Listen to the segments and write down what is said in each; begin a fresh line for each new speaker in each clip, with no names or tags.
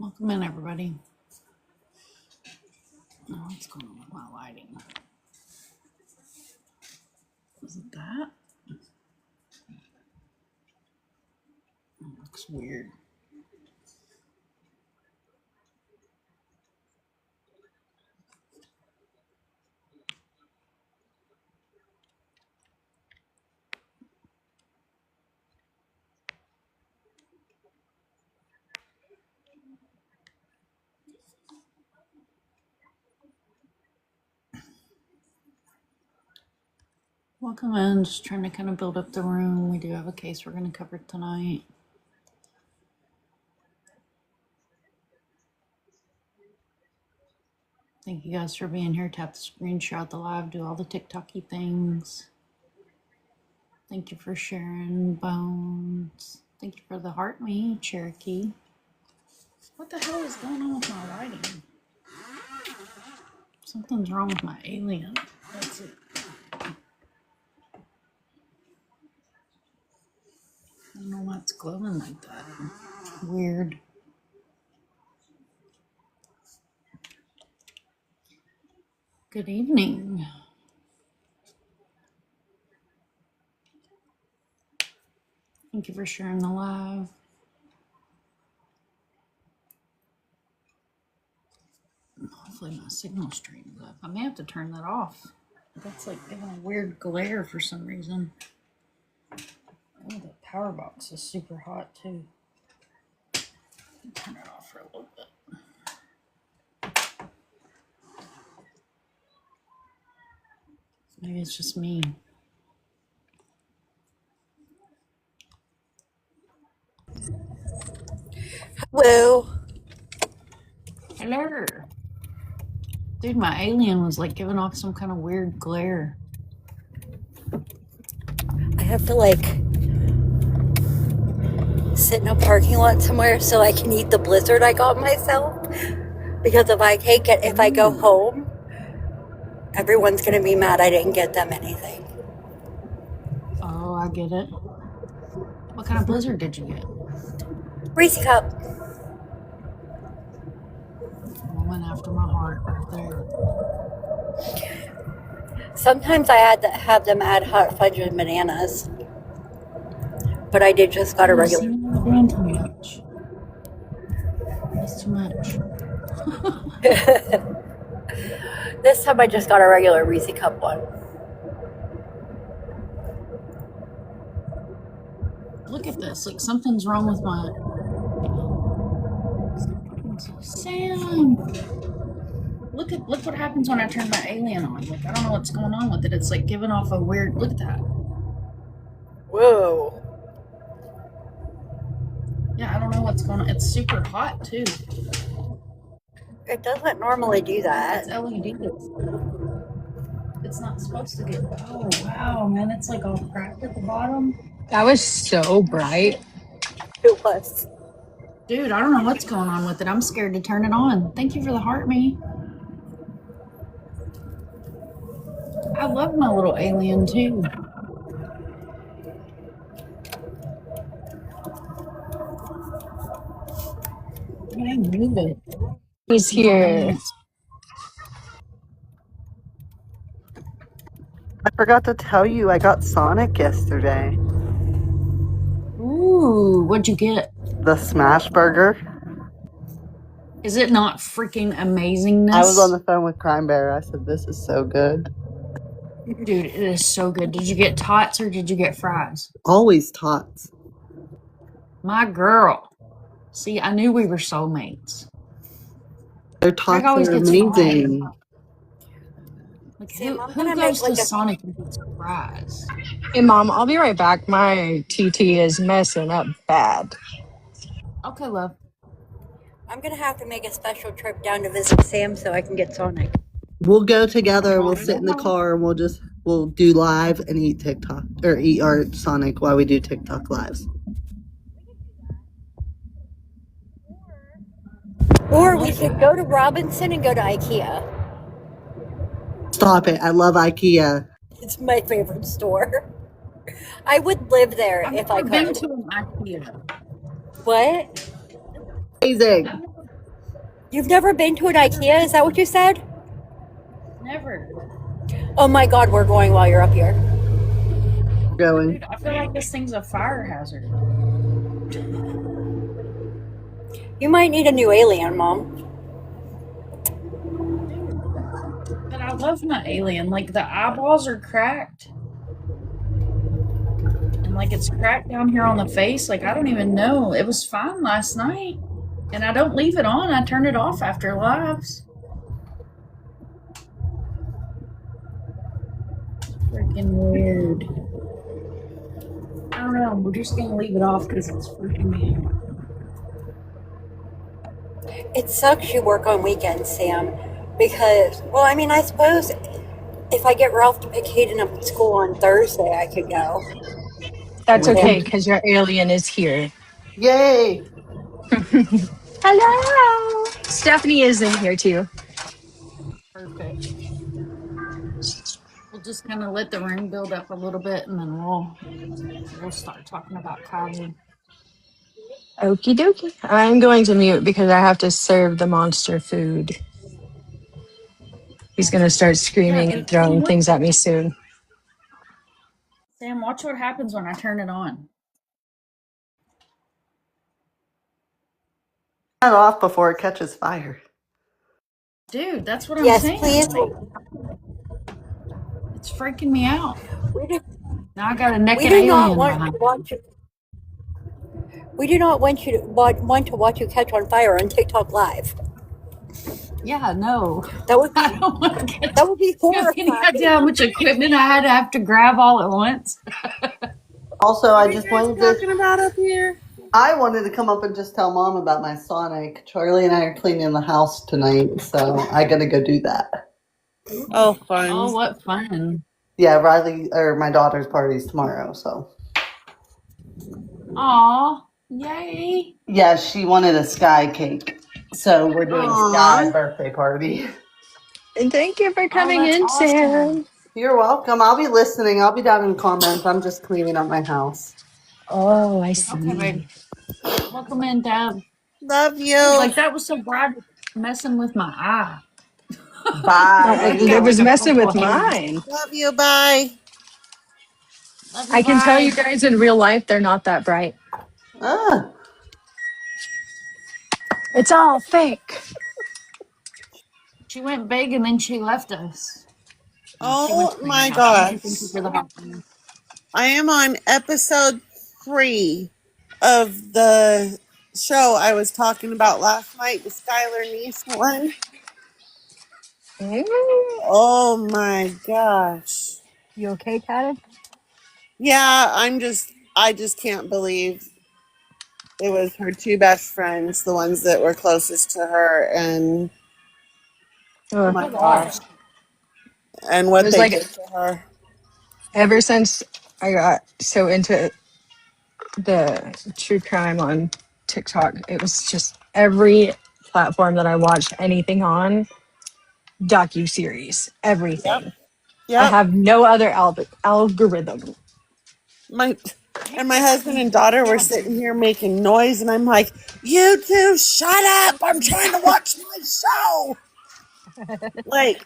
Welcome in, everybody. Oh, what's going on with my lighting? Is it that? Oh, it looks weird. Welcome in. Just trying to kind of build up the room. We do have a case we're going to cover tonight. Thank you guys for being here. Tap the screenshot the live. Do all the TikTok-y things. Thank you for sharing, Bones. Thank you for the heart me, Cherokee. What the hell is going on with my lighting? Something's wrong with my alien. That's it. I don't know why it's glowing like that. Weird. Good evening. Thank you for sharing the live. Hopefully my signal straightens up. I may have to turn that off. That's like giving a weird glare for some reason. Oh, the power box is super hot too. Turn it off for a little bit. Maybe it's just me.
Hello.
Hello. Dude, my alien was like giving off some kind of weird glare.
I have to like sit in a parking lot somewhere so I can eat the blizzard I got myself. Because if I take it, if I go home, everyone's gonna be mad I didn't get them anything.
Oh, I get it. What kind of blizzard did you get?
Reese cup.
Woman after my heart right there.
Sometimes I had to have them add hot fudge and bananas. But I did just got a regular.
Doing too much. That's too much.
This time I just got a regular Reese cup one.
Look at this. Like something's wrong with my... Sam! Look what happens when I turn my alien on. Like, I don't know what's going on with it. It's like giving off a weird... Look at that.
Whoa.
Yeah, I don't know what's going on. It's super hot, too.
It doesn't normally do that.
It's LED. It's not supposed to get... Oh, wow, man. It's like all cracked at the bottom.
That was so bright.
It was.
Dude, I don't know what's going on with it. I'm scared to turn it on. Thank you for the heart me. I love my little alien, too. I ain't move it.
He's here.
I forgot to tell you, I got Sonic yesterday.
Ooh, what'd you get?
The Smash Burger.
Is it not freaking amazingness?
I was on the phone with Crime Bear. I said, this is so good.
Dude, it is so good. Did you get tots or did you get fries?
Always tots.
My girl. See, I knew we were soulmates.
Their tots are amazing.
Like, who goes to Sonic and gets fries?
Hey, Mom, I'll be right back. My TT is messing up bad.
Okay, love.
I'm going to have to make a special trip down to visit Sam so I can get Sonic.
We'll go together. We'll sit in the car and we'll do live and eat TikTok or eat our Sonic while we do TikTok lives.
Or we could go to Robinson and go to IKEA.
Stop it. I love IKEA.
It's my favorite store. I would live there if I could.
I've been to an IKEA.
What?
Amazing.
You've never been to an IKEA? Is that what you said?
Never.
Oh my God, we're going while you're up here.
Going.
Dude, I feel like this thing's a fire hazard.
You might need a new alien, Mom.
Dude, but I love my alien. Like, the eyeballs are cracked. And, like, it's cracked down here on the face. Like, I don't even know. It was fine last night. And I don't leave it on. I turn it off after lives. Freaking weird. I don't know. We're just gonna leave it off because it's freaking me out.
It sucks you work on weekends, Sam. Because, well, I mean, I suppose if I get Ralph to pick Hayden up at school on Thursday, I could go.
That's
Yeah.
okay because your alien is here.
Yay!
Hello. Stephanie is in here too.
Perfect. We'll just kind of let the room build up a little bit, and then we'll start talking about Kylie.
Okie dokie. I'm going to mute because I have to serve the monster food. He's going to start
Yeah,
screaming and
dude.
throwing things at me soon.
Sam, watch what happens when I turn it on.
Turn it off before it catches fire.
Dude, that's what I'm
Yes,
saying.
please.
Like, it's freaking me out.
We do,
Now I got a
we
naked
do not
alien
want
behind
to
me.
watch you. We do not want you to want to watch you catch on fire on TikTok Live.
Yeah, no.
That would be
I don't want to get.
that would be
You have any idea
horrifying.
how much equipment I had to have to grab all at once?
Also,
What
I
are you
just
guys
wanted
talking
to.
about up here?
I wanted to come up and just tell Mom about my Sonic. Charlie and I are cleaning the house tonight, so I gotta go do that.
Oh, fun.
Oh, what fun.
Yeah, Riley or my daughter's party's tomorrow, so.
Aw, yay.
Yeah, she wanted a sky cake, so we're doing sky
Aww.
birthday party.
And thank you for
Oh,
coming
that's
in,
awesome.
Sam.
You're welcome. I'll be listening. I'll be down in the comments. I'm just cleaning up my house.
Oh, I
Okay,
see.
baby. Welcome in, Deb.
Love
Dude,
you.
like that was so bright, messing with my eye.
Bye.
I
Love you.
It
got
was
like a
messing
purple
with
haze.
mine.
Love you. Bye.
Love you,
I can tell you
bye.
guys in real life, they're not that bright.
Ah,
It's all fake.
She went big and then she left us. No, she went
Oh
to clean her
my
house. Thank you
gosh.
for the help. Man.
I am on episode 3 of the show I was talking about last night, the Skylar Niece one.
Mm.
Oh my gosh.
You okay, Kat?
Yeah, I just can't believe it was her two best friends, the ones that were closest to her, and oh
It
my
So what?
gosh, and what
was
they
like
did to her.
ever since I got so into the true crime on TikTok, it was just every platform that I watched anything on, docu-series,
Yep.
everything. I
Yep.
have no other algorithm.
My
I
and
hate
my
that
husband
stupid
and daughter were
tab.
sitting here making noise, and I'm like, "You two, shut up! I'm trying to watch my show." Like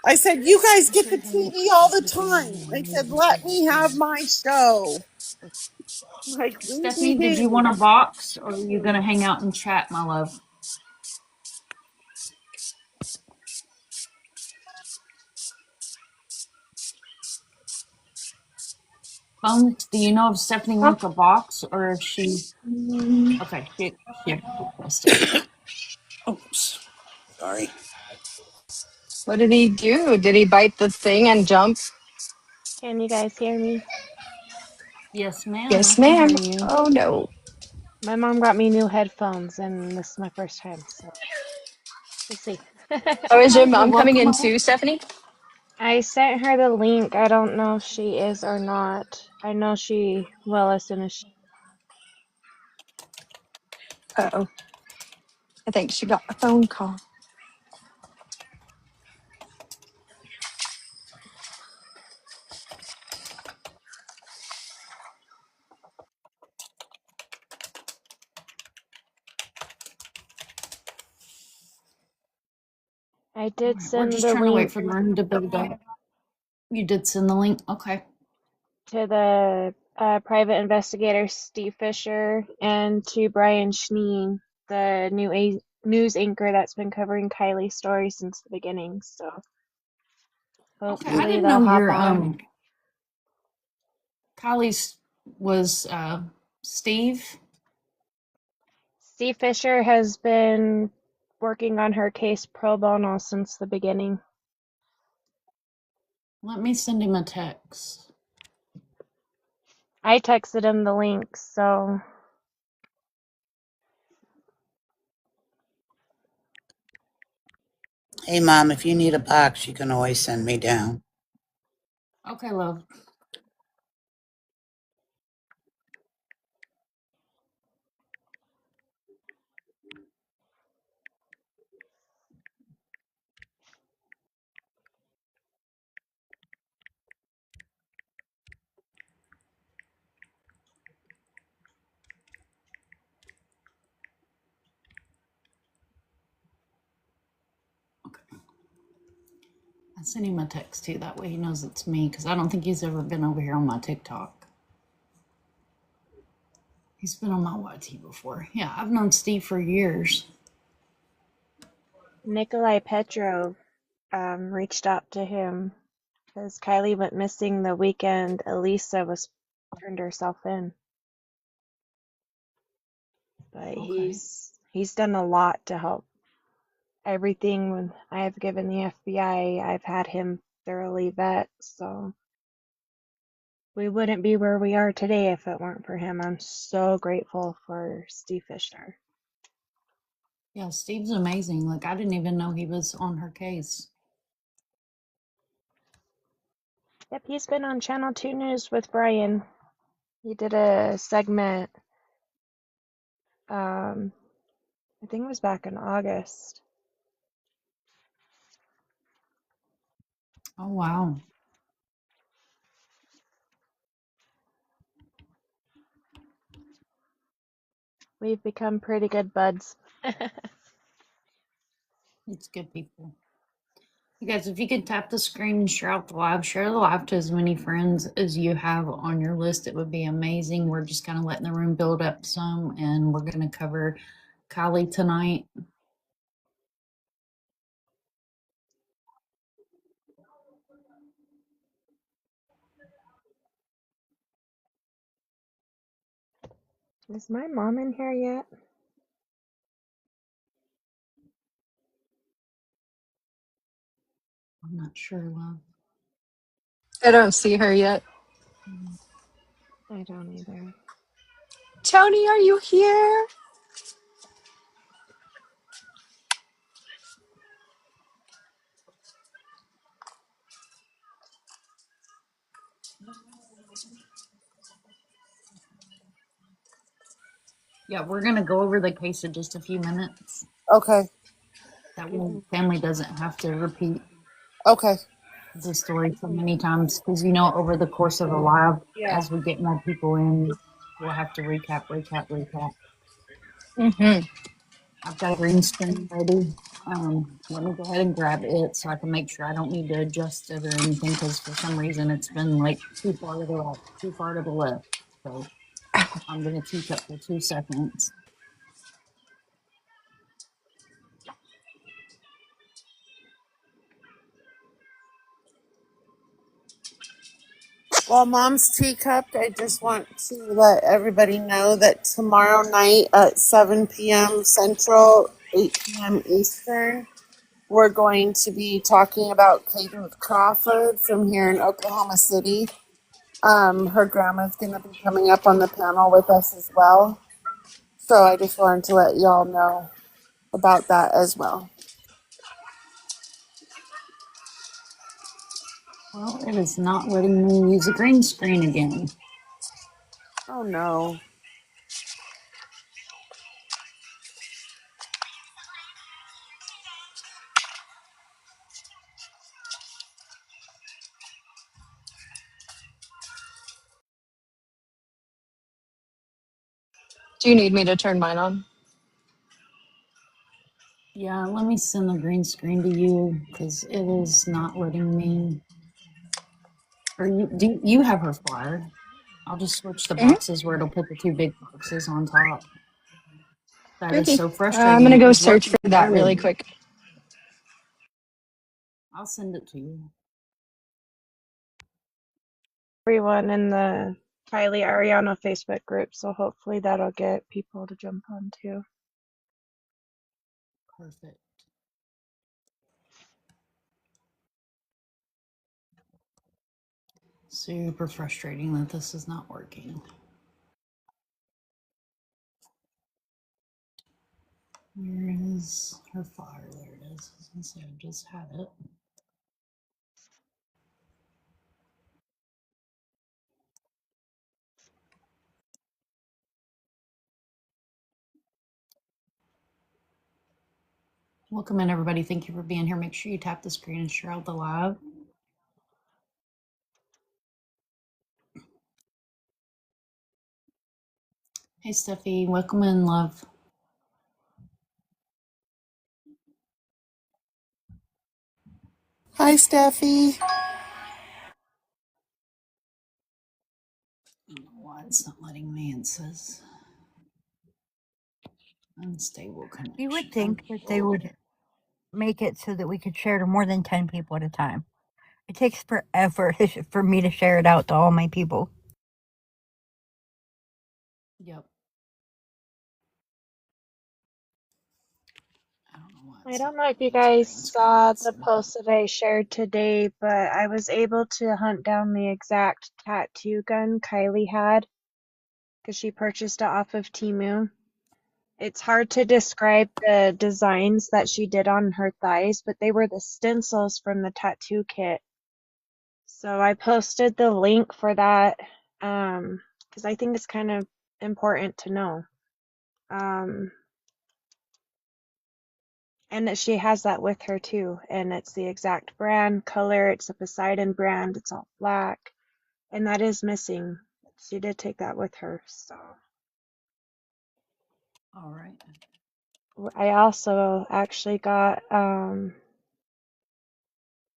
I said, you guys get the TV all the time. I said, "Let me have my show." Like we
Stephanie, did you want
do.
a box or are you going to hang out and chat, my love? Bones, do you know if Stephanie
Huh?
wants a box or if she. Okay, she requested.
Oops. Sorry.
What did he do? Did he bite the thing and jump?
Can you guys hear me?
Yes, ma'am, I
Yes,
can hear
ma'am.
you.
Oh no.
My mom got me new headphones, and this is my first time, so we'll see.
Oh, is your
Okay, well,
mom coming
welcome
in
on.
too, Stephanie?
I sent her the link. I don't know if she is or not. I know she will as soon as she.
Uh-oh. I think she got a phone call.
I did
We're
send
just
the
trying to wait
link
for the room to build up. You did send the link? Okay.
to the private investigator Steve Fisher and to Brian Schneen, the news anchor that's been covering Kylie's story since the beginning. So
Okay, I
hopefully
didn't
they'll
know
hop
your
on.
Kylie's was Steve.
Steve Fisher has been working on her case pro bono since the beginning.
Let me send him a text.
I texted him the link, so
Hey, Mom, if you need a box, you can always send me down.
Okay, love. Okay. I sent him a text too. That way he knows it's me because I don't think he's ever been over here on my TikTok. He's been on my YT before. Yeah, I've known Steve for years.
Nikolai Petrov reached out to him because Kylie went missing the weekend Elisa was turned herself in. But
Okay.
he's done a lot to help. Everything I've given the FBI, I've had him thoroughly vet, so we wouldn't be where we are today if it weren't for him. I'm so grateful for Steve Fisher.
Yeah, Steve's amazing. Like, I didn't even know he was on her case.
Yep, he's been on Channel 2 News with Brian. He did a segment, I think it was back in August.
Oh, wow.
We've become pretty good buds.
It's good people. You guys, if you could tap the screen and share the live to as many friends as you have on your list, it would be amazing. We're just kind of letting the room build up some, and we're going to cover Kylie tonight.
Is my mom in here yet?
I'm not sure, love.
I don't see her yet.
I don't either.
Tony, are you here?
Yeah, we're going to go over the case in just a few minutes.
Okay.
That way the family doesn't have to repeat
Okay.
the story so many times because, over the course of the live,
Yeah.
as we get more people in, we'll have to recap.
Mm-hmm.
I've got a green screen ready. Let me go ahead and grab it so I can make sure I don't need to adjust it or anything because for some reason it's been like too far to the right, too far to the left. So I'm going to teach up for 2 seconds.
Well, Mom's teacup, I just want to let everybody know that tomorrow night at 7 p.m. Central, 8 p.m. Eastern, we're going to be talking about Cadence Crawford from here in Oklahoma City. Her grandma's going to be coming up on the panel with us as well. So I just wanted to let y'all know about that as well.
Well, it is not letting me use a green screen again.
Oh no.
Do you need me to turn mine on?
Yeah, let me send the green screen to you because it is not letting me. Or you have her flyer? I'll just switch the boxes where it'll put the two big boxes on top. That is
Okay.
so
I'm
frustrating.
gonna
It
go
was
search
working
for that really
good.
quick.
I'll send it to you.
Everyone in the Kylie Arellano Facebook group, so hopefully that'll get people to jump on too.
Perfect. Super frustrating that this is not working. Where is her flyer? There it is. I was gonna say I just had it. Welcome in, everybody. Thank you for being here. Make sure you tap the screen and share out the live. Hey, Steffi. Welcome in, love.
Hi, Steffi.
I don't know why it's not letting me. It says unstable
You would
connection.
think that they would make it so that we could share to more than 10 people at a time. It takes forever for me to share it out to all my people.
Yep. I don't know why
I
it's
don't
not
know if you
letting me share
guys
green screen.
saw
Let's
the
see.
post that I shared today, but I was able to hunt down the exact tattoo gun Kylie had because she purchased it off of Temu. It's hard to describe the designs that she did on her thighs, but they were the stencils from the tattoo kit. So I posted the link for that because I think it's kind of important to know. And that she has that with her too, and it's the exact brand, color, it's a Poseidon brand, it's all black, and that is missing. She did take that with her, so.
All right.
I also actually got,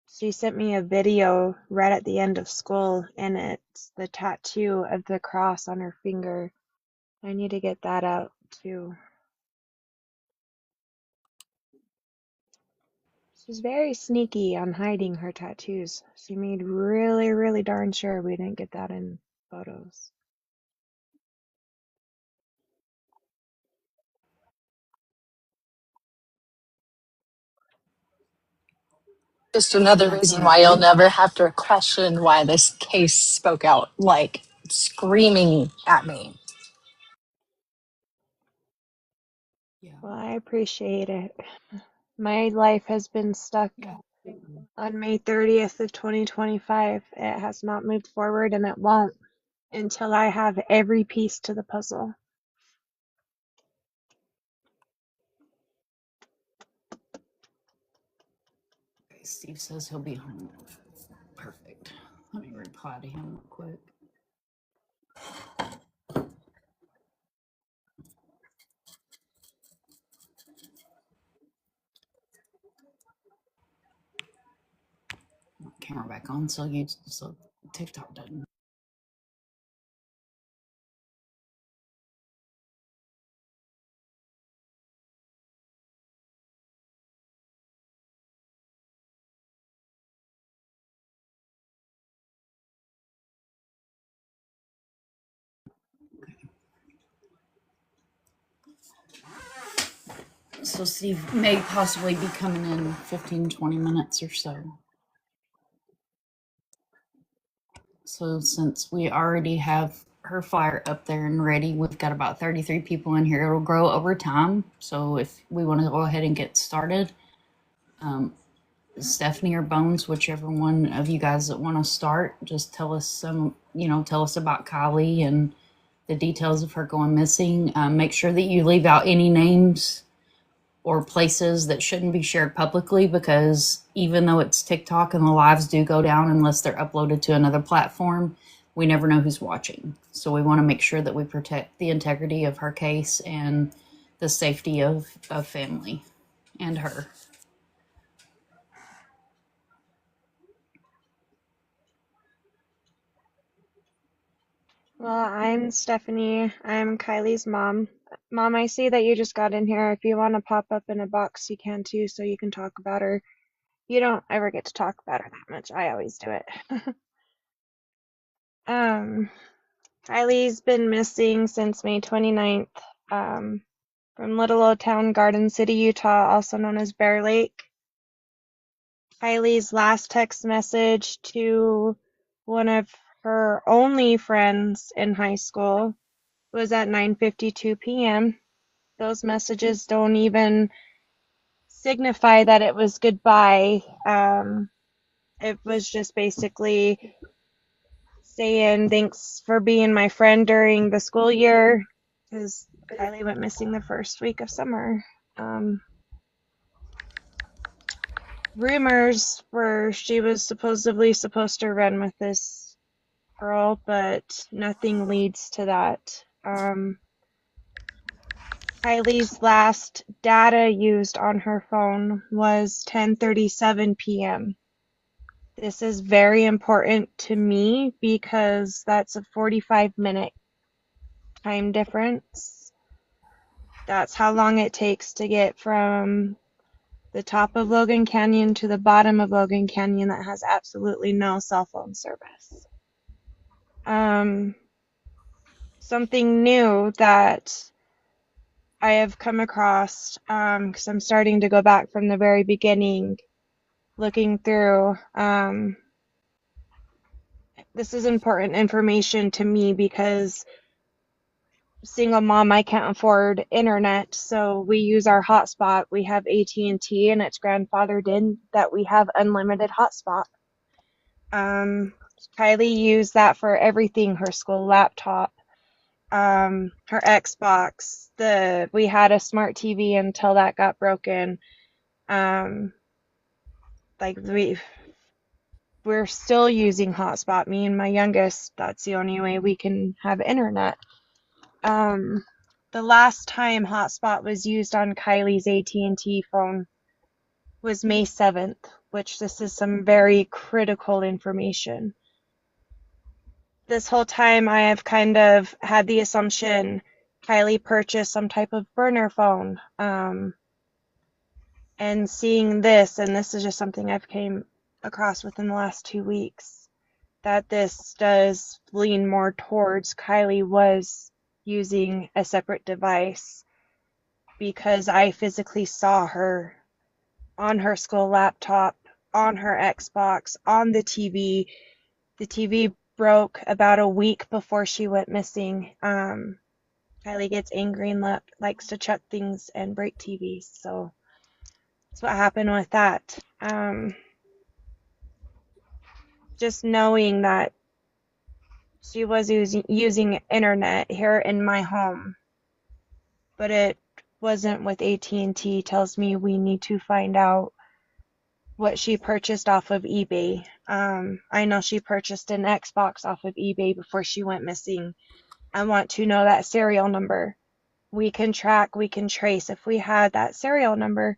she sent me a video right at the end of school, and it's the tattoo of the cross on her finger. I need to get that out too. She's very sneaky on hiding her tattoos. She made really, really darn sure we didn't get that in photos.
Just another
That's
reason
a
why you'll never have to question why this case spoke out, like screaming at me.
yeah.
Well, I appreciate it. My life has been stuck
Yeah.
on May 30th of 2025. It has not moved forward and it won't until I have every piece to the puzzle.
Okay, Steve says he'll be home. Perfect. Let me reply to him real quick. Camera back on so TikTok doesn't. So Steve may possibly be coming in 15-20 minutes or so. So since we already have her flyer up there and ready, we've got about 33 people in here. It'll grow over time. So if we want to go ahead and get started, Stephanie or Bones, whichever one of you guys that want to start, just tell us tell us about Kylie and the details of her going missing. Make sure that you leave out any names or places that shouldn't be shared publicly, because even though it's TikTok and the lives do go down unless they're uploaded to another platform, we never know who's watching. So we want to make sure that we protect the integrity of her case and the safety of family and her.
Well, I'm Stephanie. I'm Kylie's mom. Mom, I see that you just got in here. If you want to pop up in a box, you can too, so you can talk about her. You don't ever get to talk about her that much. I always do it. Um, Kylie's been missing since May 29th, from little old town Garden City, Utah, also known as Bear Lake. Kylie's last text message to one of her only friends in high school was at 9:52 p.m. Those messages don't even signify that it was goodbye. It was just basically saying thanks for being my friend during the school year, because Kylie went missing the first week of summer. Rumors were she was supposedly supposed to run with this girl, but nothing leads to that. Kylie's last data used on her phone was 10:37 p.m. This is very important to me because that's a 45-minute time difference. That's how long it takes to get from the top of Logan Canyon to the bottom of Logan Canyon that has absolutely no cell phone service. Something new that I have come across, because I'm starting to go back from the very beginning, looking through. This is important information to me because single mom, I can't afford internet, so we use our hotspot. We have AT&T, and it's grandfathered in that we have unlimited hotspot. Kylie used that for everything: her school laptop, her Xbox. We had a smart TV until that got broken. Like we're still using hotspot. Me and my youngest, that's the only way we can have internet. The last time hotspot was used on Kylie's AT&T phone was May 7th, which this is some very critical information. This whole time I have kind of had the assumption Kylie purchased some type of burner phone. And seeing this, and this is just something I've came across within the last 2 weeks, that this does lean more towards Kylie was using a separate device, because I physically saw her on her school laptop, on her Xbox, on the TV. The TV broke about a week before she went missing. Kylie gets angry and likes to chuck things and break TVs, so that's what happened with that. Just knowing that she was using internet here in my home, but it wasn't with AT&T, tells me we need to find out what she purchased off of eBay. I know she purchased an Xbox off of eBay before she went missing. I want to know that serial number. We can track, we can trace if we had that serial number.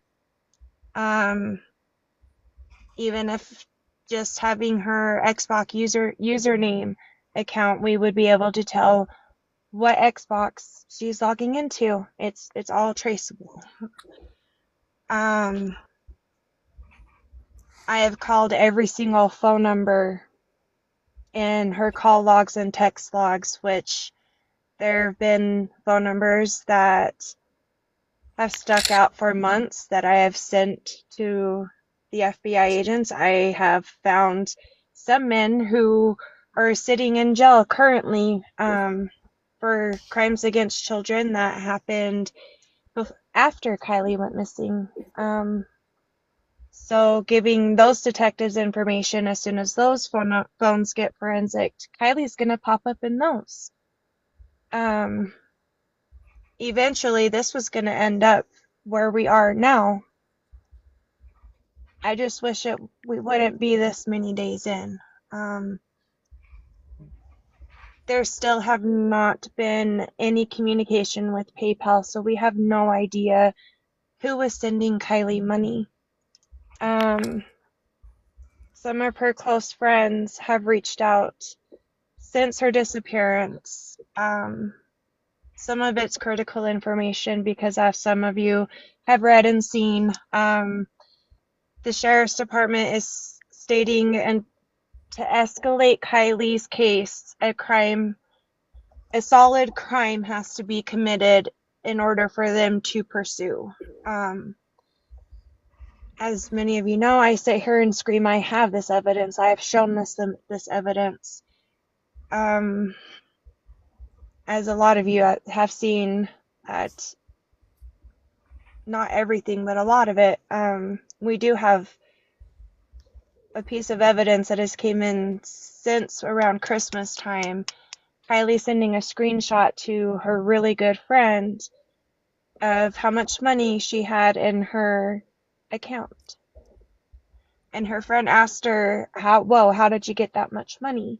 Even if just having her Xbox username account, we would be able to tell what Xbox she's logging into. It's all traceable. I have called every single phone number in her call logs and text logs, which there have been phone numbers that have stuck out for months that I have sent to the FBI agents. I have found some men who are sitting in jail currently, for crimes against children that happened after Kylie went missing. So giving those detectives information as soon as those phones get forensic, Kylie's gonna pop up in those. Eventually this was gonna end up where we are now. I just wish we wouldn't be this many days in. There still have not been any communication with PayPal, so we have no idea who was sending Kylie money. Some of her close friends have reached out since her disappearance. Some of it's critical information because, as some of you have read and seen, the sheriff's department is stating and to escalate Kylie's case, a solid crime has to be committed in order for them to pursue. As many of you know, I sit here and scream, I have this evidence. I have shown this evidence. As a lot of you have seen, that not everything, but a lot of it, we do have a piece of evidence that has came in since around Christmas time. Kylie sending a screenshot to her really good friend of how much money she had in her account. And her friend asked her, how did you get that much money?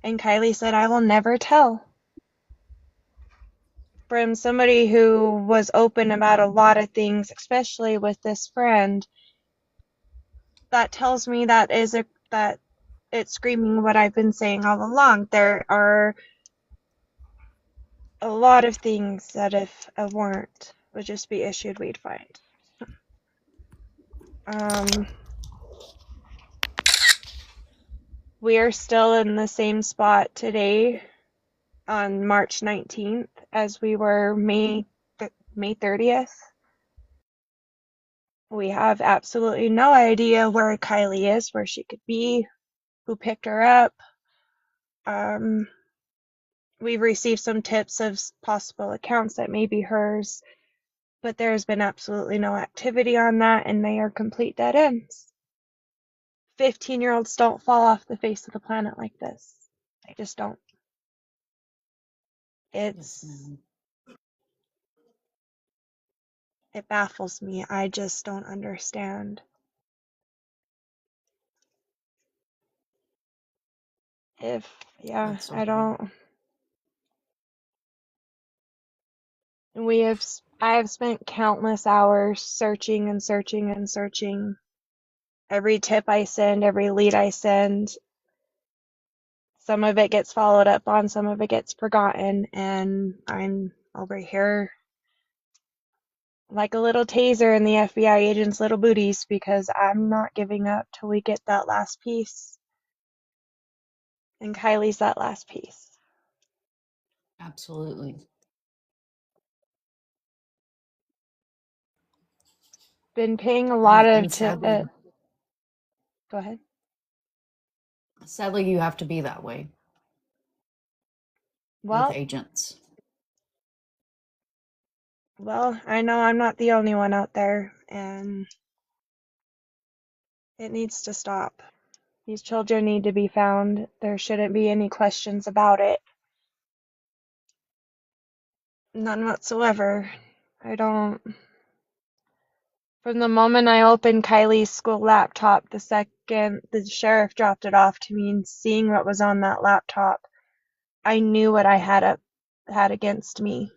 And Kylie said, I will never tell. From somebody who was open about a lot of things, especially with this friend, that tells me that it's screaming what I've been saying all along. There are a lot of things that if a warrant would just be issued, we'd find. We are still in the same spot today on March 19th as we were May 30th. We have absolutely no idea where Kylie is, where she could be, who picked her up. We've received some tips of possible accounts that may be hers, but there's been absolutely no activity on that, and they are complete dead ends. 15-year-olds don't fall off the face of the planet like this. They just don't. It baffles me. I just don't understand. I don't. I have spent countless hours searching and searching and searching. Every tip I send, every lead I send, some of it gets followed up on, some of it gets forgotten, and I'm over here like a little taser in the FBI agent's little booties because I'm not giving up till we get that last piece. And Kylie's that last piece.
Absolutely.
Been paying a lot of
sadly,
go ahead.
Sadly, you have to be that way with agents.
Well, I know I'm not the only one out there, and it needs to stop. These children need to be found. There shouldn't be any questions about it. None whatsoever. From the moment I opened Kylie's school laptop, the second the sheriff dropped it off to me, and seeing what was on that laptop, I knew what I had against me.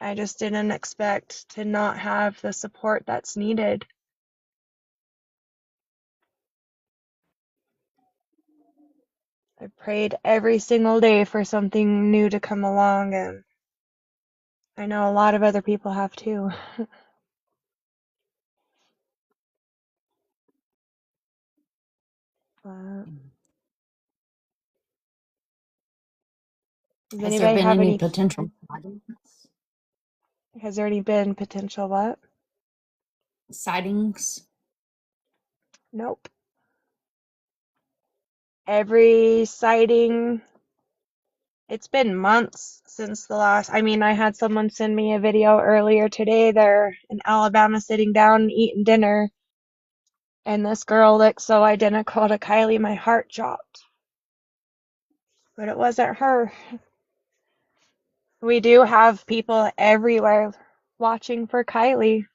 I just didn't expect to not have the support that's needed. I prayed every single day for something new to come along, and I know a lot of other people have too. Does
Has there
anybody
been
have
any
any?
potential
Has there any been potential what?
sightings?
Nope. Every sighting, it's been months since the last. I mean, I had someone send me a video earlier today. They're in Alabama sitting down eating dinner, and this girl looked so identical to Kylie, my heart dropped. But it wasn't her. We do have people everywhere watching for Kylie.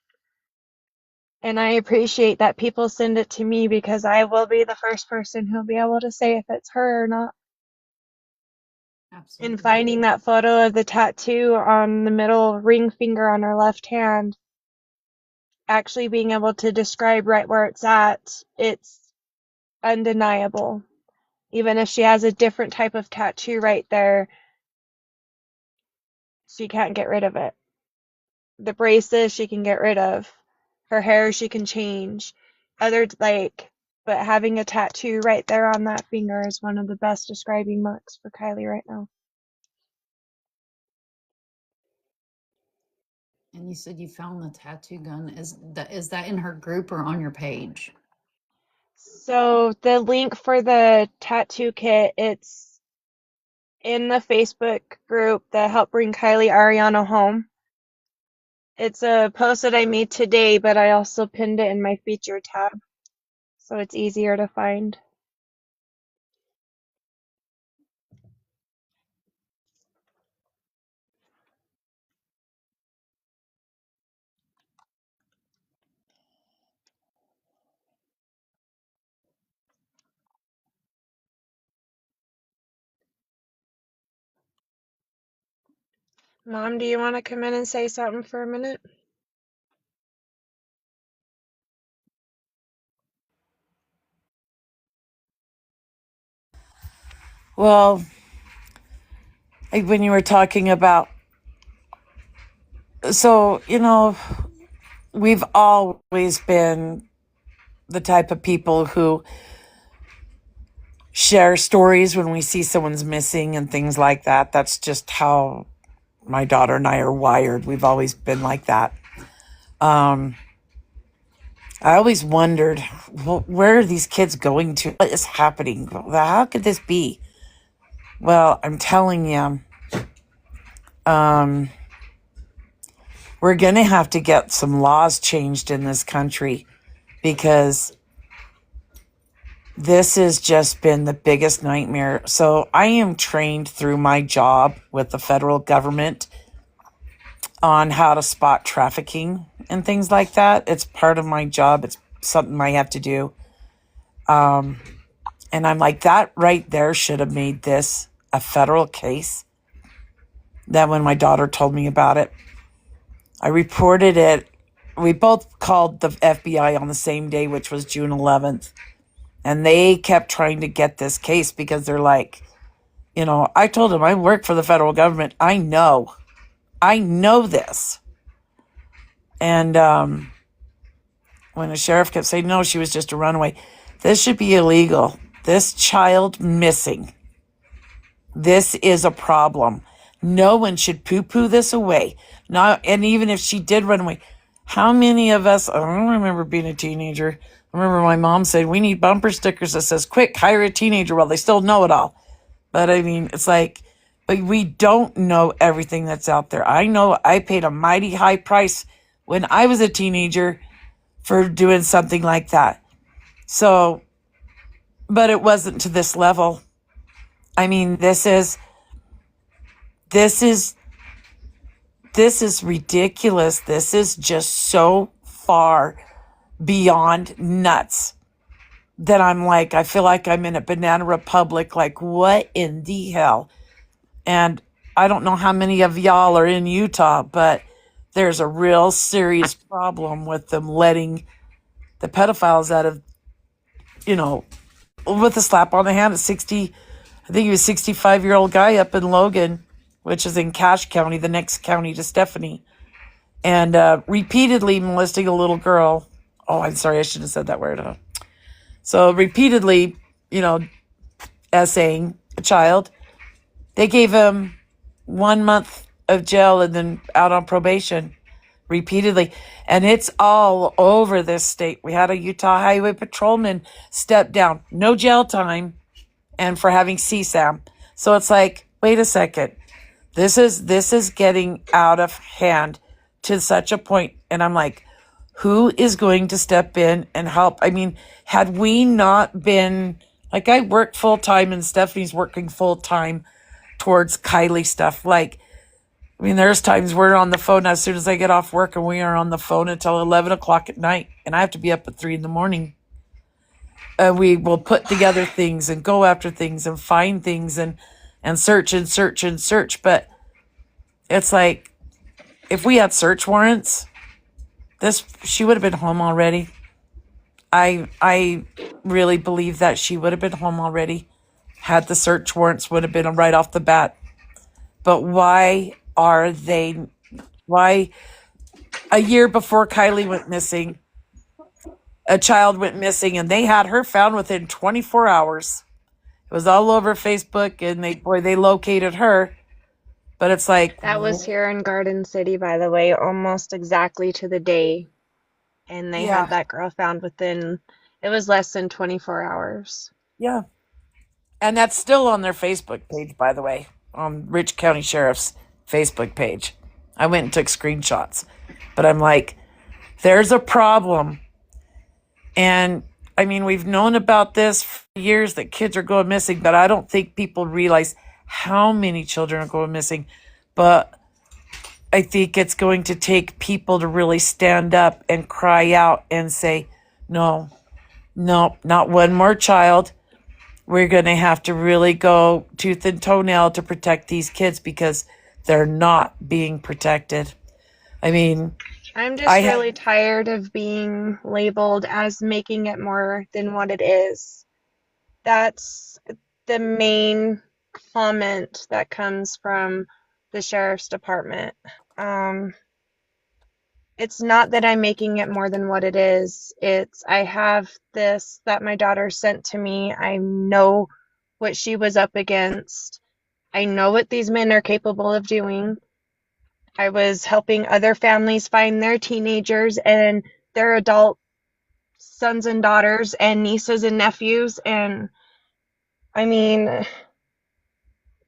And I appreciate that people send it to me because I will be the first person who'll be able to say if it's her or not.
Absolutely.
And finding that photo of the tattoo on the middle ring finger on her left hand, actually being able to describe right where it's undeniable. Even if she has a different type of tattoo right there, she can't get rid of it. The braces she can get rid of. Her hair she can change. But having a tattoo right there on that finger is one of the best describing marks for Kylie right now.
And you said you found the tattoo gun. Is that in her group or on your page?
So the link for the tattoo kit, it's in the Facebook group that helped bring Kylie Arellano home. It's a post that I made today, but I also pinned it in my feature tab, so it's easier to find. Mom, do you want to come in and say something for a minute?
Well, like when you were talking about, so, we've always been the type of people who share stories when we see someone's missing and things like that. That's just how my daughter and I are wired. We've always been like that. I always wondered, well, where are these kids going to? What is happening? How could this be? Well, I'm telling you, we're going to have to get some laws changed in this country because this has just been the biggest nightmare. So I am trained through my job with the federal government on how to spot trafficking and things like that. It's part of my job. It's something I have to do. And I'm like, that right there should have made this a federal case. Then when my daughter told me about it, I reported it. We both called the FBI on the same day, which was June 11th. And they kept trying to get this case because they're like, I told them I work for the federal government. I know this. And when the sheriff kept saying, no, she was just a runaway. This should be illegal. This child missing. This is a problem. No one should poo-poo this away. And even if she did run away, how many of us, I don't remember being a teenager. I remember my mom saying, we need bumper stickers that says, quick, hire a teenager. Well, they still know it all. But I mean, it's like, but we don't know everything that's out there. I know I paid a mighty high price when I was a teenager for doing something like that. So, but it wasn't to this level. I mean, this is ridiculous. This is just so far beyond nuts that I'm like, I feel like I'm in a banana republic. Like, what in the hell? And I don't know how many of y'all are in Utah, but there's a real serious problem with them letting the pedophiles out of, with a slap on the hand at 60, I think he was 65-year-old guy up in Logan, which is in Cache County, the next county to Stephanie, and repeatedly molesting a little girl. Oh, I'm sorry, I shouldn't have said that word. So repeatedly, essaying a child. They gave him 1 month of jail and then out on probation repeatedly. And it's all over this state. We had a Utah highway patrolman step down, no jail time, and for having CSAM. So it's like, wait a second. This is getting out of hand to such a point. And I'm like, who is going to step in and help? I mean, had we not been, like, I work full time and Stephanie's working full time towards Kylie stuff. Like, I mean, there's times we're on the phone as soon as I get off work and we are on the phone until 11 o'clock at night. And I have to be up at 3 a.m. We will put together things and go after things and find things. And
and search and search and search. But it's like, if we had search warrants, she would have been home already. I really believe that she would have been home already had the search warrants would have been right off the bat. But why a year before Kylie went missing, a child went missing and they had her found within 24 hours. It was all over Facebook and they located her. But it's like,
That was here in Garden City, by the way, almost exactly to the day. And they
yeah,
had that girl found within, it was less than 24 hours.
yeah. And that's still on their Facebook page, by the way, on Rich County Sheriff's Facebook page. I went and took screenshots. But I'm like, there's a problem. And I mean, we've known about this for years that kids are going missing, but I don't think people realize how many children are going missing. But I think it's going to take people to really stand up and cry out and say, no, not one more child. We're going to have to really go tooth and toenail to protect these kids because they're not being protected. I mean,
I'm just really tired of being labeled as making it more than what it is. That's the main comment that comes from the sheriff's department. It's not that I'm making it more than what it is. It's I have this that my daughter sent to me. I know what she was up against. I know what these men are capable of doing. I was helping other families find their teenagers and their adult sons and daughters and nieces and nephews. And I mean,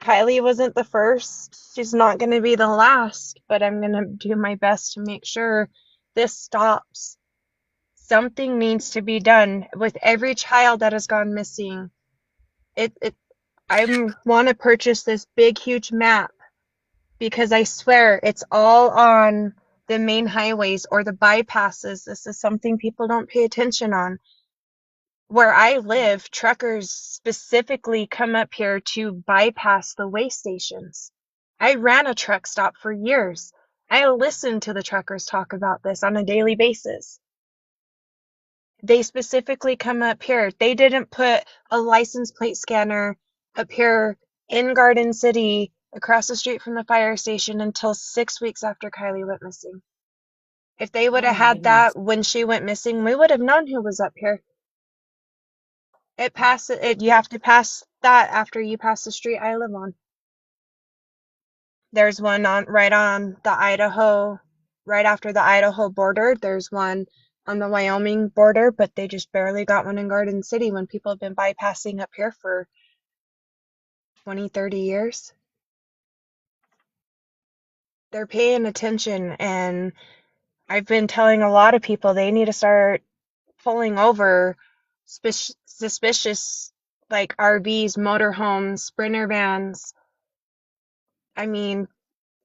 Kylie wasn't the first. She's not going to be the last, but I'm going to do my best to make sure this stops. Something needs to be done with every child that has gone missing. I want to purchase this big, huge map because I swear it's all on the main highways or the bypasses. This is something people don't pay attention on. Where I live, truckers specifically come up here to bypass the way stations. I ran a truck stop for years. I listen to the truckers talk about this on a daily basis. They specifically come up here. They didn't put a license plate scanner up here in Garden City across the street from the fire station until 6 weeks after Kylie went missing. If they would have had that when she went missing, we would have known who was up here. You have to pass that after you pass the street I live on. There's one right on the Idaho, right after the Idaho border. There's one on the Wyoming border, but they just barely got one in Garden City when people have been bypassing up here for 20, 30 years. They're paying attention, and I've been telling a lot of people they need to start pulling over suspicious like RVs, motorhomes, Sprinter vans. I mean,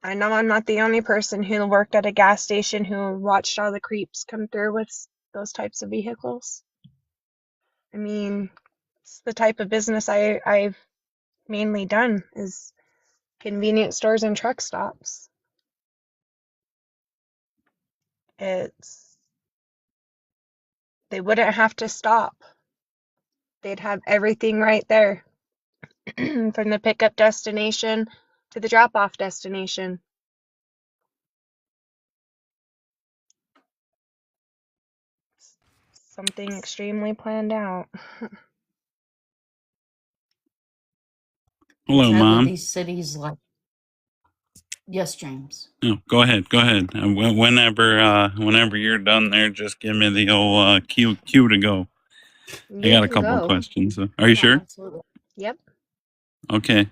I know I'm not the only person who worked at a gas station who watched all the creeps come through with those types of vehicles. I mean, it's the type of business I've mainly done is convenience stores and truck stops. They wouldn't have to stop. They'd have everything right there from the pickup destination to the drop-off destination. Something extremely planned out.
Hello,
Sad that
Mom.
these cities like. Yes, James.
Oh, go ahead. Go ahead. Whenever you're done there, just give me the old cue to go. I
You
got a
can
couple of
go.
questions. Are you
Yeah,
sure?
absolutely.
Yep.
Okay.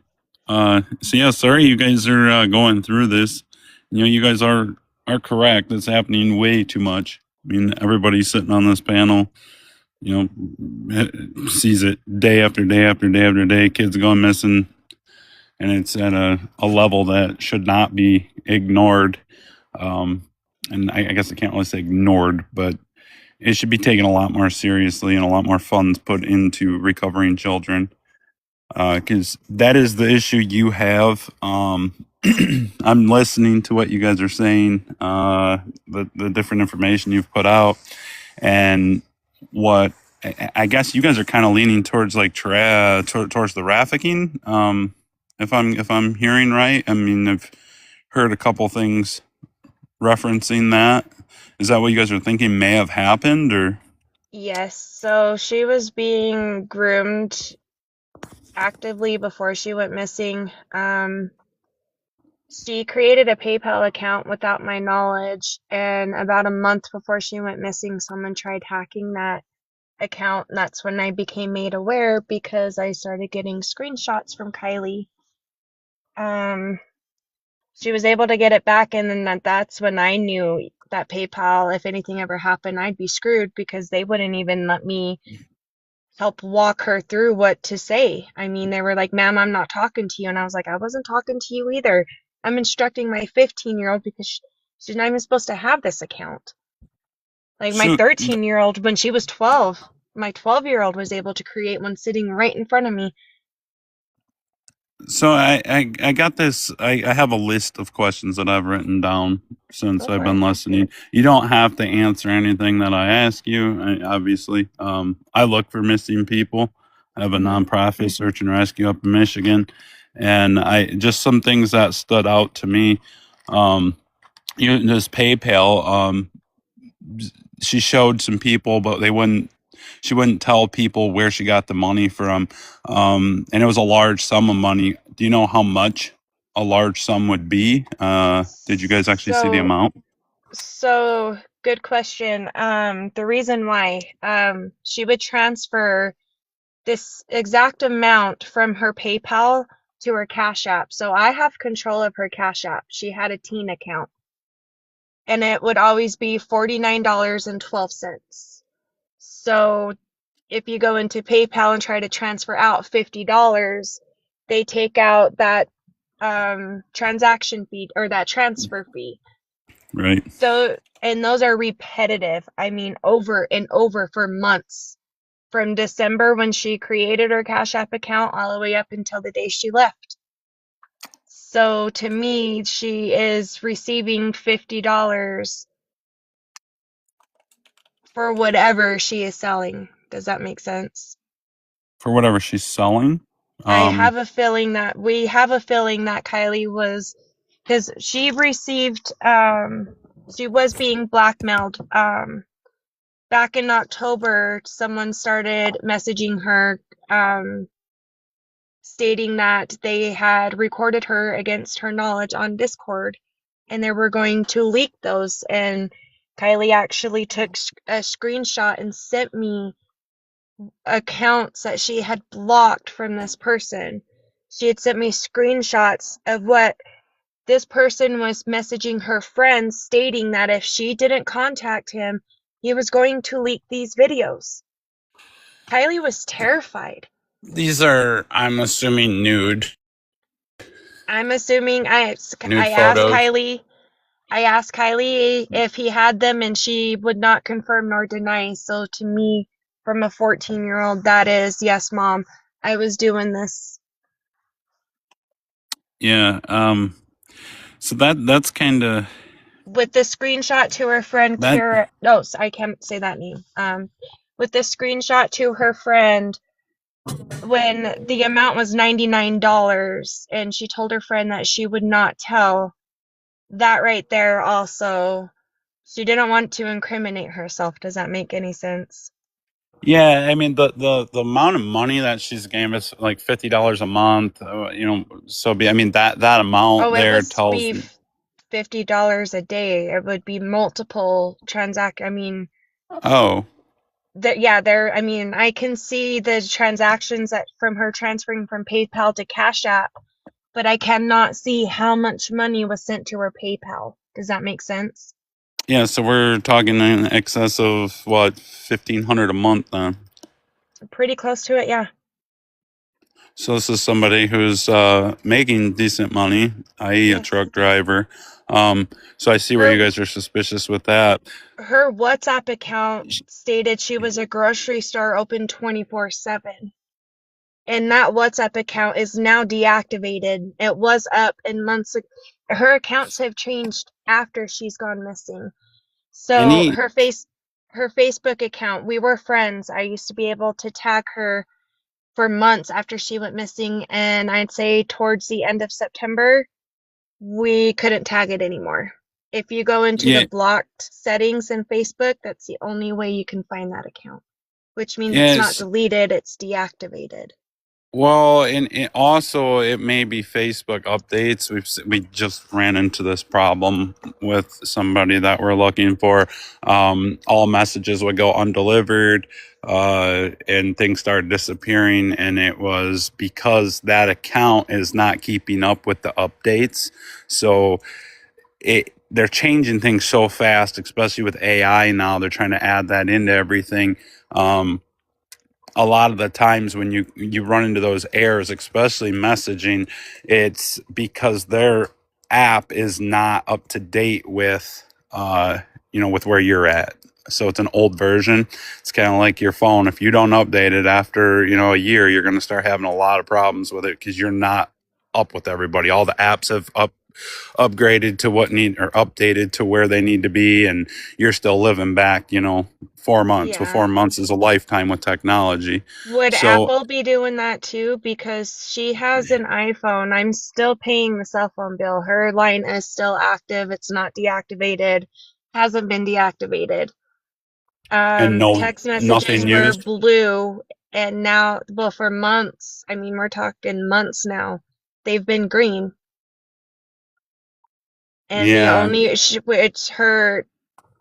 So yeah, sorry you guys are going through this. You know, you guys are correct. It's happening way too much. I mean, everybody sitting on this panel, you know, sees it day after day after day after day. Kids going missing, and it's at a level that should not be ignored. And I guess I can't really say ignored, but it should be taken a lot more seriously and a lot more funds put into recovering children. because that is the issue you have. I'm listening to what you guys are saying, the different information you've put out, and what I guess you guys are kind of leaning towards like towards the trafficking. If I'm hearing right, I mean I've heard a couple things referencing that. Is that what you guys are thinking may have happened, or?
Yes, so she was being groomed actively before she went missing. She created a PayPal account without my knowledge, and about a month before she went missing, someone tried hacking that account. And that's when I became made aware because I started getting screenshots from Kylie. She was able to get it back, and then that's when I knew that PayPal, if anything ever happened, I'd be screwed because they wouldn't even let me help walk her through what to say. I mean, they were like, "Ma'am, I'm not talking to you." And I was like, "I wasn't talking to you either. I'm instructing my 15-year-old because she's not even supposed to have this account." Like my
So
13-year-old, when she was 12, my 12-year-old was able to create one sitting right in front of me.
So I got this. I have a list of questions that I've written down since
Go
I've
for it.
been listening. You don't have to answer anything that I ask you. Obviously, I look for missing people. I have a
Mm-hmm.
nonprofit search and rescue up in Michigan, and I just some things that stood out to me. This PayPal. She showed some people, but they wouldn't. She wouldn't tell people where she got the money from, and it was a large sum of money. Do you know how much a large sum would be? Did you guys actually see the
So,
amount?
so good question. The reason why, she would transfer this exact amount from her PayPal to her Cash App. So I have control of her Cash App. She had a teen account, and it would always be $49.12. So if you go into PayPal and try to transfer out $50, they take out that transaction fee or that transfer fee.
Right.
And those are repetitive. I mean, over and over for months. From December when she created her Cash App account all the way up until the day she left. So to me, she is receiving $50 for whatever she is selling. Does that make sense?
For whatever she's selling.
I have a feeling that Kylie was, because she received, she was being blackmailed. Back in October, someone started messaging her, stating that they had recorded her against her knowledge on Discord, and they were going to leak those. And Kylie actually took a screenshot and sent me accounts that she had blocked from this person. She had sent me screenshots of what this person was messaging her friends, stating that if she didn't contact him, he was going to leak these videos. Kylie was terrified.
These are, I'm assuming, nude
I'm assuming I
nude
asked
photos.
Kylie. I asked Kylie if he had them, and she would not confirm nor deny. So to me, from a 14-year-old, that is, yes, Mom, I was doing this.
Yeah. So that's kind of
With the screenshot to her friend
that.
Kara. No, I can't say that name. With the screenshot to her friend when the amount was $99, and she told her friend that she would not tell. That right there also, she didn't want to incriminate herself. Does that make any sense?
Yeah, I mean the amount of money that she's getting is like $50 a month. I mean that amount
Oh, it
there
was
tells.
be $50 a day. It would be multiple transact. I mean,
Oh,
yeah, there. I mean, I can see the transactions that from her transferring from PayPal to Cash App, but I cannot see how much money was sent to her PayPal. Does that make sense?
yeah. So we're talking in excess of what, 1,500 a month then.
Pretty close to it, yeah.
So this is somebody who's making decent money, i.e., a
Yes.
truck driver. So I see where you
Her
guys are suspicious with that.
her WhatsApp account stated she was a grocery store open 24/7. And that WhatsApp account is now deactivated. It was up in months. Her accounts have changed after she's gone missing. So
Any
her Facebook account, we were friends. I used to be able to tag her for months after she went missing, and I'd say towards the end of September, we couldn't tag it anymore. If you go into the
yeah,
blocked settings in Facebook, that's the only way you can find that account, which means it's not
yes.
deleted, it's deactivated.
Well, and also it may be Facebook updates. We just ran into this problem with somebody that we're looking for. All messages would go undelivered, and things started disappearing, and it was because that account is not keeping up with the updates. So they're changing things so fast, especially with AI now. They're trying to add that into everything. A lot of the times when you run into those errors, especially messaging, it's because their app is not up to date with with where you're at. So it's an old version. It's kind of like your phone. If you don't update it after a year, you're going to start having a lot of problems with it because you're not up with everybody. All the apps have upgraded to what need or updated to where they need to be, and you're still living back 4 months. Well,
Yeah.
4 months is a lifetime with technology.
Would
So,
Apple be doing that too? Because she has an iPhone. I'm still paying the cell phone bill. Her line is still active. It's not deactivated. Hasn't been deactivated.
and no,
Text messages
nothing
were
used.
blue, and now, well, for months, I mean, we're talking months now, they've been green. And
Yeah,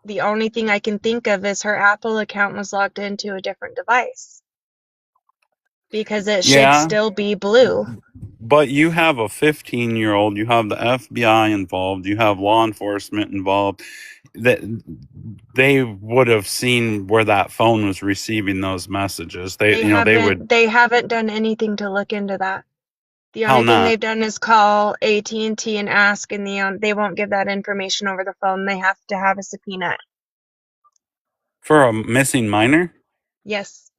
the only thing I can think of is her Apple account was logged into a different device because it should
yeah.
still be blue.
But you have a 15-year-old, you have the FBI involved, you have law enforcement involved. That they would have seen where that phone was receiving those messages. They would.
They haven't done anything to look into that. The
How
only thing
not?
they've done is call AT&T and ask, and they won't give that information over the phone. They have to have a subpoena.
For a missing minor?
Yes,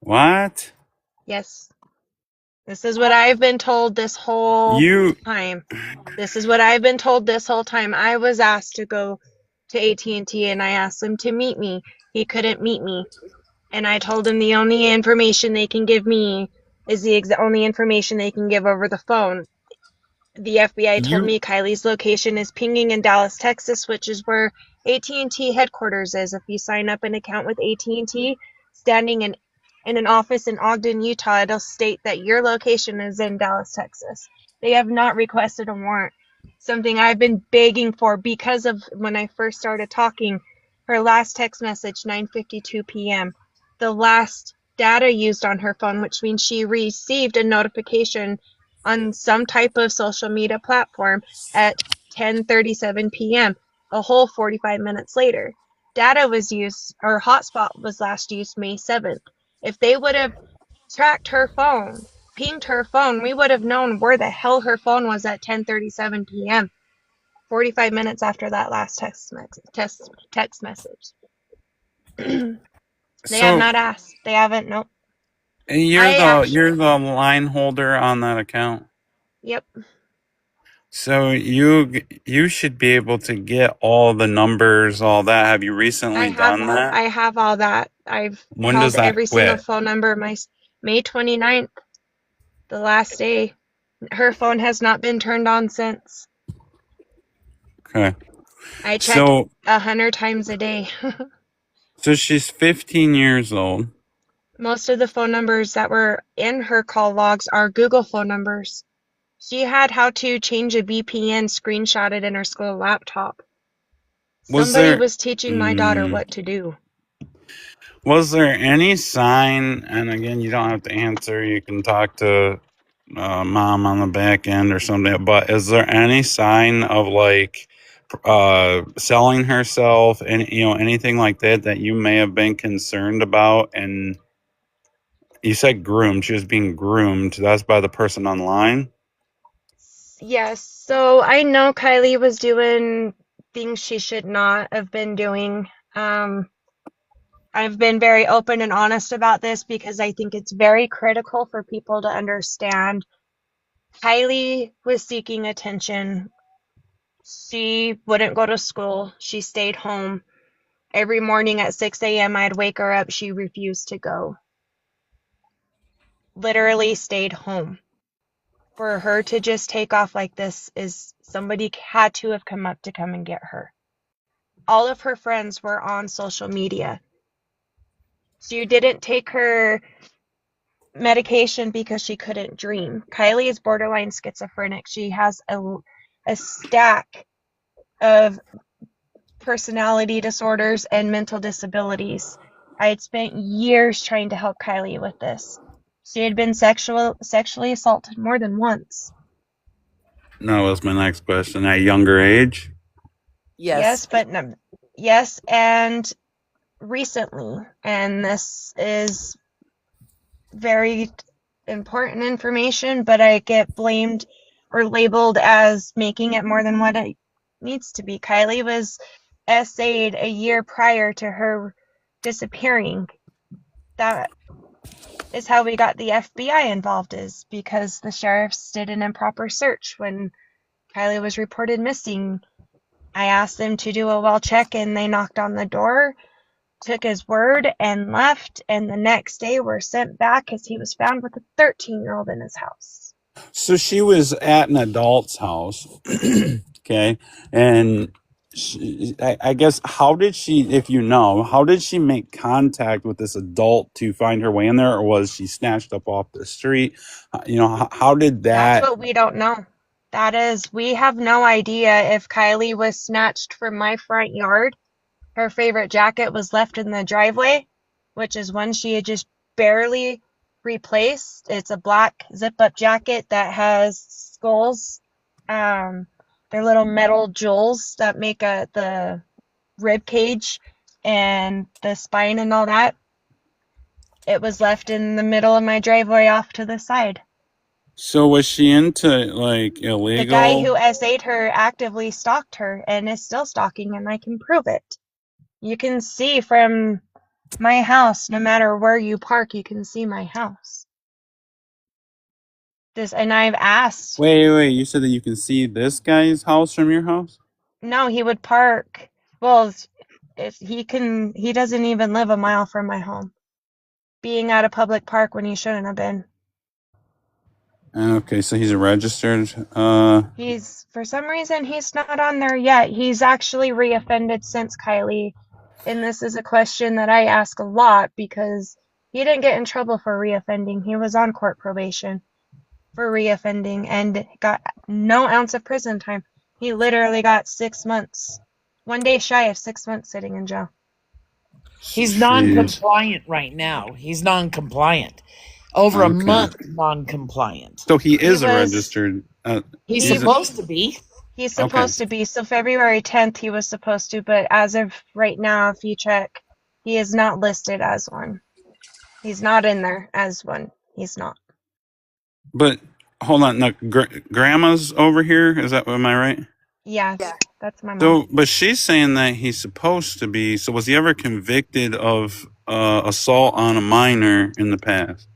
What?
yes. This is what I've been told this whole
You
time. This is what I've been told this whole time. I was asked to go to AT&T and I asked him to meet me. He couldn't meet me. And I told him the only information they can give me is the only information they can give over the phone. The FBI told
you
me Kylie's location is pinging in Dallas, Texas, which is where AT&T headquarters is. If you sign up an account with AT&T, standing in an office in Ogden, Utah, it'll state that your location is in Dallas, Texas. They have not requested a warrant, something I've been begging for because of when I first started talking. Her last text message, 9:52 p.m. The last data used on her phone, which means she received a notification on some type of social media platform at 10:37 p.m., a whole 45 minutes later. Data was used, or hotspot was last used May 7th. If they would have tracked her phone, pinged her phone, we would have known where the hell her phone was at 10:37 p.m., 45 minutes after that last text message. They have
so
not asked. They haven't. Nope.
you're
I
the
actually.
you're the line holder on that account.
Yep.
So you should be able to get all the numbers, all that. Have you recently done that?
I have all that. I've
When does
called
that
every single
quit?
phone number. My May 29th, the last day. Her phone has not been turned on since.
Okay.
I check
So
100 times a day.
so she's 15 years old.
Most of the phone numbers that were in her call logs are Google phone numbers. She had how to change a VPN screenshotted in her school laptop.
Was
Somebody
there
was teaching my daughter
mm,
what to do.
was there any sign? And again, you don't have to answer. You can talk to mom on the back end or something. But is there any sign of like selling herself and anything like that you may have been concerned about? And you said groomed. She was being groomed. That's by the person online.
Yes, so I know Kylie was doing things she should not have been doing. I've been very open and honest about this because I think it's very critical for people to understand. Kylie was seeking attention. She wouldn't go to school. She stayed home. Every morning at 6 a.m., I'd wake her up. She refused to go. Literally stayed home. For her to just take off like this is somebody had to have come up to come and get her. All of her friends were on social media. She didn't take her medication because she couldn't dream. Kylie is borderline schizophrenic. She has a stack of personality disorders and mental disabilities. I had spent years trying to help Kylie with this. She had been sexually assaulted more than once.
That was my next question. At a younger age?
Yes, but no, yes, and recently, and this is very important information, but I get blamed or labeled as making it more than what it needs to be. Kylie was essayed a year prior to her disappearing. That is how we got the FBI involved, is because the sheriffs did an improper search when Kylie was reported missing. I asked them to do a well check and they knocked on the door, took his word and left, and the next day were sent back as he was found with a 13-year-old in his house.
So she was at an adult's house. Okay. And I guess, how did she, if you know, how did she make contact with this adult to find her way in there? Or was she snatched up off the street? How did
That's
that?
what we don't know. We have no idea if Kylie was snatched from my front yard. Her favorite jacket was left in the driveway, which is one she had just barely replaced. It's a black zip-up jacket that has skulls. They're little metal jewels that make the rib cage and the spine and all that. It was left in the middle of my driveway off to the side.
So was she into like
The guy who
illegal?
essayed her actively stalked her and is still stalking, and I can prove it. You can see from my house, no matter where you park, you can see my house. And I've asked.
Wait. You said that you can see this guy's house from your house?
No, he would park. Well, he doesn't even live a mile from my home. Being at a public park when he shouldn't have been.
Okay, so he's a registered.
For some reason, he's not on there yet. He's actually reoffended since Kylie. And this is a question that I ask a lot because he didn't get in trouble for reoffending. He was on court probation for reoffending and got no ounce of prison time. He literally got 6 months. 1 day shy of 6 months sitting in jail.
He's non-compliant right now. He's non-compliant. Over a month non-compliant.
So he is a registered.
He's supposed to be.
He's supposed to be. So February 10th he was supposed to, but as of right now, if you check, he is not listed as one. He's not in there as one. He's not.
But hold on, no, grandma's over here. Is that, am I right?
Yeah, that's my mom.
So, but she's saying that he's supposed to be. So, was he ever convicted of assault on a minor in the past?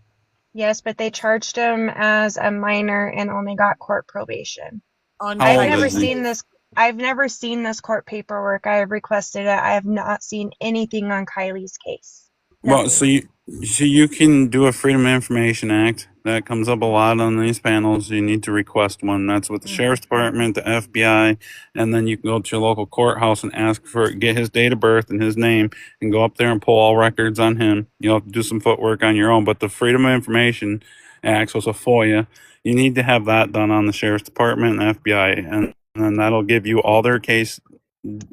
Yes, but they charged him as a minor and only got court probation.
I've never
seen this. I've never seen this court paperwork. I have requested it. I have not seen anything on Kylie's case. Nothing.
Well, so you can do a Freedom of Information Act. That comes up a lot on these panels. You need to request one. That's with the Sheriff's Department, the FBI, and then you can go to your local courthouse and ask for, get his date of birth and his name, and go up there and pull all records on him. You'll have to do some footwork on your own, but the Freedom of Information Act, so it's a FOIA, you need to have that done on the Sheriff's Department and the FBI, and then that'll give you all their case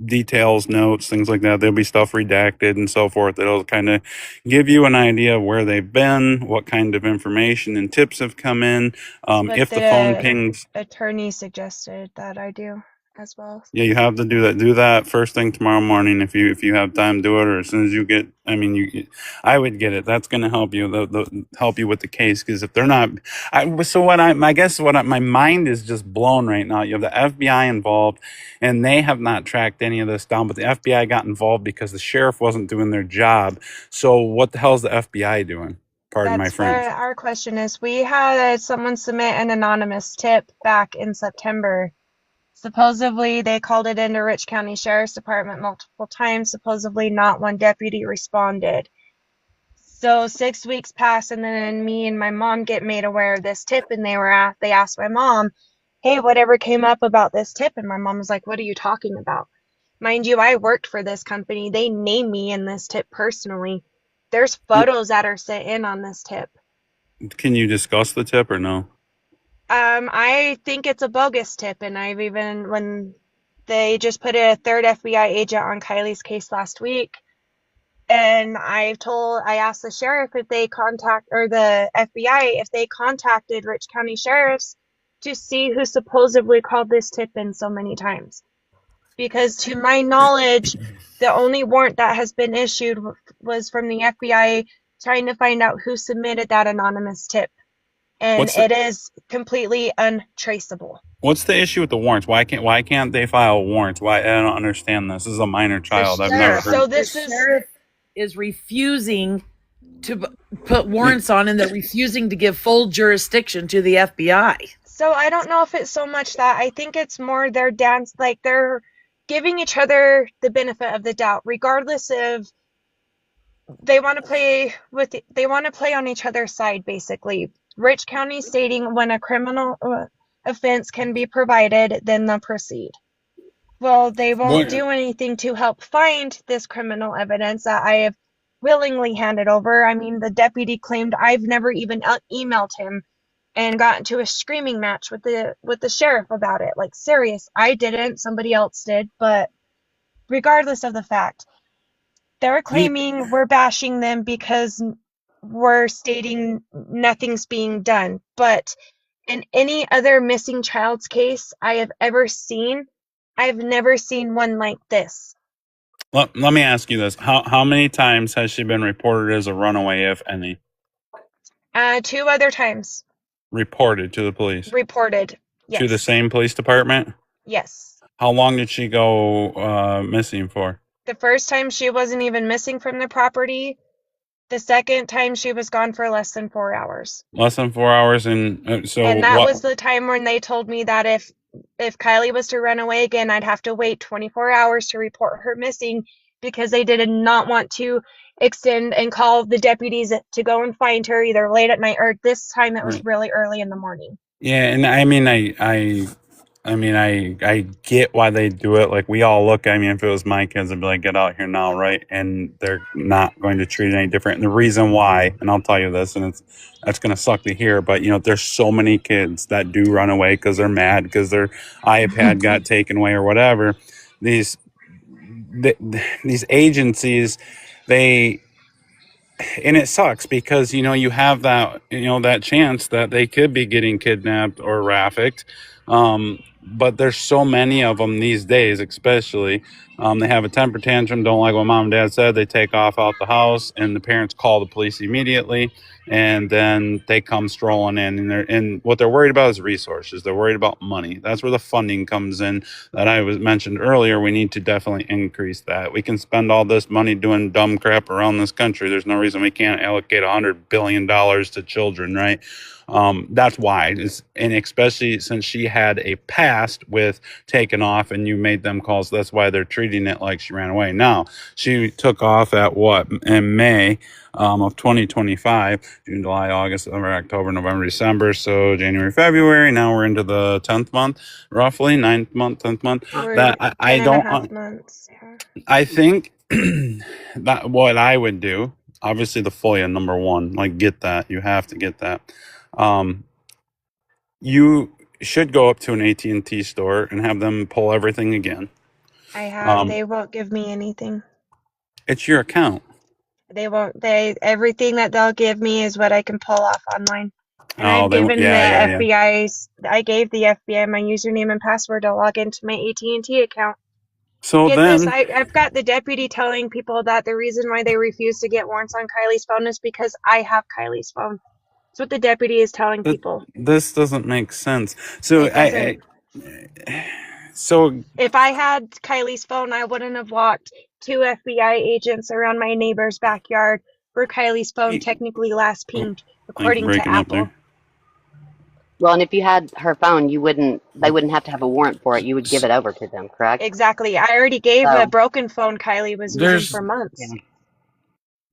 details, notes, things like that. There'll be stuff redacted and so forth. It'll kind of give you an idea of where they've been, what kind of information and tips have come in. If the phone pings.
Attorney suggested that I do. as well.
Yeah, you have to do that. Do that first thing tomorrow morning if you have time. Do it, or as soon as you get. I mean, I would get it. That's going to help you. Help you with the case because if they're not, I guess my mind is just blown right now. You have the FBI involved, and they have not tracked any of this down. But the FBI got involved because the sheriff wasn't doing their job. So what the hell is the FBI doing? Pardon my
That's what
French.
our question is. We had someone submit an anonymous tip back in September. Supposedly, they called it into Rich County Sheriff's Department multiple times. Supposedly, not one deputy responded. So 6 weeks pass, and then me and my mom get made aware of this tip, and they asked my mom, "Hey, whatever came up about this tip?" And my mom was like, "What are you talking about?" Mind you, I worked for this company. They named me in this tip personally. There's photos that are sent in on this tip.
Can you discuss the tip or no?
I think it's a bogus tip, and when they just put a third FBI agent on Kylie's case last week, and I asked the sheriff if they or the FBI if they contacted Rich County Sheriffs to see who supposedly called this tip in so many times. Because to my knowledge, the only warrant that has been issued was from the FBI trying to find out who submitted that anonymous tip. And it is completely untraceable.
What's the issue with the warrants? Why can't they file warrants? Why I don't understand this. This is a minor child. I've never heard.
So
The sheriff is refusing to put warrants on, and they're refusing to give full jurisdiction to the FBI.
So I don't know if it's so much that. I think it's more their they're giving each other the benefit of the doubt, regardless of they want to play on each other's side, basically. Rich County stating when a criminal offense can be provided, then they'll proceed. Well, they won't do anything to help find this criminal evidence that I have willingly handed over. I mean, the deputy claimed I've never even emailed him and got into a screaming match with the sheriff about it. Like, serious, I didn't, somebody else did. But regardless of the fact, they're claiming we're bashing them because we're stating nothing's being done. But in any other missing child's case I have ever seen, I've never seen one like this.
Let me ask you this. How many times has she been reported as a runaway, if any?
2 other times.
Reported to the police?
Reported, yes.
To the same police department?
Yes.
How long did she go missing for?
The first time she wasn't even missing from the property. The second time she was gone for less than 4 hours.
Less than 4 hours, and
that was the time when they told me that if Kylie was to run away again, I'd have to wait 24 hours to report her missing because they did not want to extend and call the deputies to go and find her either late at night or this time it was really early in the morning.
Yeah, and I mean, I get why they do it. Like, we all look, I mean, if it was my kids, I'd be like, get out here now, right? And they're not going to treat it any different. And the reason why, and I'll tell you this, and that's going to suck to hear, but, there's so many kids that do run away because they're mad, because their iPad got taken away or whatever. These agencies, and it sucks because you have that chance that they could be getting kidnapped or trafficked, but there's so many of them these days, especially. They have a temper tantrum, don't like what mom and dad said, they take off out the house, and the parents call the police immediately, and then they come strolling in, and what they're worried about is resources. They're worried about money. That's where the funding comes in that I mentioned earlier. We need to definitely increase that. We can spend all this money doing dumb crap around this country. There's no reason we can't allocate $100 billion to children, right? That's why, and especially since she had a past with taking off and you made them calls, that's why they're treating it like she ran away. Now, she took off in May of 2025, June, July, August, September, October, November, December, so January, February. Now we're into the 10th month, roughly 9th month, 10th month. That I don't.
Months, yeah.
I think that what I would do, obviously the FOIA number one, like, get that. You have to get that. You should go up to an AT&T store and have them pull everything again.
I have. They won't give me anything.
It's your account.
They won't. Everything that they'll give me is what I can pull off online. And I've given the
yeah.
I gave the FBI my username and password to log into my AT&T account.
So
Get this,
then,
I've got the deputy telling people that the reason why they refuse to get warrants on Kylie's phone is because I have Kylie's phone. That's what the deputy is telling people.
this doesn't make sense. So
It doesn't.
so
If I had Kylie's phone, I wouldn't have walked 2 FBI agents around my neighbor's backyard where Kylie's phone technically last pinged,
like
according to
breaking up
Apple.
there.
Well, and if you had her phone, they wouldn't have to have a warrant for it. You would give it over to them, correct?
Exactly. I already gave a
So,
broken phone Kylie was using
There's
for
yeah.
months.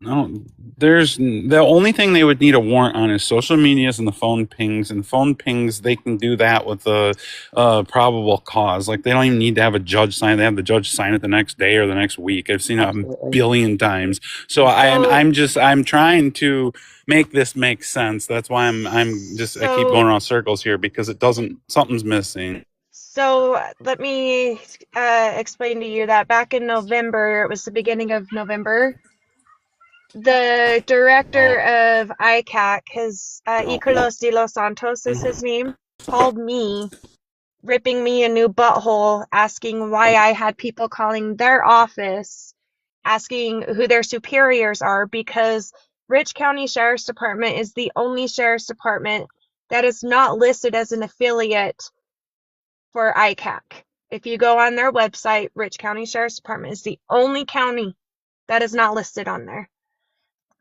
no, there's the only thing they would need a warrant on is social medias and the phone pings. And phone pings, they can do that with the probable cause. Like they don't even need to have a judge sign. They have the judge sign it the next day or the next week. I've seen it a
Absolutely.
billion times. So I'm trying to make this make sense. That's why I keep going around circles here because something's missing.
So let me explain to you that back in November, it was the beginning of November, the director of ICAC, Icolos de los Santos is his name, called me, ripping me a new butthole, asking why I had people calling their office, asking who their superiors are, because Rich County Sheriff's Department is the only sheriff's department that is not listed as an affiliate for ICAC. If you go on their website, Rich County Sheriff's Department is the only county that is not listed on there.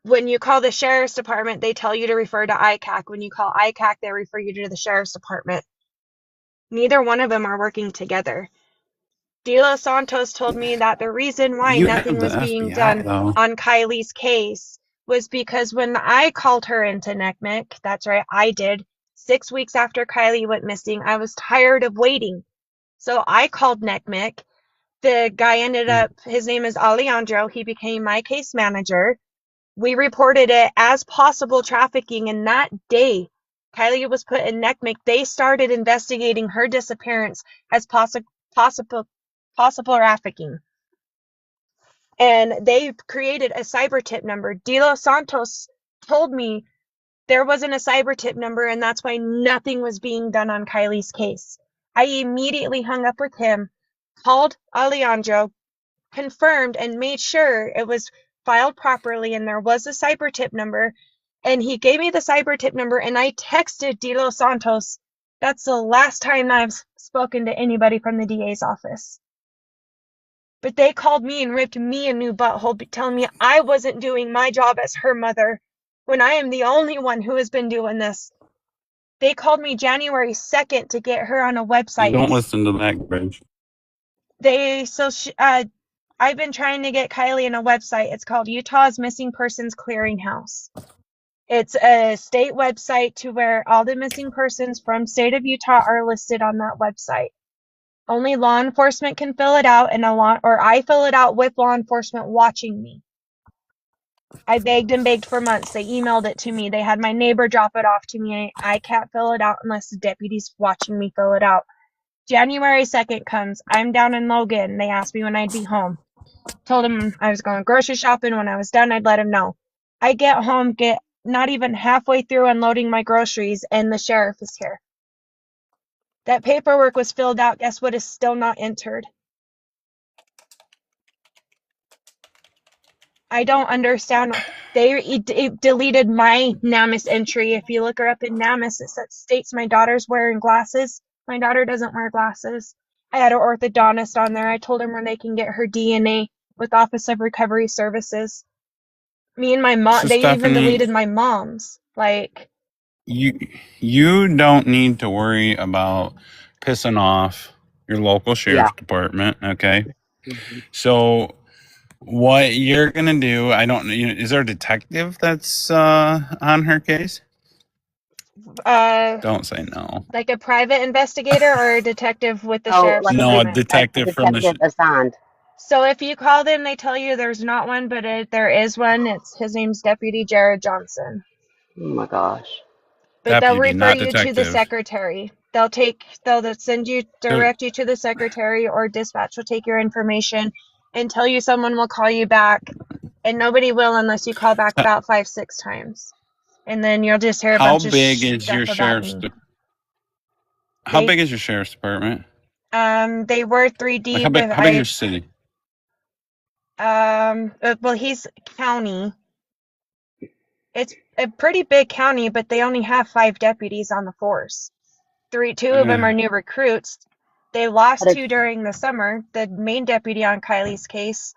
When you call the Sheriff's Department, they tell you to refer to ICAC. When you call ICAC, they refer you to the Sheriff's Department. Neither one of them are working together. De Los Santos told me that the reason why
You
nothing
have the
was being
FBI
done
though.
on Kylie's case was because when I called her into NCMEC, that's right, I did, 6 weeks after Kylie went missing, I was tired of waiting. So I called NCMEC. The guy ended up, his name is Alejandro. He became my case manager. We reported it as possible trafficking, and that day Kylie was put in NCMEC. They started investigating her disappearance as possible trafficking. And they created a cyber tip number. De Los Santos told me there wasn't a cyber tip number, and that's why nothing was being done on Kylie's case. I immediately hung up with him, called Alejandro, confirmed and made sure it was filed properly and there was a cyber tip number. And he gave me the cyber tip number, and I texted De Los Santos. That's the last time I've spoken to anybody from the DA's office. But they called me and ripped me a new butthole, telling me I wasn't doing my job as her mother when I am the only one who has been doing this. They called me January 2nd to get her on a website.
Don't listen to that, Bridge.
I've been trying to get Kylie on a website. It's called Utah's Missing Persons Clearinghouse. It's a state website to where all the missing persons from state of Utah are listed on that website. Only law enforcement can fill it out, or I fill it out with law enforcement watching me. I begged and begged for months. They emailed it to me. They had my neighbor drop it off to me. I can't fill it out unless the deputy's watching me fill it out. January 2nd comes. I'm down in Logan. They asked me when I'd be home. Told him I was going grocery shopping. When I was done, I'd let him know. I get home, get not even halfway through unloading my groceries, and the sheriff is here. That paperwork was filled out. Guess what is still not entered? I don't understand. They deleted my NamUs entry. If you look her up in NamUs, it states my daughter's wearing glasses. My daughter doesn't wear glasses. I had an orthodontist on there. I told him where they can get her DNA with Office of Recovery Services. Me and my mom,
So
they even
Stephanie,
deleted my mom's. Like,
you don't need to worry about pissing off your local
Yeah.
sheriff's department. Okay,
hmm
so what you're gonna do? I don't. Is there a detective that's on her case? Don't say no.
like a private investigator or a detective with the
Oh,
sheriff's
like
No, a
department.
a
detective from the.
detective assigned.
So if you call them, they tell you there's not one, but there is one. His name's Deputy Jared Johnson.
Oh my gosh.
But they'll
Deputy,
refer
not
you to the
detective.
secretary. They'll send you,
So,
direct you to the secretary, or dispatch will take your information and tell you someone will call you back. And nobody will unless you call back
uh,
about 5, 6 times. And then you'll just hear a
How
bunch of
big is your
stuff about
sheriff's?
me.
How
They
big is your sheriff's department?
they were three
Like how
deep.
big?
If
How big is your
I
city?
well, he's county. It's a pretty big county, but they only have 5 deputies on the force. Two of them
Uh,
are new recruits. They lost
But it's
2 during the summer. The main deputy on Kylie's case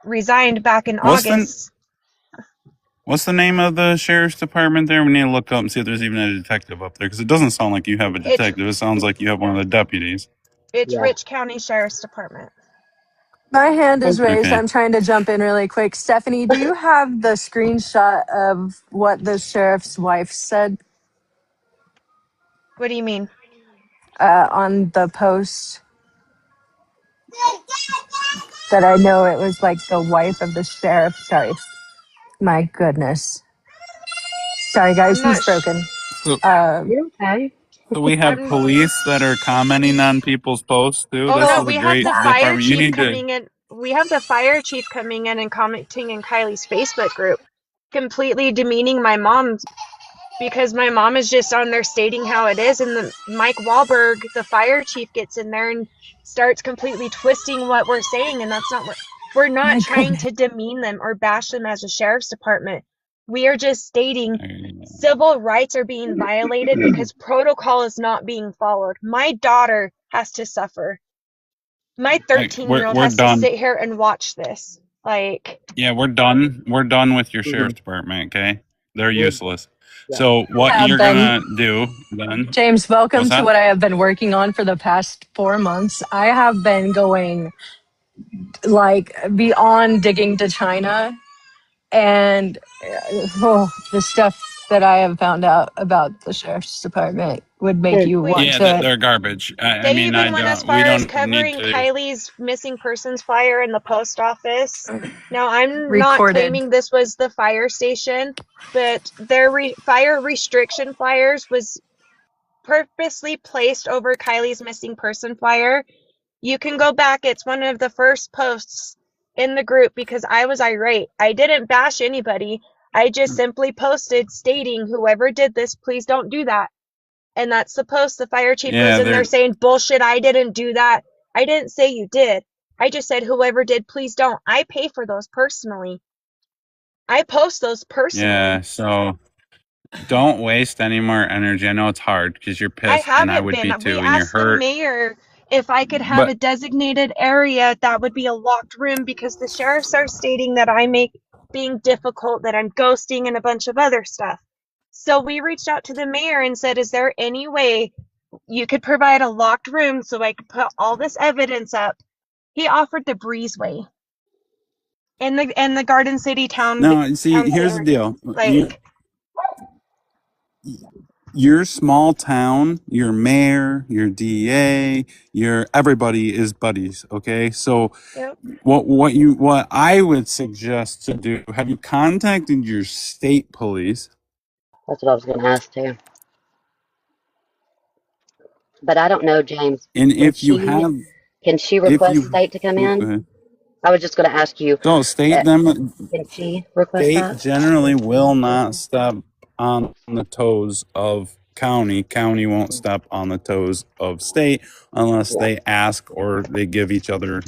resigned back in
what's the
August.
What's the name of the sheriff's department there? We need to look up and see if there's even a detective up there because it doesn't sound like you have a
It's
detective. It sounds like you have one of the deputies.
yeah.
Rich County Sheriff's Department.
My hand is
And
raised.
Okay.
I'm trying to jump in really quick. Stephanie, do you have the screenshot of what the sheriff's wife said
What do you mean?
on the post? That I know it was like the wife of the sheriff. Sorry. My goodness. Sorry, guys.
I'm
He's
not.
broken.
So,
Um,
you're okay.
so we have
I'm.
police that are commenting on people's posts too.
Oh
This
no,
is a
we have
great
the fire
department. You
chief
need to.
coming in. We have the fire chief coming in and commenting in Kylie's Facebook group, completely demeaning my mom because my mom is just on there stating how it is, and the Mike Wahlberg, the fire chief, gets in there and starts completely twisting what we're saying, and that's not what we're not
my
trying
goodness.
to demean them or bash them as a sheriff's department. We are just stating
uh,
civil rights are being violated because protocol is not being followed. My daughter has to suffer. My 13-year-old
we're
has to
done.
sit here and watch this. Like,
Yeah, we're done. We're done with your
Mhm.
sheriff's department. Okay, they're
We're
useless.
yeah.
So what
Have
you're
been.
gonna do then?
James,
What's
welcome to
that?
what I have been working on for the past 4 months. I have been going like beyond digging to China and the stuff that I have found out about the sheriff's department would make
Good.
you
wait,
want
Yeah,
to
they're garbage. I
they
mean,
even went as
we
far as
don't need
covering
to.
Kylie's missing persons flyer in the post office. Now, I'm not
recorded.
claiming this was the fire station, but their fire restriction flyers was purposely placed over Kylie's missing person flyer. You can go back. It's one of the first posts in the group because I was irate. I didn't bash anybody. I just simply posted stating, whoever did this, please don't do that. And that's the post. The fire chief goes
Yeah,
in there
they're
saying, bullshit, I didn't do that. I didn't say you did. I just said, whoever did, please don't. I pay for those personally. I post those
yeah.
personally.
So don't waste any more energy. I know it's hard because you're
I
pissed, and I
haven't
would
been.
be
We
too, and you're
asked the
hurt.
mayor if I could have a
But
designated area that would be a locked room because the sheriffs are stating that I make being difficult, that I'm ghosting, and a bunch of other stuff. So we reached out to the mayor and said, is there any way you could provide a locked room so I could put all this evidence up? He offered the breezeway in the Garden City
no, see,
town
here's the
center.
deal.
Like,
Your small town, your mayor, your DA, your everybody is buddies. Okay, so
yep.
what I would suggest to do? Have you contacted your state police?
That's what I was going to ask too. But I don't know, James.
And
Would
if you
she?
have,
Can she
if
request
you,
state to come
go
in?
ahead.
I was just going to ask you.
So
Uh,
state them.
can she request
State
that?
generally will not step on the toes of county. County won't step on the toes of state unless
Yeah.
they ask or they give each other,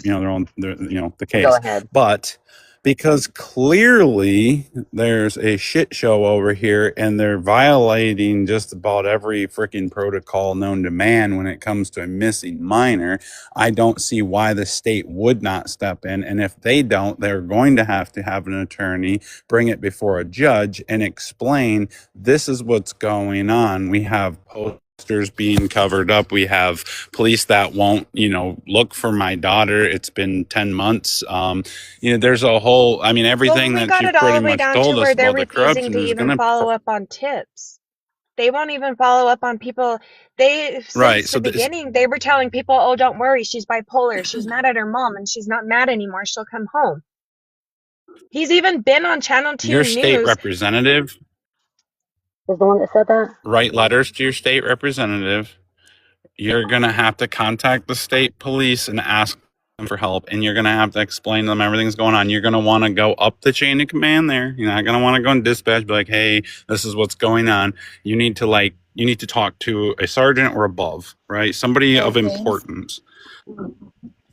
the
The go
case.
ahead.
But because clearly there's a shit show over here and they're violating just about every freaking protocol known to man when it comes to a missing minor, I don't see why the state would not step in. And if they don't, they're going to have an attorney bring it before a judge and explain this is what's going on. We have posters being covered up. We have police that won't, look for my daughter. It's been 10 months. There's a whole, I mean,
Well,
everything
we
that
got
you've
it all
pretty
the way
much
down to
told us
where they're
about the
refusing to
corruption is
even
going
follow
to,
up on tips. They won't even follow up on people. They,
right.
since the
So this,
beginning, they were telling people, oh, don't worry, she's bipolar. She's mad at her mom and she's not mad anymore. She'll come home. He's even been on Channel 2
your state
News.
representative,
Was the one that said that?
write letters to your state representative. You're going to have to contact the state police and ask for help, and you're going to have to explain to them everything's going on. You're going to want to go up the chain of command there. You're not going to want to go in dispatch, be like, hey, this is what's going on. You need to talk to a sergeant or above, right? Somebody
So
of
James,
importance.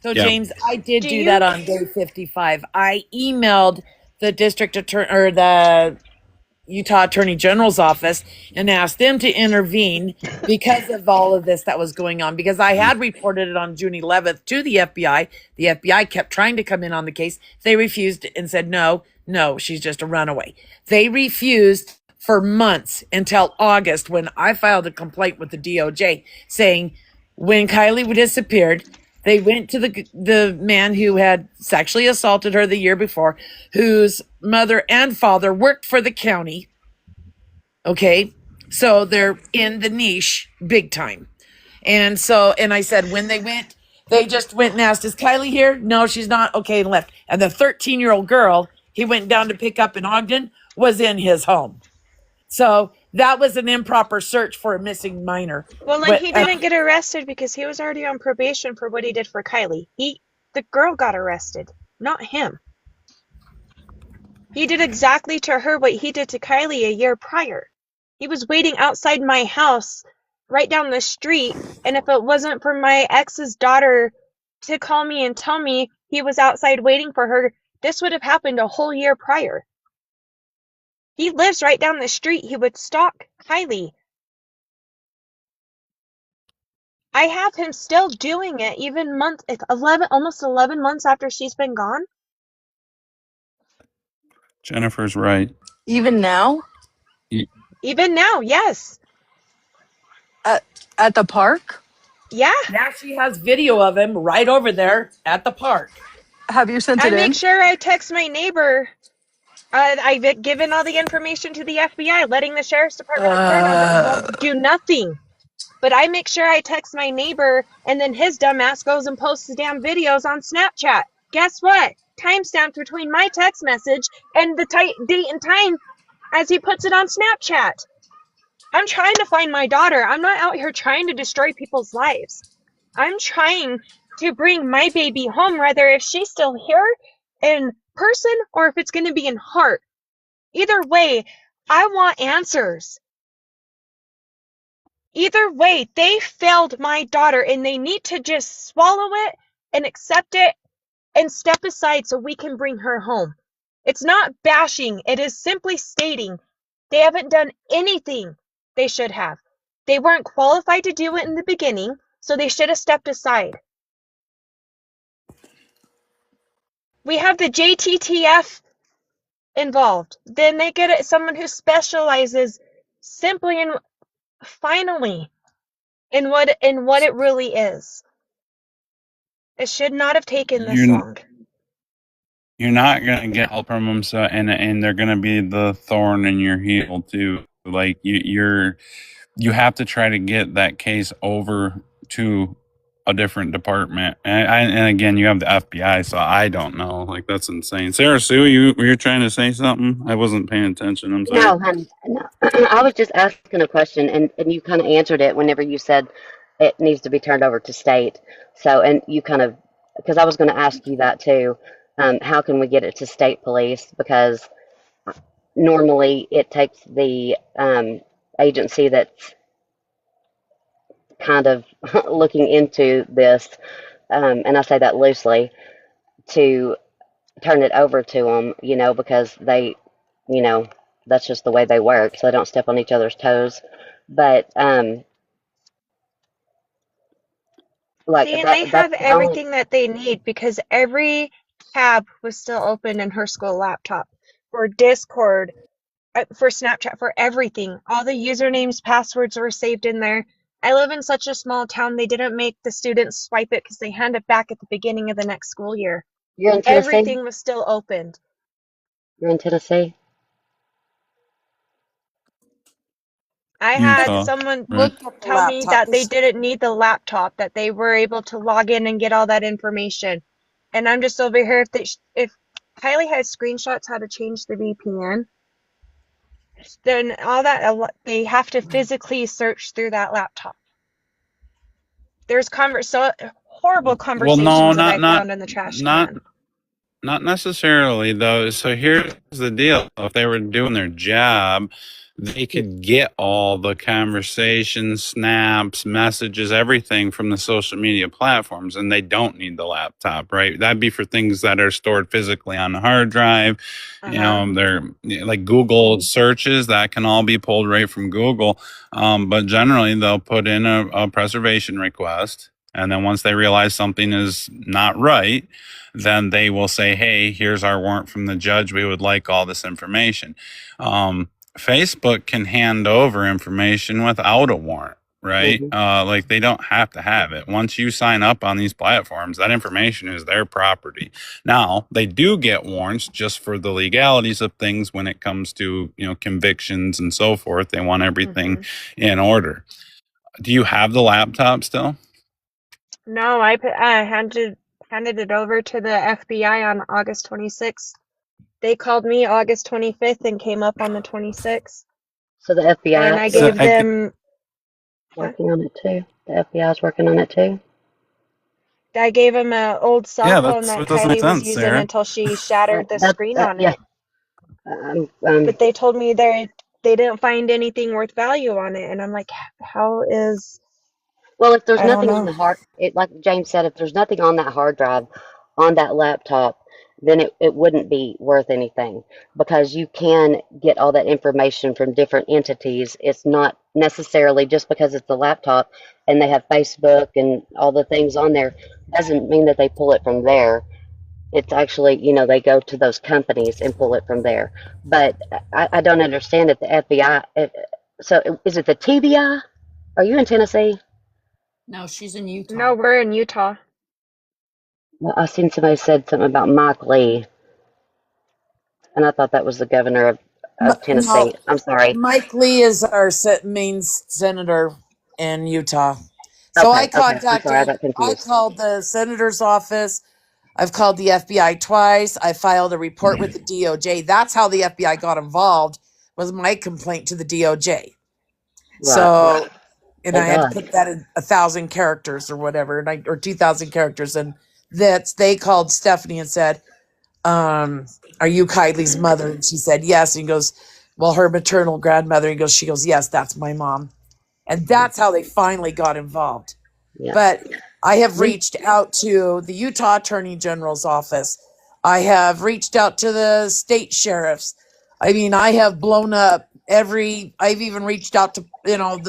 so
Yeah.
James, I did
Do
do
you?
that on day 55. I emailed the district attorney or the Utah Attorney General's office and asked them to intervene because of all of this that was going on. Because I had reported it on June 11th to the FBI. The FBI kept trying to come in on the case. They refused and said, no, she's just a runaway. They refused for months until August when I filed a complaint with the DOJ saying when Kylie disappeared, they went to the man who had sexually assaulted her the year before, whose mother and father worked for the county. Okay. So they're in the niche big time. And I said, when they just went and asked, is Kylie here? No, she's not. Okay. And left. And the 13-year-old girl he went down to pick up in Ogden was in his home. So that was an improper search for a missing minor.
Well, and he didn't get arrested because he was already on probation for what he did for Kylie. The girl got arrested, not him. He did exactly to her what he did to Kylie a year prior. He was waiting outside my house right down the street, and if it wasn't for my ex's daughter to call me and tell me he was outside waiting for her, this would have happened a whole year prior. He lives right down the street. He would stalk Kylie. I have him still doing it even almost 11 months after she's been gone.
Jennifer's right.
Even now
Even now, yes.
at the park.
Yeah.
Now she has video of him right over there at the park.
Have you sent
I
it in?
make sure I text my neighbor. I've given all the information to the FBI, letting the sheriff's department report on it. Won't do nothing. But I make sure I text my neighbor, and then his dumbass goes and posts the damn videos on Snapchat. Guess what? Timestamped between my text message and the date and time as he puts it on Snapchat. I'm trying to find my daughter. I'm not out here trying to destroy people's lives. I'm trying to bring my baby home, whether if she's still here in person or if it's going to be in heart. Either way, I want answers. Either way, they failed my daughter and they need to just swallow it and accept it and step aside so we can bring her home. It's not bashing. It is simply stating they haven't done anything they should have. They weren't qualified to do it in the beginning, so they should have stepped aside. We have the JTTF involved. Then they get someone who specializes simply and finally in what it really is. It should not have taken this long.
You're not gonna get help from them, so and they're gonna be the thorn in your heel too. Like you have to try to get that case over to a different department. And again, you have the FBI, so I don't know. Like that's insane. Sarah Sue, you trying to say something? I wasn't paying attention. I'm sorry.
No, honey, no. I was just asking a question, and you kind of answered it whenever you said it needs to be turned over to state. So, and you kind of, because I was going to ask you that too. How can we get it to state police? Because normally it takes the agency that's kind of looking into this, and I say that loosely, to turn it over to them, because they, that's just the way they work, so they don't step on each other's toes. But like
See, and they
that,
have
that's the only.
everything that they need because every tab was still open in her school laptop for Discord, for Snapchat, for everything. All the usernames, passwords were saved in there. I live in such a small town, they didn't make the students swipe it because they hand it back at the beginning of the next school year.
You're in Tennessee.
Everything was still opened.
You're in Tennessee.
I had
Utah,
someone
right?
Look at the
tell me
laptop.
that they didn't need the laptop, that they were able to log in and get all that information. And I'm just over here, if Kylie has screenshots how to change the VPN, then all that, they have to physically search through that laptop. There's so horrible
Well, no,
conversations that I found in the trash
not
can.
not necessarily though. So here's the deal: if they were doing their job, they could get all the conversations, snaps, messages, everything from the social media platforms, and they don't need the laptop, right? That'd be for things that are stored physically on the hard drive. They're like Google searches that can all be pulled right from Google. But generally, they'll put in a preservation request. And then once they realize something is not right, then they will say, hey, here's our warrant from the judge. We would like all this information. Facebook can hand over information without a warrant, right? Like they don't have to have it. Once you sign up on these platforms, that information is their property. Now, they do get warrants just for the legalities of things when it comes to, convictions and so forth. They want everything in order. Do you have the laptop still?
No, I handed it over to the FBI on August 26th. They called me August 25th and came up on the 26th.
So the FBI
And I gave them
working on it too. The FBI is working on it too.
I gave him an old cell phone that Kylie was using
Sarah.
until she shattered the screen on it.
But
they told me they didn't find anything worth value on it, and I'm like, how is?
Well, if there's nothing on the like James said, if there's nothing on that hard drive, on that laptop, then it wouldn't be worth anything because you can get all that information from different entities. It's not necessarily just because it's a laptop and they have Facebook and all the things on there doesn't mean that they pull it from there. It's actually, they go to those companies and pull it from there. But I don't understand it. The FBI. So is it the TBI? Are you in Tennessee?
No, she's in Utah.
No, we're in Utah.
Well, I seen somebody said something about Mike Lee, and I thought that was the governor of Tennessee.
No,
I'm sorry.
Mike Lee is our main senator in Utah. So I contacted, I called the senator's office. I've called the FBI twice. I filed a report with the DOJ. That's how the FBI got involved, was my complaint to the DOJ. Right. So, and I had to put that in 1,000 characters or whatever, or 2,000 characters. And they called Stephanie and said, are you Kylie's mother? And she said, yes. And he goes, well, her maternal grandmother. She goes, yes, that's my mom. And that's how they finally got involved. Yeah. But I have reached out to the Utah Attorney General's office. I have reached out to the state sheriffs. I mean, I have blown up I've even reached out to,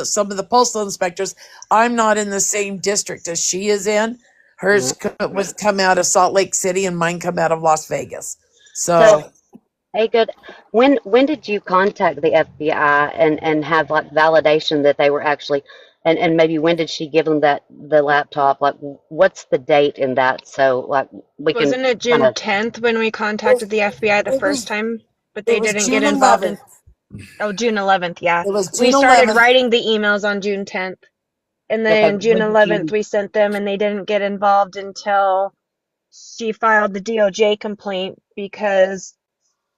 some of the postal inspectors. I'm not in the same district as she is in. Hers was come out of Salt Lake City and mine come out of Las Vegas. So
hey, good. When did you contact the FBI and have like validation that they were actually, and maybe when did she give them the laptop? Like, what's the date in that? So like
Wasn't it June 10th when we contacted the FBI the first time, but they didn't get involved in? Oh, June 11th, yeah.
It was
we started writing the emails on June 10th, and then June 11th we sent them, and they didn't get involved until she filed the DOJ complaint because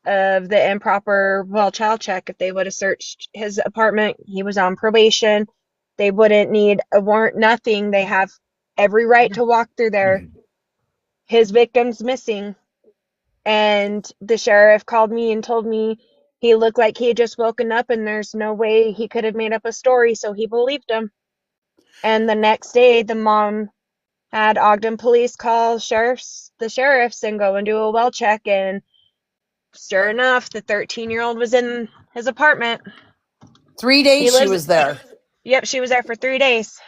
of the improper child check. If they would have searched his apartment, he was on probation. They wouldn't need a warrant, nothing. They have every right to walk through there. His victim's missing. And the sheriff called me and told me he looked like he had just woken up and there's no way he could have made up a story, so he believed him. And the next day, the mom had Ogden police call the sheriffs and go and do a well check, and sure enough, the 13-year-old was in his apartment.
3 days she was there.
Yep, she was there for 3 days.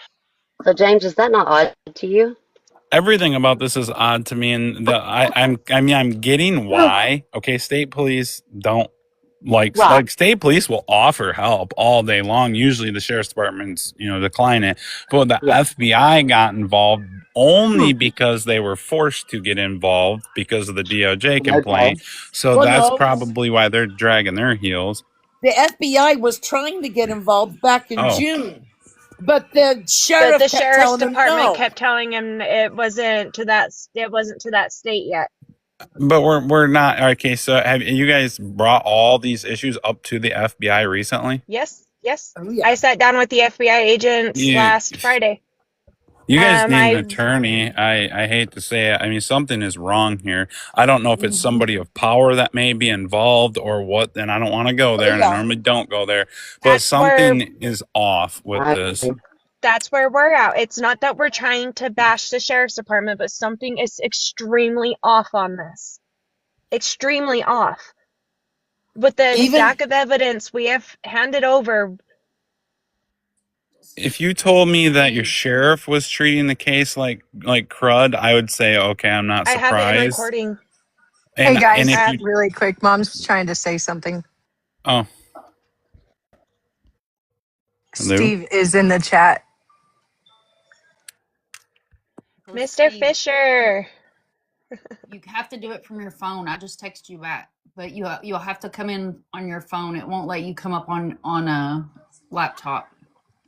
So James, is that not odd to you?
Everything about this is odd to me, and I'm getting why. Okay, state police don't like state police will offer help all day long. Usually, the sheriff's departments, decline it. But the FBI got involved only because they were forced to get involved because of the DOJ complaint. So that's probably why they're dragging their heels.
The FBI was trying to get involved back in June. But the sheriff's
department kept telling him it wasn't to that state yet.
But we're not okay. So have you guys brought all these issues up to the FBI recently?
Yes. Oh, yeah. I sat down with the FBI agents last Friday.
You guys need an
I
attorney. I hate to say it. I mean, something is wrong here. I don't know if it's
Mhm.
somebody of power that may be involved or what, and I don't want to go
Oh
there, and I
yeah.
normally don't go there, but
that's where
something is off with
I
this.
agree.
that's where we're at. It's not that we're trying to bash the sheriff's department, but something is extremely off on this. Extremely off. With the
Even
stack of evidence we have handed over,
If you told me that your
Steve,
sheriff was treating the case like crud, I would say, okay, I'm not
I have it in
surprised.
recording.
Hey
And
guys,
if
I
you,
really quick, mom's trying to say something.
oh, hello.
Steve is in the chat.
so
Mr.
Steve,
Fisher.
you have to do it from your phone. I just text you back, but you'll have to come in on your phone. It won't let you come up on a laptop.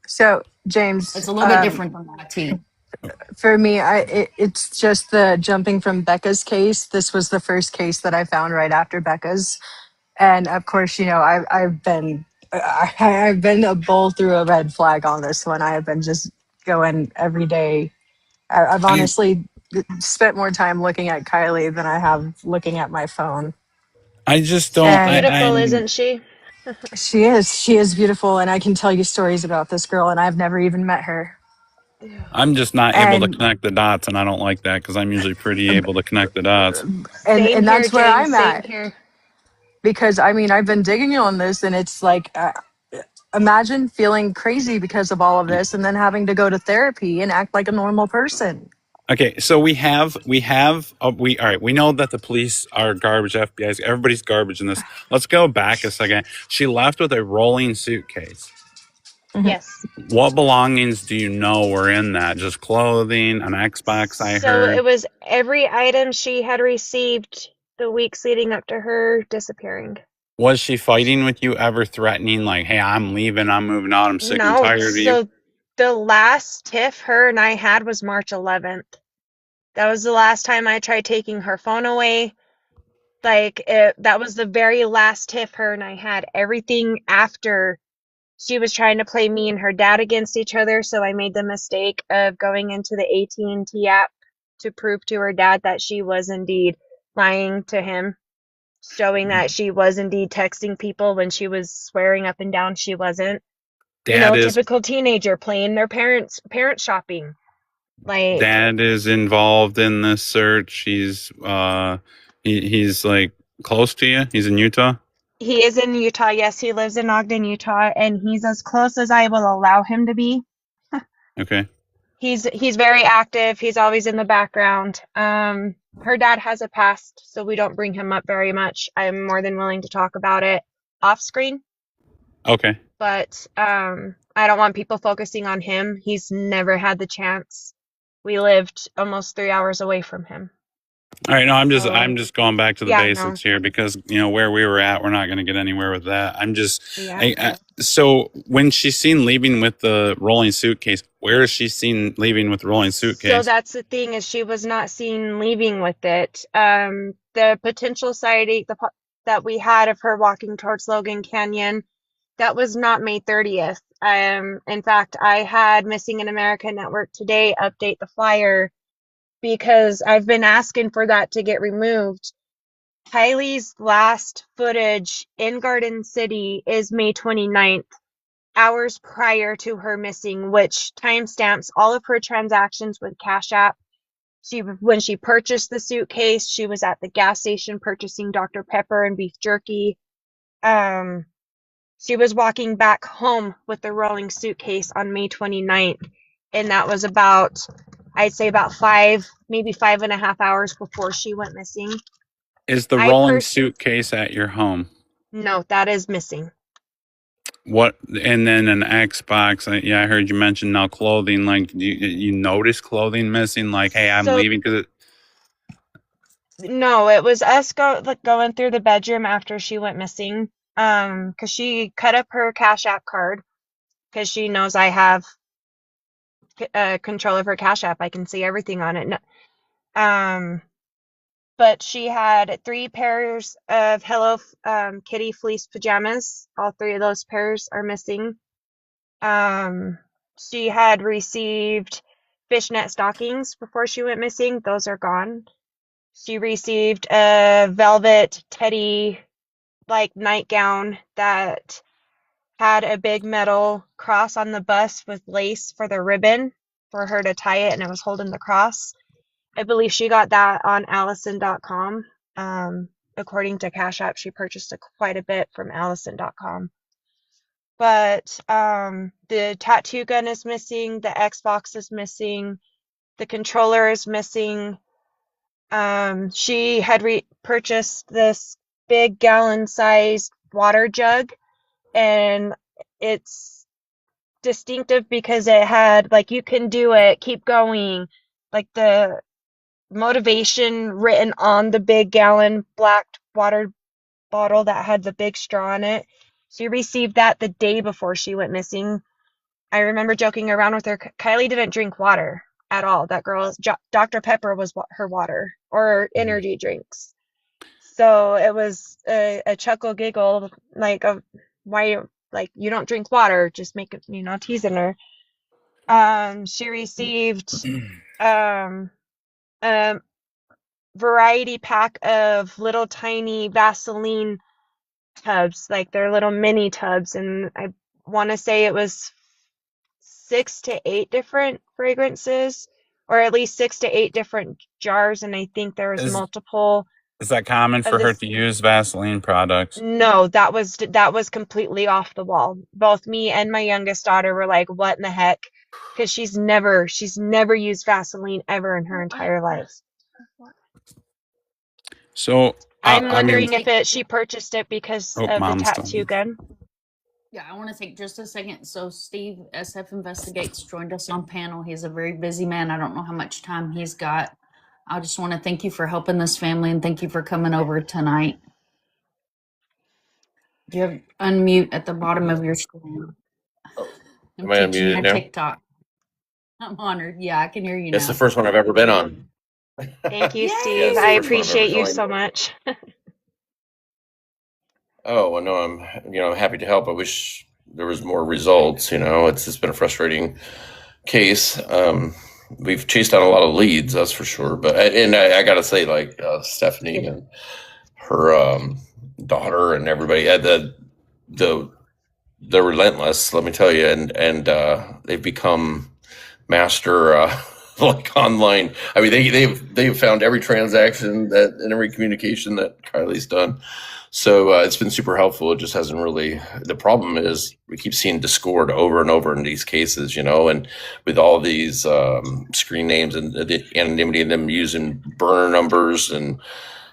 So James,
It's a little bit different than IT.
for me, it's just the jumping from Becca's case. This was the first case that I found right after Becca's, and of course, I've been a bull through a red flag on this one. I have been just going every day. I've
I
honestly spent more time looking at Kylie than I have looking at my phone.
I just
She's
don't.
And
beautiful, isn't she?
she is beautiful, and I can tell you stories about this girl, and I've never even met her.
I'm just not able to
And
connect the dots, and I don't like that because I'm usually pretty able to connect the dots.
Same
and
here,
that's where
James.
I'm
Same
at,
here.
because I mean I've been digging on this, and it's like imagine feeling crazy because of all of this, and then having to go to therapy and act like a normal person.
Okay, so we all right. We know that the police are garbage. FBI's everybody's garbage in this. Let's go back a second. She left with a rolling suitcase.
Mhm.
Yes.
What belongings do you know were in that? Just clothing, an Xbox, I
So it
heard.
was every item she had received the weeks leading up to her disappearing.
Was she fighting with you, ever threatening, like, hey, I'm leaving, I'm moving on, I'm sick and
No,
tired of you?
so the last tiff her and I had was March 11th. That was the last time I tried taking her phone away. That was the very last tiff her and I had. Everything after, she was trying to play me and her dad against each other, so I made the mistake of going into the AT&T app to prove to her dad that she was indeed lying to him, showing that she was indeed texting people when she was swearing up and down she wasn't. You
Dad
know,
is
typical teenager playing their parent shopping. Like,
Dad is involved in this search. He's like close to you. He's in Utah.
he is in Utah. Yes, he lives in Ogden, Utah, and he's as close as I will allow him to be.
Okay.
He's very active. He's always in the background. Her dad has a past, so we don't bring him up very much. I'm more than willing to talk about it off screen,
Okay.
but I don't want people focusing on him. He's never had the chance. We lived almost 3 hours away from him.
All right, no, I'm
So,
just going back to the
yeah, no.
basics here because where we were at, we're not going to get anywhere with that.
Yeah.
So when she's seen leaving with the rolling suitcase, where is she seen leaving with the rolling
So
suitcase?
that's the thing, is she was not seen leaving with it. The potential sighting that we had of her walking towards Logan Canyon, that was not May 30th. In fact, I had Missing in America Network today update the flyer because I've been asking for that to get removed. Kylie's last footage in Garden City is May 29th, hours prior to her missing, which timestamps all of her transactions with Cash App. When she purchased the suitcase, she was at the gas station purchasing Dr. Pepper and beef jerky. Um, she was walking back home with the rolling suitcase on May 29th, and that was I'd say about maybe 5.5 hours before she went missing.
Is the
I
rolling
pers
suitcase at your home?
No, that is missing.
What? And then an Xbox. Yeah, I heard you mention now clothing. Like, you notice clothing missing? Like, hey, I'm
So
leaving because
no, it was us going through the bedroom after she went missing. Because she cut up her Cash App card because she knows I have control of her Cash App. I can see everything on it. Um, but she had 3 pairs of Hello Kitty fleece pajamas. All 3 of those pairs are missing. Um, she had received fishnet stockings before she went missing. Those are gone. She received a velvet teddy like nightgown that had a big metal cross on the bust with lace for the ribbon for her to tie it, and it was holding the cross. I believe she got that on Allison.com. According to Cash App, she purchased quite a bit from Allison.com. But the tattoo gun is missing, the Xbox is missing, the controller is missing. She had purchased this big gallon-sized water jug, and it's distinctive because it had like you can do it, keep going, like the motivation written on the big gallon black water bottle that had the big straw in it. She received that the day before she went missing. I remember joking around with her. Kylie didn't drink water at all. That girl's Dr. Pepper was her water or energy drinks. So it was a chuckle giggle like of why like you don't drink water, just make it, teasing her. She received um a variety pack of little tiny Vaseline tubs, like they're little mini tubs, and I want to say it was 6 to 8 different fragrances, or at least 6 to 8 different jars, and I think there was
Is
multiple
is that common
of
for her
this.
to use Vaseline products?
No, that was completely off the wall. Both me and my youngest daughter were like, "What in the heck?" Because she's never used Vaseline ever in her entire life.
So
I'm
I mean,
wondering if she purchased it because
oh,
of the
mom's
tattoo
done.
gun.
Yeah, I want to take just a second. So Steve, SF Investigates, joined us on panel. He's a very busy man. I don't know how much time he's got. I just want to thank you for helping this family and thank you for coming over tonight. Do you have unmute at the bottom of your screen? I'm
Am I
teaching you
unmuted now?
TikTok. I'm honored. Yeah, I can hear you
It's
now.
the first one I've ever been on.
Thank you,
Yeah,
Steve.
it's
I
the first one I've ever
appreciate you
joined.
so much.
Oh, well, no, I'm happy to help. I wish there was more results. It's just been a frustrating case. We've chased down a lot of leads, that's for sure. But I got to say, like Stephanie and her daughter and everybody had they're relentless. Let me tell you, and they've become master like online. I mean, they've found every transaction that and every communication that Kylie's done. So it's been super helpful. It just hasn't really. The problem is we keep seeing discord over and over in these cases, and with all these screen names and the anonymity of them using burner numbers, and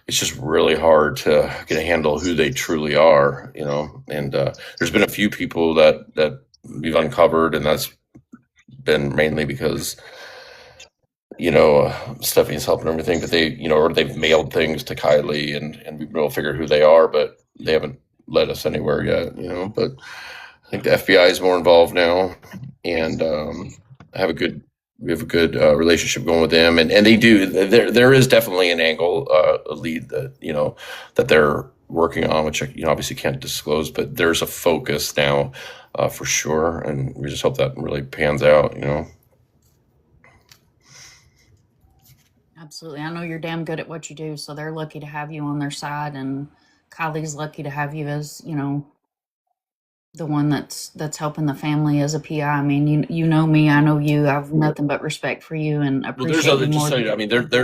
it's just really hard to get a handle who they truly are, And there's been a few people that we've uncovered, and that's been mainly because Stephanie's helping everything, but or they've mailed things to Kylie and we've been able to figure who they are, but they haven't led us anywhere yet, but I think the FBI is more involved now, and we have a good relationship going with them, and they do, there is definitely an angle, a lead that they're working on, which I obviously can't disclose, but there's a focus now, for sure. And we just hope that really pans out,
Absolutely. I know you're damn good at what you do, so they're lucky to have you on their side, and Kylie's lucky to have you as, the one that's helping the family as a PI. I mean, you know me, I know you. I have nothing but respect for you and
Well, there's
appreciate
other.
you
Just
more.
so you know, I mean, there's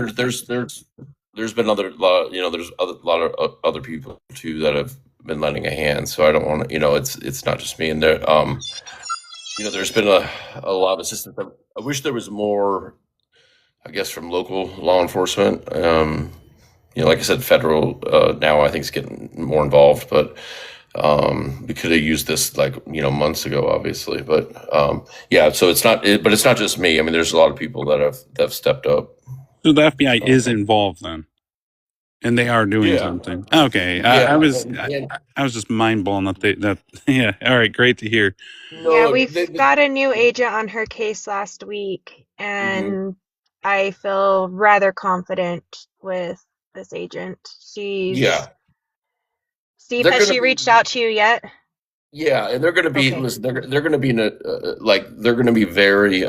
been other lot. There's a lot of other people too that have been lending a hand. So I don't want to. It's not just me. And there's been a lot of assistance. I wish there was more. I guess from local law enforcement. Like I said, federal now I think is getting more involved, but we could have used this like months ago, obviously. But yeah, so but it's not just me. I mean, there's a lot of people that have stepped up.
So the FBI is involved then, and they are doing
Yeah,
something. Okay, I
yeah,
was I was just mind blown that yeah. All right, great to hear.
Yeah,
no,
we've got a new agent on her case last week,
mhm.
and I feel rather confident with this agent.
Yeah,
Steve,
they're
has
gonna
she
be.
reached out to you yet?
Yeah, and they're going to be.
Okay.
Listen, they're going to be in a they're going to be very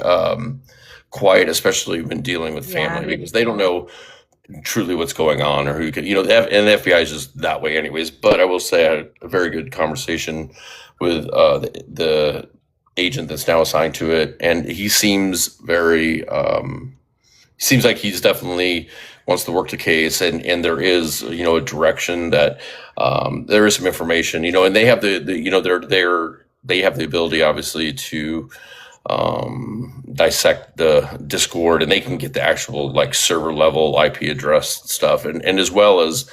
quiet, especially when dealing with
Yeah.
family, because they don't know truly what's going on or who could, and the FBI is just that way anyways. But I will say I had a very good conversation with the agent that's now assigned to it, and he seems very, seems like he's definitely wants to work the case, and there is, a direction that, there is some information, and they have they have the ability, obviously, to dissect the Discord, and they can get the actual like server level IP address stuff, and as well as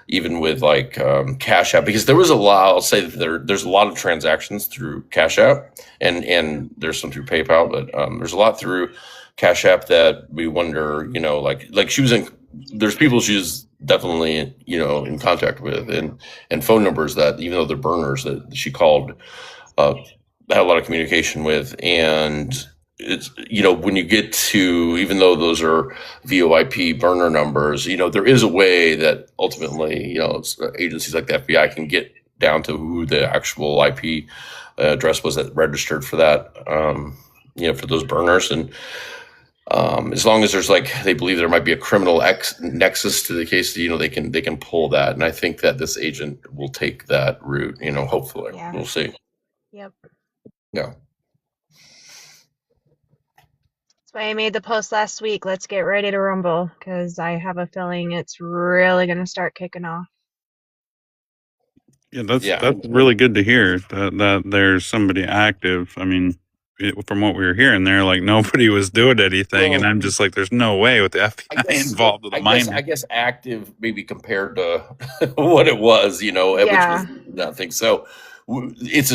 even with like Cash App, because there was a lot. I'll say that there's a lot of transactions through Cash App, and there's some through PayPal, but there's a lot through Cash App that we wonder, like she was in. There's people she's definitely in contact with, and phone numbers that, even though they're burners, that she called, had a lot of communication with. And it's, when you get to, even though those are VoIP burner numbers, there is a way that ultimately, agencies like the FBI can get down to who the actual IP address was that registered for that, for those burners. And as long as there's they believe there might be a criminal nexus to the case, they can pull that. And I think that this agent will take that route, hopefully.
Yeah.
We'll see.
Yep.
Yeah.
That's why I made the post last week. Let's get ready to rumble, because I have a feeling it's really going to start kicking off.
Yeah, that's really good to hear that there's somebody active. I mean, from what we were hearing there, like nobody was doing anything, and I'm just like, there's no way with the FBI involved with a minor.
I guess active maybe compared to what it was, which was nothing. So it's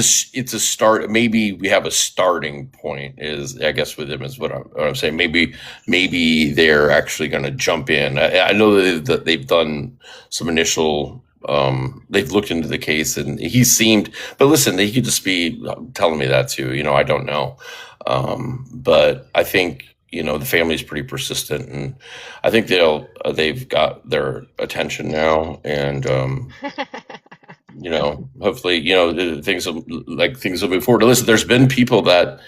a start. Maybe we have a starting point. Is I guess with him is what I'm saying. Maybe they're actually going to jump in. I know that they've done some initial. They've looked into the case, and he seemed, but listen, he could just be telling me that too. I don't know. But I think, the family's pretty persistent, and I think they've got their attention now. And, hopefully, things will move forward. Listen, there's been people that,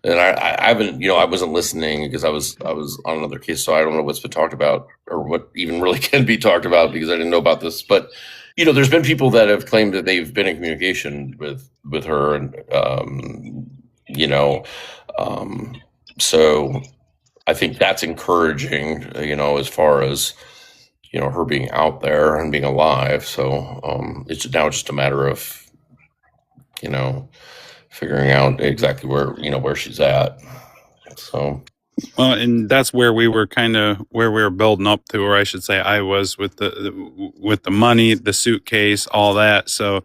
and I haven't, I wasn't listening because I was on another case, so I don't know what's been talked about or what even really can be talked about, because I didn't know about this. But there's been people that have claimed that they've been in communication with her, and so I think that's encouraging, as far as her being out there and being alive. So it's now just a matter of figuring out exactly where she's at. So.
Well, and that's where we were building up to, or I should say I was, with the money, the suitcase, all that. So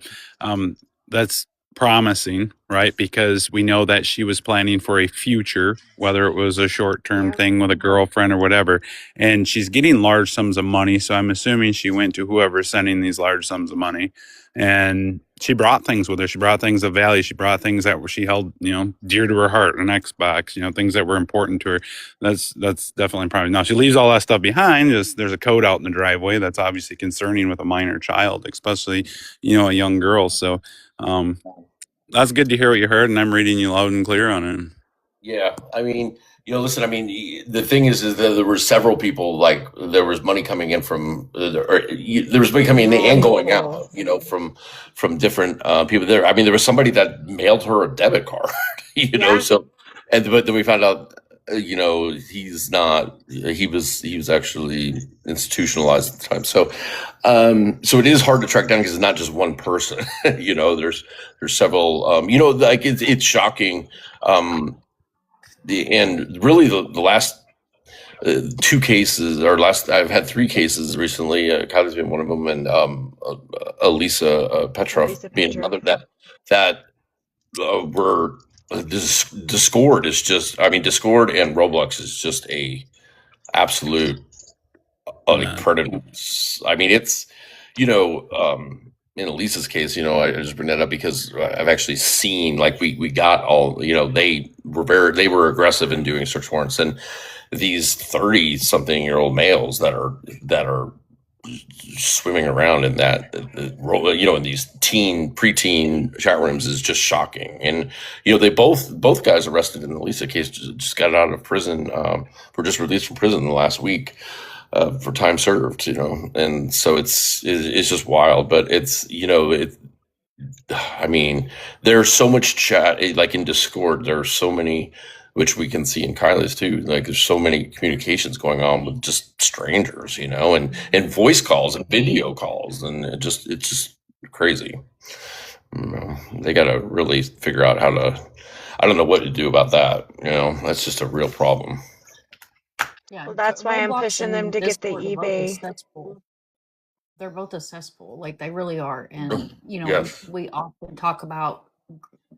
that's promising, right? Because we know that she was planning for a future, whether it was a short-term thing with a girlfriend or whatever. And she's getting large sums of money. So I'm assuming she went to whoever's sending these large sums of money. And she brought things with her. She brought things of value. She brought things that she held, dear to her heart, an Xbox, things that were important to her. That's definitely probably. Now she leaves all that stuff behind. There's a code out in the driveway that's obviously concerning with a minor child, especially, a young girl. So that's good to hear what you heard, and I'm reading you loud and clear on it.
Yeah, I mean, listen, I mean, the thing is that there were several people, there was money coming in from, there was money coming in and going out, from different people there. I mean, there was somebody that mailed her a debit card, so, but then we found out, he's not, he was actually institutionalized at the time. So, so it is hard to track down because it's not just one person, there's several, it's shocking. And really the last two cases, I've had three cases recently. Kylie's been one of them, and Elisa Petrov being another that were Discord is just, Discord and Roblox is just a absolute predator. I mean, it's in Elisa's case, I just bring that up because I've actually seen, we got all, they were aggressive in doing search warrants, and these 30-something-year-old males that are swimming around in that role, in these preteen chat rooms is just shocking. And they both guys arrested in the Lisa case just got out of prison, were just released from prison in the last week for time served. And so it's just wild. But I mean, there's so much chat, like in Discord. There's so many, which we can see in Kylie's too. Like there's so many communications going on with just strangers, and voice calls and video calls, and it's just crazy. They got to really figure out how to. I don't know what to do about that. That's just a real problem.
Yeah,
Well, that's why I'm
Roblox
pushing them
and
to get the
Discord are both
eBay.
accessible. They're both accessible, like they really are. And
Yes.
we often talk about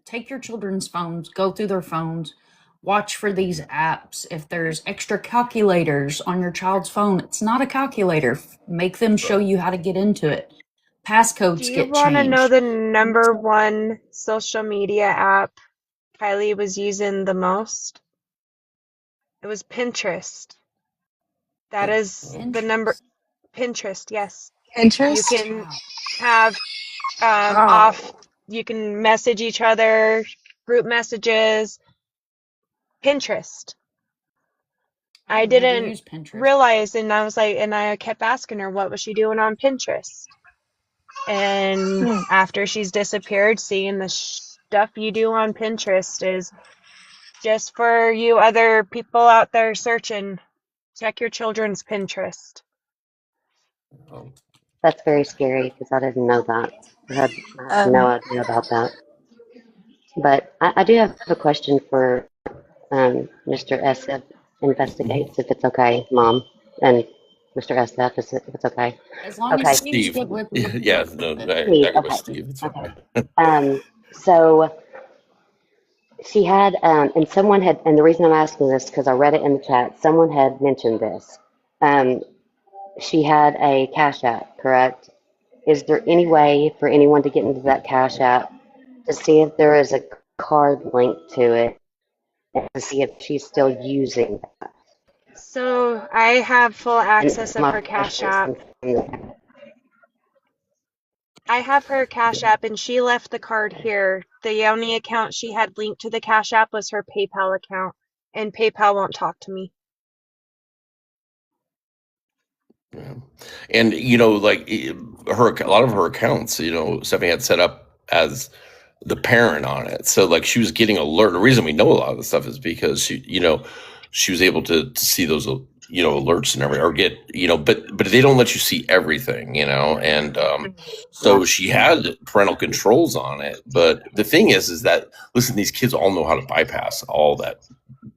take your children's phones, go through their phones, watch for these apps. If there's extra calculators on your child's phone, it's not a calculator. Make them show you how to get into it.
Do
Passcodes
you
get
want to know
changed.
the number one social media app Kylie was using the most? It was Pinterest. That is the number.
Pinterest.
Pinterest, yes. You
Pinterest.
can
Wow.
have off,
Oh,
you can message each other, group messages. Pinterest. I
I've never
didn't
used Pinterest.
realize, and I was like, and I kept asking her what was she doing on Pinterest. And
hmm.
after she's disappeared, seeing the stuff you do on Pinterest is just for you other people out there searching. Check your children's Pinterest.
That's very scary because I didn't know that. I had no
um,
idea about that. But I do have a question for Mr. SF Investigates, if it's okay, Mom, and Mr. SF, if it's okay.
As long as
Okay,
Steve's
Steve.
good with it, we're
Yeah,
good
no,
with it.
Steve.
I go with
Okay,
Steve. It's
okay.
fine.
So she had, and someone had, and the reason I'm asking this because I read it in the chat. Someone had mentioned this. Um, she had a Cash App, correct? Is there any way for anyone to get into that Cash App to see if there is a card linked to it and to see if she's still using that?
So I have full
And
access of
my
her Cash
question
App. I have her Cash App, and she left the card here. The only account she had linked to the Cash App was her PayPal account, and PayPal won't talk to me.
Yeah. And like a lot of her accounts, Stephanie had set up as the parent on it. So like she was getting alert. The reason we know a lot of this stuff is because she was able to see those alerts and everything, or get but they don't let you see everything, and
Yeah.
so she had parental controls on it. But the thing is that listen, these kids all know how to bypass all that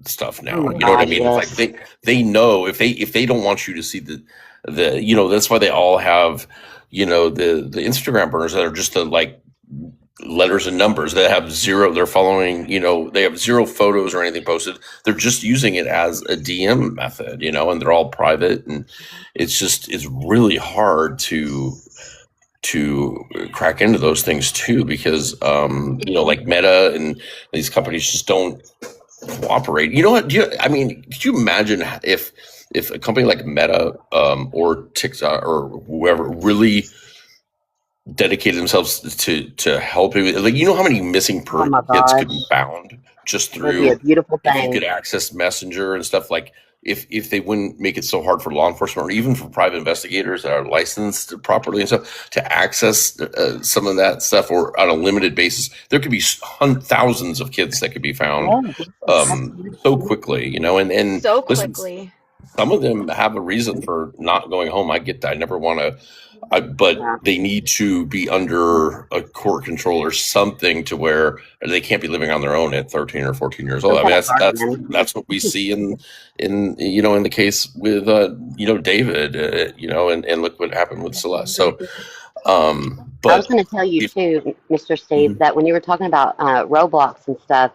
stuff
Oh
now.
my
You know what I
gosh,
mean? It's like
yes.
they know if they don't want you to see the that's why they all have the Instagram burners that are just the like letters and numbers that have zero. They're following, they have zero photos or anything posted. They're just using it as a DM method, and they're all private. And it's really hard to crack into those things too, because like Meta and these companies just don't cooperate. You know what? I mean, could you imagine if a company like Meta or TikTok or whoever really dedicated themselves to helping? Like, how many missing
Oh my
kids could be
gosh.
found just
It would be a
through
beautiful
if you
thing.
could access Messenger and stuff like. If they wouldn't make it so hard for law enforcement or even for private investigators that are licensed properly and stuff to access some of that stuff, or on a limited basis, there could be thousands of kids that could be found
Yeah,
so quickly, and
So
listen,
quickly.
some of them have a reason for not going home. I get that. I never want to, but
yeah.
they need to be under a court control or something to where they can't be living on their own at 13 or 14 years old.
Some
I mean,
kind of
that's
guardian.
that's what we see in the case with David, and look what happened with Celeste. So,
I was
but
going to tell you
if,
too, Mr. Steve,
Mhm.
that when you were talking about Roblox and stuff,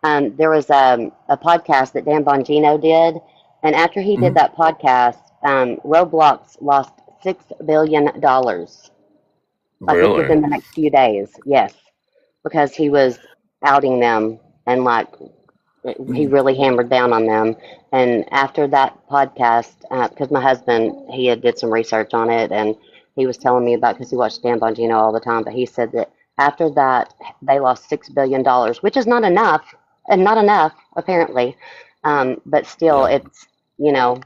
there was a podcast that Dan Bongino did, and after he did
Mhm.
that podcast, Roblox lost $6 billion, like
Really,
within the next few days. Yes, because he was outing them and like He really hammered down on them. And after that podcast, because my husband, he had did some research on it, and he was telling me about, because he watched Dan Bongino all the time, but he said that after that, they lost $6 billion, which is not enough, and not enough, apparently. But still,
Yeah.
it's, you know,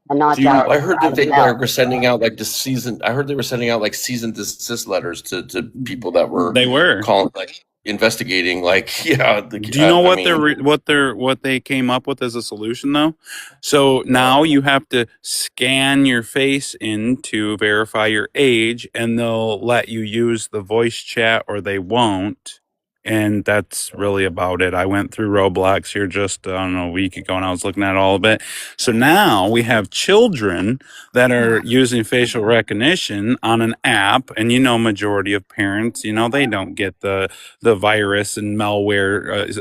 a
Do
notch
you?
out,
I heard
out
that
of the
they
belt.
were sending out like this season. I heard they were sending out like season desist letters to people that were
They were.
calling, like investigating. Like, yeah.
Do you know
I
what
mean,
what they came up with as a solution though? So now you have to scan your face in to verify your age, and they'll let you use the voice chat or they won't. And that's really about it. I went through Roblox here just, I don't know, a week ago, and I was looking at all of it. So now we have children that are using facial recognition on an app, and majority of parents, they don't get the virus and malware,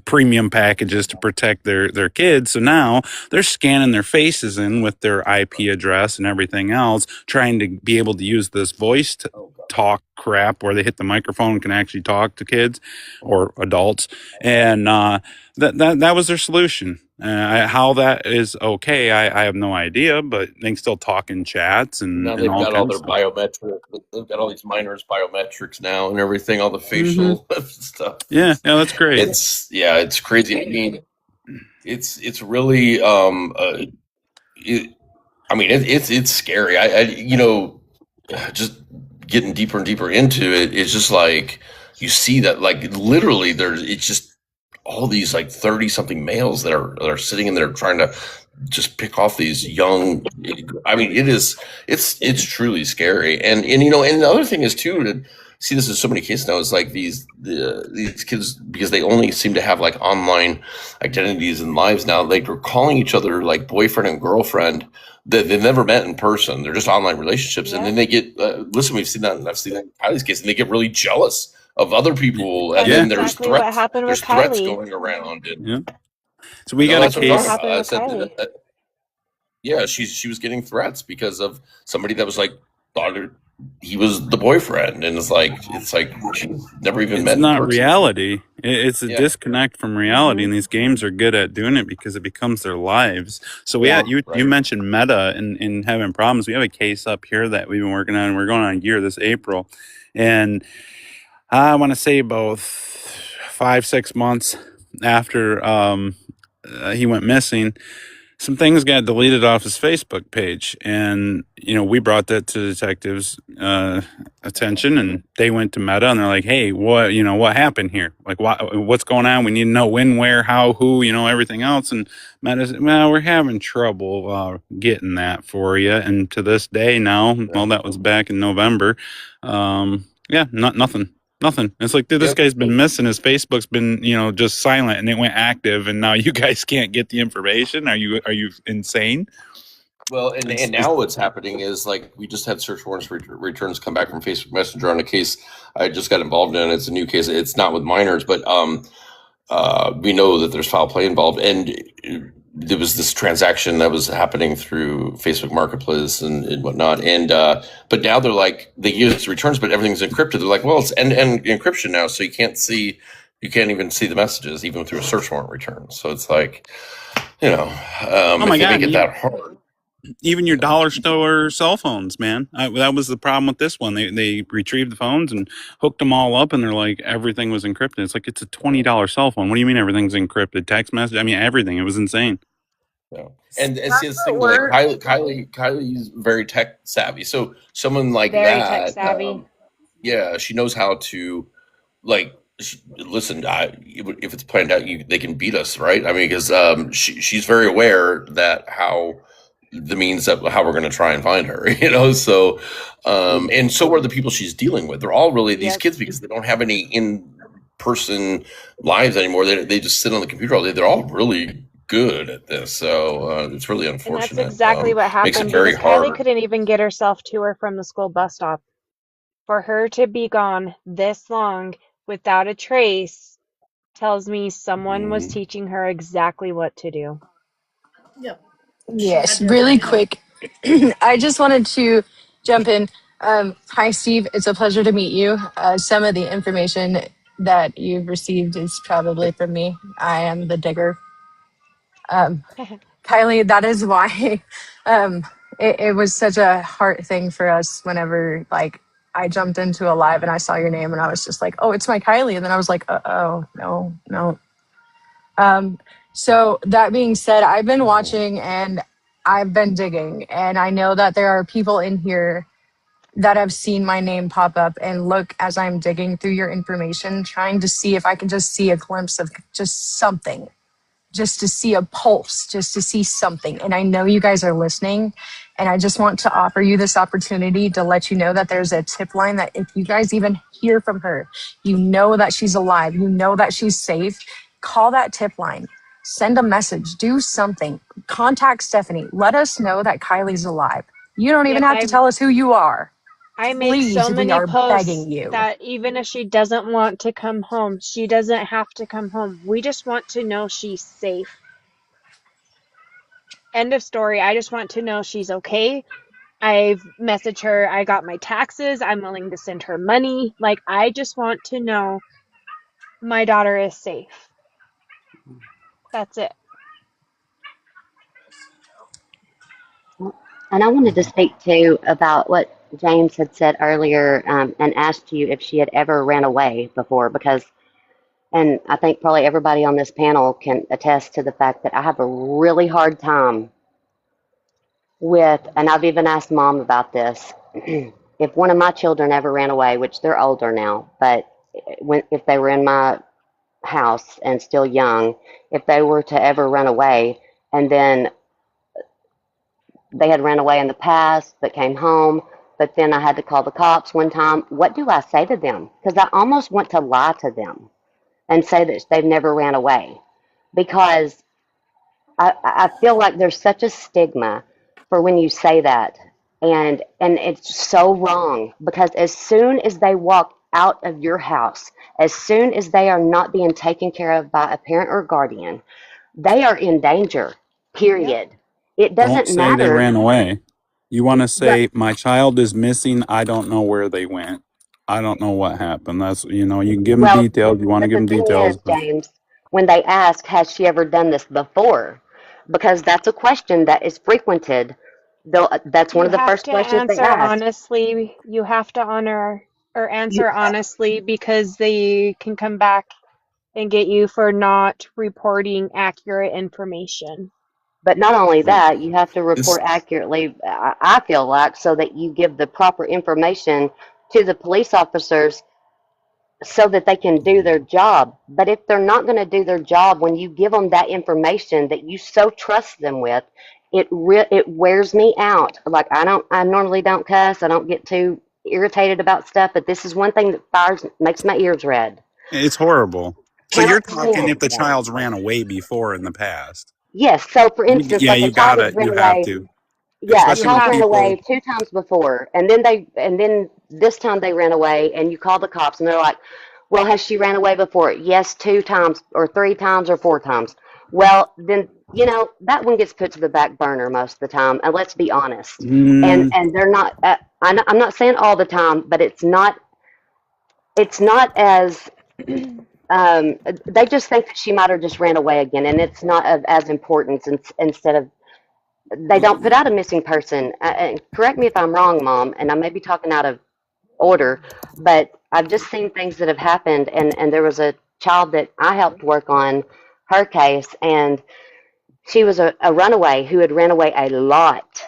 premium packages to protect their kids. So now they're scanning their faces in with their IP address and everything else, trying to be able to use this voice talk crap where they hit the microphone and can actually talk to kids or adults. And that was their solution. How that is okay, I have no idea, but they can still talk in chats
now
and
they've
all
got all
kinds of
their
stuff.
biometric. They've got all these minors biometrics now and everything. All the facial stuff.
Yeah, that's great.
It's crazy. I mean, it's really it's scary. Just getting deeper and deeper into it, it's just like you see that, like, literally it's just all these like 30 something males that are sitting in there trying to just pick off these young. I mean, it's truly scary. And and the other thing is too, to see this in so many cases now, is like these kids, because they only seem to have like online identities and lives now, like they're calling each other like boyfriend and girlfriend that they've never met in person. They're just online relationships. And then they get listen, we've seen that, and I've seen that in Kylie's case, and they get really jealous of other people. And
That's
then there's
exactly what
threats.
happened with
There's threats
Kylie.
going around. And
Yeah. So we got a
that's what I'm
What
case.
talking
happened
about. I
with
said
Kylie?
yeah, she was getting threats because of somebody that was like thought he was the boyfriend, and it's like she's never even
It's
met in
not
person.
reality. It's a
Yeah.
disconnect from reality, and these games are good at doing it because it becomes their lives. So we had you
Right.
mentioned Meta and having problems. We have a case up here that we've been working on, and we're going on a year this April, and I want to say about 5-6 months after he went missing, some things got deleted off his Facebook page, and we brought that to the detectives' attention, and they went to Meta, and they're like, "Hey, what happened here? Like, what's going on? We need to know when, where, how, who, everything else." And Meta said, "Well, we're having trouble getting that for you." And to this day, now, well, that was back in November. Nothing. Nothing. It's like, dude, this guy's been missing. His Facebook's been, just silent, and it went active, and now you guys can't get the information. Are you insane?
Well, and now what's happening is, like, we just had search warrants returns come back from Facebook Messenger on a case I just got involved in. It's a new case. It's not with minors, but we know that there's foul play involved, and there was this transaction that was happening through Facebook Marketplace and whatnot. And but now they're like, they use returns, but everything's encrypted. They're like, well, it's end-to-end encryption now, so you can't even see the messages even through a search warrant return. So it's like,
Oh my
if they
God,
make it that hard.
Even your dollar store cell phones, man. That was the problem with this one. They retrieved the phones and hooked them all up, and they're like, everything was encrypted. It's like, it's a $20 cell phone. What do you mean everything's encrypted? Text message? I mean, everything. It was insane.
Yeah. And see, this thing, like, Kylie's very tech savvy. So someone like
Very
that,
tech savvy.
yeah, she knows how to, like, listen. If it's planned out, they can beat us, right? I mean, because she's very aware that the means of how we're going to try and find her, So, and so are the people she's dealing with. They're all really these kids, because they don't have any in-person lives anymore. They just sit on the computer all day. They're all really good at this, so it's really unfortunate.
And that's exactly what
Makes
happened,
it very
because Kylie
hard.
couldn't even get herself to her from the school bus stop. For her to be gone this long without a trace tells me someone was teaching her exactly what to do.
Yep.
Yes, really quick. I just wanted to jump in. Hi, Steve. It's a pleasure to meet you. Some of the information that you've received is probably from me. I am the digger. Um, Kylie, that is why it was such a heart thing for us whenever like I jumped into a live and I saw your name and I was just like, oh, it's my Kylie. And then I was like, oh, no, no. So that being said, I've been watching and I've been digging, and I know that there are people in here that have seen my name pop up and look as I'm digging through your information, trying to see if I can just see a glimpse of just something, just to see a pulse, just to see something. And I know you guys are listening. And I just want to offer you this opportunity to let you know that there's a tip line that if you guys even hear from her, you know that she's alive, you know that she's safe, call that tip line. Send a message, do something, contact Stephanie. Let us know that Kylie's alive. You don't even
Yep,
have to tell us who you are.
I make so
Please, we
many
are
posts
begging you.
that even if she doesn't want to come home, she doesn't have to come home. We just want to know she's safe. End of story. I just want to know she's okay. I've messaged her. I got my taxes. I'm willing to send her money. Like, I just want to know my daughter is safe. That's it.
And I wanted to speak to about what James had said earlier, and asked you if she had ever ran away before, because, and I think probably everybody on this panel can attest to the fact that I have a really hard time with, and I've even asked mom about this, if one of my children ever ran away, which they're older now, but if they were in my house and still young, if they were to ever run away and then they had ran away in the past but came home, but then I had to call the cops one time, what do I say to them? Because I almost want to lie to them and say that they've never ran away, because I feel like there's such a stigma for when you say that, and it's so wrong, because as soon as they walk out of your house, as soon as they are not being taken care of by a parent or guardian, they are in danger.
Yep.
Period. It
Don't
doesn't
say they
matter.
ran away. You want to
But
say, my child is missing. I don't know where they went. I don't know what happened. That's, you can give them
well,
details. You want to
but
give
the
them
thing is,
details. But
James, when they ask, has she ever done this before? Because that's a question that is frequented. That's one
You
of the
have
first
to
questions they
answer
ask.
honestly. You have to honor or
You,
answer honestly, because they can come back and get you for not reporting accurate information.
but not only
but
that, you have to
it's
report accurately, I feel like, so that you give the proper information to the police officers so that they can do their job. But if they're not going to do their job, when you give them that information that you so trust them with, it wears me out. Like, I normally don't cuss. I don't get too irritated about stuff, but this is one thing that makes my ears red.
it's horrible. So you're
How
talking
can
if the
they?
child's ran away before in the past.
Yes. So, for instance,
Yeah,
like a
you
child has
gotta,
ran
you have
away.
to,
Yeah, a
You
especially
child
with
have
ran
people.
away 2 times before, and then this time they ran away, and you call the cops, and they're like, "Well, has she ran away before?" Yes, 2 times, or 3 times, or 4 times. Well, then that one gets put to the back burner most of the time, and let's be honest.
Mm,
And they're not. I'm not saying all the time, but it's not. It's not as. They just think that she might have just ran away again, and it's not of as importance. Instead of, they don't put out a missing person. And correct me if I'm wrong, Mom, and I may be talking out of order, but I've just seen things that have happened. And there was a child that I helped work on her case, and she was a runaway who had ran away a lot.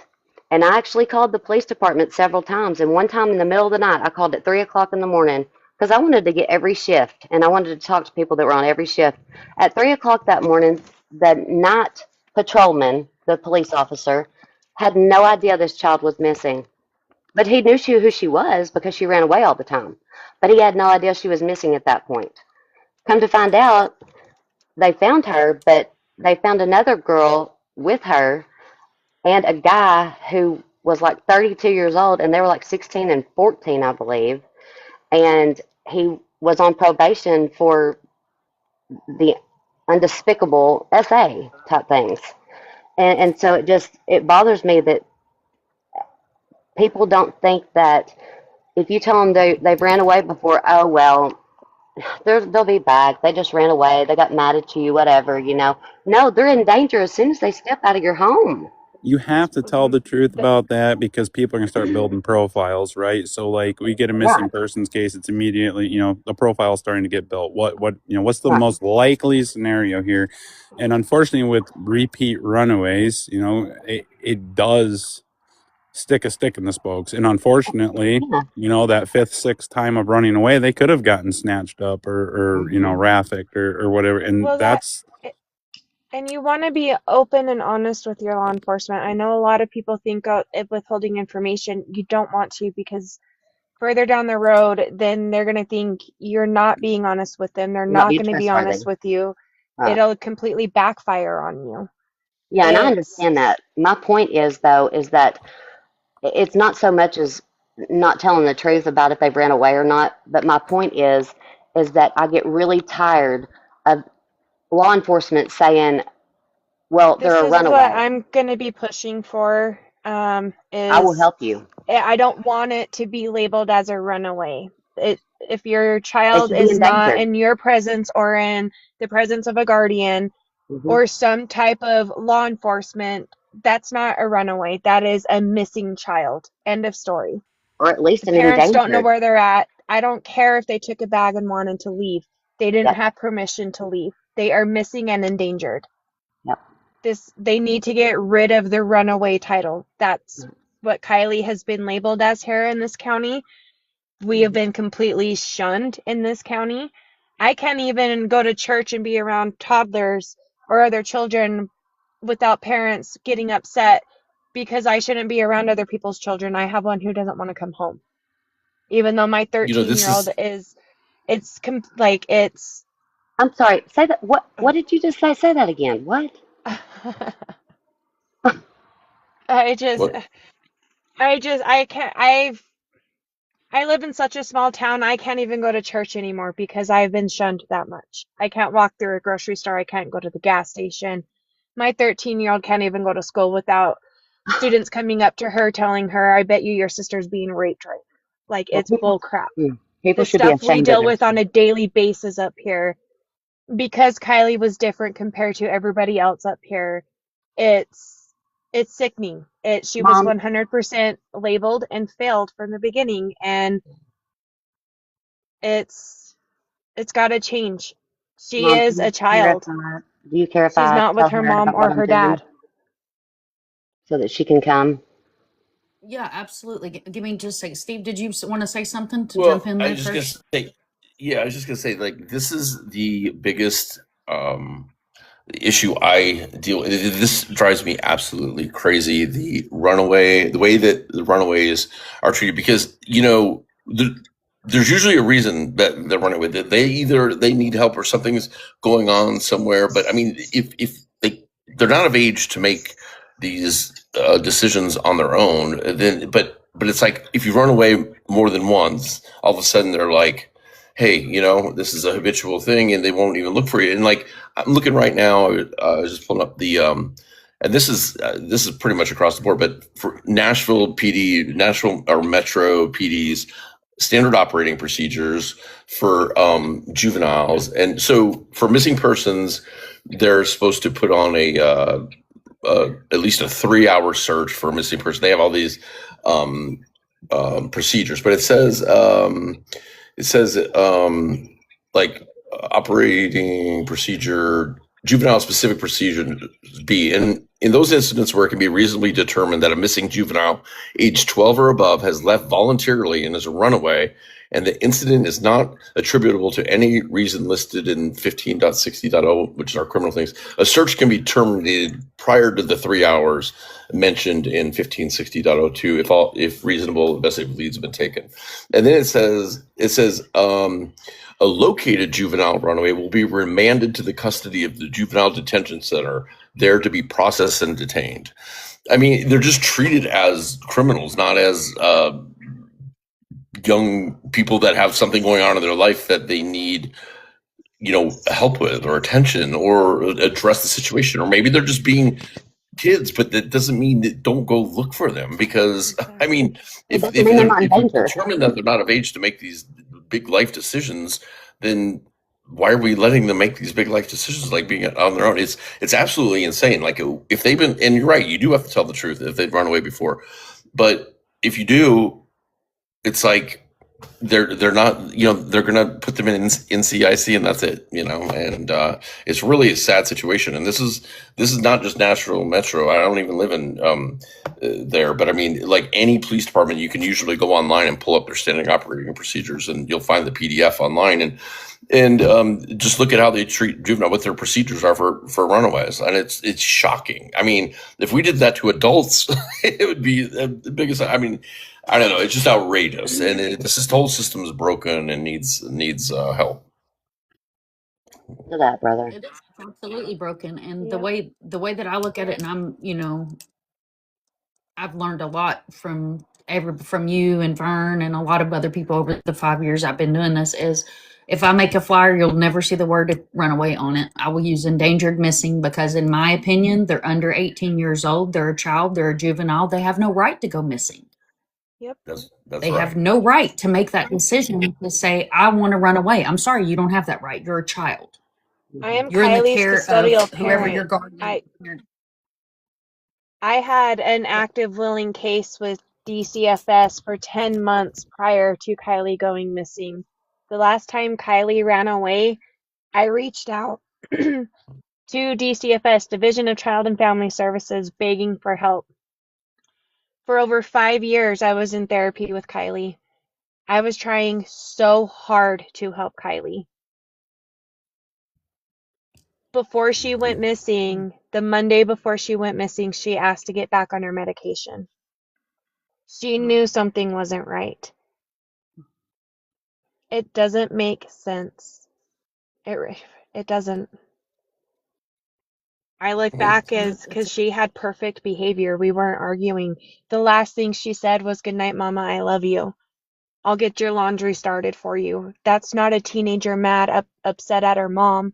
And I actually called the police department several times. And one time in the middle of the night, I called at 3 o'clock in the morning because I wanted to get every shift and I wanted to talk to people that were on every shift. At 3 o'clock that morning, the night patrolman, the police officer, had no idea this child was missing. But he knew who she was because she ran away all the time. But he had no idea she was missing at that point. Come to find out, they found her, but they found another girl with her and a guy who was like 32 years old, and they were like 16 and 14, I believe. And he was on probation for the undespicable SA type things. And so it bothers me that people don't think that if you tell them they've ran away before, oh, well, they'll be back. They just ran away. They got mad at you, whatever, you know. No, they're in danger as soon as they step out of your home.
You have to tell the truth about that because people are going to start building profiles, right? So like we get a
Right,
missing persons case, it's immediately, the profile is starting to get built. What's the
right.
most likely scenario here? And unfortunately with repeat runaways, it does stick a stick in the spokes. And unfortunately,
Yeah.
that fifth, sixth time of running away, they could have gotten snatched up or
Hmm.
trafficked or whatever. And
Well,
that's,
and you want to be open and honest with your law enforcement. I know a lot of people think if withholding information, you don't want to because further down the road, then they're going to think you're not being honest with them. They're
Not
not
be
going to be
trustworthy.
honest with you.
Right.
It'll completely backfire on you.
Yeah, and I
It's
understand that. My point is, though, is that it's not so much as not telling the truth about if they've ran away or not, but my point is that I get really tired of law enforcement saying, well, they're
This
a
is what
runaway.
I'm going to be pushing for,
I will
is
help you.
I don't want it to be labeled as a runaway. If your
They
child
should be
is not
endangered.
in your presence or in the presence of a guardian
Hmm.
or some type of law enforcement, that's not a runaway. That is a missing child. End of story.
Or at least
The
an
parents don't know
endangered.
where they're at. I don't care if they took a bag and wanted to leave. They didn't
Yep,
have permission to leave. They are missing and endangered.
yep.
They need to get rid of the runaway title. That's what Kylie has been labeled as here in this county. We have been completely shunned in this county. I can't even go to church and be around toddlers or other children without parents getting upset because I shouldn't be around other people's children. I have one who doesn't want to come home, even though my
This
13-year-old
is
is, like it's,
I'm sorry. Say that. What did you just say? Say that again. What?
I just,
what
I can't, I live in such a small town, I can't even go to church anymore because I've been shunned that much. I can't walk through a grocery store. I can't go to the gas station. My 13-year-old can't even go to school without students coming up to her telling her, I bet you your sister's being raped right now. Like,
Well,
it's bull crap.
people
The
should be
stuff we
ashamed of
deal with on
themselves.
a daily basis up here, because Kylie was different compared to everybody else up here, it's it's sickening. She was
Mom,
100% labeled and failed from the beginning, and it's it's got to change. She
Mom, do
is
you
a
care if
child.
do you care if
She's
I
not with
tell
her
her
mom
about
or
what I'm
her
doing
dad.
so that she can come?
Yeah, absolutely. Give me just a sec. Steve, did you want to say something to jump
well.
in
I
there
was just gonna
first?
say, yeah, I was just gonna say, like, this is the biggest issue I deal with. This drives me absolutely crazy. The way that the runaways are treated, because there's usually a reason that they're running with it. They need help or something's going on somewhere. But I mean, if they're not of age to make these decisions on their own, then but it's like if you run away more than once, all of a sudden they're like, hey, this is a habitual thing, and they won't even look for you. And like, I'm looking right now. I was just pulling up and this is pretty much across the board, but for Nashville PD, Nashville or Metro PD's standard operating procedures for juveniles, and so for missing persons, they're supposed to put on at least a 3-hour search for a missing person. They have all these um, procedures, but it says like operating procedure, juvenile specific procedure B. And in those incidents where it can be reasonably determined that a missing juvenile age 12 or above has left voluntarily and is a runaway, and the incident is not attributable to any reason listed in 15.60.0, which is our criminal things, a search can be terminated prior to the 3 hours mentioned in 1560.02 if reasonable investigative leads have been taken. And then it says a located juvenile runaway will be remanded to the custody of the juvenile detention center, there to be processed and detained. I mean, they're just treated as criminals, not as young people that have something going on in their life that they need, help with or attention or address the situation. Or maybe they're just being kids, but that doesn't mean that don't go look for them, because I
Exactly.
mean,
It
if
doesn't mean they're not in
if we
danger.
determine that they're not of age to make these big life decisions, then why are we letting them make these big life decisions like being on their own? It's absolutely insane. Like if they've been, and you're right, you do have to tell the truth if they've run away before. But if you do, it's like they're not, they're gonna put them in NCIC and that's it, and it's really a sad situation. And this is not just Nashville Metro. I don't even live in there, but I mean, like any police department, you can usually go online and pull up their standing operating procedures, and you'll find the PDF online, and just look at how they treat juvenile, what their procedures are for runaways, and it's shocking. I mean, if we did that to adults, it would be the biggest. I mean, I don't know. It's just outrageous, and this whole system is broken and needs help.
To that, brother.
It is absolutely broken. And
Yep.
the way that I look at it, and I've learned a lot from you and Vern and a lot of other people over the 5 years I've been doing this, is if I make a flyer, you'll never see the word runaway on it. I will use endangered missing because in my opinion, they're under 18 years old. They're a child. They're a juvenile. They have no right to go missing.
Yep.
That's
They
right.
have no right to make that decision to say, I want to run away. I'm sorry, you don't have that right. You're a child.
I am
You're in the
Kylie's
care
custodial
of whoever your
parent.
guardian.
I had an active willing case with DCFS for 10 months prior to Kylie going missing. The last time Kylie ran away, I reached out to DCFS, Division of Child and Family Services, begging for help. For over 5 years, I was in therapy with Kylie. I was trying so hard to help Kylie. Before she went missing, the Monday before she went missing, she asked to get back on her medication. She knew something wasn't right. It doesn't make sense. It doesn't. I look back as because she had perfect behavior. We weren't arguing. The last thing she said was, "Good night, Mama. I love you. I'll get your laundry started for you." That's not a teenager mad, upset at her mom.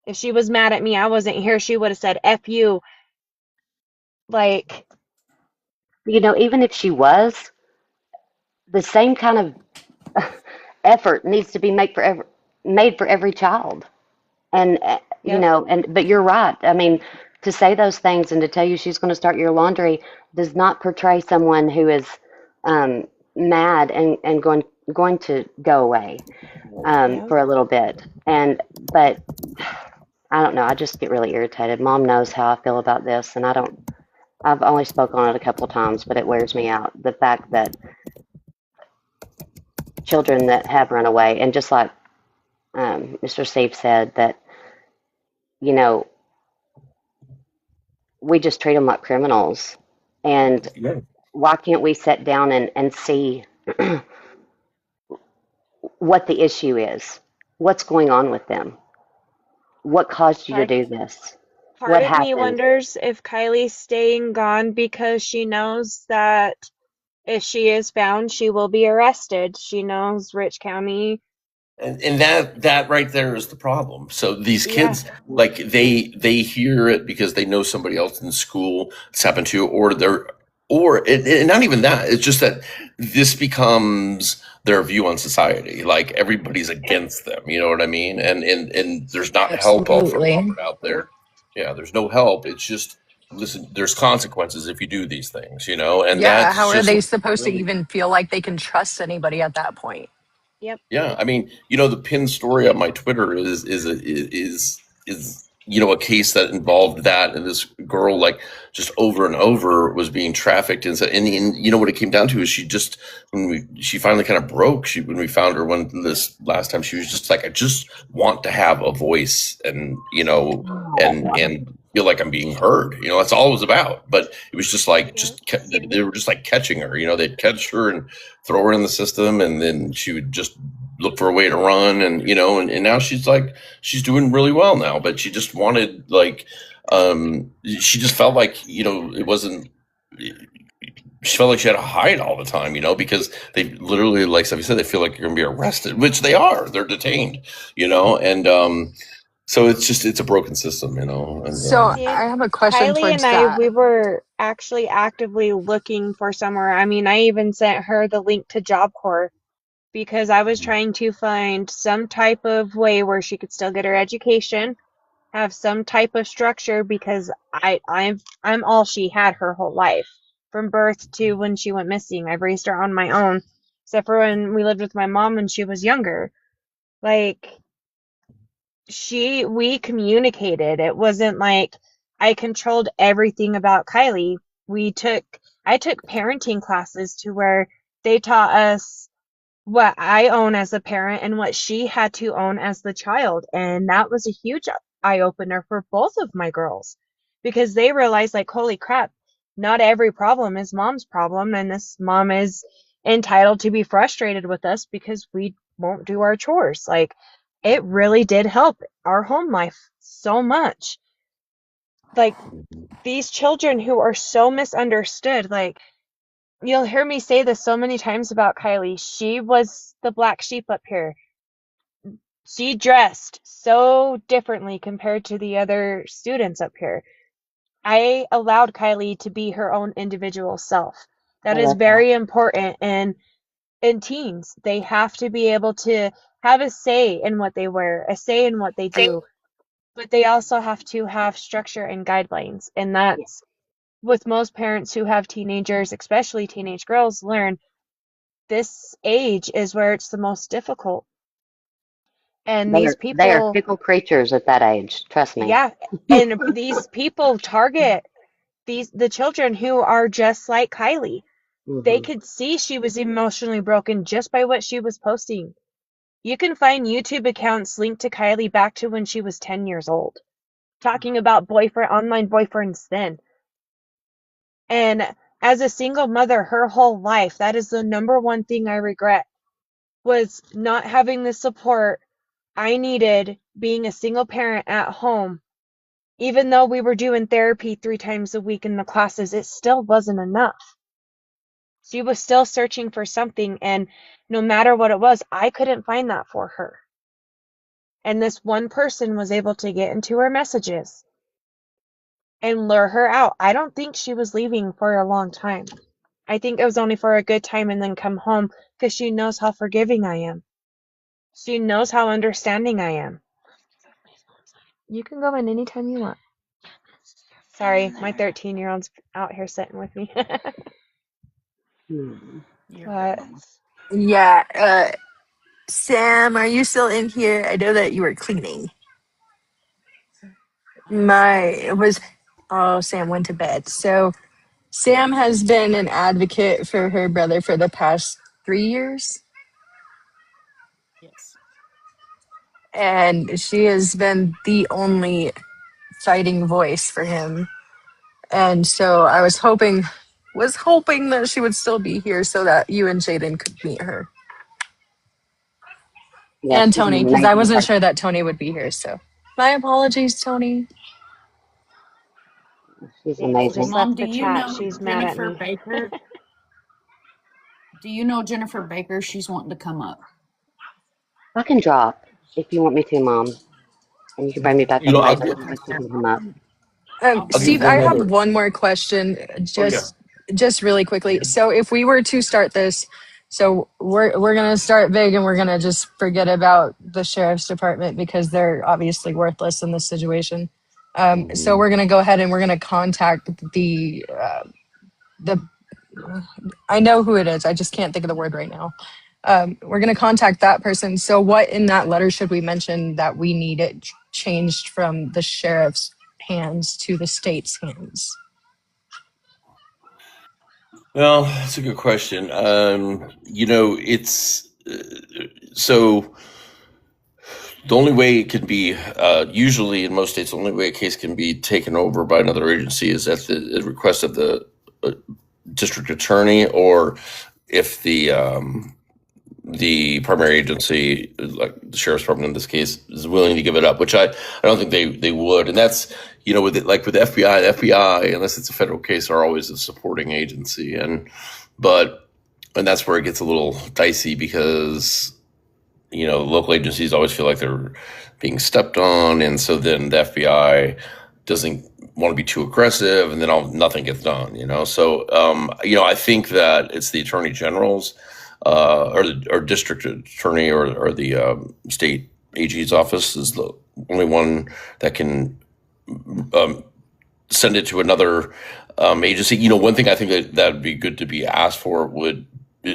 If she was mad at me, I wasn't here, she would have said, F you. Like,
Even if she was, the same kind of effort needs to be made for every child. And
yep,
but you're right. I mean, to say those things and to tell you she's going to start your laundry does not portray someone who is mad and going to go away
yep,
for a little bit. But I don't know. I just get really irritated. Mom knows how I feel about this, and I don't. I've only spoken on it a couple of times, but it wears me out. The fact that children that have run away, and just like Mr. Steve said, that you know we just treat them like criminals. And why can't we sit down and see what the issue is? What's going on with them? What caused you to
part
do this?
part
What
of me
happened?
wonders if Kylie's staying gone because she knows that if she is found, she will be arrested. She knows Rich County.
And that right there is the problem. So these
Yeah,
kids, like they hear it because they know somebody else in school it's happened to, or not even that. It's just that this becomes their view on society. Like everybody's against them. You know what I mean? And there's not help
Absolutely.
offered out there. Yeah, there's no help. It's just listen. There's consequences if you do these things. And
Yeah,
that's
how are
just
they supposed to
really.
even feel like they can trust anybody at that point?
yep,
Yeah, I mean, the pinned story on my Twitter is a case that involved that, and this girl like just over and over was being trafficked, and what it came down to is she finally kind of broke. When we found her this last time, she was just like, I just want to have a voice, and and feel like I'm being heard. That's all it was about. But it was just like
yep,
they were just like catching her. They'd catch her and throw her in the system, and then she would just look for a way to run, and now she's doing really well now, but she just wanted she just felt like it wasn't she felt like she had to hide all the time, because they literally, like Steffi said, they feel like you're gonna be arrested, which they're detained, and so it's a broken system, and
So
See,
I have a question
Kylie and
towards
I, we
that.
were actually actively looking for somewhere. I mean, I even sent her the link to Job Corps because I was trying to find some type of way where she could still get her education, have some type of structure, because I'm all she had her whole life. From birth to when she went missing, I've raised her on my own, except for when we lived with my mom when she was younger. Like, we communicated. It wasn't like I controlled everything about Kylie. I took parenting classes to where they taught us what I own as a parent and what she had to own as the child. And that was a huge eye opener for both of my girls, because they realized, like, holy crap, not every problem is mom's problem. And this mom is entitled to be frustrated with us because we won't do our chores. Like, it really did help our home life so much. Like, these children who are so misunderstood, like, you'll hear me say this so many times about Kylie. She was the black sheep up here. She dressed so differently compared to the other students up here. I allowed Kylie to be her own individual self.
I
That is
love that.
very important. And in teens, they have to be able to have a say in what they wear, a say in what they do, but they also have to have structure and guidelines. And
Yeah,
that's with most parents who have teenagers, especially teenage girls, learn this age is where it's the most difficult. And these
they are
people,
fickle creatures at that age. Trust me.
yeah, and these people target the children who are just like Kylie. They
Hmm.
could see she was emotionally broken just by what she was posting. You can find YouTube accounts linked to Kylie back to when she was 10 years old, talking about online boyfriends then. And as a single mother her whole life, that is the number one thing I regret, was not having the support I needed being a single parent at home. Even though we were doing therapy 3 times a week in the classes, it still wasn't enough. She was still searching for something, and no matter what it was, I couldn't find that for her. And this one person was able to get into her messages and lure her out. I don't think she was leaving for a long time. I think it was only for a good time and then come home, because she knows how forgiving I am. She knows how understanding I am. You can go in anytime you want. Sorry, my 13-year-old's out here sitting with me.
Hmm.
You're good,
But
Mama.
Yeah, Sam, are you still in here? I know that you were cleaning. My it was Oh, Sam went to bed. So Sam has been an advocate for her brother for the past 3 years,
Yes.
and she has been the only fighting voice for him. And so I was hoping that she would still be here so that you and Jaden could meet her.
Yeah,
And
she's an
Tony, because I
amazing
wasn't sure
person.
that Tony would be here. So my apologies, Tony.
She's
Daisy
amazing.
just
Mom,
left
do
the
you
chat.
know
She's mad at
Jennifer
me.
Baker? Do you know Jennifer Baker? She's wanting to come up.
I can drop if you want me to, Mom, and you can bring me back
You
up
know,
later. That way she can come up.
I'll
I'll
bring
give
Steve,
her
I
one
up.
have
other.
one more question,
Oh yeah.
just really quickly. So if we were to start this, so we're gonna start big and we're gonna just forget about the sheriff's department because they're obviously worthless in this situation. So
Mhm.
we're gonna go ahead and we're gonna contact the I know who it is. I just can't think of the word right now. We're going to contact that person. So, what in that letter should we mention that we need it changed from the sheriff's hands to the state's hands?
Well, that's a good question. It's so the only way it can be, usually in most states, the only way a case can be taken over by another agency is at the request of the uh, district attorney, or if the primary agency, like the sheriff's department in this case, is willing to give it up, which I don't think they would. And that's, with it, like with the FBI, unless it's a federal case, are always a supporting agency, but and that's where it gets a little dicey because local agencies always feel like they're being stepped on, and so then the FBI doesn't want to be too aggressive, and then nothing gets done. So I think that it's the attorney general's or district attorney or the state AG's office is the only one that can send it to another agency. One thing I think that would be good to be asked for would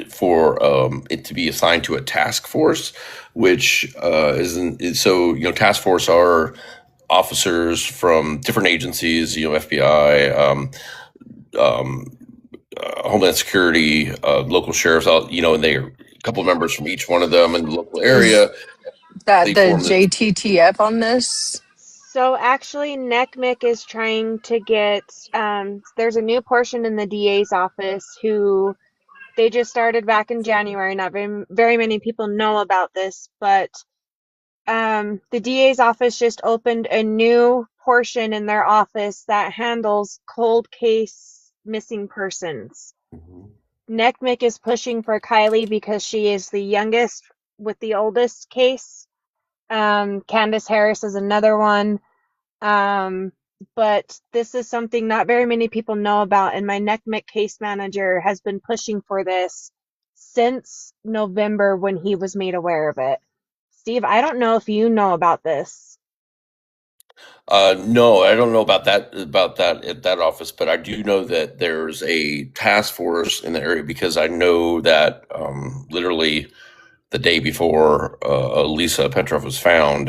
for it to be assigned to a task force, which isn't so. Task force are officers from different agencies. FBI, Homeland Security, local sheriffs. And they are a couple of members from each one of them in the local area.
Is that
They
the
form this.
JTTF on this?
So actually, NECMIC is trying to get, there's a new portion in the DA's office who they just started back in January. Not very many people know about this, but the DA's office just opened a new portion in their office that handles cold case missing persons. NECMIC is pushing for Kylie because she is the youngest with the oldest case. Candace Harris is another one. But this is something not very many people know about, and my NECMIC case manager has been pushing for this since November when he was made aware of it. Steve, I don't know if you know about this.
No, I don't know about that at that office, but I do know that there's a task force in the area because I know that literally the day before Lisa Petrov was found,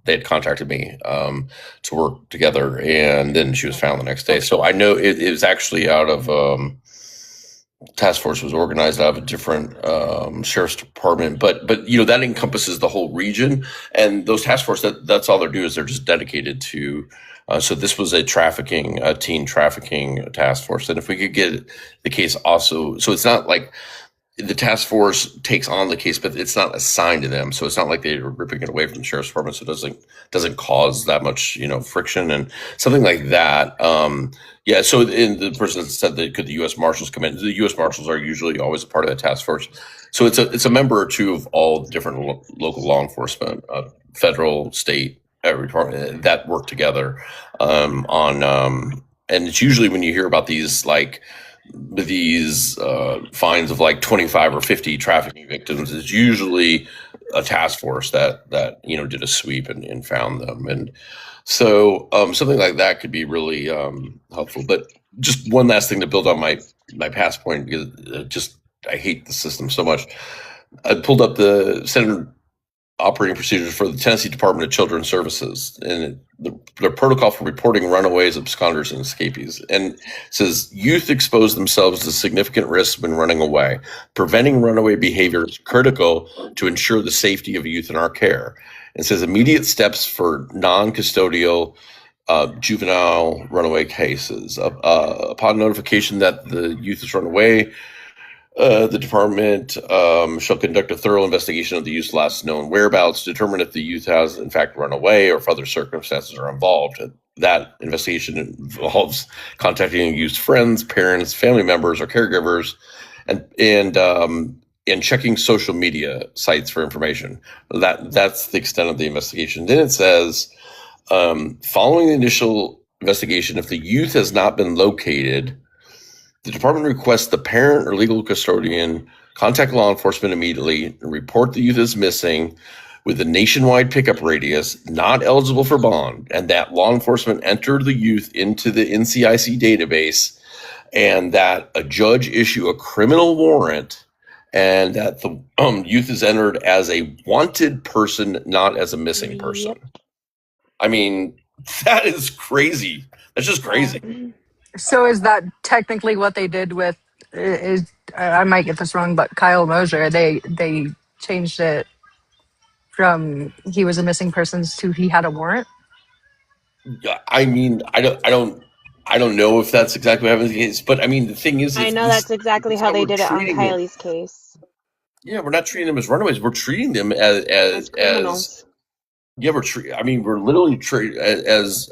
they had contacted me to work together, and then she was found the next day. So I know it was actually out of task force was organized out of a different sheriff's department, but that encompasses the whole region, and those task force that's all they're doing is they're just dedicated to. So this was a teen trafficking task force, and if we could get the case also, so it's not like the task force takes on the case, but it's not assigned to them. So it's not like they're ripping it away from the sheriff's department. So it doesn't cause that much, friction and something like that. Yeah. So in the person said that could the U.S. Marshals come in? The U.S. Marshals are usually always a part of that task force. So it's a member or two of all different local law enforcement, federal, state, every department that work together and it's usually when you hear about these fines of like 25 or 50 trafficking victims, is usually a task force that did a sweep and found them. And so something like that could be really helpful. But just one last thing to build on my past point, because I hate the system so much. I pulled up the Senate operating procedures for the Tennessee Department of Children's Services and the protocol for reporting runaways, absconders, and escapees. And it says youth expose themselves to significant risks when running away. Preventing runaway behavior is critical to ensure the safety of youth in our care. It says immediate steps for non-custodial juvenile runaway cases. Upon notification that the youth has run away, the department shall conduct a thorough investigation of the youth's last known whereabouts, determine if the youth has in fact run away or if other circumstances are involved. That investigation involves contacting the youth's friends, parents, family members, or caregivers, and checking social media sites for information. That's the extent of the investigation. Then it says, following the initial investigation, if the youth has not been located, the department requests the parent or legal custodian contact law enforcement immediately and report the youth as missing with a nationwide pickup radius, not eligible for bond, and that law enforcement enter the youth into the NCIC database, and that a judge issue a criminal warrant, and that the youth is entered as a wanted person, not as a missing person.
Yep.
I mean, that is crazy. That's just crazy.
So is that technically what they did with? I might get this wrong, but Kyle Mosier, they changed it from he was a missing person to he had a warrant.
Yeah, I mean, I don't know if that's exactly what happens, but I mean, the thing is,
I know that's exactly how they did it on Kylie's case.
Yeah, we're not treating them as runaways. We're treating them
As criminals.
we're literally treating as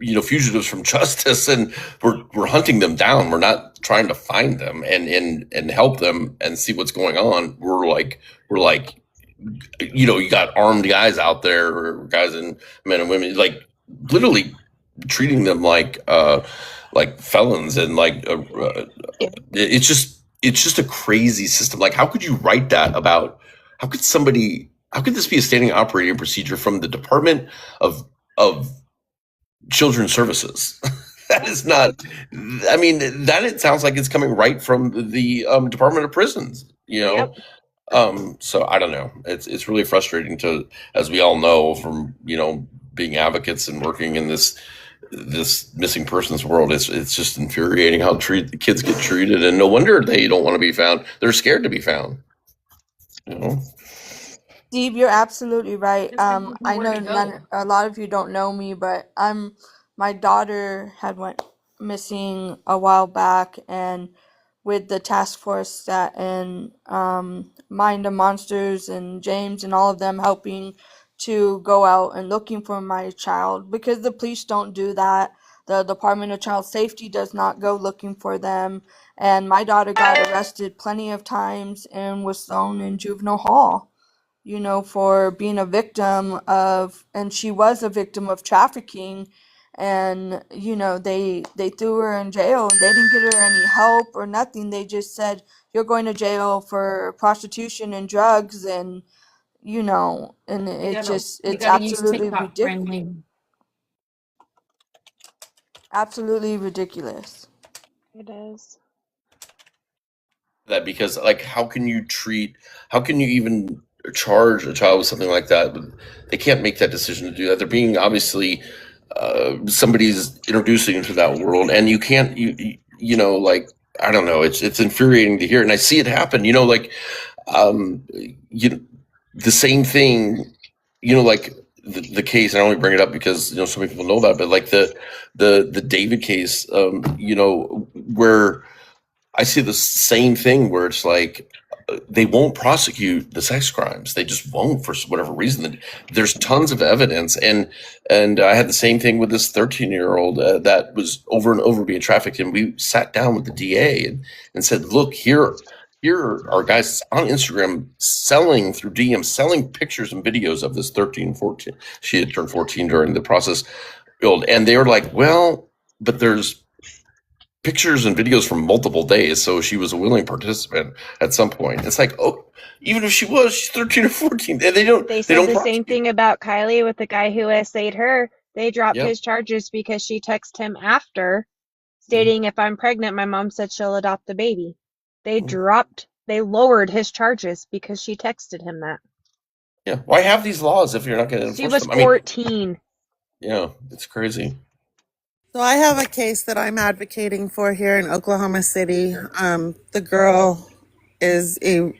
fugitives from justice, and we're hunting them down. We're not trying to find them and help them and see what's going on. We're like you got armed guys out there, or guys and men and women, like literally treating them like felons, and it's just it's just a crazy system. Like, how could you write that about? How could this be a standing operating procedure from the Department of Children's Services? That is not. I mean, that it sounds like it's coming right from the Department of Prisons.
Yep.
So I don't know. It's really frustrating to, as we all know from being advocates and working in this missing persons world. It's just infuriating how the kids get treated, and no wonder they don't want to be found. They're scared to be found. You know.
Steve, you're absolutely right.
Because they don't know
I
where to
know
go.
a lot of you don't know me, but my daughter had went missing a while back, and with the task force that and Mind the Monsters and James and all of them helping to go out and looking for my child because the police don't do that. The Department of Child Safety does not go looking for them, and my daughter got arrested plenty of times and was thrown in juvenile hall, for being a victim of, and she was a victim of trafficking, and they threw her in jail and they didn't get her any help or nothing. They just said you're going to jail for prostitution and drugs, and and
You
it's
gotta use TikTok friendly.
absolutely ridiculous.
It is.
That because like how can you even charge a child with something like that? They can't make that decision to do that. They're being obviously somebody's introducing into that world, and you can't like I don't know. It's infuriating to hear, and I see it happen. Like um, you the same thing. Like the case. And I only bring it up because so many people know about it, but like the David case. Where I see the same thing where it's like they won't prosecute the sex crimes. They just won't for whatever reason. There's tons of evidence, and I had the same thing with this 13-year-old that was over and over being trafficked. And we sat down with the DA and said, "Look, here are guys on Instagram selling through DM, selling pictures and videos of this 13, 14. She had turned 14 during the process, and they were like, well, but there's pictures and videos from multiple days, so she was a willing participant at some point. It's like, oh, even if she's 13 or 14, they don't
They
they
said
don't
the same
prosecute.
thing about Kylie with the guy who essayed her. They dropped
Yep.
his charges because she texted him after
Mhm.
stating, if I'm pregnant, my mom said she'll adopt the baby.
Mhm.
They lowered his charges because she texted him that.
Yeah. Why have these laws if you're not going to
She
enforce
was
them? I mean,
14.
yeah, it's crazy.
So I have a case that I'm advocating for here in Oklahoma City. The girl is a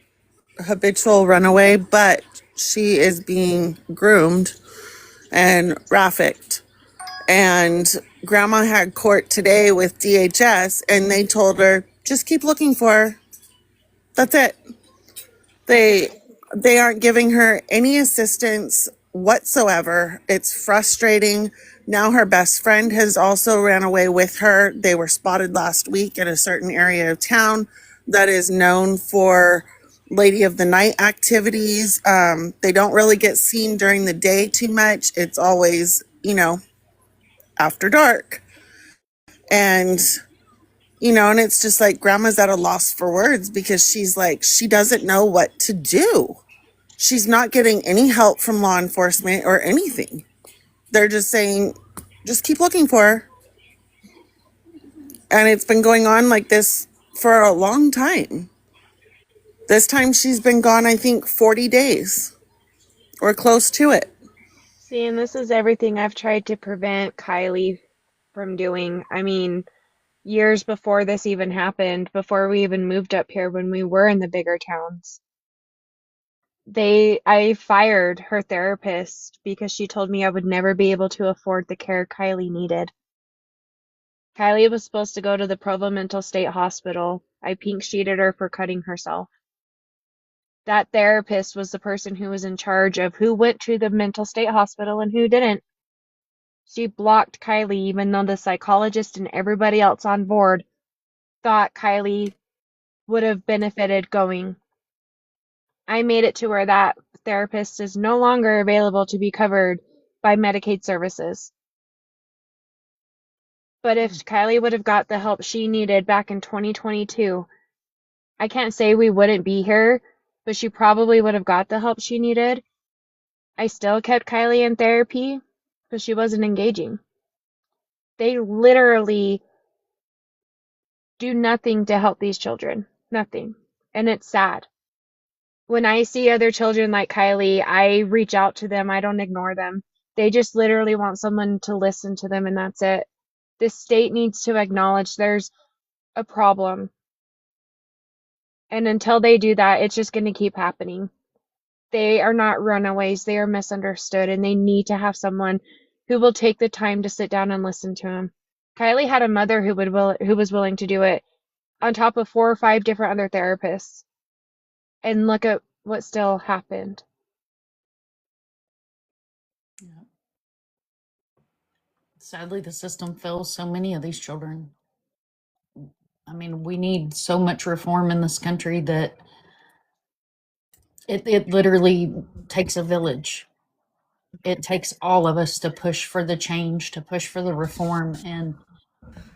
habitual runaway, but she is being groomed and trafficked. And grandma had court today with DHS, and they told her, just keep looking for her. That's it. They they aren't giving her any assistance whatsoever. It's frustrating. Now her best friend has also ran away with her. They were spotted last week in a certain area of town that is known for lady of the night activities. They don't really get seen during the day too much. It's always, after dark. And and it's just like grandma's at a loss for words because she's like, she doesn't know what to do. She's not getting any help from law enforcement or anything. They're just saying, just keep looking for her. And it's been going on like this for a long time. This time she's been gone, I think, 40 days or close to it.
See, and this is everything I've tried to prevent Kylie from doing. I mean, years before this even happened, before we even moved up here when we were in the bigger towns, I fired her therapist because she told me I would never be able to afford the care Kylie needed. Kylie was supposed to go to the Provo Mental State Hospital. I pink sheeted her for cutting herself. That therapist was the person who was in charge of who went to the mental state hospital and who didn't. She blocked Kylie even though the psychologist and everybody else on board thought Kylie would have benefited going. I made it to where that therapist is no longer available to be covered by Medicaid services. But if Kylie would have got the help she needed back in 2022, I can't say we wouldn't be here, but she probably would have got the help she needed. I still kept Kylie in therapy because she wasn't engaging. They literally do nothing to help these children. Nothing. And it's sad. When I see other children like Kylie, I reach out to them. I don't ignore them. They just literally want someone to listen to them, and that's it. The state needs to acknowledge there's a problem. And until they do that, it's just going to keep happening. They are not runaways. They are misunderstood, and they need to have someone who will take the time to sit down and listen to them. Kylie had a mother who was willing to do it on top of 4 or 5 different other therapists. And look at what still happened.
Yeah. Sadly, the system fails so many of these children. I mean, we need so much reform in this country that it literally takes a village. It takes all of us to push for the change, to push for the reform, and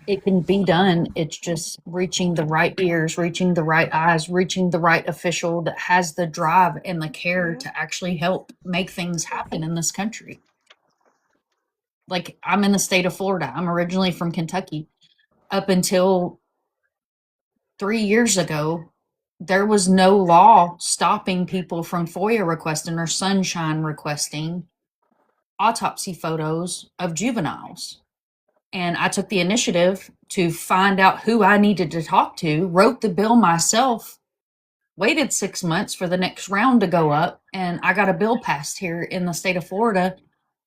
it can be done. It's just reaching the right ears, reaching the right eyes, reaching the right official that has the drive and the care to actually help make things happen in this country. Like, I'm in the state of Florida. I'm originally from Kentucky. Up until 3 years ago, there was no law stopping people from FOIA requesting or sunshine requesting autopsy photos of juveniles. And I took the initiative to find out who I needed to talk to, wrote the bill myself, waited 6 months for the next round to go up, and I got a bill passed here in the state of Florida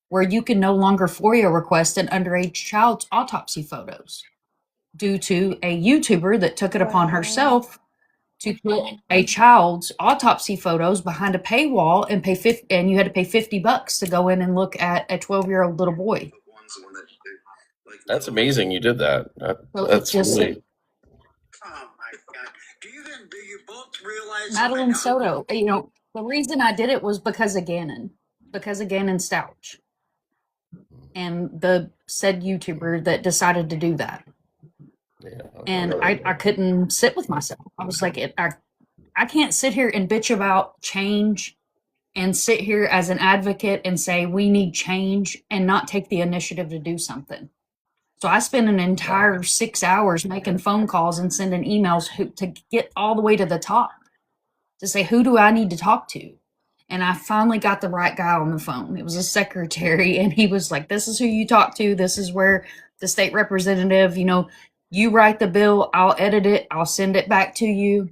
where you can no longer FOIA request an underage child's autopsy photos due to a YouTuber that took it upon herself to put a child's autopsy photos behind a paywall and and you had to pay $50 to go in and look at a 12-year-old little boy.
That's amazing. You did that.
So
That's really.
Madeline Soto, the reason I did it was because of Gannon Stouch and the said YouTuber that decided to do that.
Yeah,
and I couldn't sit with myself. I was like, I can't sit here and bitch about change and sit here as an advocate and say we need change and not take the initiative to do something. So I spent an entire 6 hours making phone calls and sending emails to get all the way to the top to say, who do I need to talk to? And I finally got the right guy on the phone. It was a secretary, and he was like, this is who you talk to. This is where the state representative, you write the bill, I'll edit it, I'll send it back to you.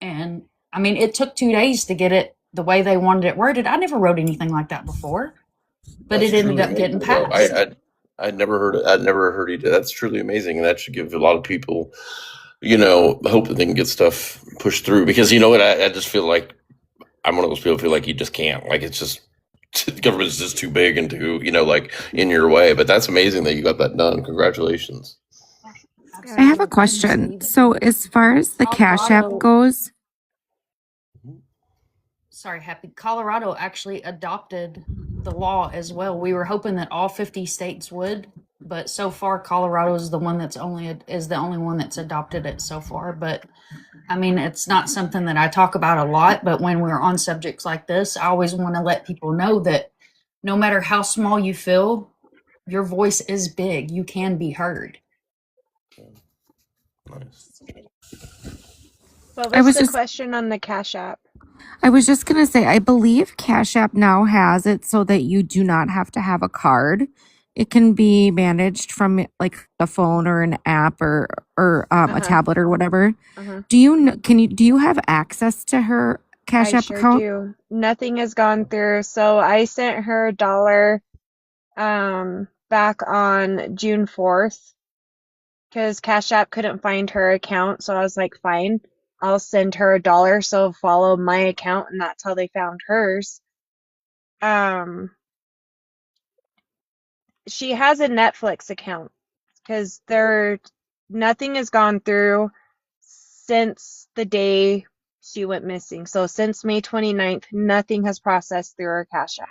And I mean, it took 2 days to get it the way they wanted it worded. I never wrote anything like that before, but
That's
it ended
truly
up getting
amazing, though.
passed.
I'd never heard it. I'd never heard you do. That's truly amazing, and that should give a lot of people, hope that they can get stuff pushed through. Because you know what, I just feel like I'm one of those people who feel like you just can't. Like it's just the government is just too big and too, like in your way. But that's amazing that you got that done. Congratulations.
I have a question. So as far as the Cash App goes,
Colorado actually adopted the law as well. We were hoping that all 50 states would, but so far Colorado is the only one that's adopted it so far. But I mean, it's not something that I talk about a lot, but when we're on subjects like this, I always want to let people know that no matter how small you feel, your voice is big. You can be heard.
Nice.
What was the question on the Cash App?
I was just going to say, I believe Cash App now has it so that you do not have to have a card. It can be managed from like a phone or an app or a tablet or whatever. Do you have access to her Cash App
sure
account?
Do. Nothing has gone through. So I sent her $1 back on June 4th because Cash App couldn't find her account. So I was like, fine, I'll send her $1. So follow my account, and that's how they found hers. She has a Netflix account because nothing has gone through since the day she went missing. So since May 29th, nothing has processed through her Cash App.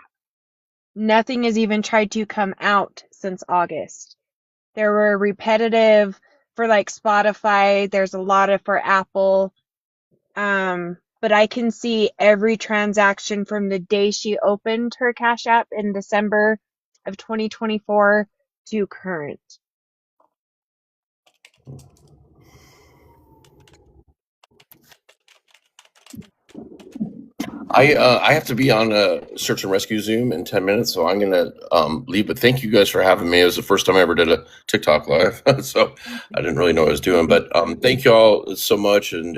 Nothing has even tried to come out since August. There were repetitive for like Spotify. There's a lot for Apple. But I can see every transaction from the day she opened her Cash App in December of 2024 to current.
I have to be on a search and rescue Zoom in 10 minutes, so I'm gonna leave. But thank you guys for having me. It was the first time I ever did a TikTok live, so I didn't really know what I was doing. But thank you all so much, and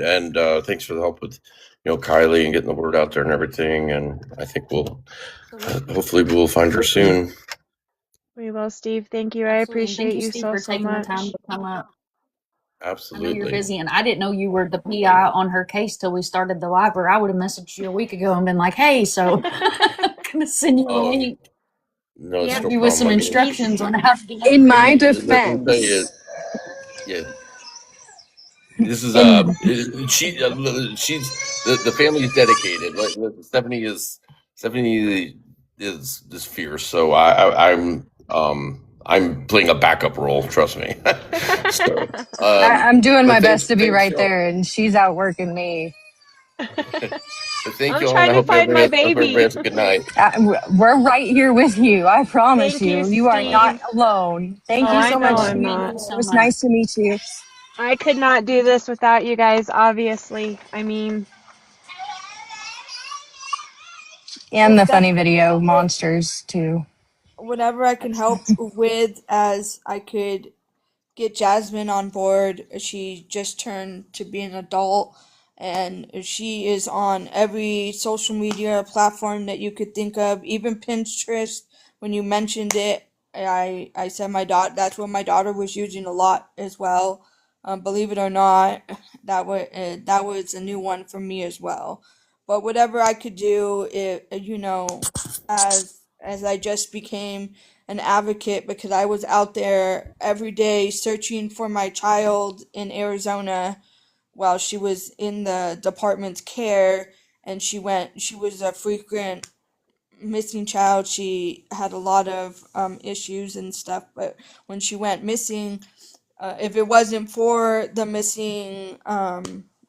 thanks for the help with Kylie and getting the word out there and everything. And I think we'll hopefully we'll find her soon.
We will, Steve. Thank you. I
Absolutely. And thank
appreciate
you,
you
Steve,
so,
for
so
taking the time
much.
to come up. I know you're
Absolutely.
busy, and I didn't know you were the PI on her case till we started the live, or I would have messaged you a week ago and been like, hey, so I'm going to send you a
Oh
link.
no, it's
Yep.
no
You with some
problem. I mean,
instructions on how to get
In my
let me tell you,
defense,
yeah. This is
in
she's the family is dedicated. Like 70 is fierce. So I'm playing a backup role. Trust me. So
I'm doing my
but
best to be
thanks
right
y'all.
there, and she's outworking me.
But thank
I'm
y'all, and
trying
I
to
hope
find my
everybody
baby.
has a good night.
We're right here with you. I promise
Thank you,
you. You are not
Steve.
alone. Thank
Oh,
you
I
so
know
much,
I'm
Steve.
Thank
not.
you
It
so
was
much.
nice to meet you.
I could not do this without you guys, obviously. I mean,
And
Well,
the funny video
definitely
monsters too.
whatever I can help with, as I could get Jasmine on board. She just turned to be an adult, and she is on every social media platform that you could think of, even Pinterest. When you mentioned it, I said my daughter. That's what my daughter was using a lot as well. Believe it or not, that was a new one for me as well. But whatever I could do, as I just became an advocate, because I was out there every day searching for my child in Arizona while she was in the department's care, and she was a frequent missing child. She had a lot of issues and stuff, but when she went missing, if it wasn't for the missing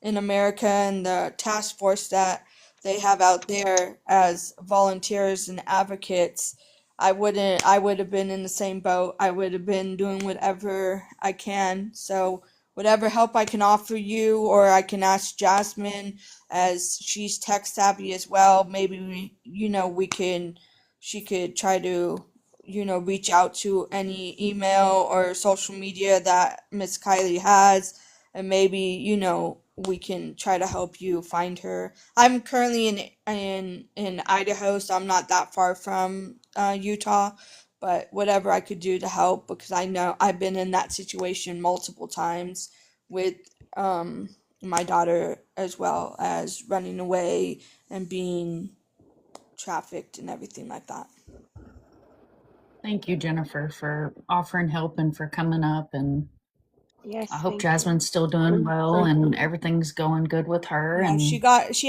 in America and the task force that they have out there as volunteers and advocates, I would have been in the same boat. I would have been doing whatever I can. So whatever help I can offer you, or I can ask Jasmine, as she's tech savvy as well. Maybe we can, she could try to reach out to any email or social media that Miss Kylie has, and maybe, we can try to help you find her. I'm currently in Idaho, so I'm not that far from Utah, but whatever I could do to help, because I know I've been in that situation multiple times with my daughter, as well as running away and being trafficked and everything like that.
Thank you, Jennifer, for offering help and for coming up. And I
yes,
hope
thank you.
Jasmine's still doing well and everything's going good with her.
Yeah,
And
she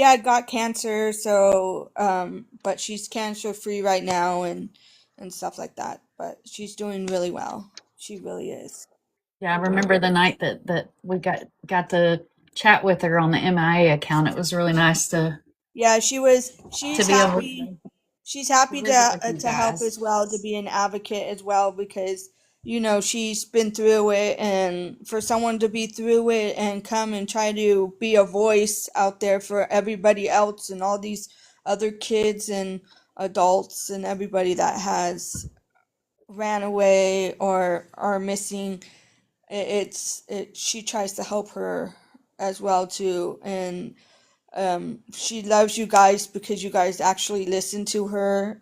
had got cancer, so but she's cancer free right now, and stuff like that. But she's doing really well. She really is.
yeah, I remember the night that we got to chat with her on the MIA account. It was really nice
Yeah,
to
she's
be able
happy. She's happy
visit with you
to help
guys.
as well, to be an advocate as well, because she's been through it, and for someone to be through it and come and try to be a voice out there for everybody else and all these other kids and adults and everybody that has ran away or are missing, she tries to help her as well too. And she loves you guys because you guys actually listen to her.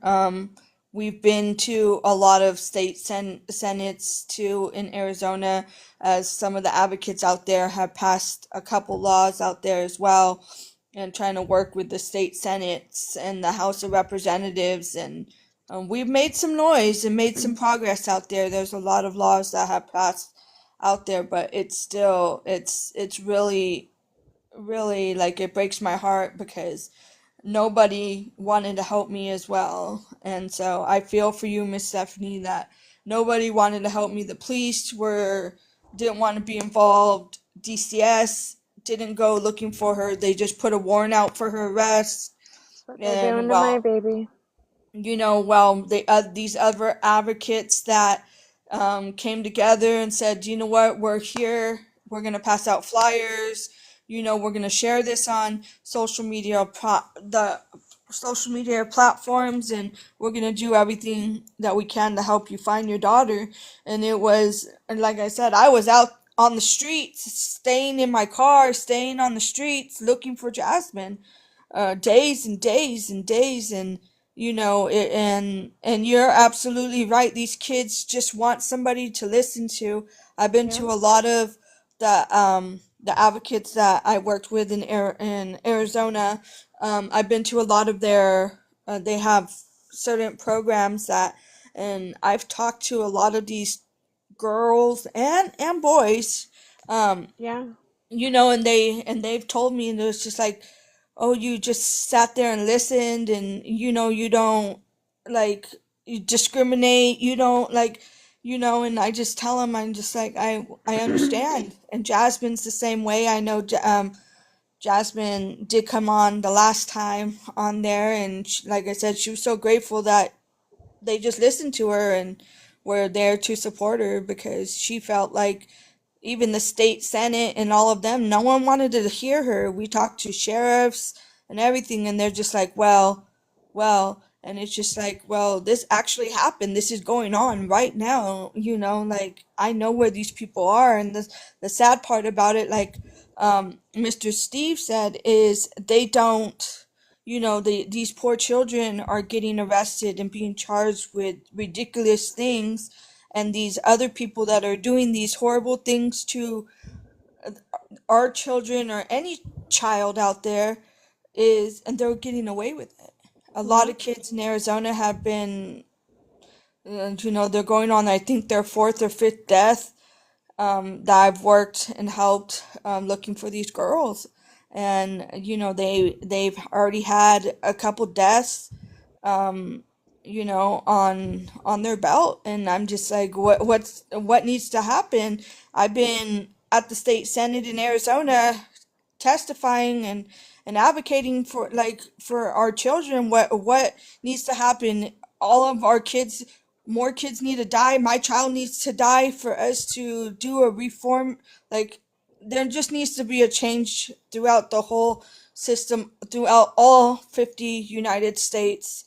We've been to a lot of senates too in Arizona, as some of the advocates out there have passed a couple laws out there as well, and trying to work with the state senates and the House of Representatives. And we've made some noise and made some progress out there. There's a lot of laws that have passed out there, but it's still, it's really, like, it breaks my heart, because nobody wanted to help me as well. And so I feel for you, Miss Stephanie, that nobody wanted to help me. The police were didn't want to be involved. DCS didn't go looking for her. They just put a warrant out for her arrest.
What they're doing
And
to my
well,
baby.
these other advocates that came together and said, you know what, we're here, we're gonna pass out flyers, we're gonna share this on the social media platforms, and we're gonna do everything that we can to help you find your daughter. And like I said, I was out on the streets, staying in my car, staying on the streets, looking for Jasmine, days and days and days. And and you're absolutely right, these kids just want somebody to listen to. I've been
Yeah.
to a lot of the advocates that I worked with in Arizona. I've been to a lot of their they have certain programs that, and I've talked to a lot of these girls and boys, um
Yeah.
and they've told me, and it was just like, oh, you just sat there and listened, and you don't, like, you discriminate, you don't, like, and I just tell them, I'm just like, I understand. And Jasmine's the same way. I know Jasmine did come on the last time on there, and like I said, she was so grateful that they just listened to her and were there to support her, because she felt like even the state senate and all of them, no one wanted to hear her. We talked to sheriffs and everything, and they're just like, well, and it's just like, well, this actually happened, this is going on right now, like, I know where these people are. And the sad part about it, like, Mr. Steve said, is they don't, these poor children are getting arrested and being charged with ridiculous things, and these other people that are doing these horrible things to our children or any child out there, and they're getting away with it. A lot
Yeah.
of kids in Arizona have been, they're going on, I think, their fourth or fifth death, that I've worked and helped, looking for these girls. And they've already had a couple deaths, um, on their belt. And I'm just like, what needs to happen? I've been at the state senate in Arizona testifying and advocating for, like, for our children. What needs to happen? All of our kids, more kids need to die. My child needs to die for us to do a reform. Like, there just needs to be a change throughout the whole system, throughout all 50 United States.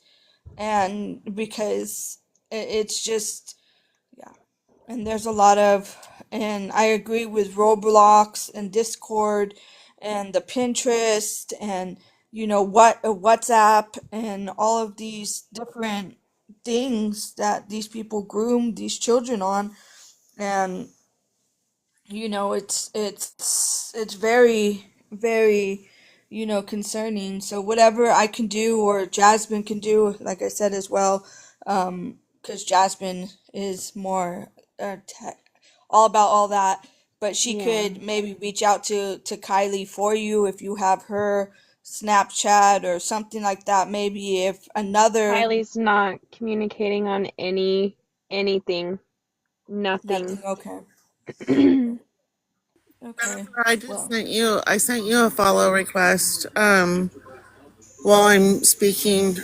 And because it's just, yeah. And there's a lot of, and I agree with Roblox and Discord and the Pinterest and what WhatsApp and all of these different things that these people groom these children on. And it's very, very, concerning. So whatever I can do, or Jasmine can do, like I said as well, because Jasmine is more, all about all that. But she
Yeah.
could maybe reach out to Kylie for you if you have her Snapchat or something like that. Maybe if another,
Kylie's not communicating on anything. Nothing.
nothing. Okay. Okay.
I just
Well.
sent you. I sent you a follow request. While I'm speaking,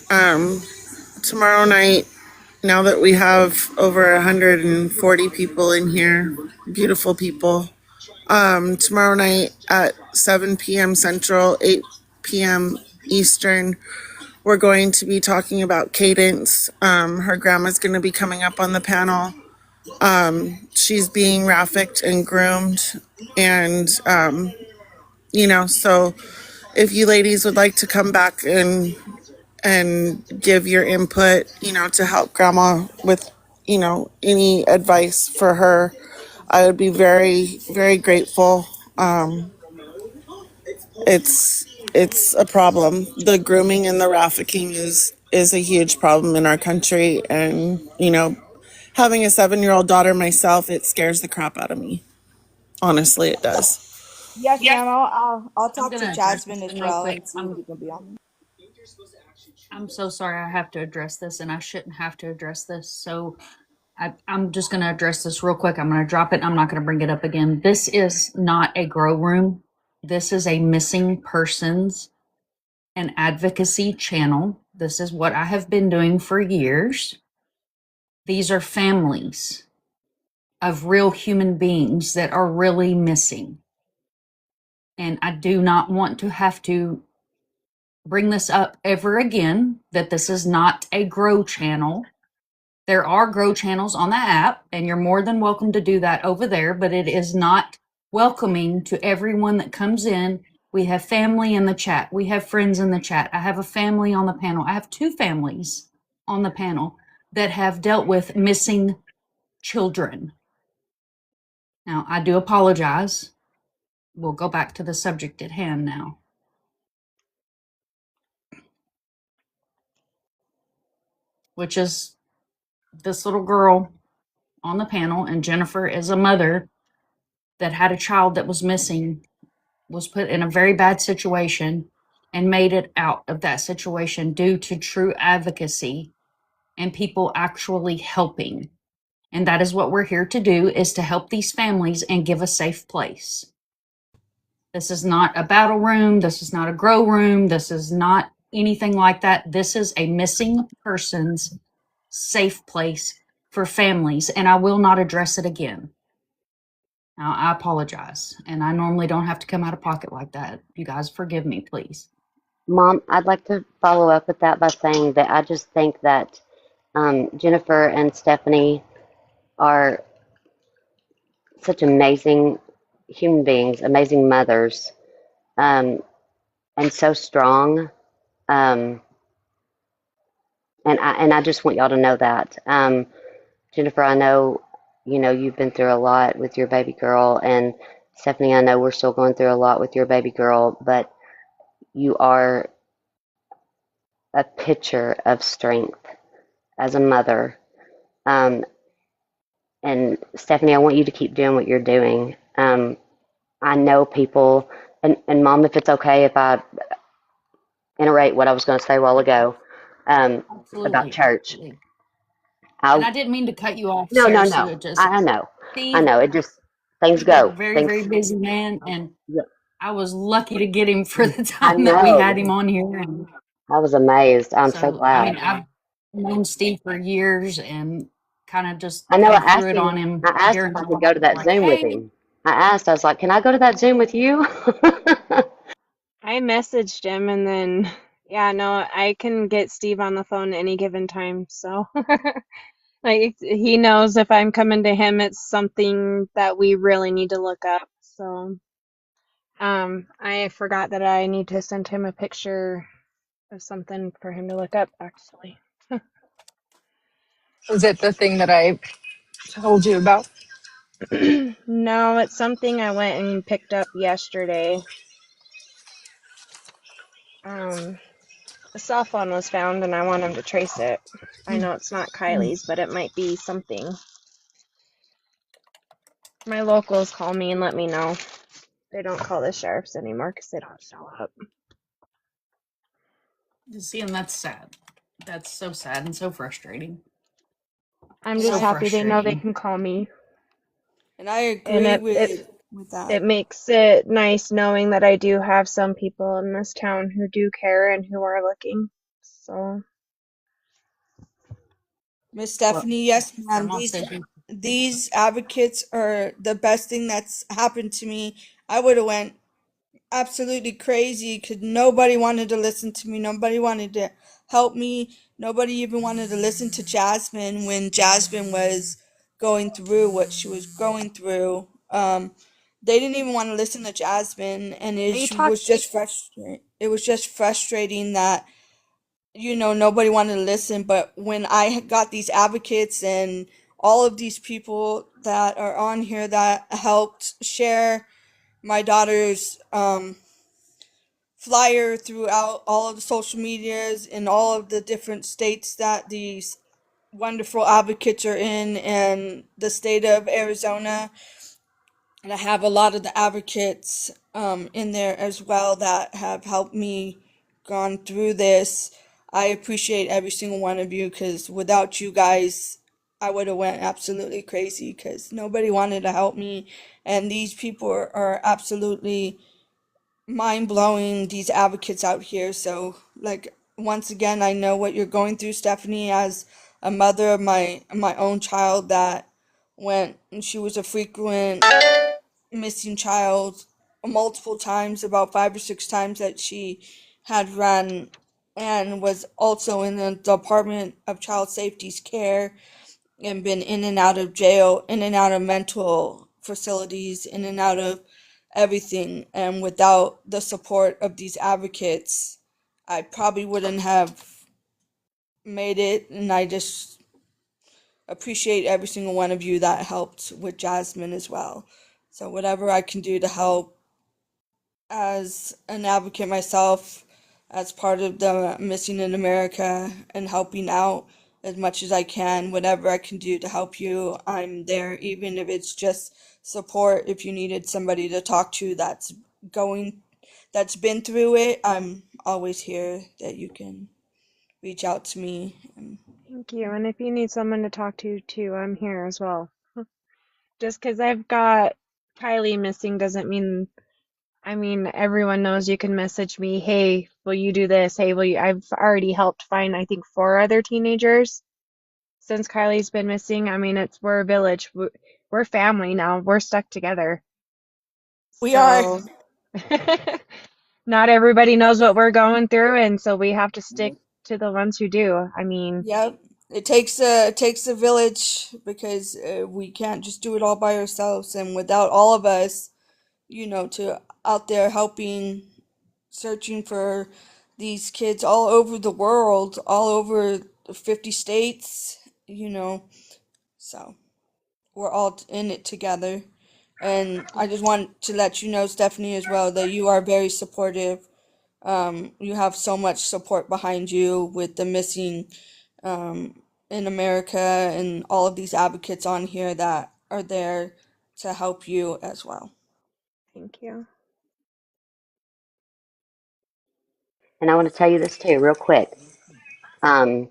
tomorrow night. Now that we have over 140 people in here, beautiful people. Tomorrow night at 7 p.m. Central, 8 p.m. Eastern, we're going to be talking about Cadence. Her grandma's going to be coming up on the panel. She's being trafficked and groomed, and so if you ladies would like to come back and give your input, to help grandma with, any advice for her, I would be very, very grateful. It's a problem. The grooming and the trafficking is a huge problem in our country, and having a 7-year-old daughter myself, it scares the crap out of me. Honestly, it does.
Yes, ma'am. I'll
I'm
talk to
gonna address this
Jasmine as
thing real
well
quick.
and see if he can be on.
I'm so sorry I have to address this, and I shouldn't have to address this. So I'm just gonna address this real quick. I'm gonna drop it. I'm not gonna bring it up again. This is not a grow room. This is a missing persons and advocacy channel. This is what I have been doing for years. These are families of real human beings that are really missing. And I do not want to have to bring this up ever again, that this is not a grow channel. There are grow channels on the app, and you're more than welcome to do that over there, but it is not welcoming to everyone that comes in. We have family in the chat. We have friends in the chat. I have a family on the panel. I have 2 families on the panel that have dealt with missing children. Now, I do apologize. We'll go back to the subject at hand now. Which is this little girl on the panel, and Jennifer is a mother that had a child that was missing, was put in a very bad situation, and made it out of that situation due to true advocacy and people actually helping. And that is what we're here to do, is to help these families and give a safe place. This is not a battle room. This is not a grow room. This is not anything like that. This is a missing persons safe place for families, and I will not address it again. Now, I apologize, and I normally don't have to come out of pocket like that. You guys forgive me, please.
Mom, I'd like to follow up with that by saying that I just think that Jennifer and Stephanie are such amazing human beings, amazing mothers, and so strong. Um, and I just want y'all to know that. Jennifer, I know, you've been through a lot with your baby girl, and Stephanie, I know we're still going through a lot with your baby girl, but you are a picture of strength as a mother. And Stephanie, I want you to keep doing what you're doing. I know people, and Mom, if it's okay if I iterate what I was going to say a while ago about
Absolutely.
church.
Absolutely. And I
I'll,
didn't mean to cut you off,
no,
Sarah
no,
Sue.
no.
It just,
I know. I
Steve,
know. It just, things
Steve is a
go.
very,
Things,
very busy man, and
yeah,
I was lucky to get him for the
I
time that we had him
know.
on here. And
I was amazed. I'm so
so, I mean,
glad.
I've known Steve for years and kind of just
I know
kind of threw it on him
I asked if
during
I
the
could go to
live,
that
like,
Zoom with
hey,
him. I was like, can I go to that Zoom with you?
I messaged him and then, yeah, no, I can get Steve on the phone any given time. So, like, he knows if I'm coming to him, it's something that we really need to look up. So, I forgot that I need to send him a picture of something for him to look up, actually.
Is it the thing that I told you about?
No, it's something I went and picked up yesterday. A cell phone was found and I want him to trace it. I know it's not Kylie's, but it might be something. My locals call me and let me know. They don't call the sheriffs anymore because they don't show up.
you see, and that's sad. That's so sad and so frustrating.
I'm
So
just happy they know they
frustrating.
can call me.
And I
And
agree with that.
it makes it nice knowing that I do have some people in this town who do care and who are looking. So,
Miss
Well,
Stephanie, yes, ma'am.
Grandma said you.
These advocates are the best thing that's happened to me. I would have went absolutely crazy because nobody wanted to listen to me. Nobody wanted to help me. Nobody even wanted to listen to Jasmine when Jasmine was going through what she was going through. They didn't even want to listen to Jasmine, and
are you
it
talking?
was just frustrating. It was just frustrating that nobody wanted to listen. But when I got these advocates and all of these people that are on here that helped share my daughter's flyer throughout all of the social medias in all of the different states that these wonderful advocates are in and the state of Arizona. And I have a lot of the advocates in there as well that have helped me gone through this. I appreciate every single one of you because without you guys, I would have went absolutely crazy because nobody wanted to help me. And these people are absolutely mind blowing, these advocates out here. So, like, once again, I know what you're going through, Stephanie, as a mother of my own child that went, and she was a frequent missing child multiple times, about 5 or 6 times that she had run, and was also in the Department of Child Safety's care and been in and out of jail, in and out of mental facilities, in and out of everything. And without the support of these advocates, I probably wouldn't have made it. And I just appreciate every single one of you that helped with Jasmine as well. So, whatever I can do to help as an advocate myself, as part of the Missing in America and helping out as much as I can, whatever I can do to help you, I'm there, even if it's just support. If you needed somebody to talk to going, that's been through it, I'm always here that you can reach out to me.
Thank you. And if you need someone to talk to too, I'm here as well. Just because I've got Kylie missing doesn't mean, I mean, everyone knows you can message me, hey, will you do this? Hey, will you? I've already helped find, I think, 4 other teenagers since Kylie's been missing. I mean, we're a village. We're family now. We're stuck together.
We are.
So not everybody knows what we're going through, and so we have to stick to the ones who do. I mean,
Yep. It takes a village because we can't just do it all by ourselves, and without all of us, to out there helping, searching for these kids all over the world, all over the 50 states, so we're all in it together. And I just want to let you know, Stephanie, as well, that you are very supportive. You have so much support behind you with the missing in America and all of these advocates on here that are there to help you as well.
thank you.
And I want to tell you this too, real quick. Um,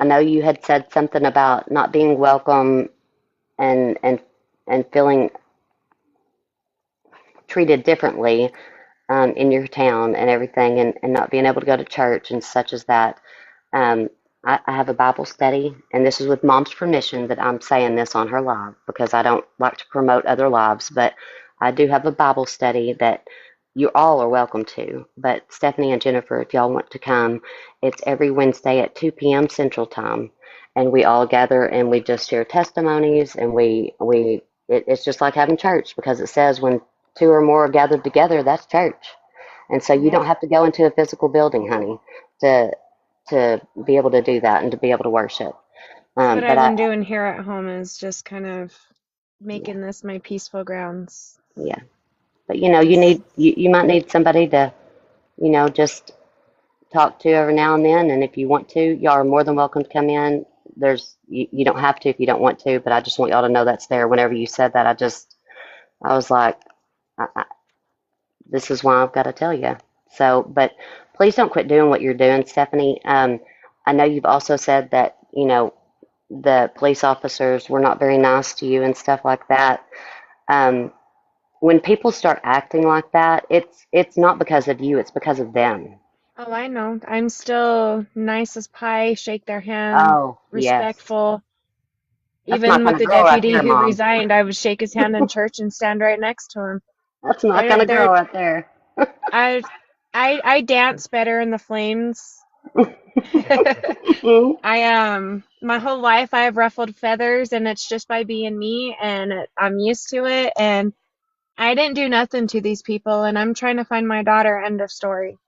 I know you had said something about not being welcome and and and feeling treated differently in your town and everything, and not being able to go to church and such as that. Um, I have a Bible study, and this is with Mom's permission that I'm saying this on her live because I don't like to promote other lives, but I do have a Bible study that you all are welcome to. But Stephanie and Jennifer, if y'all want to come, it's every Wednesday at 2 p.m. Central Time, and we all gather and we just share testimonies, and it's just like having church because it says when two or more are gathered together, that's church. And so you don't
Yep.
have to go into a physical building, honey, to to be able to do that and to be able to worship.
That's what
But
I've been doing here at home is just kind of
yeah,
making this my peaceful grounds.
yeah. But
Just
you might need somebody to just talk to every now and then. And if you want to, y'all are more than welcome to come in. You don't have to if you don't want to, but I just want y'all to know that's there. Whenever you said that, I was like, I, this is why I've got to tell you. So, but please don't quit doing what you're doing, Stephanie. I know you've also said that, the police officers were not very nice to you and stuff like that. Um, when people start acting like that, it's not because of you, it's because of them.
oh, I know. I'm still nice as pie, shake their hand,
Oh, yes.
respectful.
That's my
Even
kind
with
of
the
girl right
deputy
there,
who
Mom.
resigned, I would shake his hand in church and stand right next to him.
That's my kind
They're
of girl
they're
right there.
I I dance better in the flames. My whole life I've ruffled feathers and it's just by being me and I'm used to it and I didn't do nothing to these people and I'm trying to find my daughter, end of story.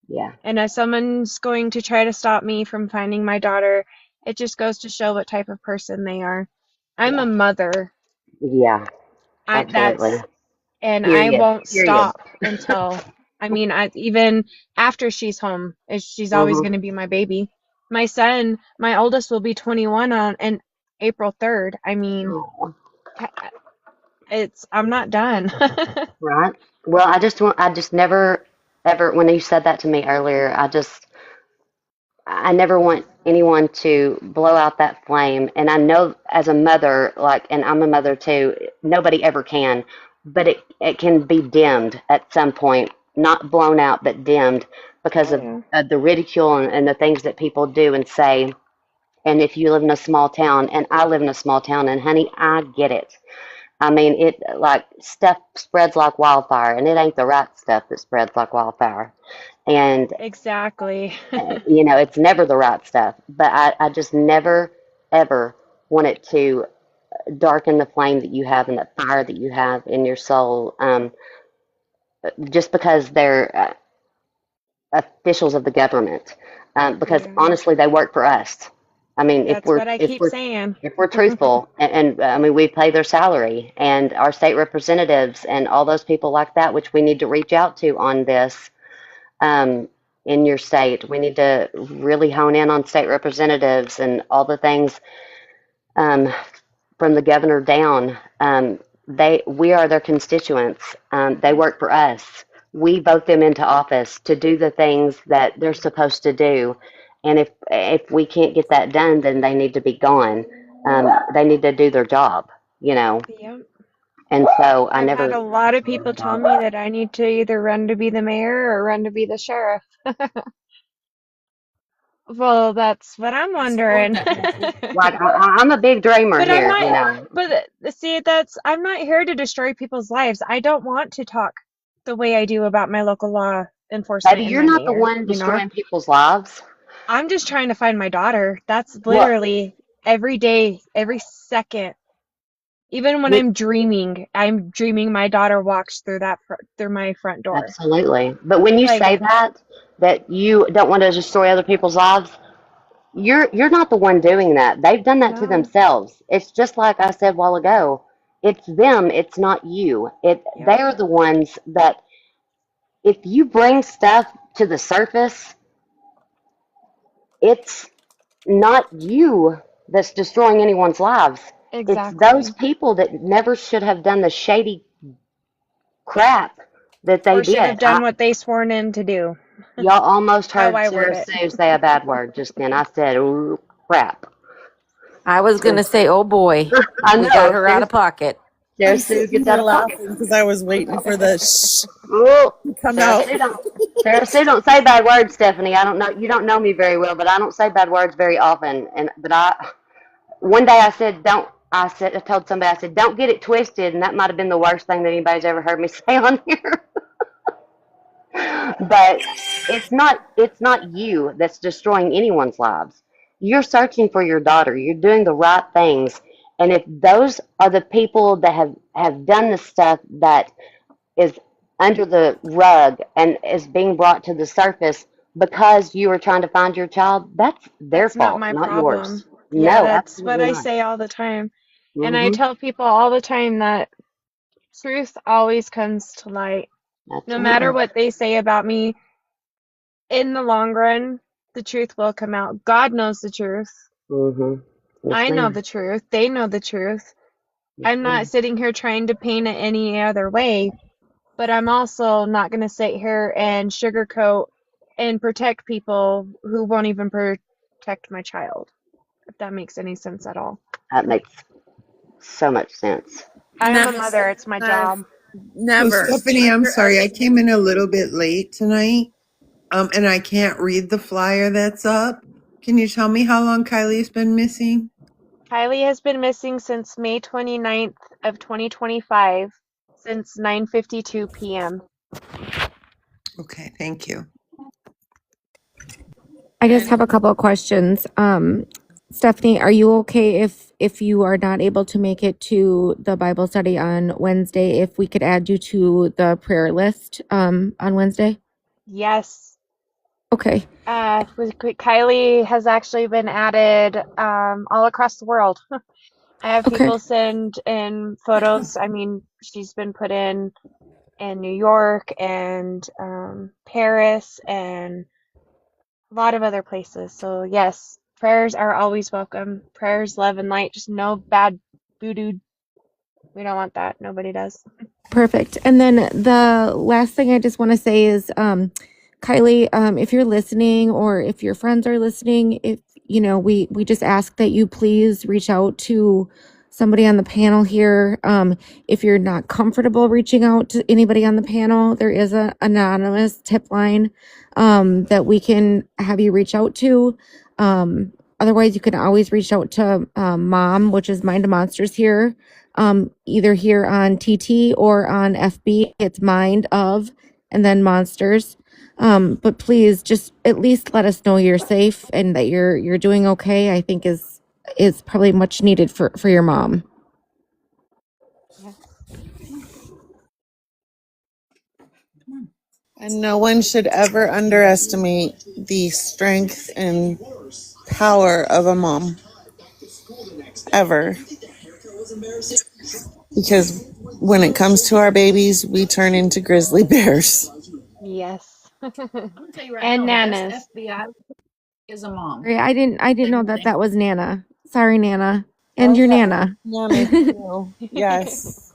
Yeah,
And if someone's going to try to stop me from finding my daughter, it just goes to show what type of person they are. I'm a
yeah,
mother.
yeah,
I
absolutely.
that's and I
Period.
won't
Period.
stop until I mean I even after she's home, she's always
Mm-hmm.
going to be my baby. My son, my oldest will be 21 on and April 3rd. I mean,
Oh,
it's I'm not done.
right. Well, I just never, ever, when you said that to me earlier, I never want anyone to blow out that flame. And I know as a mother, like, and I'm a mother too, nobody ever can, but it can be dimmed at some point not blown out, but dimmed because
Oh yeah.
of the ridicule and the things that people do and say. And if you live in a small town, and I live in a small town, and honey, I get it. I mean, it like stuff spreads like wildfire, and it ain't the right stuff that spreads like wildfire. And
Exactly.
it's never the right stuff. But I just never, ever want it to darken the flame that you have and that fire that you have in your soul, just because they're officials of the government. Because
Yeah.
honestly, they work for us. I mean,
That's what I keep saying.
if we're truthful, and I mean, we pay their salary, and our state representatives and all those people like that, which we need to reach out to on this. Um, in your state, we need to really hone in on state representatives and all the things, um, from the governor down. We are their constituents. They work for us. We vote them into office to do the things that they're supposed to do. And if we can't get that done, then they need to be gone. They need to do their job, you know.
Yep.
And so I
I've had
never.
a lot of people tell me that I need to either run to be the mayor or run to be the sheriff. Well, that's what I'm
I support
wondering.
that, Nancy.
Like I'm a big dreamer
But I'm
here, you
not,
know.
but see, I'm not here to destroy people's lives. I don't want to talk the way I do about my local law
Baby,
enforcement and
you're
my
not the
mayor,
one destroying people's lives.
I'm just trying to find my daughter. That's
Well,
literally every day, every second. Even when I'm dreaming my daughter walks through through my front door.
absolutely. But when you
Like,
say that you don't want to destroy other people's lives, you're not the one doing that. They've done that to
no.
themselves. It's just like I said a while ago. It's them, it's not you.
Yep.
They're the ones that if you bring stuff to the surface, it's not you that's destroying anyone's lives. It's those
Exactly.
people that never should have done the shady crap that they
Or should
did.
have done what they sworn in to do.
Y'all almost
How
heard
I word
Sarah
it.
Sue say a bad word just then. I said, ooh, crap.
I was going to say, oh boy,
I
we got
know.
her out of pocket.
Sarah
I'm
Sue
sitting
gets out
here
of pocket.
laughing because I was waiting for the shh
Ooh,
to come out.
Sarah Sue don't say bad words, Stephanie. I don't know. You don't know me very well, but I don't say bad words very often. One day I said, don't. I told somebody, I said, don't get it twisted, and that might have been the worst thing that anybody's ever heard me say on here. But it's not you that's destroying anyone's lives. You're searching for your daughter. You're doing the right things. And if those are the people that have done the stuff that is under the rug and is being brought to the surface because you are trying to find your child, that's their
That's not
fault,
my
not yours.
problem. Yeah,
No,
that's what
absolutely
I
not.
say all the time. And I
Hmm.
tell people all the time that truth always comes to light. No matter
Absolutely.
what they say about me, in the long run, the truth will come out. God knows the truth.
Hmm. Yes,
I know
ma'am.
the truth. They know the truth.
Yes,
I'm not
ma'am.
sitting here trying to paint it any other way, but I'm also not going to sit here and sugarcoat and protect people who won't even protect my child, if that makes any sense at all.
That makes so much sense.
I am a
Never.
mother. It's my job.
So
Never.
Stephanie, I'm sorry, I came in a little bit late tonight, and I can't read the flyer that's up. Can you tell me how long Kylie's been missing?
Kylie has been missing since May 29th of 2025, since 9:52 p.m.
Okay, thank you.
I just have
And
a couple of questions. Stephanie, are you okay if you are not able to make it to the Bible study on Wednesday, if we could add you to the prayer list on Wednesday?
Yes.
Okay,
Kylie has actually been added all across the world. I have
okay,
people send in photos. I mean, she's been put in New York and Paris and a lot of other places. So yes, prayers are always welcome. Prayers, love, and light. Just no bad voodoo. We don't want that. Nobody does.
perfect. And then the last thing I just want to say is, Kylie, if you're listening or if your friends are listening, if we just ask that you please reach out to somebody on the panel here. If you're not comfortable reaching out to anybody on the panel, there is an anonymous tip line that we can have you reach out to. Otherwise, you can always reach out to Mom, which is Mind of Monsters here, either here on TT or on FB. It's Mind of and then Monsters. But please just at least let us know you're safe and that you're doing okay. I think is probably much needed for your mom.
Yes.
And no one should ever underestimate the strength and power of a mom. Ever. Because when it comes to our babies, we turn into grizzly bears.
Yes.
I'm gonna tell you right
And
now, the best
nanas.
FBI is a mom.
I didn't know that was Nana. Sorry, Nana. And
Oh,
your
yeah.
Nana.
Nana, too. Yes.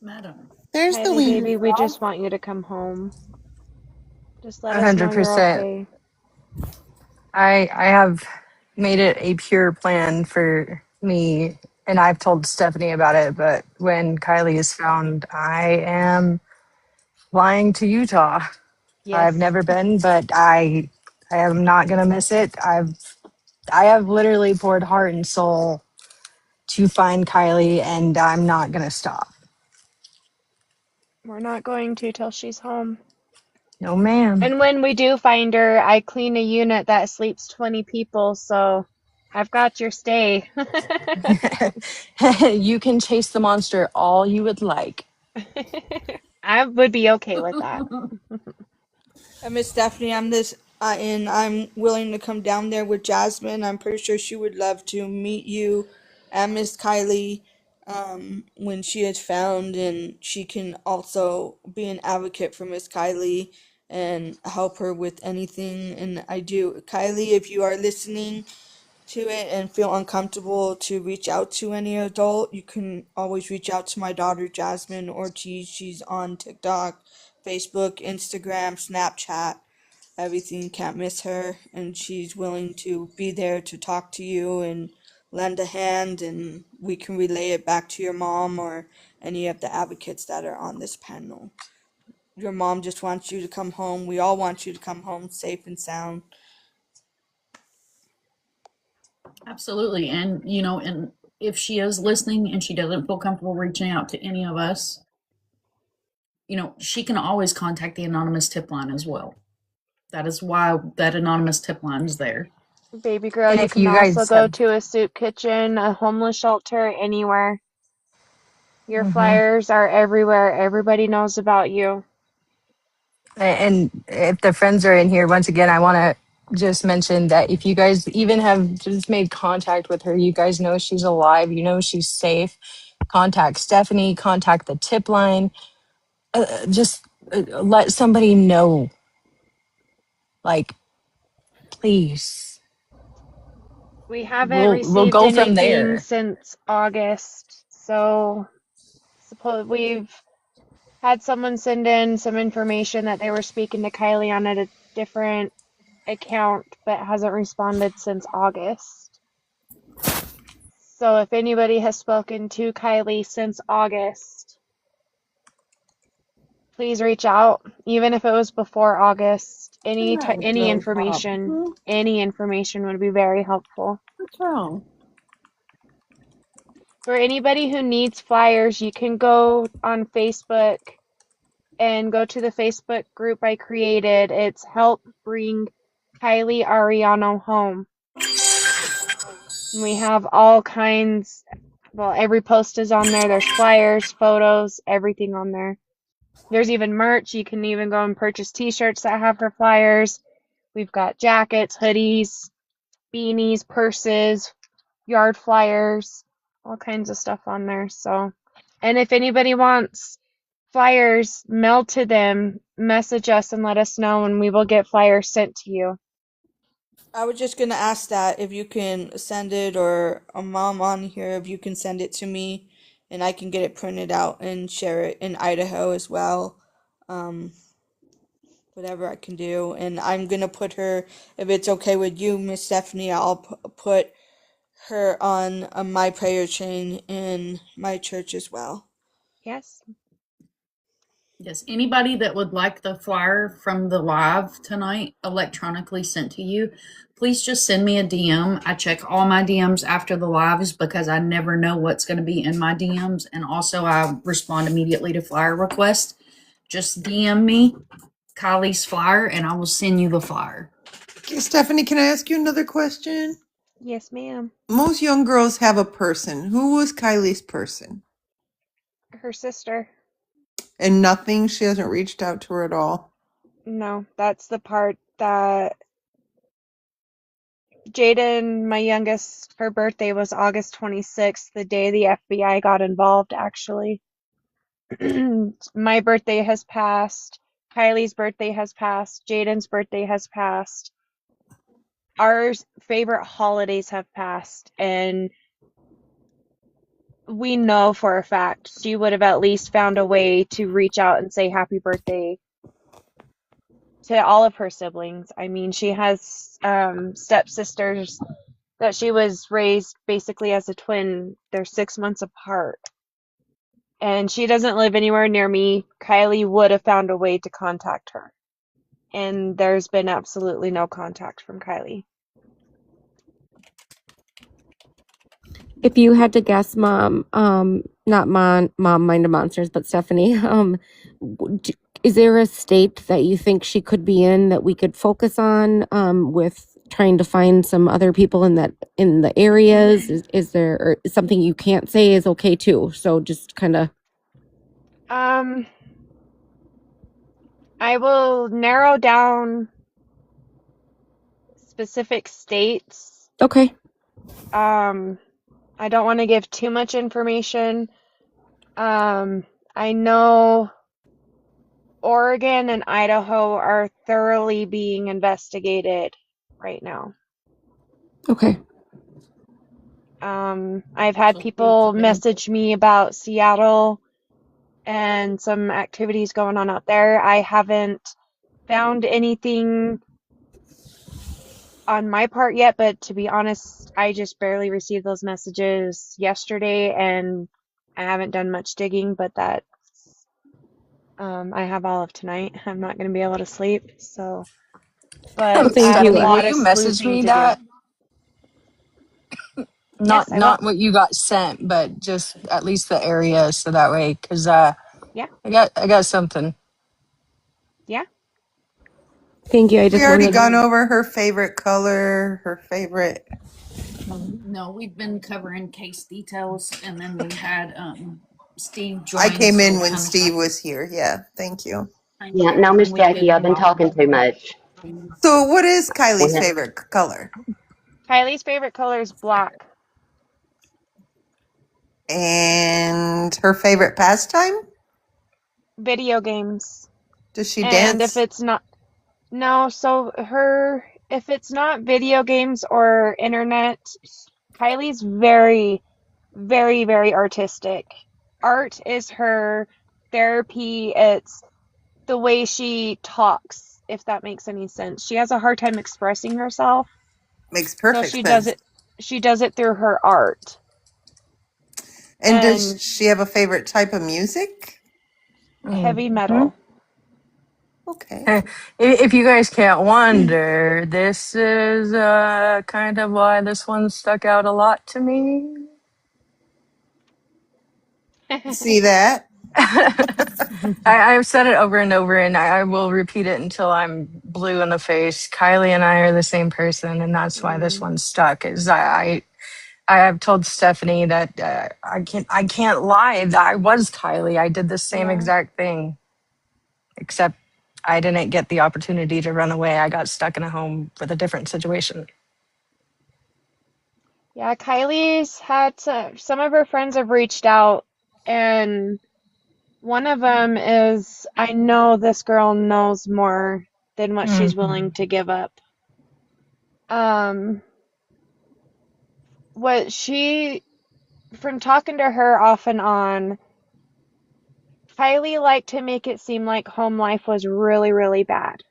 Madam.
There's the
Kylie,
wiener
baby, we
dog.
just want you to come home. Just let us know you're
100%.
okay.
I have made it a pure plan for me, and I've told Stephanie about it. But when Kylie is found, I am flying to Utah. I've
Yes.
never been, but I am not gonna miss it. I have literally poured heart and soul to find Kylie, and I'm not gonna stop.
We're not going to till she's home.
No, ma'am.
And when we do find her, I clean a unit that sleeps 20 people, so I've got your stay.
You can chase the monster all you would like.
I would be okay with that.
Miss Stephanie, and I'm willing to come down there with Jasmine. I'm pretty sure she would love to meet you and Miss Kylie when she is found, and she can also be an advocate for Miss Kylie and help her with anything. And I do, Kylie, if you are listening to it and feel uncomfortable to reach out to any adult, you can always reach out to my daughter Jasmine Ortiz. She's on TikTok, Facebook, Instagram, Snapchat, everything. Can't miss her, and she's willing to be there to talk to you and lend a hand, and we can relay it back to your mom or any of the advocates that are on this panel. Your mom just wants you to come home. We all want you to come home safe and sound.
Absolutely. And, and if she is listening and she doesn't feel comfortable reaching out to any of us, she can always contact the anonymous tip line as well. That is why that anonymous tip line is there.
Baby girl,
And
you
if
can
you
also
guys
go
have,
to a soup kitchen, a homeless shelter, anywhere. Your
Mhm.
flyers are everywhere. Everybody knows about you.
And if the friends are in here, once again, I want to just mention that if you guys even have just made contact with her, you guys know she's alive, you know she's safe. Contact Stephanie, contact the tip line. Just let somebody know, like, please.
We haven't
We'll
received
go from
anything
there.
since August, so suppose we've had someone send in some information that they were speaking to Kylie on a different account, but hasn't responded since August. So if anybody has spoken to Kylie since August, please reach out, even if it was before August. Any
Joe Pop.
information would be very helpful.
What's wrong?
For anybody who needs flyers, you can go on Facebook and go to the Facebook group I created. It's Help Bring Kylie Arellano Home. And we have all kinds, well, every post is on there. There's flyers, photos, everything on there. There's even merch. You can even go and purchase t-shirts that have her flyers. We've got jackets, hoodies, beanies, purses, yard flyers, all kinds of stuff on there. So, and if anybody wants flyers mailed to them, message us and let us know, and we will get flyers sent to you.
I was just gonna ask that if you can send it, or a mom on here, if you can send it to me, and I can get it printed out and share it in Idaho as well. Um, whatever I can do. And I'm gonna put her, if it's okay with you, Miss Stephanie, I'll put her on my prayer chain in my church as well.
Yes.
Yes, anybody that would like the flyer from the live tonight electronically sent to you, please just send me a DM. I check all my DMs after the lives because I never know what's going to be in my DMs. And also, I respond immediately to flyer requests. Just DM me Kylie's flyer and I will send you the flyer.
Okay, Stephanie, can I ask you another question?
Yes, ma'am.
Most young girls have a person. Who was Kylie's person?
Her sister.
And nothing? She hasn't reached out to her at all?
No, that's the part that Jaden, my youngest, her birthday was August 26th, the day the FBI got involved, actually. My birthday has passed. Kylie's birthday has passed. Jaden's birthday has passed. Our favorite holidays have passed. And we know for a fact she would have at least found a way to reach out and say happy birthday to all of her siblings. I mean, she has stepsisters that she was raised basically as a twin. They're 6 months apart. And she doesn't live anywhere near me. Kylie would have found a way to contact her. And there's been absolutely no contact from Kylie.
If you had to guess, Mom, not Mom, Mind of Monsters, but Stephanie, is there a state that you think she could be in that we could focus on, with trying to find some other people in the areas? Is there or something you can't say is okay too? So just kind of.
I will narrow down specific states.
Okay.
I don't want to give too much information. I know Oregon and Idaho are thoroughly being investigated right now.
Okay.
I've had
So
people message me about Seattle and some activities going on out there. I haven't found anything on my part yet, but to be honest, I just barely received those messages yesterday and I haven't done much digging, but that I have all of tonight. I'm not going to be able to sleep, so but I
Thank
have a
you.
Stephanie, will
lot of
you message
sleuthing
me
to do.
that?
Yes, I will.
Not what you got sent, but just at least the area, so that way, because
Yeah,
I got something.
yeah.
Thank you. I
We
just
already
wanted.
gone over her favorite color, her favorite.
no, we've been covering case details and then we had Steve
I
join,
came
so
in
we
when
kind of
Steve was here. Yeah, thank you.
Yeah, no, Miss
and we've
Jackie, I've
been
been talking too much.
So, what is
We
Kylie's
have,
favorite color?
Kylie's favorite color is black.
And her favorite pastime?
Video games.
Does she
And if
dance?
it's not, no, so if it's not video games or internet, Kylie's very, very, very artistic. Art is her therapy. It's the way she talks, if that makes any sense. She has a hard time expressing herself,
Makes
so
perfect sense.
she does it through her art.
And does
And
she have a favorite type of music?
heavy
Mm-hmm.
metal.
Okay.
If you guys can't wonder, this is kind of why this one stuck out a lot to me.
See that?
I've said it over and over, and I will repeat it until I'm blue in the face. Kylie and I are the same person, and that's why this
Mm,
one stuck. Is I have told Stephanie that I can't lie. I was Kylie. I did the same
yeah.
exact thing, except I didn't get the opportunity to run away. I got stuck in a home with a different situation.
Yeah, Kylie's had some of her friends have reached out, and one of them is, I know this girl knows more than what she's willing to give up. Um, what she, from talking to her off and on, Kylie liked to make it seem like home life was really, really bad.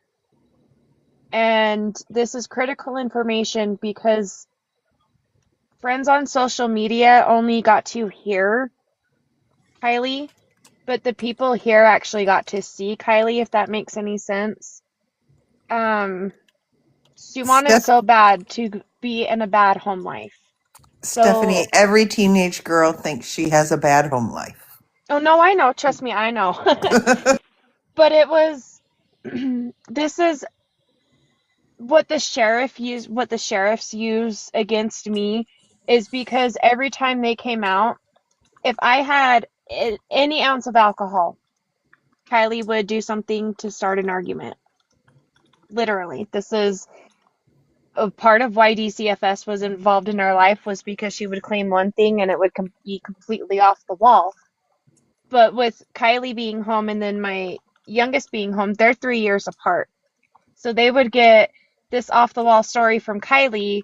And this is critical information because friends on social media only got to hear Kylie, but the people here actually got to see Kylie, if that makes any sense. Um, she wanted
Steph-
so bad to be in a bad home life.
Stephanie,
So,
every teenage girl thinks she has a bad home life.
oh no, I know, trust me, I know. But it was, this is what the sheriffs use against me is because every time they came out, if I had any ounce of alcohol, Kylie would do something to start an argument. Literally. This is a part of why DCFS was involved in our life was because she would claim one thing and it would be completely off the wall. But with Kylie being home and then my youngest being home, they're 3 years apart. So they would get this off the wall story from Kylie,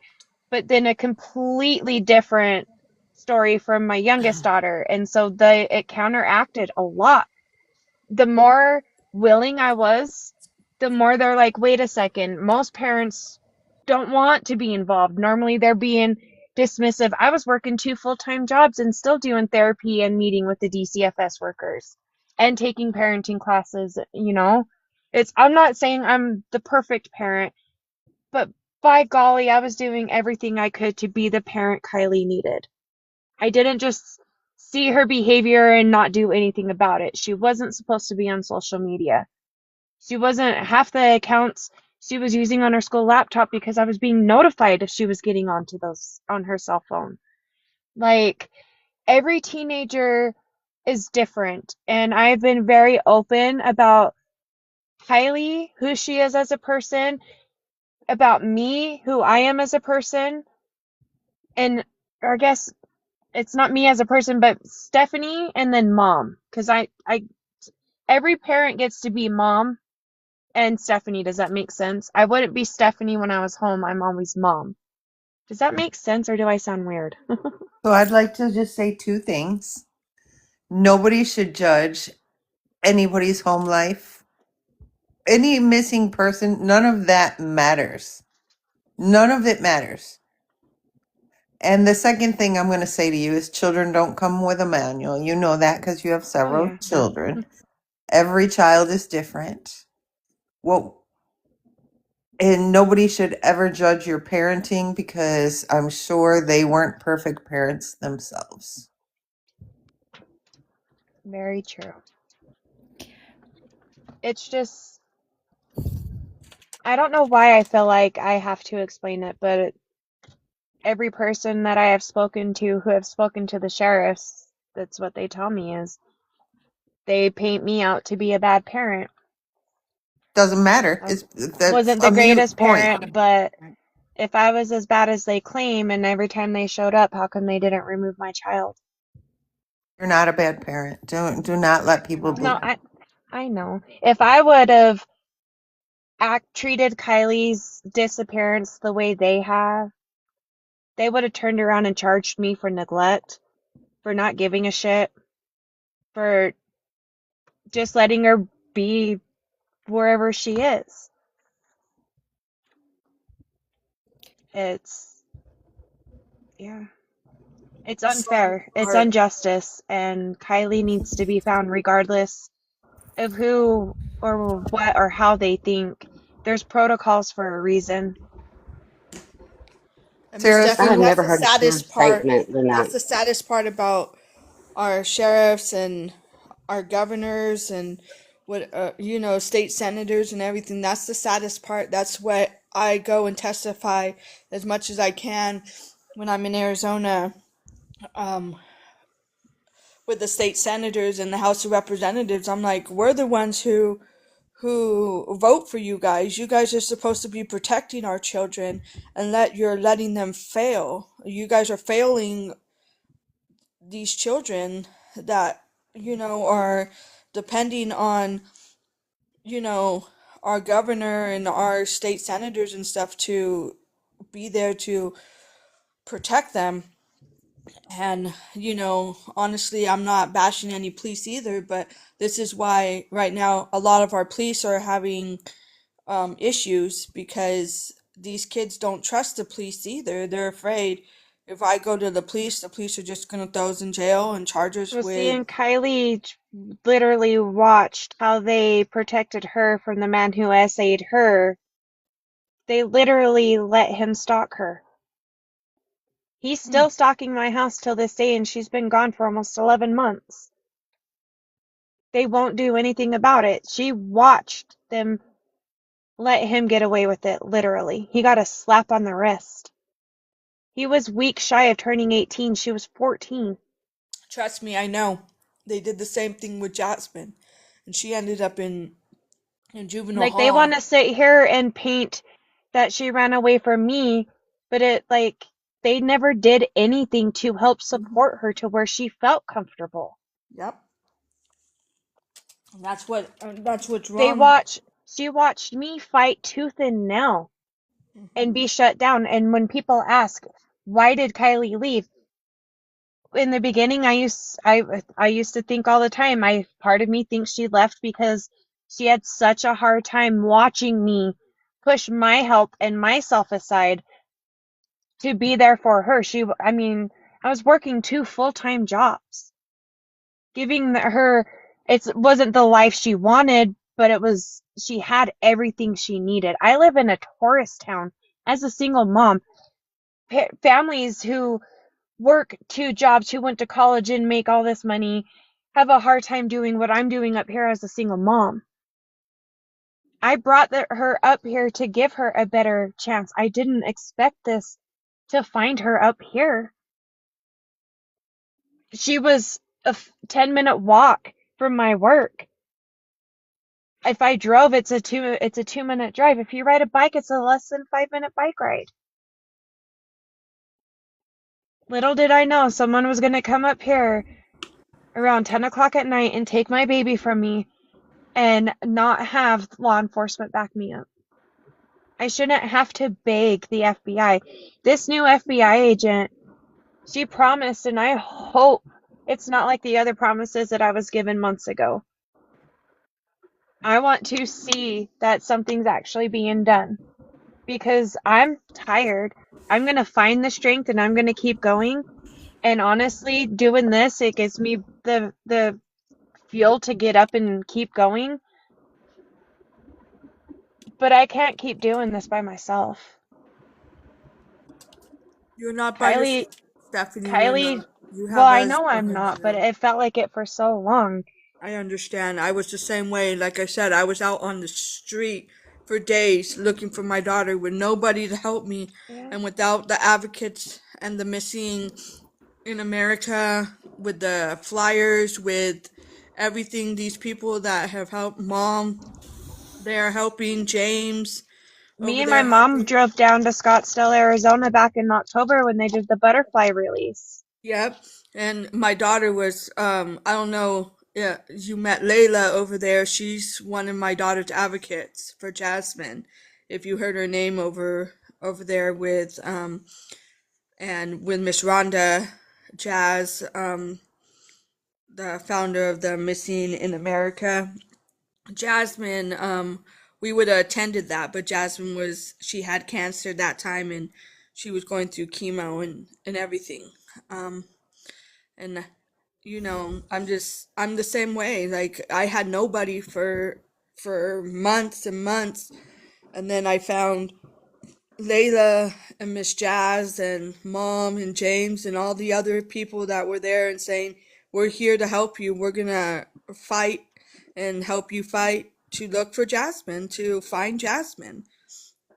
but then a completely different story from my youngest daughter. And so it counteracted a lot. The more willing I was, the more they're like, wait a second, most parents don't want to be involved. Normally they're being dismissive. I was working 2 full-time jobs and still doing therapy and meeting with the DCFS workers and taking parenting classes, you know. I'm not saying I'm the perfect parent, but by golly, I was doing everything I could to be the parent Kylie needed. I didn't just see her behavior and not do anything about it. She wasn't supposed to be on social media. She wasn't half the accounts she was using on her school laptop because I was being notified if she was getting onto those on her cell phone. Like every teenager is different, and I've been very open about Kylie, who she is as a person, about me, who I am as a person, and or I guess it's not me as a person, but Stephanie and then mom. Because every parent gets to be mom and Stephanie. Does that make sense? I wouldn't be Stephanie when I was home. I'm always mom. Does that make sense or do I sound weird?
So I'd like to just say two things. Nobody should judge anybody's home life. Any missing person, none of that matters. None of it matters. And the second thing I'm going to say to you is children don't come with a manual. You know that because you have
Oh,
several
yeah.
children. Every child is different. Well, and nobody should ever judge your parenting because I'm sure they weren't perfect parents themselves.
Very true. It's just, I don't know why I feel like I have to explain it, but every person that I have spoken to who have spoken to the sheriffs, that's what they tell me is they paint me out to be a bad parent.
Doesn't matter.
I
That's
wasn't the
a mute
greatest
point.
parent, but if I was as bad as they claim and every time they showed up, how come they didn't remove my child?
You're not a bad parent. Do not let people
No,
believe.
I know. If I would have treated Kylie's disappearance the way they have, they would have turned around and charged me for neglect, for not giving a shit, for just letting her be wherever she is. It's, yeah, it's unfair. It's injustice, and Kylie needs to be found regardless of who or what or how they think. There's protocols for a reason.
I mean,
Sarah,
I
Stephanie,
have
so
that's
never
the
heard a truer
saddest part.
statement than
That's
that.
the saddest part about our sheriffs and our governors and what state senators and everything. That's the saddest part. That's what I go and testify as much as I can when I'm in Arizona, um, with the state senators and the House of Representatives. I'm like, we're the ones who vote for you guys. You guys are supposed to be protecting our children, and you're letting them fail. You guys are failing these children that are depending on you know our governor and our state senators and stuff to be there to protect them. And, honestly, I'm not bashing any police either, but this is why right now a lot of our police are having issues because these kids don't trust the police either. They're afraid if I go to the police are just going to throw us in jail and charge us
Well, see,
with.
and Kylie literally watched how they protected her from the man who essayed her. They literally let him stalk her. He's still stalking my house till this day, and she's been gone for almost 11 months. They won't do anything about it. She watched them let him get away with it, literally. He got a slap on the wrist. He was weeks shy of turning 18. She was 14.
Trust me, I know. They did the same thing with Jasmine, and she ended up in juvenile
Like, they want
hall.
to sit here and paint that she ran away from me, but they never did anything to help support her to where she felt comfortable.
Yep. And that's what's
They
wrong.
watch, she watched me fight tooth and nail and be shut down. And when people ask, why did Kylie leave? In the beginning, I used to think all the time. Part of me thinks she left because she had such a hard time watching me push my help and myself aside to be there for her. I mean, I was working two full-time jobs, giving her, it wasn't the life she wanted, but she had everything she needed. I live in a tourist town as a single mom. Families who work two jobs, who went to college and make all this money, have a hard time doing what I'm doing up here as a single mom. I brought her up here to give her a better chance. I didn't expect this to find her up here. She was a 10-minute walk from my work. If I drove, it's a 2-minute drive. If you ride a bike, it's a less than 5-minute bike ride. Little did I know someone was going to come up here around 10 o'clock at night and take my baby from me and not have law enforcement back me up. I shouldn't have to beg the FBI. This new FBI agent, she promised, and I hope it's not like the other promises that I was given months ago. I want to see that something's actually being done because I'm tired. I'm going to find the strength and I'm going to keep going. And honestly, doing this, it gives me the fuel to get up and keep going. But I can't keep doing this by myself.
You're not by
Kylie,
yourself, Stephanie. You're
Kylie,
not. You
well,
have
I
us
know I'm
behind
not, but
you.
it felt like it for so long.
I understand. I was the same way. Like I said, I was out on the street for days looking for my daughter with nobody to help me,
Yeah.
and without the advocates and the missing in America, with the flyers, with everything, these people that have helped mom, they're helping James
Me
over
and my
there
mom
helping.
drove down to Scottsdale, Arizona back in October when they did the butterfly release.
Yep. And my daughter was, I don't know, yeah, you met Layla over there. She's one of my daughter's advocates for Jasmine. If you heard her name over there with and with Miss Rhonda Jazz, the founder of the Missing in America. Jasmine, we would have attended that, but Jasmine she had cancer that time and she was going through chemo and everything. Um, and I'm the same way. Like I had nobody for months and months, and then I found Layla and Miss Jazz and Mom and James and all the other people that were there and saying, "We're here to help you. We're gonna fight and help you fight to look for Jasmine, to find Jasmine."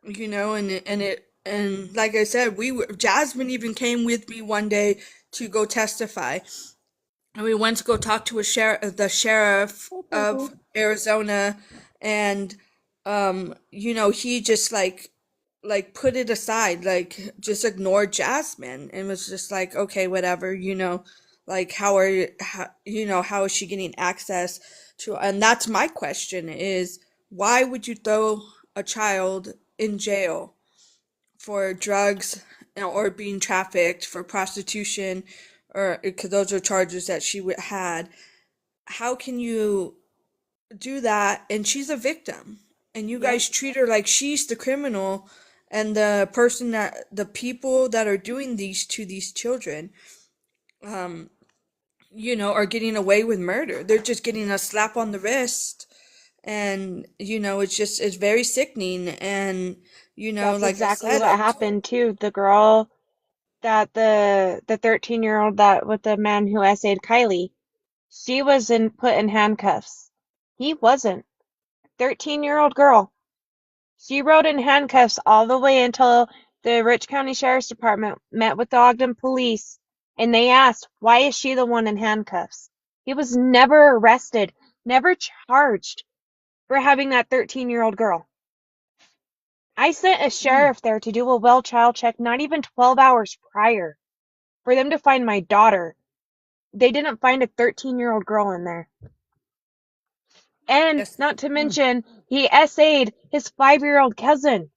And like I said, Jasmine even came with me one day to go testify, and we went to go talk to the sheriff of Arizona, and he just like put it aside, like just ignored Jasmine, and was just like, okay, whatever, like how is she getting access to? And that's my question: is why would you throw a child in jail for drugs or being trafficked for prostitution, or because those are charges that she had. How can you do that? And she's a victim, and you
Yep.
guys treat her like she's the criminal, and the people that are doing these to these children, um, are getting away with murder. They're just getting a slap on the wrist, and it's very sickening. And
That's
like I
exactly
said,
what happened too. The girl that the 13-year-old that with the man who essayed Kylie, she was put in handcuffs. He wasn't. 13-year-old girl. She rode in handcuffs all the way until the Rich County Sheriff's Department met with the Ogden Police, and they asked, why is she the one in handcuffs? He was never arrested, never charged for having that 13-year-old girl. I sent a sheriff there to do a well child check not even 12 hours prior for them to find my daughter. They didn't find a 13-year-old girl in there. And
yes,
not to mention, he essayed his 5-year-old cousin.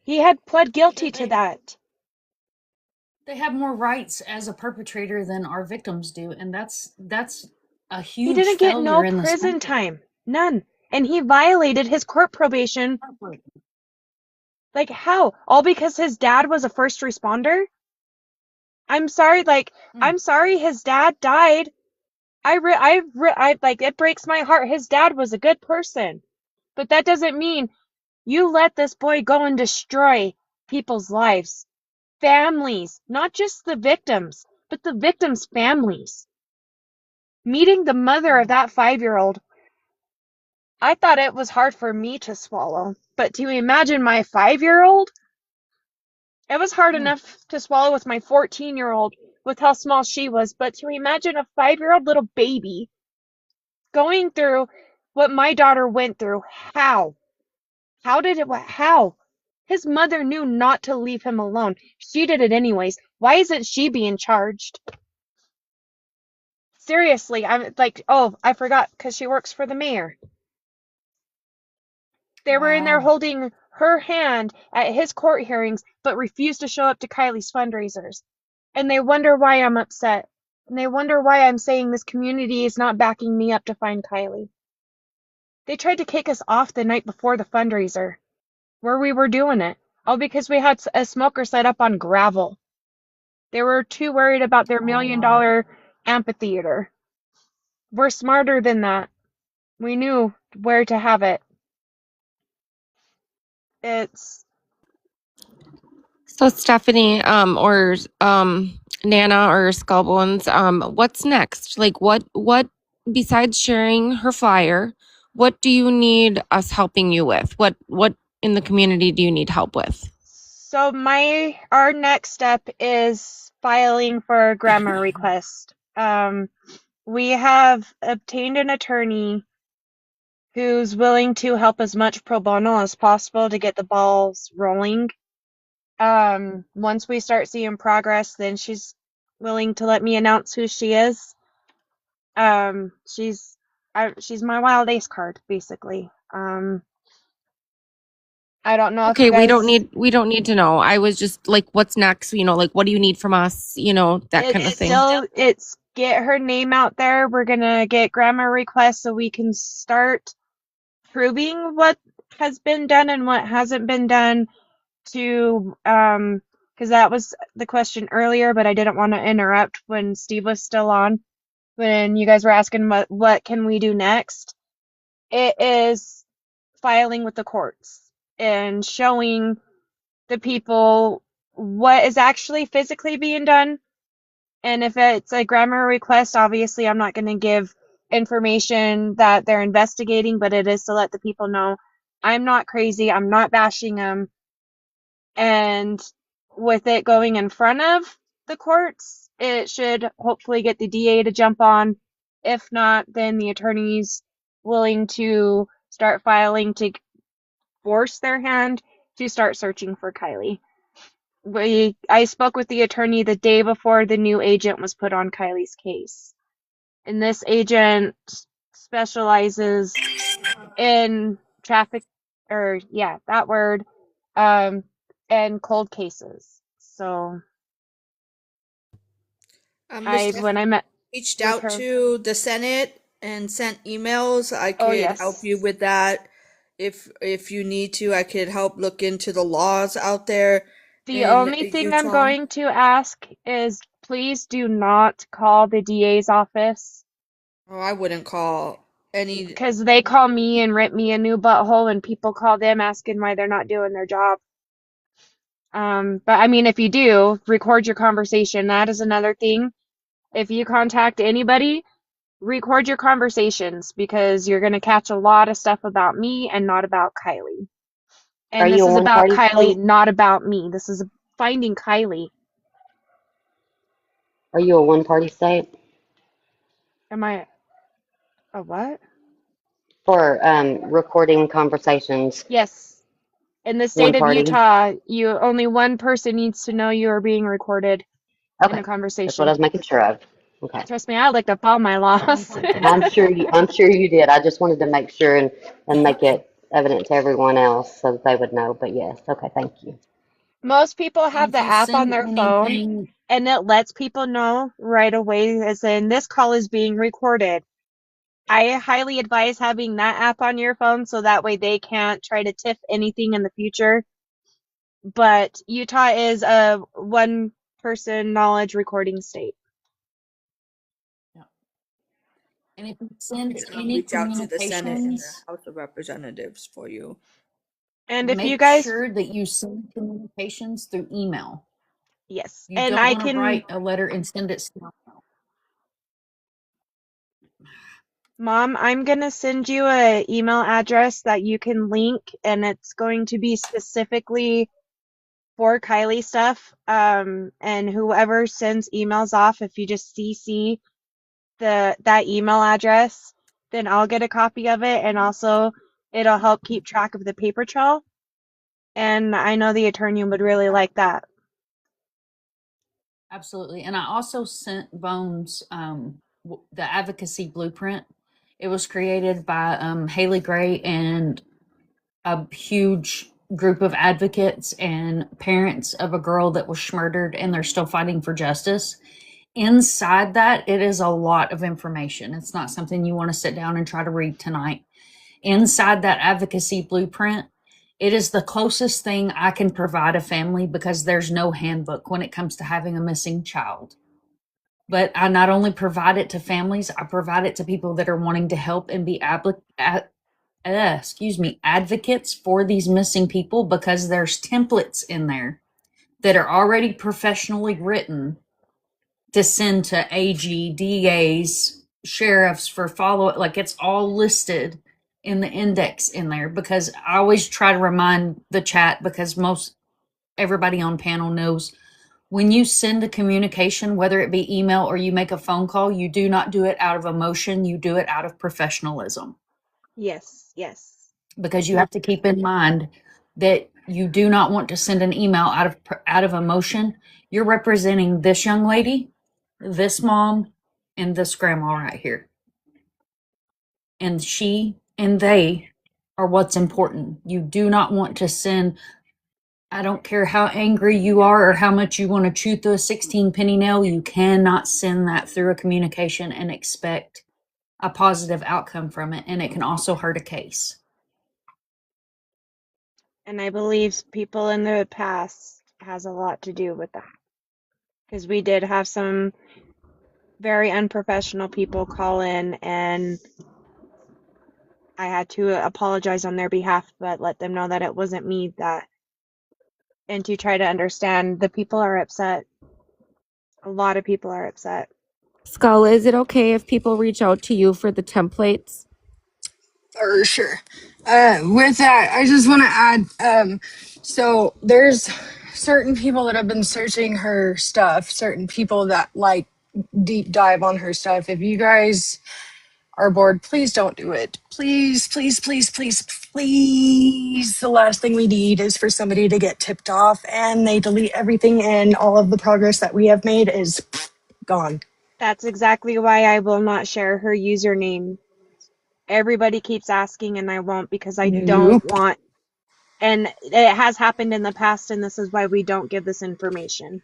He had pled
They,
guilty to
they
that.
they have more rights as a perpetrator than our victims do, and that's a
He
huge
didn't get
failure
no
in the
prison
spectrum.
time. None. And he violated his court probation. Like, how? All because his dad was a first responder? I'm sorry, I'm sorry his dad died. It breaks my heart. His dad was a good person. But that doesn't mean you let this boy go and destroy people's lives. Families. Not just the victims, but the victims' families. Meeting the mother of that 5-year-old, I thought it was hard for me to swallow. But to imagine my 5-year-old, it was hard enough to swallow with my 14-year-old with how small she was. But to imagine a 5-year-old little baby going through what my daughter went through, how? How? His mother knew not to leave him alone. She did it anyways. Why isn't she being charged? Seriously, I'm like, oh, I forgot because she works for the mayor. They were in there
Wow.
holding her hand at his court hearings, but refused to show up to Kylie's fundraisers. And they wonder why I'm upset. And they wonder why I'm saying this community is not backing me up to find Kylie. They tried to kick us off the night before the fundraiser, where we were doing it, all because we had a smoker set up on gravel. They were too worried about their
Oh
million
wow.
dollar amphitheater. We're smarter than that. We knew where to have it. It's
So Stephanie, or Nana or Skullbones, what's next? Like what besides sharing her flyer, what do you need us helping you with? What in the community do you need help with?
so our next step is filing for a grammar request. We have obtained an attorney who's willing to help as much pro bono as possible to get the balls rolling. Once we start seeing progress, then she's willing to let me announce who she is. She's my wild ace card, basically. I don't know if you
Okay,
guys.
we don't need to know. I was just like, what's next? Like what do you need from us? That kind of thing.
It's get her name out there. We're gonna get grammar requests so we can start proving what has been done and what hasn't been done to because that was the question earlier, but I didn't want to interrupt when Steve was still on. When you guys were asking what can we do next, it is filing with the courts and showing the people what is actually physically being done. And if it's a grammar request, obviously I'm not going to give information that they're investigating, but it is to let the people know I'm not crazy. I'm not bashing them. And with it going in front of the courts, it should hopefully get the DA to jump on. If not, then the attorney's willing to start filing to force their hand to start searching for Kylie. I spoke with the attorney the day before the new agent was put on Kylie's case. And this agent specializes in traffic, or yeah, that word, um, and cold cases. So
Miss
when I
Stephanie
met
reached
with
out
her,
to the Senate and sent emails. I
oh
could help
yes,
you with that. If you need to, I could help look into the laws out there
the
in
only thing I'm
Utah.
going to ask is please do not call the DA's office
Oh, I wouldn't call any.
because they call me and rip me a new butthole, and people call them asking why they're not doing their job. But I mean, if you do, record your conversation. That is another thing. If you contact anybody, record your conversations because you're going to catch a lot of stuff about me and not about Kylie.
Are
And
you
this
a
is
one
about
party
Kylie,
state?
not about me. This is finding Kylie.
Are you a one party state
Am I a what?
for recording conversations?
Yes. In the
One
state of
party.
Utah, you only one person needs to know you are being recorded in a
Okay, that's what I
conversation.
was making sure of. Okay.
Trust me, I looked up all my
One
laws.
party
I'm
state.
sure you. I'm sure you did. I just wanted to make sure and make it evident to everyone else so that they would know. But yes, okay. Thank you.
Most people
And
have
if
the
you
app on
send
their phone
anything,
and it lets people know right away as in this call is being recorded. I highly advise having that app on your phone so that way they can't try to tiff anything in the future. But Utah is a one person knowledge recording state.
yeah. And if you send
I'll
any
reach out to the Senate and the
communications,
House of Representatives for you.
And if you
make
guys,
sure that you send communications through email.
yes,
You
and
don't
I
want to
can,
write a letter and send it snail mail.
Mom, I'm gonna send you a email address that you can link and it's going to be specifically for Kylie stuff. And whoever sends emails off, if you just CC that email address, then I'll get a copy of it, and also it'll help keep track of the paper trail. And I know the attorney would really like that.
Absolutely. And I also sent Bones the advocacy blueprint. It was created by Haley Gray and a huge group of advocates and parents of a girl that was murdered, and they're still fighting for justice. Inside that, it is a lot of information. It's not something you want to sit down and try to read tonight. Inside that advocacy blueprint, it is the closest thing I can provide a family because there's no handbook when it comes to having a missing child. But I not only provide it to families, I provide it to people that are wanting to help and be advocates for these missing people because there's templates in there that are already professionally written to send to AG, DAs, sheriffs for follow up. Like it's all listed in the index in there because I always try to remind the chat because most everybody on panel knows when you send a communication, whether it be email or you make a phone call, you do not do it out of emotion, you do it out of professionalism
Yes, yes.
because you have to keep in mind that you do not want to send an email out of emotion. You're representing this young lady, this mom, and this grandma right here. And she and they are what's important. You do not want to send, I don't care how angry you are or how much you want to chew through a 16 penny nail, you cannot send that through a communication and expect a positive outcome from it. And it can also hurt a case.
And I believe people in the past has a lot to do with that. Because we did have some very unprofessional people call in, and I had to apologize on their behalf, but let them know that it wasn't me that, and to try to understand the people are upset. A lot of people are upset.
Skull, is it okay if people reach out to you for the templates?
For sure. With that, I just want to add. So there's certain people that have been searching her stuff. Certain people that like deep dive on her stuff. If you guys are bored, please don't do it. Please, please, please, please, please. The last thing we need is for somebody to get tipped off and they delete everything, and all of the progress that we have made is gone.
That's exactly why I will not share her username. Everybody keeps asking, and I won't because I don't
Nope.
want And it has happened in the past, and this is why we don't give this information.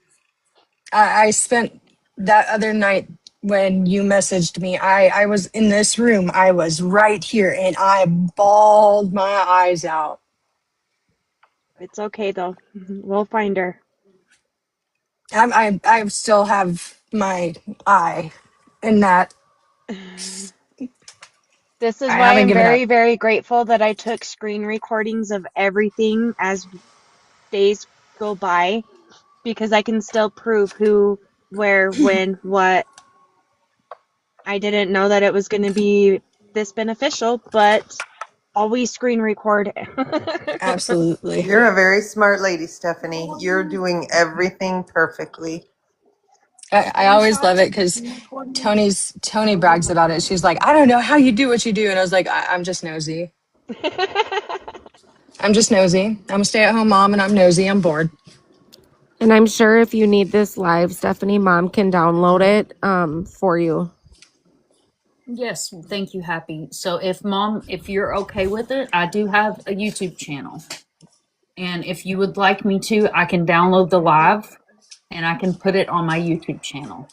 I spent that other night when you messaged me. I was in this room. I was right here, and I bawled my eyes out.
It's okay though. We'll find her.
I still have my eye in that.
This is
I
why
haven't
I'm
given up.
very, very grateful that I took screen recordings of everything as days go by, because I can still prove who, where, when, what. I didn't know that it was going to be this beneficial, but always screen record.
Absolutely.
You're a very smart lady, Stephanie. You're doing everything perfectly.
I always love it because Tony brags about it. She's like, I don't know how you do what you do, and I was like, I'm just nosy. I'm just nosy. I'm a stay-at-home mom, and I'm nosy. I'm bored.
And I'm sure if you need this live, Stephanie, mom can download it for you.
Yes, thank you, Happy. So if you're okay with it, I do have a YouTube channel. And if you would like me to, I can download the live and I can put it on my YouTube channel.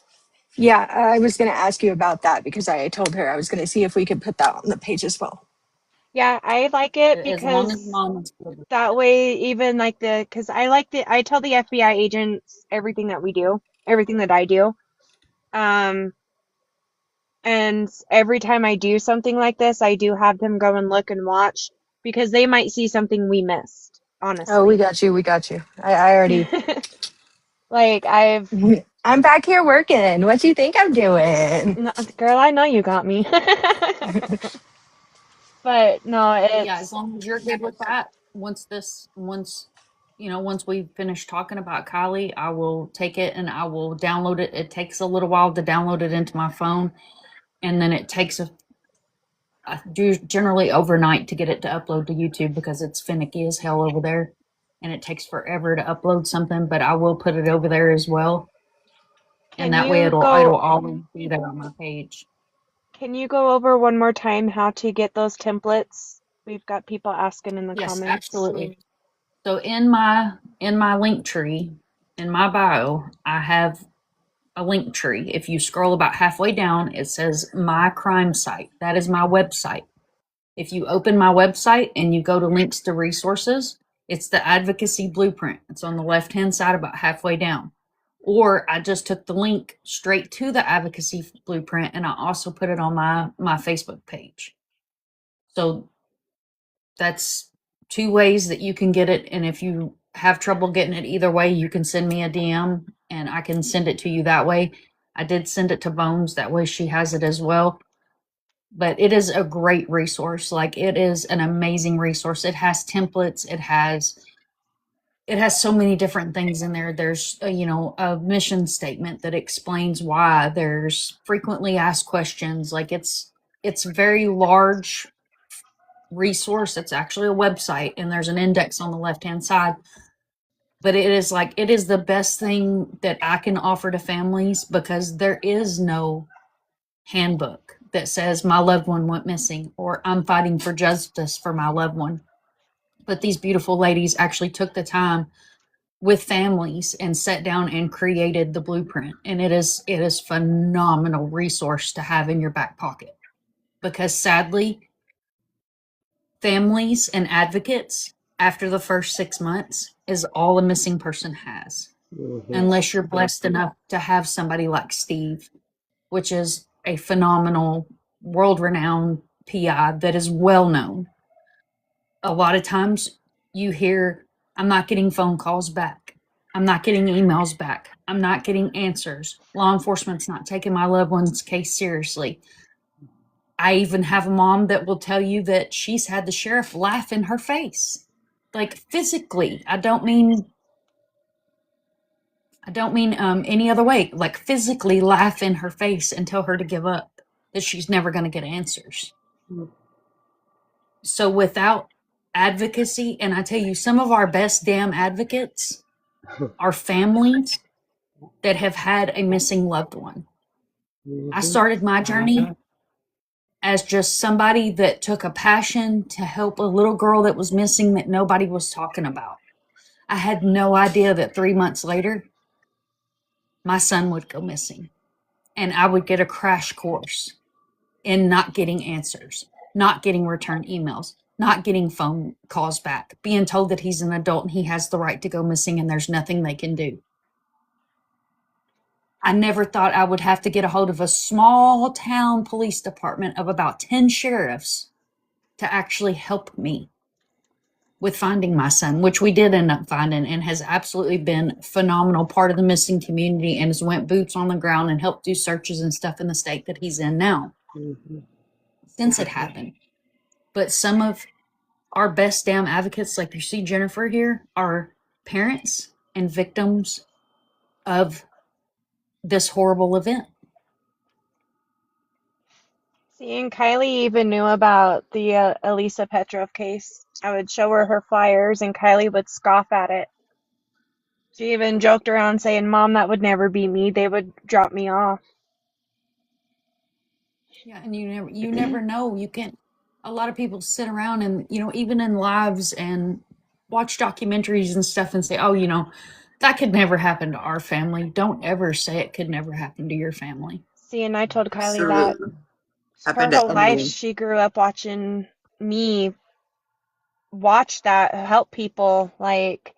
Yeah, I was going to ask you about that because I told her I was going to see if we could put that on the page as well.
Yeah, I like it
As long as
because
mom is good with it.
that way, even like because I tell the FBI agents everything that we do, everything that I do. Um, and every time I do something like this, I do have them go and look and watch because they might see something we missed,
Oh, we
honestly.
got you. We got you. I already.
Like
I'm back here working. What do you think I'm doing?
girl, I know you got me. But no,
But yeah, as
it's
long as you're good with that, once we finish talking about Kylie, I will take it and I will download it. It takes a little while to download it into my phone, and then it takes I do generally overnight to get it to upload to YouTube because it's finicky as hell over there, and it takes forever to upload something. But I will put it over there as well, and
can
that way
you
it'll
go
always be there on my page.
can you go over one more time how to get those templates? We've got people asking in the
Yes,
comments.
absolutely. So in my link tree, in my bio, I have a link tree. If you scroll about halfway down, it says my crime site. That is my website. If you open my website and you go to links to resources, it's the advocacy blueprint. It's on the left hand side about halfway down. Or I just took the link straight to the advocacy blueprint and I also put it on my Facebook page. So that's two ways that you can get it. And if you have trouble getting it either way, you can send me a DM and I can send it to you that way. I did send it to Bones. That way she has it as well. But it is a great resource. Like it is an amazing resource. It has templates. It has so many different things in there. There's a mission statement that explains why. There's frequently asked questions. Like it's very large resource. It's actually a website and there's an index on the left hand side. But it is the best thing that I can offer to families because there is no handbook that says my loved one went missing or I'm fighting for justice for my loved one. But these beautiful ladies actually took the time with families and sat down and created the blueprint. And it is phenomenal resource to have in your back pocket. Because sadly, families and advocates after the first 6 months is all a missing person has. Unless you're blessed enough to have somebody like Steve, which is a phenomenal, world renowned PI that is well known. A lot of times you hear, I'm not getting phone calls back. I'm not getting emails back. I'm not getting answers. Law enforcement's not taking my loved one's case seriously. I even have a mom that will tell you that she's had the sheriff laugh in her face. Like physically. I don't mean any other way. Like physically laugh in her face and tell her to give up, that she's never going to get answers. So without advocacy, and I tell you, some of our best damn advocates are families that have had a missing loved one. I started my journey as just somebody that took a passion to help a little girl that was missing that nobody was talking about. I had no idea that 3 months later, my son would go missing and I would get a crash course in not getting answers, not getting return emails, not getting phone calls back, being told that he's an adult and he has the right to go missing and there's nothing they can do. I never thought I would have to get a hold of a small town police department of about 10 sheriffs to actually help me with finding my son, which we did end up finding, and has absolutely been phenomenal part of the missing community and has went boots on the ground and helped do searches and stuff in the state that he's in now since it happened. But some of our best damn advocates, like you see Jennifer here, are parents and victims of this horrible event.
See, and Kylie even knew about the Elisa Petrov case. I would show her her flyers, and Kylie would scoff at it. She even joked around saying, "Mom, that would never be me. They would drop me off."
Yeah, and you never know. You can A lot of people sit around and, even in lives and watch documentaries and stuff and say, "Oh, that could never happen to our family." Don't ever say it could never happen to your family.
See, and I told Kylie that
Absolutely.
her
Happened to
whole life
anyone.
she grew up watching me watch that help people, like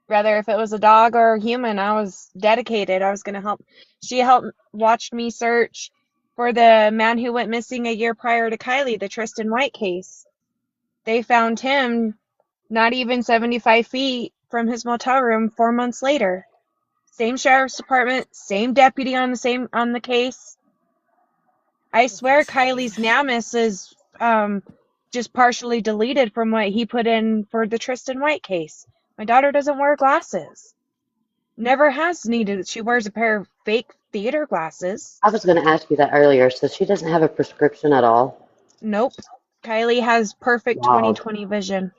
whether if it was a dog or a human, I was dedicated. I was going to help. She helped watched me search for the man who went missing a year prior to Kylie, the Tristan White case. They found him not even 75 feet from his motel room 4 months later. Same sheriff's department, same deputy on the case. I swear Kylie's NamUs is just partially deleted from what he put in for the Tristan White case. My daughter doesn't wear glasses. Never has needed. She wears a pair of fake theater glasses.
I was going to ask you that earlier. So she doesn't have a prescription at all?
Nope. Kylie has perfect
Wild.
20/20 vision.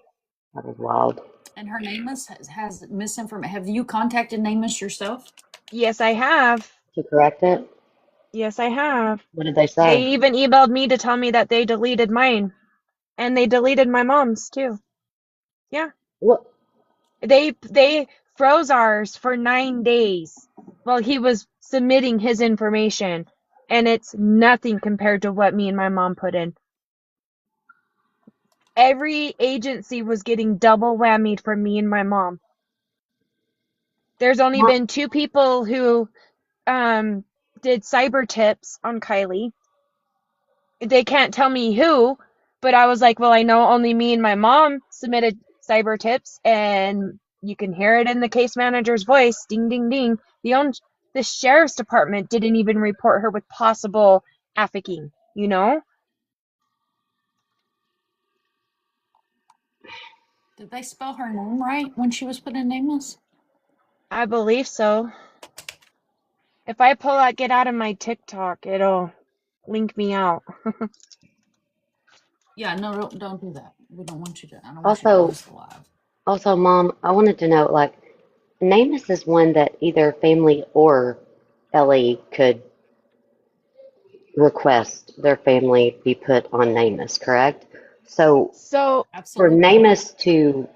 That is wild.
And her NamUs has misinformation. Have you contacted NamUs yourself?
Yes, I have.
To correct it?
Yes, I have.
What did they say?
They even emailed me to tell me that they deleted mine. And they deleted my mom's too. Yeah.
What?
They froze ours for 9 days while he was submitting his information. And it's nothing compared to what me and my mom put in. Every agency was getting double whammied from me and my mom. There's only been 2 people who did cyber tips on Kylie. They can't tell me who, but I was like, well, I know only me and my mom submitted cyber tips, and you can hear it in the case manager's voice. Ding, ding, ding. The sheriff's department didn't even report her with possible trafficking, you know?
Did they spell her name right when she was put in NamUs?
I believe so. If I pull out Get Out of My TikTok, it'll link me out.
Yeah, no, don't do that. We don't want you to. I don't want you to
Also,
lose the live.
Mom, I wanted to know, like, NamUs is one that either family or Ellie could request their family be put on NamUs, correct? So
So,
for
Absolutely.
NamUs to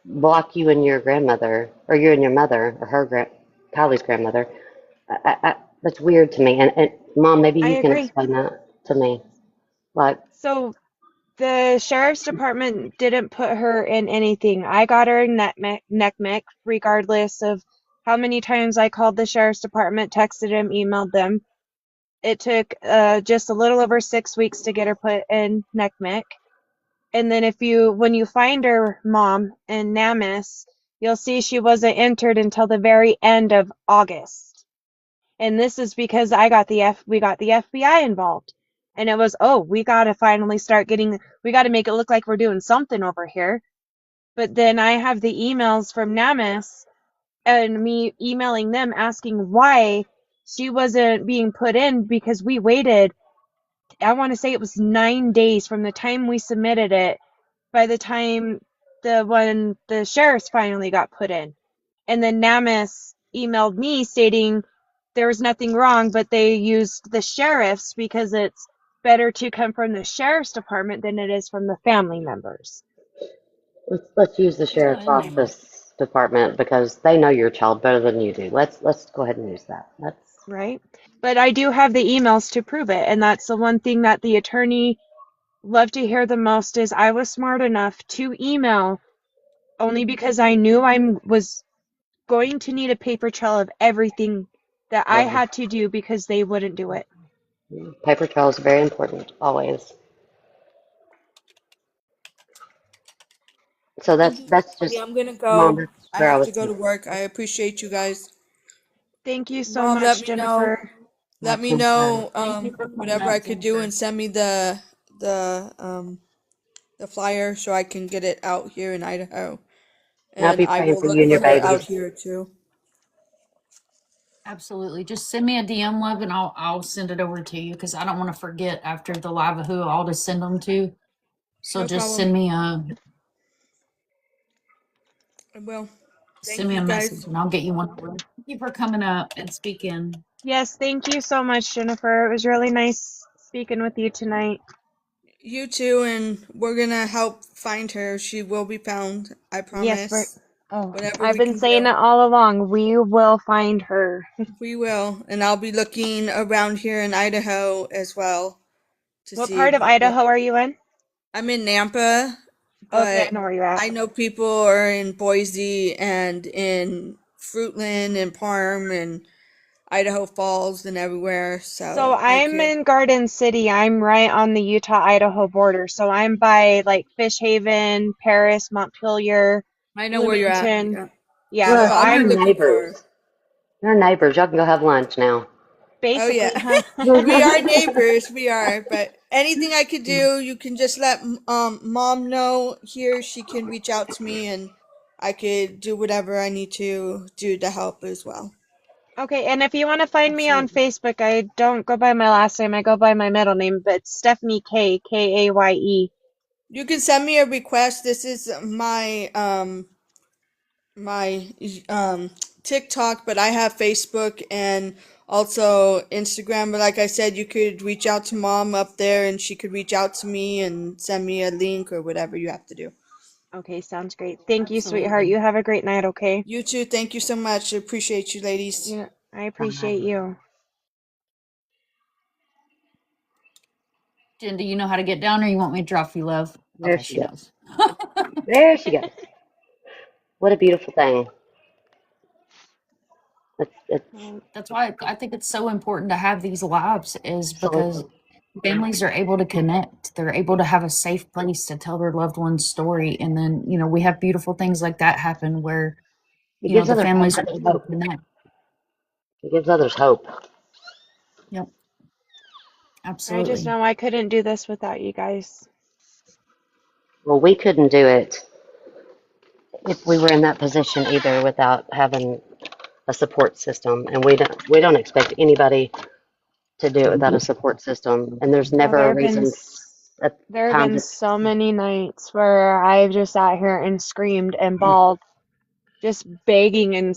block you and your grandmother, or you and your mother, or Kylie's grandmother, that's weird to me. And Mom, maybe
I
you can
agree.
explain that to me. Like,
So, the sheriff's department didn't put her in anything. I got her in NCMEC, regardless of how many times I called the sheriff's department, texted him, emailed them. It took just a little over 6 weeks to get her put in NCMEC. And then when you find her mom in NamUs, you'll see she wasn't entered until the very end of August. And this is because we got the FBI involved. And it was, oh, we got to finally we got to make it look like we're doing something over here. But then I have the emails from NamUs and me emailing them asking why she wasn't being put in, because we waited, I want to say it was 9 days from the time we submitted it by the time the sheriffs finally got put in. And then NamUs emailed me stating there was nothing wrong, but they used the sheriffs because it's better to come from the sheriff's department than it is from the family members.
Let's use the
Let's go
sheriff's
ahead and name them.
office department because they know your child better than you do. Let's go ahead and use that. That's
Right? But I do have the emails to prove it, and that's the one thing that the attorney loved to hear the most is I was smart enough to email only because I knew I was going to need a paper trail of everything that I
yeah.
had to do because they wouldn't do it.
Paper trail is very important always. So
Thank you,
that's
everybody.
just
I'm gonna
mom.
go.
That's
I
where I
have
was.
to go to work. I appreciate you guys.
Thank you so
Mom, let
much,
me know.
Jennifer.
Let me
And,
know
Thank you for coming
whatever I
up,
could do
Jennifer.
and send me the flyer so I can get it out here in Idaho.
and I'll
And
be
I
praying
will
for you
look
and your
for her
babies.
out here too.
Absolutely. Just send me a DM, love, and I'll send it over to you because I don't want to forget after the live of who all to send them to. So
No
just
problem. I will.
send
Thank
me
you
a
guys.
message and I'll get you one over. Thank you for coming up and speaking.
Yes, thank you so much, Jennifer. It was really nice speaking with you tonight.
You too, and we're gonna help find her. She will be found. I
Yes,
promise. Whatever
I've
we
been
can
saying
do.
it all along. We will find her.
We will. And I'll be looking around here in Idaho as well to
What
see
part
if
of Idaho are you in?
I'm in Nampa,
Okay, I
but
know where you're at.
I know people are in Boise and in Fruitland and Parm and Idaho Falls and everywhere,
So
so I
I'm
could.
in Garden City. I'm right on the Utah-Idaho border. So I'm by like Fish Haven, Paris, Montpelier,
I know where you're at.
Bloomington.
Yeah.
Yeah,
So
We're
so
I'll be
we're
I'm
looking for her.
neighbors. We're neighbors. Y'all can go have lunch now.
Oh
basically,
yeah.
huh?
We are neighbors, we are, but anything I could do, you can just let mom know here. She can reach out to me and I could do whatever I need to do to help as well.
Okay, and if you want to find me on
Absolutely.
Facebook, I don't go by my last name. I go by my middle name, but it's Stephanie K, Kaye.
You can send me a request. This is my TikTok, but I have Facebook and also Instagram. But like I said, you could reach out to mom up there and she could reach out to me and send me a link or whatever you have to do.
Okay, sounds great. Thank you, sweetheart.
Absolutely.
You have a great night, okay?
You too. Thank you so much. I appreciate you, ladies.
Yeah, I
Bye.
appreciate you.
Jen, do you know how to get down or you want me to drop you, love?
There
Okay,
she
she
goes.
knows.
There she goes. What a beautiful thing. It's
Well,
That's why I think it's so important to have these lives is because
absolutely.
families are able to connect. They're able to have a safe place to tell their loved one's story. And then, we have beautiful things like that happen where,
It gives
the
other
families are
others
able to
hope.
connect.
It gives others hope.
Yep,
I just
absolutely.
know I couldn't do this without you guys.
Well, we couldn't do it if we were in that position either without having a support system, and we don't expect anybody to do it without a support system. And there's
Oh,
never a reason at
there have
times
been
it's.
so many nights where I've just sat here and screamed and bawled, just begging and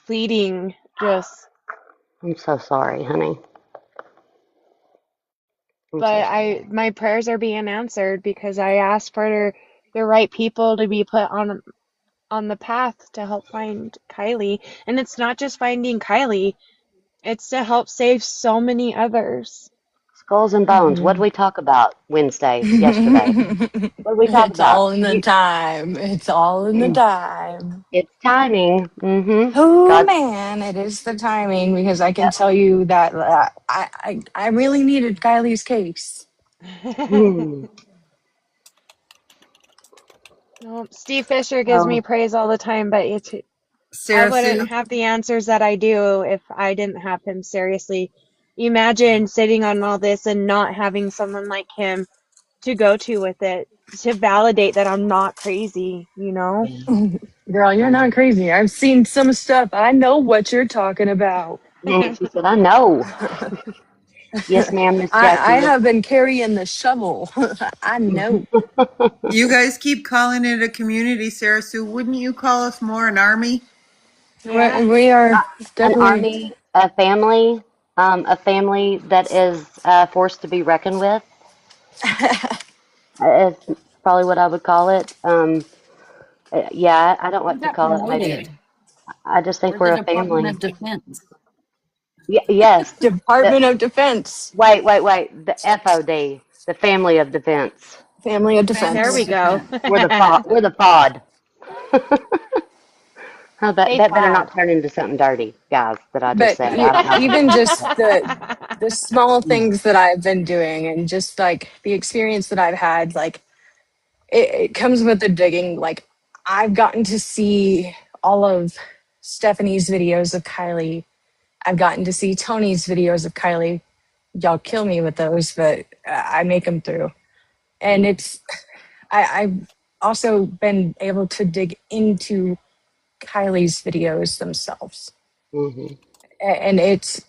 pleading, just,
I'm so sorry, honey. I'm so
but
sorry.
my prayers are being answered because I asked for the right people to be put on the path to help find Kylie. And it's not just finding Kylie, it's to help save so many others.
Skulls and bones. What did
Mhm.
we talk about yesterday? What did we talk
It's
about?
all in the time. It's all in the time.
It's timing. Mm-hmm.
Oh
God.
man, it is the timing because I can
Yep.
tell you that I really needed Kylie's case.
Hmm.
No, Steve Fisher gives me
Well,
praise all the time, but I
Sarah
wouldn't
Sue.
have the answers that I do if I didn't have him. Seriously. Imagine sitting on all this and not having someone like him to go to with it, to validate that I'm not crazy, you know?
yeah.
Girl, you're not crazy. I've seen some stuff. I know what you're talking about.
She said, "I know." Yes, ma'am, Miss
I
Jackie.
have been carrying the shovel. I know.
You guys keep calling it a community, Sarah Sue. Wouldn't you call us more an army?
Yeah.
We are
An
definitely.
army, a family. A family that is forced to be reckoned with is probably what I would call it. Yeah, I don't know
You
what to
got
call it.
promoted.
I just think
We're the
we're a
Department
family.
of Defense.
Yes. The,
Department of Defense,
wait. The FOD, the Family of Defense.
Family of
There
Family
we
of
Defense.
go.
Defense.
We're the FOD. Oh,
Stay
that better not
pod.
turn into something dirty, guys. That I just
But
said. I don't know if
even
that's
just
appropriate.
the small things that I've been doing, and just like the experience that I've had, like it comes with the digging. Like I've gotten to see all of Stephanie's videos of Kylie. I've gotten to see Tony's videos of Kylie. Y'all kill me with those, but I make them through. And I've also been able to dig into Kylie's videos themselves.
Hmm.
And it's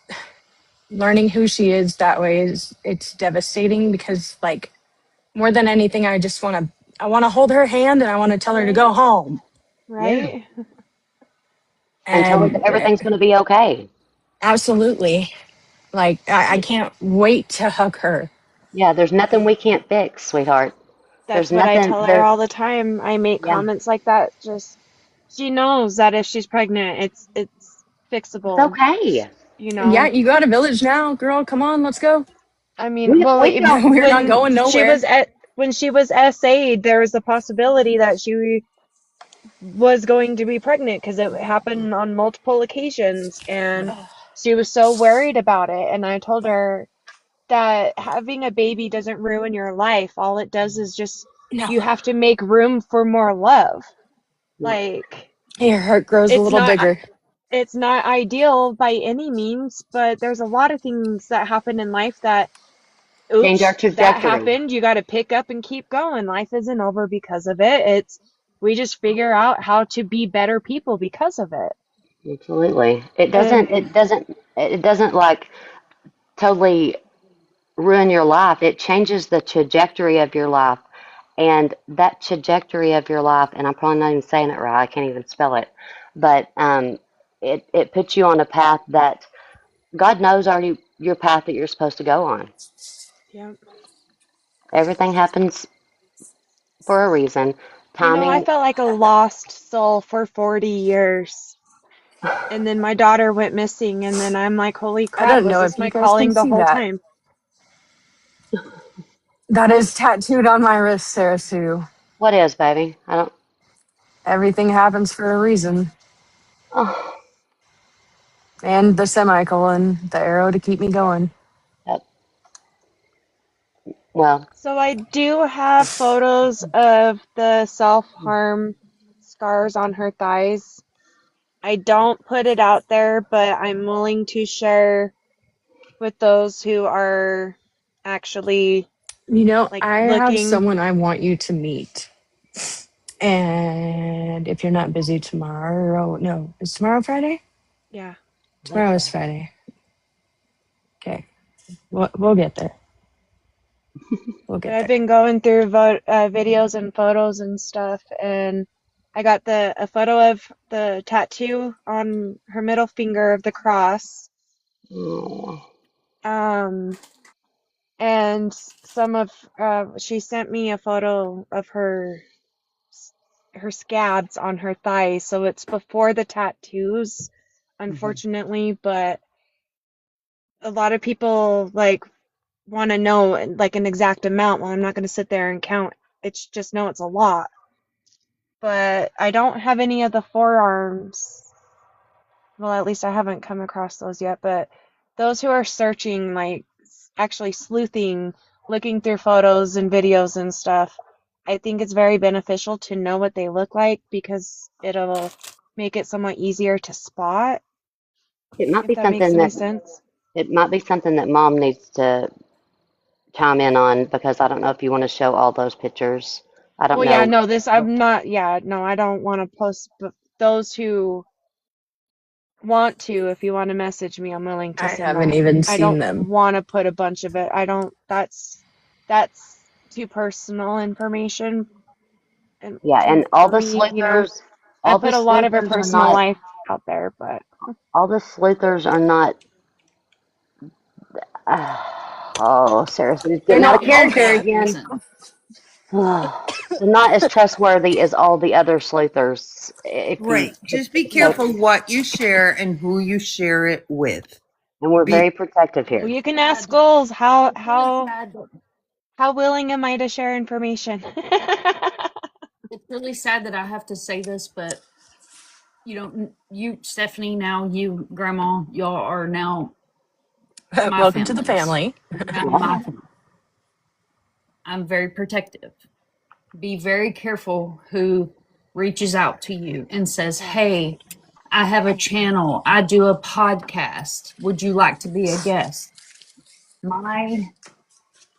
learning who she is that way is it's devastating because like more than anything I want to hold her hand and I want to tell her to
Right?
go home.
Yeah.
Right?
And tell her that
And
everything's going to be okay.
absolutely, like I can't wait to hug her.
Yeah, there's nothing we can't fix, sweetheart. There's
That's what I
nothing
tell her
there.
all the time. I make
Yeah,
comments like that. Just she knows that if she's pregnant, it's
it's
fixable.
okay.
You
Yeah,
know.
you got a village now, girl. Come on, let's go.
I mean, well,
We don't.
We're not
when
going
she
nowhere.
was at when she was SA'd, there was a possibility that she was going to be pregnant because it happened on multiple occasions, and she was so worried about it. And I told her that having a baby doesn't ruin your life. All it does is just
No,
you have to make room for more love.
Yeah.
Like
your heart grows a
it's
little
not
bigger.
it's not ideal by any means, but there's a lot of things that happen in life that
Change our
oops, that
trajectory.
happened. You got to pick up and keep going. Life isn't over because of it. It's we just figure out how to be better people because of it.
Absolutely. It
And
doesn't. It doesn't. It doesn't like totally ruin your life. It changes the trajectory of your life, and that trajectory of your life. And I'm probably not even saying it right. I can't even spell it, but it puts you on a path that God knows already your path that you're supposed to go on.
yeah.
Everything happens for a reason.
You know, I
Timing.
felt like a lost soul for 40 years. And then my daughter went missing, and then I'm like, holy
I
crap,
don't
was
know
this
if you
my
guys can
calling the
see
whole
that.
time?
That is tattooed on my wrist, Sarah Sue.
What is, baby? I don't.
Everything happens for a reason.
Oh,
And the semicolon, the arrow to keep me going.
that, well,
So I do have photos of the self-harm scars on her thighs. I don't put it out there, but I'm willing to share with those who are actually
You know,
like
I have
looking.
someone I want you to meet. And if you're not busy tomorrow, no, is tomorrow Friday?
Yeah.
Tomorrow is Friday. Okay, we'll get there. We'll
But
get
I've
there.
been going through videos and photos and stuff, and I got a photo of the tattoo on her middle finger of the cross.
oh,
Um, and some of she sent me a photo of her scabs on her thighs, so it's before the tattoos, unfortunately, but a lot of people like want to know like an exact amount. Well, I'm not going to sit there and count. It's just know it's a lot. But I don't have any of the forearms. Well, at least I haven't come across those yet, but those who are searching, like actually sleuthing, looking through photos and videos and stuff, I think it's very beneficial to know what they look like because it'll make it somewhat easier to spot,
it might
if
be
that makes
something
any
that
sense.
Mom needs to chime in on because I don't know if you want to show all those pictures. I don't
Well, yeah,
know.
no, this I'm not, yeah, no, I don't want to post, but those who want to, if you want to message me, I'm willing to
I
send
haven't
that.
even
I
seen
don't
them.
want to put a bunch of it. I don't, that's too personal information and
Yeah, and
for me, you know. I
all the
put a lot of her
sleuthers are
personal
not
life out there, but
all the sleuthers are not Oh, Sarah's
They're
getting out of
not all
character
bad.
again.
Listen,
They're not as trustworthy as all the other sleuthers. If you,
Right. Just be
so,
careful what you share and who you share it with.
and we're
Be
very protective
Well,
here.
you can ask
sad.
goals.
It's really sad.
How willing am I to share information?
It's really sad that I have to say this, but you, Stephanie, now you, Grandma, y'all are now my
Welcome to the
families.
family.
You're now
Yeah.
my family. I'm very protective. Be very careful who reaches out to you and says, "Hey, I have a channel. I do a podcast. Would you like to be a guest?" My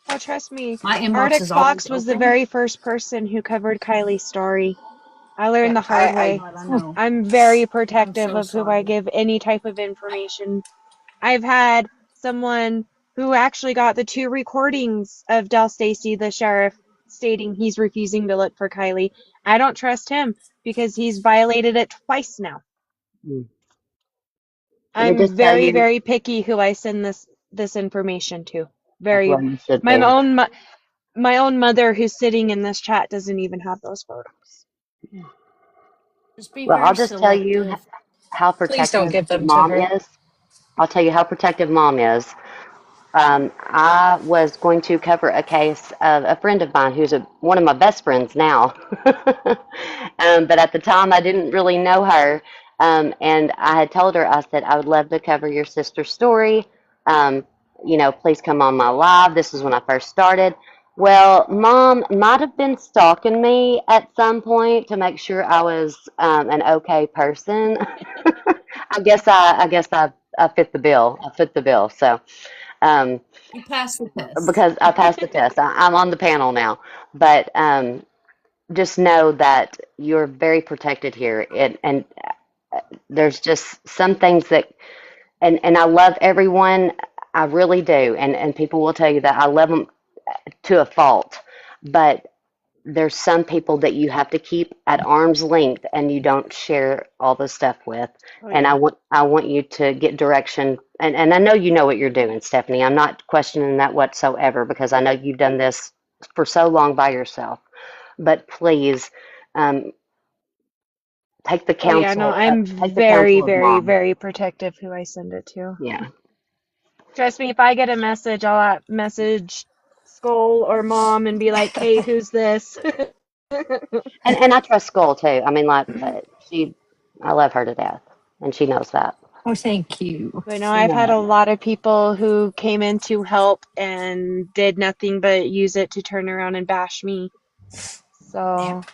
Oh, trust me,
my inbox
Arctic
is always
Fox was the
open.
very first person who covered Kylie's story. I learned
Yeah,
the hard
I'm
way.
glad I know.
I'm very
I'm
protective
so
of who I
sorry.
give any type of information. I've had someone who actually got the 2 recordings of Del Stacy, the sheriff, stating he's refusing to look for Kylie. I don't trust him because he's violated it twice now.
Mm. Let me
I'm
just tell
very,
you,
very picky who I send this information to.
as
Very.
well you should
My
be.
own my own mother who's sitting in this chat doesn't even have those photos.
Just be
Well,
very
I'll just tell you
selective.
how
Please don't
protective
give them to
mom
her.
is. I'll tell you how protective mom is. I was going to cover a case of a friend of mine who's one of my best friends now. But at the time, I didn't really know her. And I had told her, I said, I would love to cover your sister's story. Um, please come on my live. This is when I first started. Well, mom might have been stalking me at some point to make sure I was an okay person. I fit the bill. I fit the bill. So, um,
You pass the test.
because I passed the test. I'm on the panel now. But just know that you're very protected here. And there's just some things that, and I love everyone. I really do. And people will tell you that I love them to a fault. But there's some people that you have to keep at arm's length and you don't share all the stuff with.
Oh
And I
yeah.
want I want you to get direction. And I know you know what you're doing, Stephanie. I'm not questioning that whatsoever because I know you've done this for so long by yourself. But please, um, take the
Oh yeah, no,
counsel of
I'm
take the
very,
counsel of
very,
mom.
very protective who I send it to.
Yeah.
Trust me, if I get a message, I'll message Skull or Mom and be like, "Hey, who's this?"
And I trust Skull too. I mean, like I love her to death, and she knows that.
Oh, thank you.
But no, I've had
Yeah.
a lot of people who came in to help and did nothing but use it to turn around and bash me. So,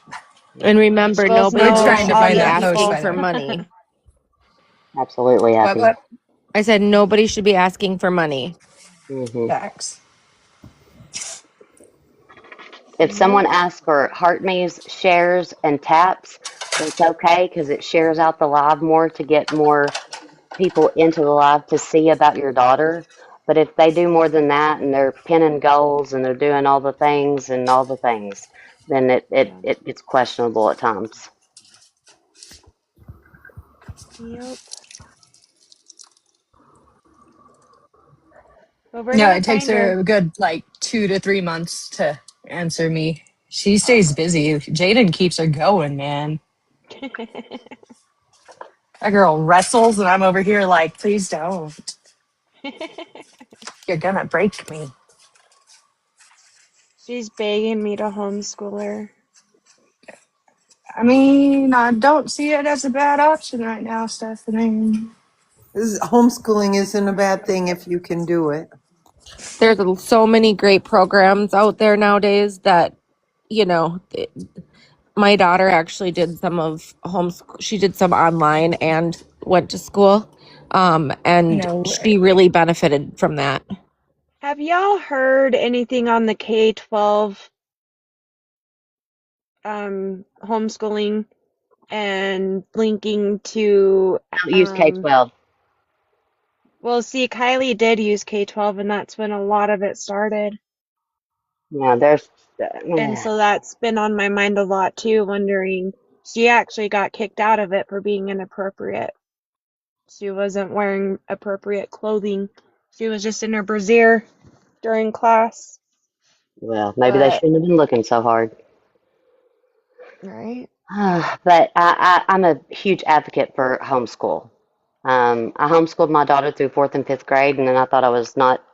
And remember,
skulls
nobody
We're
know
trying to
should
all
find
be
you
that host
asking
people.
by the
for
way.
money.
Absolutely
What?
happy.
What?
I said nobody should be asking for money.
Hmm.
Facts.
If someone
Nope.
asks for heart me's, shares, and taps, that's okay because it shares out the live more to get more people into the live to see about your daughter. But if they do more than that and they're pinning goals and they're doing all the things, then
Yeah.
it gets questionable at times.
Yep. But we're
No,
gonna
it takes
find her.
her a good like 2 to 3 months to answer me. She stays busy. Jaden keeps her going, man. That girl wrestles, and I'm over here like, please don't. You're gonna break me.
She's begging me to homeschool her.
I mean, I don't see it as a bad option right now, Stephanie.
Homeschooling isn't a bad thing if you can do it.
There's so many great programs out there nowadays that, you know, my daughter actually did some of homeschool. She did some online and went to school. And
No
she
way.
really benefited from that.
Have y'all heard anything on the K-12 homeschooling and linking to
I don't use K-12.
well, see, Kylie did use K-12 and that's when a lot of it started.
Yeah, there's.
And so that's been on my mind a lot too, wondering she actually got kicked out of it for being inappropriate. She wasn't wearing appropriate clothing. She was just in her brassiere during class.
Well, maybe they
But,
shouldn't have been looking so hard.
right?
But I'm a huge advocate for homeschool. I homeschooled my daughter through fourth and fifth grade, and then I thought I was not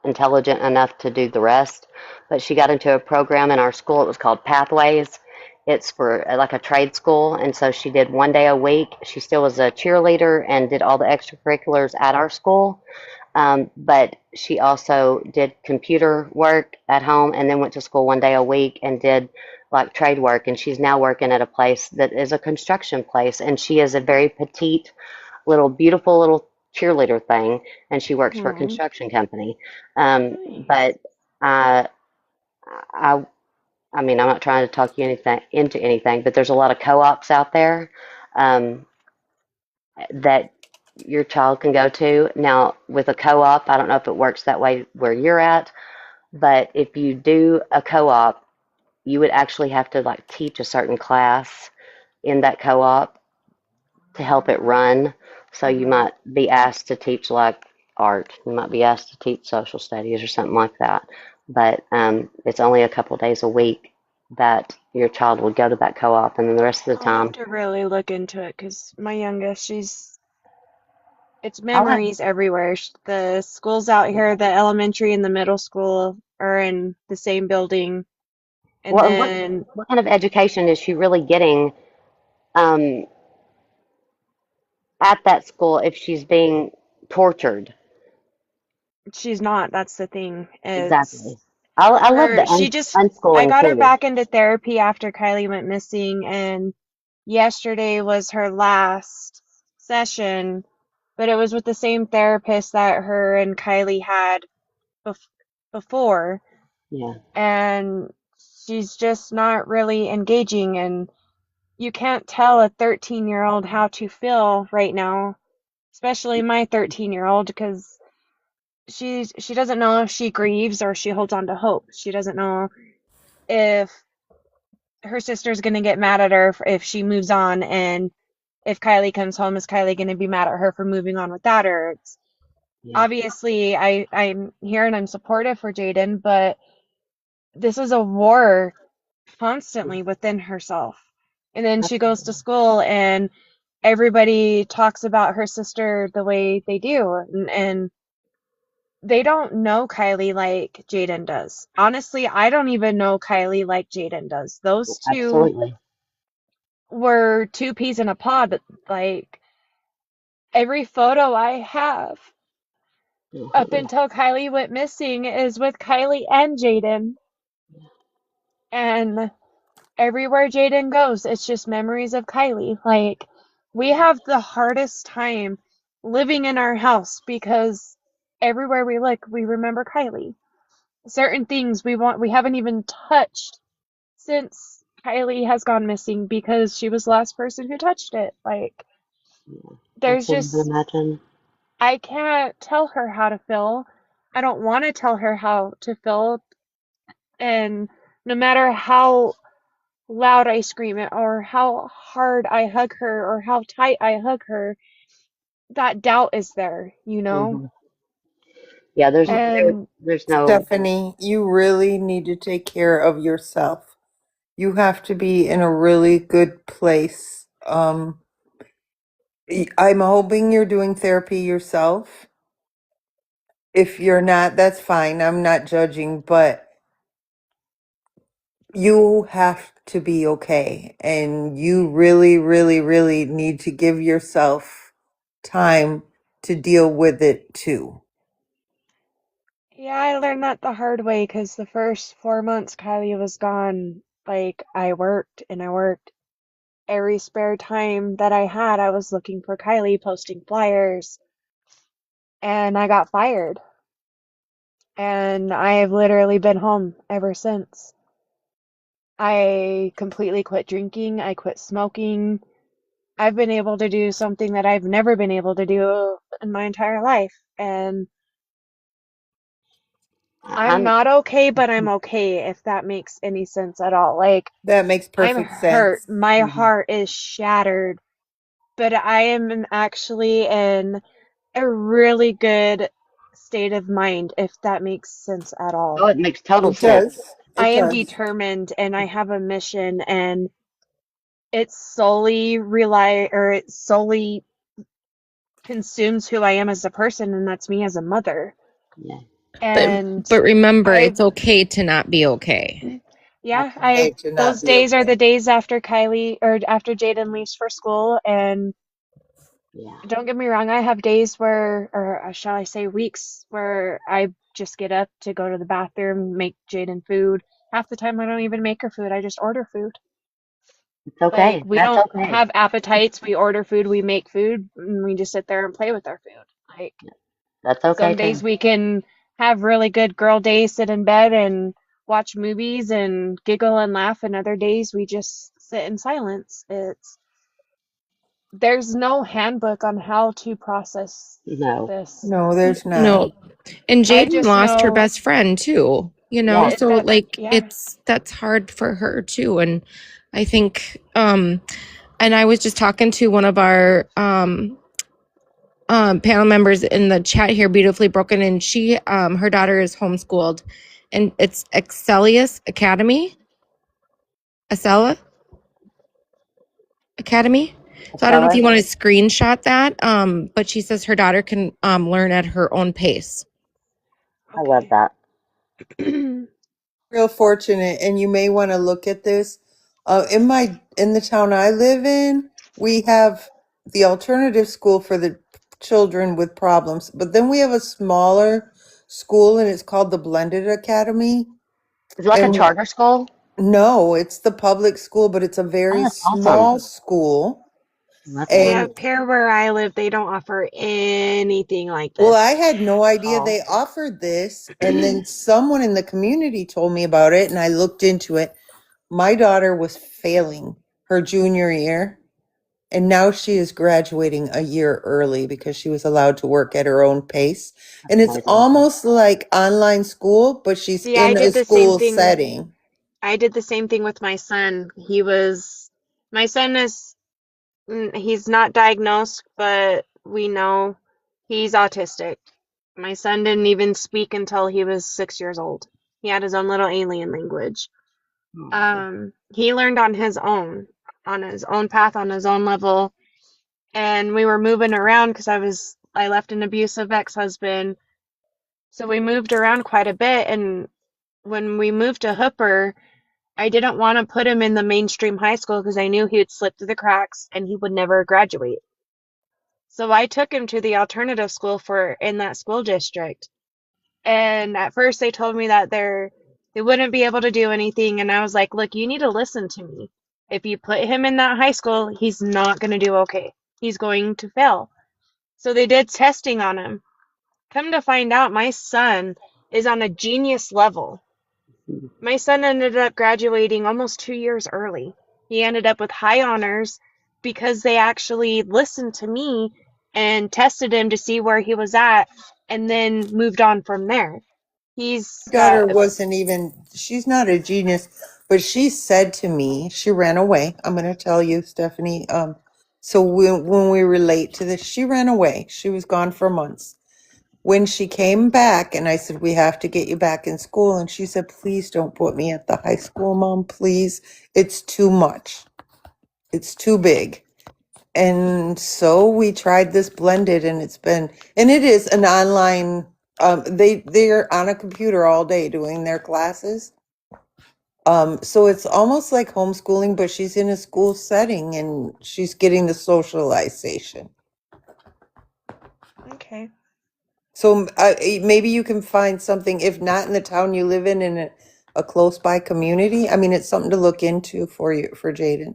intelligent enough to do the rest. But she got into a program in our school. It was called Pathways. It's for like a trade school, and so she did 1 day a week. She still was a cheerleader and did all the extracurriculars at our school. But she also did computer work at home and then went to school 1 day a week and did like trade work. And she's now working at a place that is a construction place. And she is a very petite, little, beautiful little cheerleader thing. And she works for a
Hmm.
construction company.
Nice.
But I, I, I mean, I'm not trying to talk you anything into anything, but there's a lot of co-ops out there. Um, that your child can go to. Now, with a co-op, I don't know if it works that way where you're at, but if you do a co-op, you would actually have to like teach a certain class in that co-op to help it run. So you
Hmm.
might be asked to teach like art. You might be asked to teach social studies or something like that. But it's only a couple days a week that your child would go to that co-op, and then the rest of the
I'll have
time,
to really look into it because my youngest, it's
I'll have.
memories everywhere. The schools out here, the elementary and the middle school are in the same building. And
Well, and
then
what kind of education is she really getting um, at that school if she's being tortured?
she's not, that's the thing. It's
Exactly. I love the
she just, I
unschooling
got her
too.
back into therapy after Kylie went missing, and yesterday was her last session, but it was with the same therapist that her and Kylie had bef before,
Yeah,
and she's just not really engaging, and you can't tell a 13-year-old how to feel right now, especially my 13-year-old, because she doesn't know if she grieves or she holds on to hope. She doesn't know if her sister's gonna get mad at her if she moves on, and if Kylie comes home, is Kylie gonna be mad at her for moving on without her? It's
yeah,
obviously I'm here and I'm supportive for Jaden, but this is a war constantly within herself. And then she goes to school and everybody talks about her sister the way they do, and they don't know Kylie like Jaden does. Honestly, I don't even know Kylie like Jaden does. Those two
absolutely.
were two peas in a pod. Like every photo I have up
Mhm.
until Kylie went missing is with Kylie and Jaden. And everywhere Jaden goes, it's just memories of Kylie. Like we have the hardest time living in our house because everywhere we look, we remember Kylie. Certain things we haven't even touched since Kylie has gone missing because she was the last person who touched it. Like
I
there's
can't even
just
imagine.
I can't tell her how to feel. I don't want to tell her how to feel, and no matter how loud I scream it or how hard I hug her or how tight I hug her, that doubt is there, you know?
Hmm. Yeah,
And
there's no.
Stephanie, you really need to take care of yourself. You have to be in a really good place. I'm hoping you're doing therapy yourself. If you're not, that's fine. I'm not judging, but you have to be okay. And you really, really, really need to give yourself time to deal with it too.
yeah, I learned that the hard way because the first 4 months Kylie was gone, like I worked and I worked every spare time that I had. I was looking for Kylie, posting flyers, and I got fired. And I've literally been home ever since. I completely quit drinking. I quit smoking. I've been able to do something that I've never been able to do in my entire life. And I'm
I'm.
not okay, but I'm okay, if that makes any sense at all. Like,
That makes
I'm
perfect
hurt.
sense.
My
Mhm.
heart is shattered, but I am actually in a really good state of mind, if that makes sense at all.
Oh, it makes total
It
sense.
does.
I
It
am
does.
determined and I have a mission, and it solely rely or it solely consumes who I am as a person, and that's me as a mother.
Yeah.
But
And
but remember,
I've
it's okay to not be okay.
yeah,
Okay
I
to not
those
be
days are
okay.
the days after Kylie or after Jaden leaves for school, and
Yeah.
don't get me wrong, I have days where, or shall I say weeks, where I just get up to go to the bathroom, make Jaden food. Half the time I don't even make her food, I just order food.
It's
Like,
okay.
we
That's
don't
okay.
have appetites, we order food, we make food, and we just sit there and play with our food. Like,
That's okay
some days
too.
we can have really good girl days, sit in bed and watch movies and giggle and laugh, and other days we just sit in silence. There's no handbook on how to process
No.
this.
No, there's not.
No. And
I
Jaden
just
lost her
know
best friend too,
Yeah.
that
so
that
like
yeah.
that's hard for her too. And I think and I was just talking to one of our panel members in the chat here, Beautifully Broken, and she her daughter is homeschooled, and it's Excelius Academy, Acela Academy. So I don't know if you
Estella,
want to screenshot that, but she says her daughter can learn at her own pace.
I love
Okay.
that.
Real fortunate, and you may want to look at this. In the town I live in, we have the alternative school for the children with problems, but then we have a smaller school, and it's called the Blended Academy.
Is it like a
And
charter school?
no, it's the public school, but it's a
Oh,
very
that's awesome.
small school.
That's
See,
And
up
great.
here where I live, they don't offer anything like
well, I
this
had no
at
idea
all.
they offered this. And then someone in the community told me about it, and I looked into it. My daughter was failing her junior year, and now she is graduating a year early because she was allowed to work at her own pace.
That's
And it's
amazing.
almost like online school, but she's
See,
in a school setting.
I did the same thing with my son. My son is, he's not diagnosed, but we know he's autistic. My son didn't even speak until he was 6 years old. He had his own little alien language.
Oh,
He learned on his own path, on his own level, and we were moving around because I left an abusive ex-husband, so we moved around quite a bit. And when we moved to Hooper, I didn't want to put him in the mainstream high school because I knew he would slip through the cracks and he would never graduate. So I took him to the alternative school for in that school district. And at first they told me that they wouldn't be able to do anything, and I was like, "Look, you need to listen to me. If you put him in that high school, he's not going to do okay. He's going to fail." So they did testing on him. Come to find out, my son is on a genius level. My son ended up graduating almost 2 years early. He ended up with high honors because they actually listened to me and tested him to see where he was at, and then moved on from there. He's got
Daughter wasn't even, she's not a genius, but she said to me, she ran away. I'm going to tell you, Stephanie. So when we relate to this, she ran away. She was gone for months. When she came back, and I said, we have to get you back in school. And she said, please don't put me at the high school, Mom, please. It's too much. It's too big. And so we tried this blended, and it is an online, they're on a computer all day doing their classes. So it's almost like homeschooling, but she's in a school setting and she's getting the socialization.
okay.
So maybe you can find something, if not in the town you live in a close by community. I mean, it's something to look into for you, for Jaden.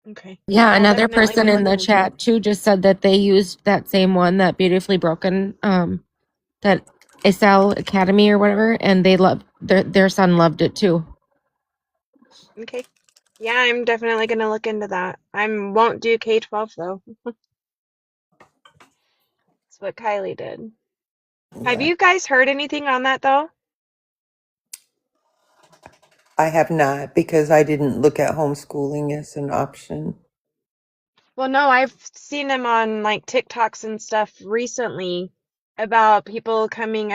Okay.
Yeah,
I'll
another
definitely
person
be
in
looking
the
into it.
chat too just said that they used that same one, that Beautifully Broken, that Isel Academy or whatever, and they loved their son loved it too.
Okay. Yeah, I'm definitely gonna look into that. I won't do K-12 though. That's what Kylie did. Have
Yeah,
you guys heard anything on that though?
I have not, because I didn't look at homeschooling as an option.
Well, no, I've seen him on like TikToks and stuff recently, about people coming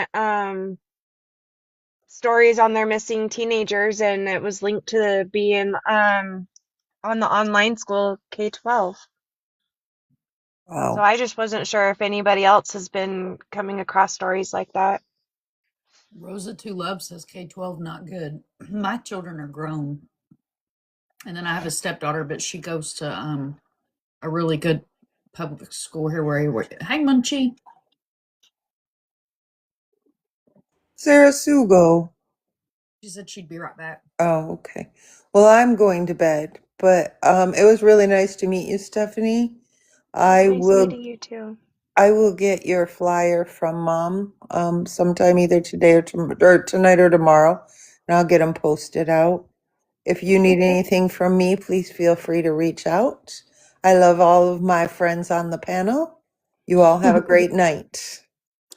stories on their missing teenagers, and it was linked to being on the online school K-12. So
Wow.
I just wasn't sure if anybody else has been coming across stories like that.
Rosa Two Love says K-12 not good. My children are grown, and then I have a stepdaughter, but she goes to a really good public school here where he works. Hey, Munchie.
Sarah Sugo.
She said she'd be right back.
Oh, okay. Well, I'm going to bed, but it was really nice to meet you, Stephanie.
It was
I
nice
will
meeting you too.
I will get your flyer from Mom sometime either today or tonight or tomorrow, and I'll get them posted out. If you need anything from me, please feel free to reach out. I love all of my friends on the panel. You all have a great night.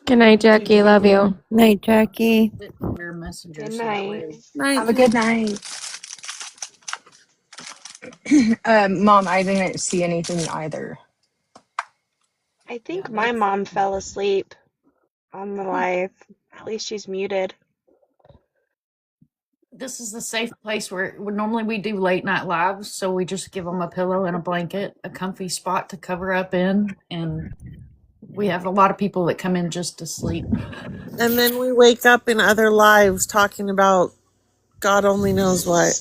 Good night,
You too,
Jackie. Love
Jackie.
you.
Night, Jackie.
Send it to your messenger
Good
so that
night.
way.
Night,
Have a good
Jackie.
night. Mom, I didn't see anything either.
I
Yeah,
think my
that's.
mom fell asleep on the live. At least she's muted.
This is the safe place where normally we do late night lives, so we just give them a pillow and a blanket, a comfy spot to cover up in, and we have a lot of people that come in just to sleep.
And then we wake up in other lives talking about God only knows what.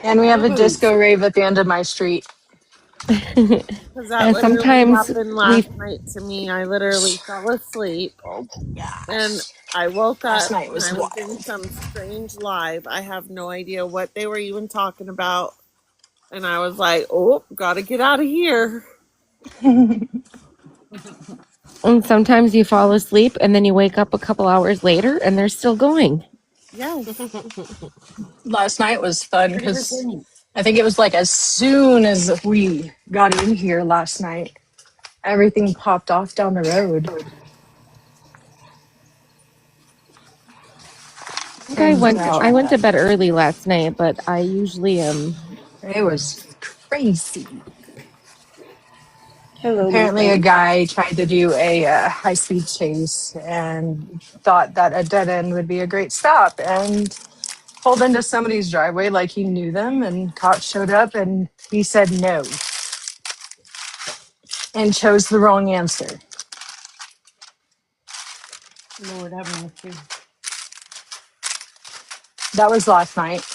And we have
Boo
a
boos.
disco rave at the end of my street.
Because that
And
literally
sometimes
happened
we
last night to me. I literally fell asleep
Oh
and
gosh.
I woke
Last
up
night
and
was
I was in
wild.
some strange live. I have no idea what they were even talking about. And I was like, oh, gotta get out of here.
and sometimes you fall asleep and then you wake up a couple hours later and they're still going.
Yes.
Last night was fun
Pretty
because
resilient.
I think it was like as soon as we got in here last night, everything popped off down the road.
I think I
And
went I went to bed early last night, but I usually am.
it was crazy.
Hello,
Apparently, a
Mika.
guy tried to do a high speed chase and thought that a dead end would be a great stop and pulled into somebody's driveway like he knew them. And cops showed up and he said no and chose the wrong answer.
Lord have mercy.
That was last night.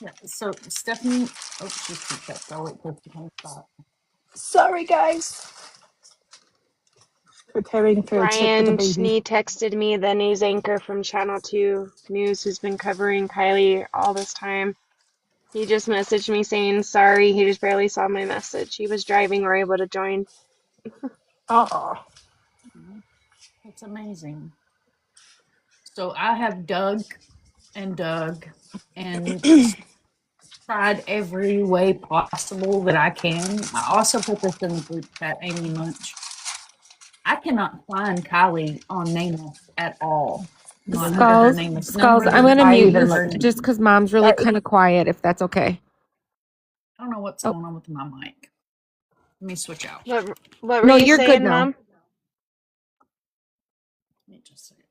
Yeah, so Stephanie, oh, she's too cut. I'll wait till she comes back.
Sorry, guys. Preparing for a trip with a
Brian
baby.
Schnee texted me, the news anchor from Channel 2 News who's been covering Kylie all this time. He just messaged me saying sorry, he just barely saw my message. He was driving or able to join.
Oh,
That's amazing. So I have dug and tried every way possible that I can. I also put this in the group chat, Amy Munch. I cannot find Kylie on Nameless at all. Not under her Nameless
Skulls,
number,
I'm gonna
I
mute
under
you
even
her
looked.
just
name.
because mom's really
That,
kind of quiet, if that's okay.
I don't know what's
Oh,
going on with my mic. Let me switch out.
What were
no,
you
you're good
saying,
now.
Mom?
Let me just say it.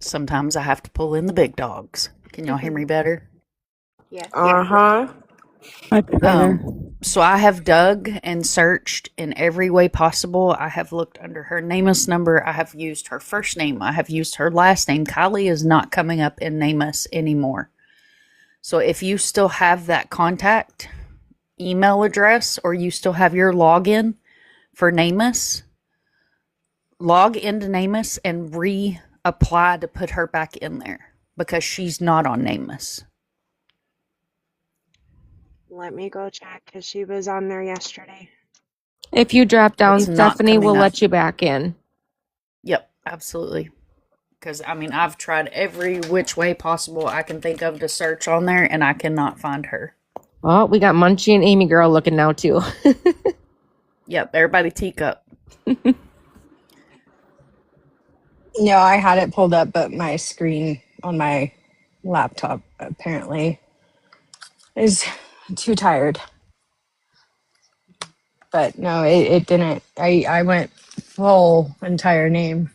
Sometimes I have to pull in the big dogs. Can y'all hear me better?
Yes.
Uh-huh.
Much better.
So I have dug and searched in every way possible. I have looked under her Nameless number. I have used her first name. I have used her last name. Kylie is not coming up in Nameless anymore. So if you still have that contact email address or you still have your login for Nameless, log into Nameless and reapply to put her back in there because she's not on Nameless.
Let me go check because she was on there yesterday.
If you drop down,
It's not
Stephanie will
coming up.
let you back in.
Yep, absolutely. Because, I mean, I've tried every which way possible I can think of to search on there, and I cannot find her.
Oh, we got Munchie and Amy girl looking now too.
Yep, everybody teacup.
No, I had it pulled up, but my screen on my laptop apparently is too tired. But no, it didn't. I went full entire name.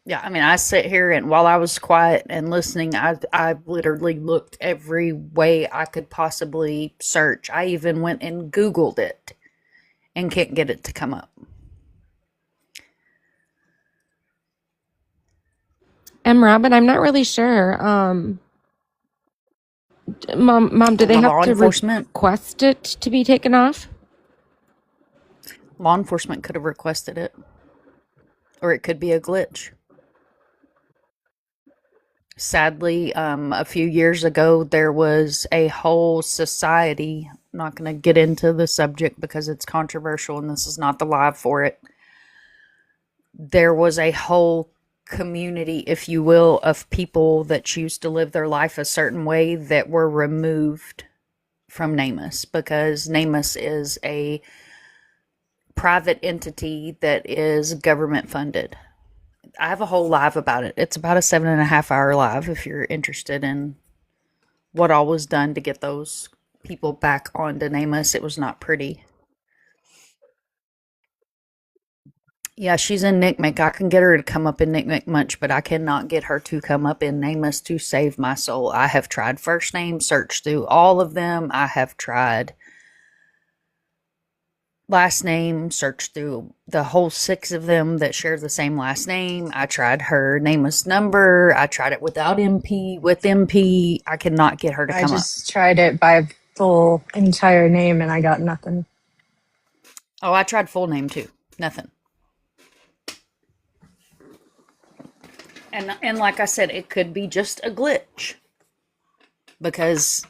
Yeah, I mean, I sit here and while I was quiet and listening, I literally looked every way I could possibly search. I even went and Googled it and can't get it to come up.
And Robin, I'm not really sure. Mom, do they
The
have
law
to
enforcement,
request it to be taken off?
law enforcement could have requested it, or it could be a glitch. Sadly, a few years ago, there was a whole society. I'm not going to get into the subject because it's controversial and this is not the live for it. There was a whole community, if you will, of people that choose to live their life a certain way that were removed from NamUs because NamUs is a private entity that is government funded. I have a whole live about it. It's about a 7.5 hour live if you're interested in what all was done to get those people back onto NamUs. It was not pretty. Yeah, she's in NCMEC. I can get her to come up in NCMEC Munch, but I cannot get her to come up in NamUs to save my soul. I have tried first name, searched through all of them. I have tried last name, searched through the whole 6 of them that share the same last name. I tried her NamUs number. I tried it without MP, with MP. I cannot get her to
I
come up.
just tried it by full entire name and I got nothing.
Oh, I tried full name too. Nothing. And like I said, it could be just a glitch because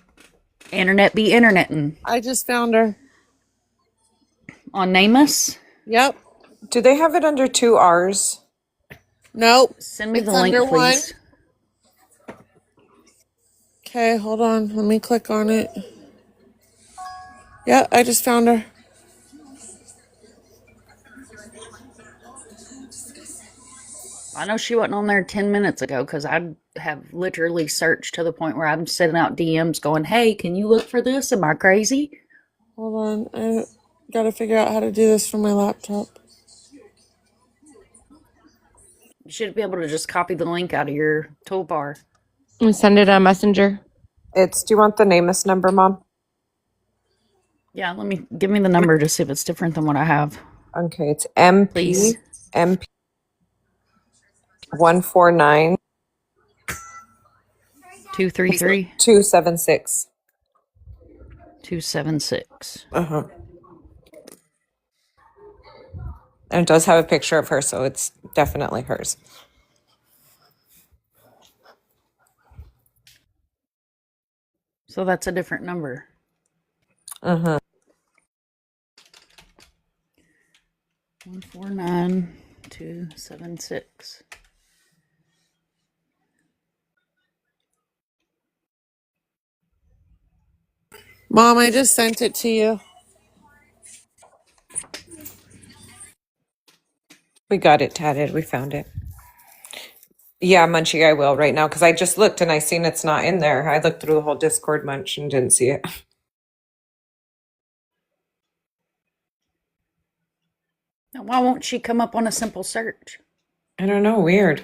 internet be interneting.
I just found her.
On NamUs,
Yep.
Do they have it under 2 R's?
Nope.
send me
It's
the link,
under one.
please.
Okay, hold on. Let me click on it. Yeah, I just found her.
I know she wasn't on there 10 minutes ago because I have literally searched to the point where I'm sending out DMs going, hey, can you look for this? Am I crazy?
Hold on. I gotta figure out how to do this from my laptop.
You should be able to just copy the link out of your toolbar.
And send it on Messenger.
Do you want the NamUs number, Mom?
Yeah, give me the number to see if it's different than what I have.
Okay, it's MP
Please.
MP 149
233
276.
276.
Uh-huh. And it does have a picture of her, so it's definitely hers.
So that's a different number.
Uh-huh.
149276.
Mom, I just sent it to you.
We got it tatted. We found it. Yeah, Munchie, I will right now because I just looked and I seen it's not in there. I looked through the whole Discord, Munch, and didn't see it.
Now, why won't she come up on a simple search?
I don't know. Weird.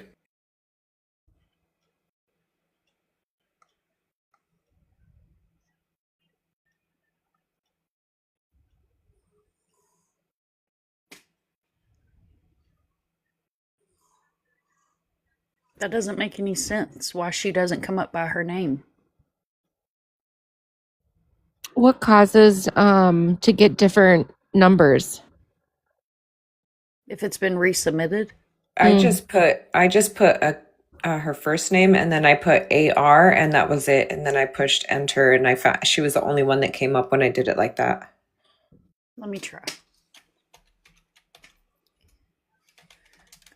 That doesn't make any sense. Why she doesn't come up by her name?
What causes to get different numbers?
If it's been resubmitted?
I just put her first name and then I put AR and that was it. And then I pushed enter and I found she was the only one that came up when I did it like that.
Let me try.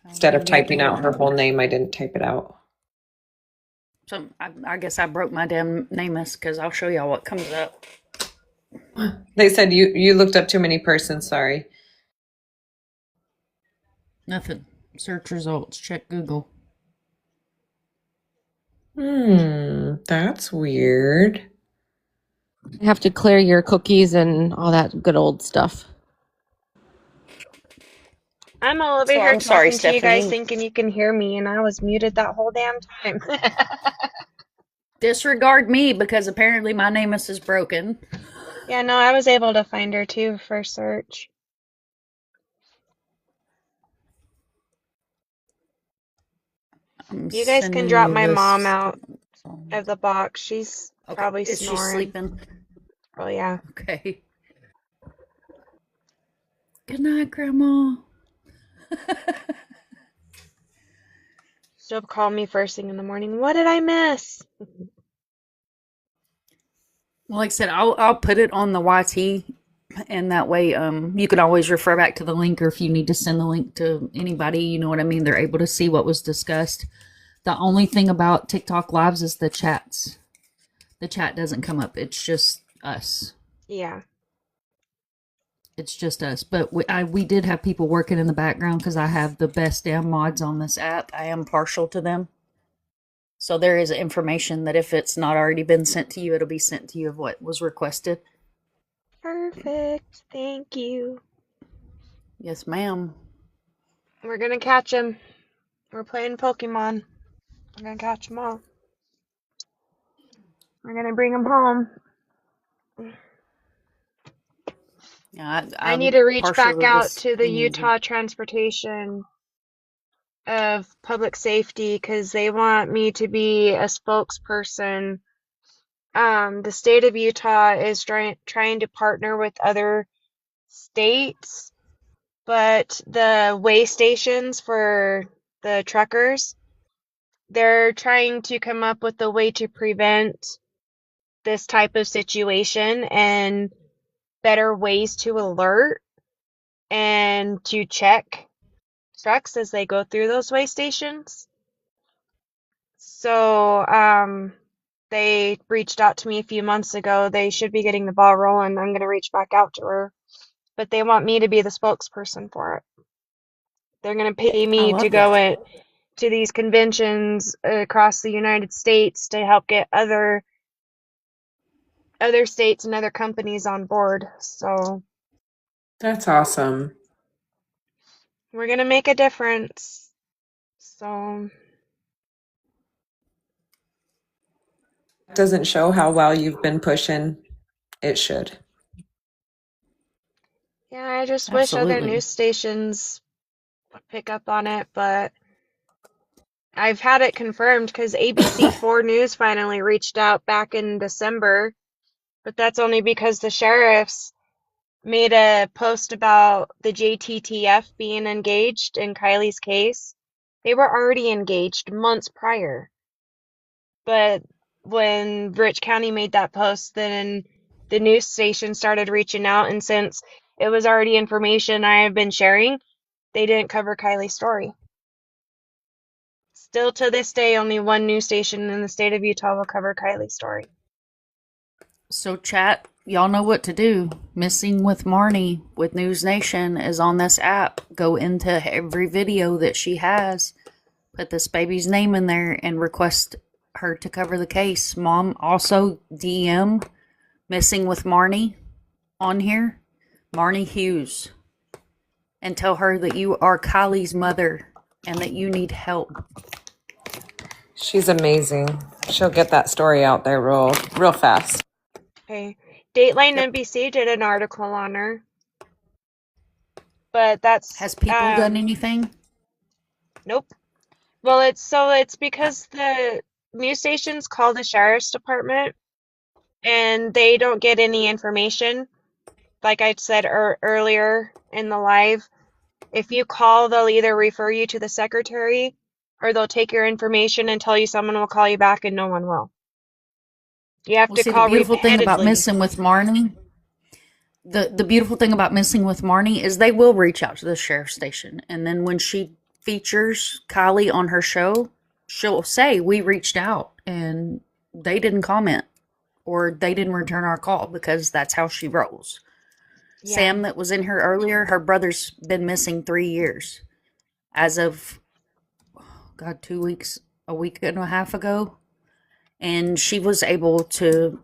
Instead of typing out her whole name, I didn't type it out.
So I guess I broke my damn NamUs because I'll show y'all what comes up.
They said you looked up too many persons. Sorry.
Nothing. Search results. Check Google.
That's weird.
You have to clear your cookies and all that good old stuff.
I'm all over
So
here
I'm sorry,
talking to you guys
Stephanie.
thinking you can hear me, and I was muted that whole damn time.
Disregard me because apparently my Namus is broken.
Yeah, no, I was able to find her too for search.
I'm
You guys can
sending
drop
you
my mom
this.
out of the box. She's
Okay,
probably
is she
snoring.
sleeping?
Oh, yeah.
Okay. Good night, Grandma.
She'll call me first thing in the morning. What did I miss?
Well, like I said, I'll put it on the YT, and that way you can always refer back to the link, or if you need to send the link to anybody, you know what I mean, they're able to see what was discussed. The only thing about TikTok lives is the chats. The chat doesn't come up. It's just us.
Yeah.
It's just us. But we did have people working in the background because I have the best damn mods on this app. I am partial to them. So there is information that if it's not already been sent to you, it'll be sent to you of what was requested.
Perfect. Thank you.
Yes, ma'am.
We're gonna catch him. We're playing Pokemon. We're gonna catch them all. We're gonna bring them home.
Yeah,
I need
I'm
to reach
partial
back
to
out
this
to the
being easy.
Utah Transportation of Public Safety because they want me to be a spokesperson. The state of Utah is trying to partner with other states, but the weigh stations for the truckers, they're trying to come up with a way to prevent this type of situation and better ways to alert and to check trucks as they go through those weigh stations. So, they reached out to me a few months ago. They should be getting the ball rolling. I'm going to reach back out to her, but they want me to be the spokesperson for it. They're going to pay
I
me to
love
go
that.
to these conventions across the United States to help get other states and other companies on board. So
That's awesome.
we're going to make a difference. So
Doesn't show how well you've been pushing. It should.
yeah, I just wish other
Absolutely.
news stations would pick up on it, but I've had it confirmed because ABC4 News finally reached out back in December, but that's only because the sheriffs made a post about the JTTF being engaged in Kylie's case. They were already engaged months prior, but when Rich County made that post, then the news station started reaching out, and since it was already information I have been sharing, they didn't cover Kylie's story. Still to this day, only one news station in the state of Utah will cover Kylie's story.
So, chat, y'all know what to do. Missing with Marnie with News Nation is on this app. Go into every video that she has, put this baby's name in there, and request her to cover the case. Mom, also DM Missing with Marnie on here, Marnie Hughes, and tell her that you are Kylie's mother and that you need help.
She's amazing. She'll get that story out there real fast.
Okay. Dateline
Yep.
NBC did an article on her, but that's
Has people done anything?
nope. Well, it's because the news stations call the sheriff's department and they don't get any information. Like I said earlier in the live, if you call, they'll either refer you to the secretary or they'll take your information and tell you someone will call you back and no one will. You have
Well,
to
see, the
call
beautiful thing about
repeatedly.
Missing with Marnie, the beautiful thing about Missing with Marnie is they will reach out to the sheriff's station, and then when she features Kylie on her show, she'll say we reached out and they didn't comment or they didn't return our call, because that's how she rolls.
Yeah.
Sam, that was in here earlier, her brother's been missing 3 years. As of, God, 2 weeks, a week and a half ago. And she was able to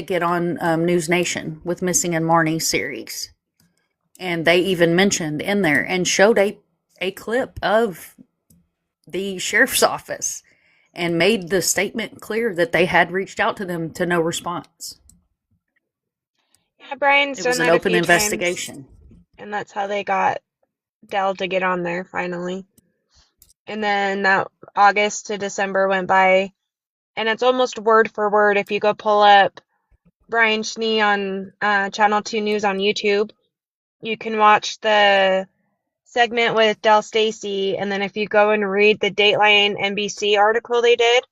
get on News Nation with Missing and Marnie series. And they even mentioned in there and showed a clip of the sheriff's office and made the statement clear that they had reached out to them to no response.
Yeah, Brian's
It
done
was an
that a
open
few times,
investigation.
and that's how they got Dell to get on there finally. And then that August to December went by, and it's almost word for word. If you go pull up Brian Schnee on Channel 2 News on YouTube, you can watch the segment with Dell Stacy, and then if you go and read the Dateline NBC article they did,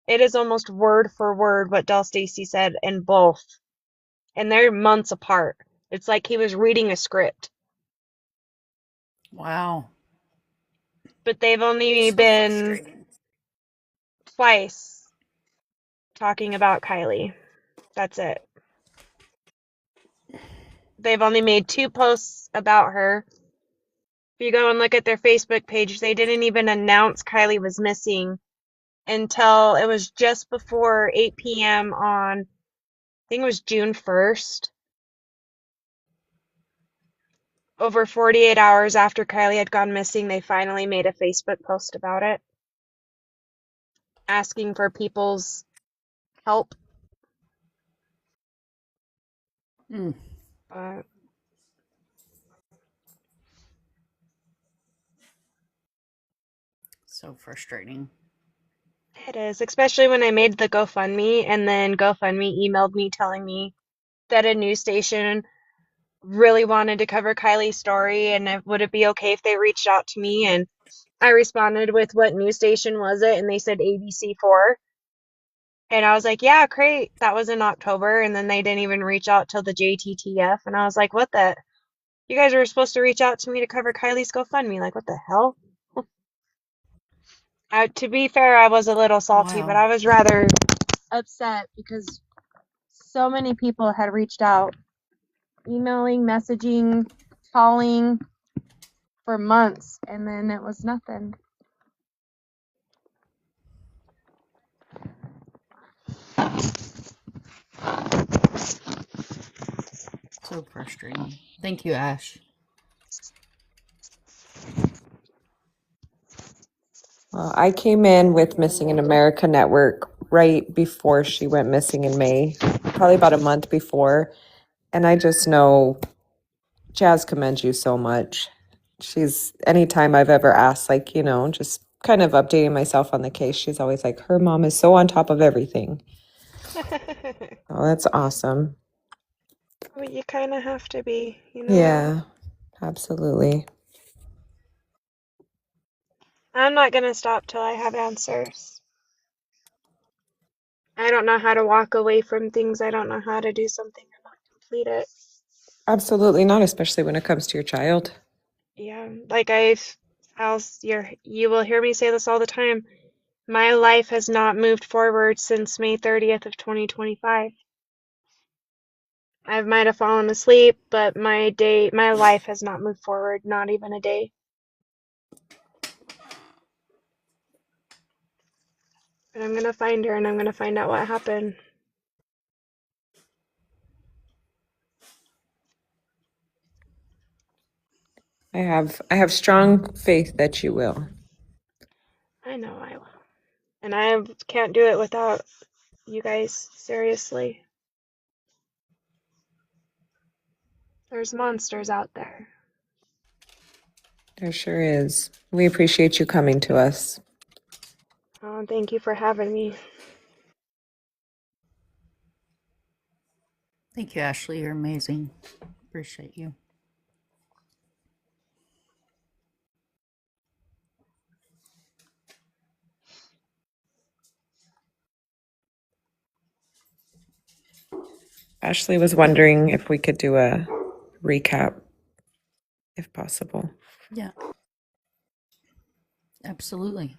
it is almost word for word what Dell Stacy said in both. And they're months apart. It's like he was reading a script.
Wow.
But they've only
So
been
frustrating.
twice talking about Kylie. That's it. They've only made 2 posts about her. If you go and look at their Facebook page, they didn't even announce Kylie was missing until it was just before 8 p.m. on, I think it was June 1st. Over 48 hours after Kylie had gone missing, they finally made a Facebook post about it, asking for people's help.
Mm,
Uh,
so frustrating.
it is, especially when I made the GoFundMe, and then GoFundMe emailed me telling me that a news station really wanted to cover Kylie's story, and would it be okay if they reached out to me? And I responded with what news station was it, and they said ABC4. And I was like, yeah, great. That was in October, and then they didn't even reach out till the JTTF, and I was like, what the? You guys were supposed to reach out to me to cover Kylie's GoFundMe. Like, what the hell? To be fair, I was a little salty, but
Wow.
I was rather upset because so many people had reached out, emailing, messaging, calling for months, and then it was nothing.
So frustrating. Thank you, Ash.
Well, I came in with Missing in America Network right before she went missing in May, probably about a month before. And I just know Jazz commends you so much. She's, anytime I've ever asked, like, just kind of updating myself on the case, she's always like, her mom is so on top of everything. Oh, that's awesome.
Well, you kind of have to be, you know that.
Yeah, absolutely.
I'm not going to stop till I have answers. I don't know how to walk away from things. I don't know how to do something and not complete it.
Absolutely not, especially when it comes to your child.
Yeah, like you will hear me say this all the time. My life has not moved forward since May 30th of 2025. I might have fallen asleep, but my life has not moved forward, not even a day. And I'm gonna find her and I'm gonna find out what happened.
I have strong faith that you will.
I know I will. And I can't do it without you guys, seriously. There's monsters out there.
There sure is. We appreciate you coming to us.
Oh, thank you for having me.
Thank you, Ashley. You're amazing. Appreciate you.
Ashley was wondering if we could do a recap, if possible.
Yeah, absolutely.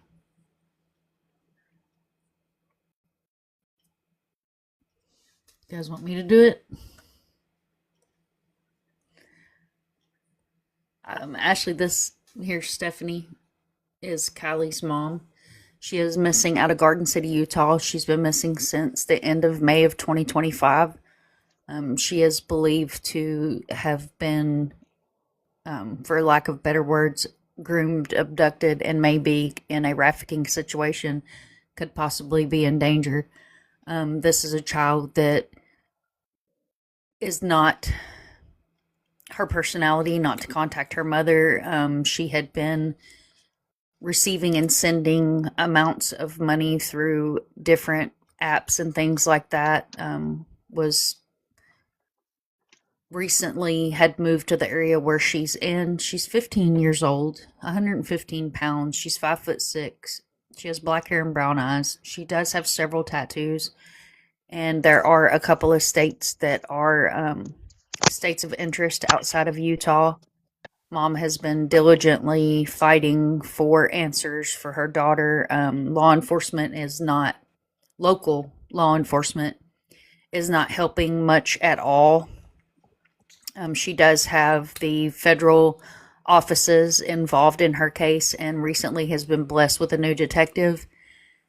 You guys want me to do it? Ashley, this here, Stephanie, is Kylie's mom. She is missing out of Garden City, Utah. She's been missing since the end of May of 2025. She is believed to have been, for lack of better words, groomed, abducted, and maybe in a trafficking situation, could possibly be in danger. This is a child that is not her personality not to contact her mother. She had been receiving and sending amounts of money through different apps and things like that. Was recently had moved to the area where she's in. She's 15 years old, 115 pounds. She's 5'6". She has black hair and brown eyes. She does have several tattoos, and there are a couple of states that are states of interest outside of Utah. Mom has been diligently fighting for answers for her daughter. Local law enforcement is not helping much at all. She does have the federal offices involved in her case and recently has been blessed with a new detective.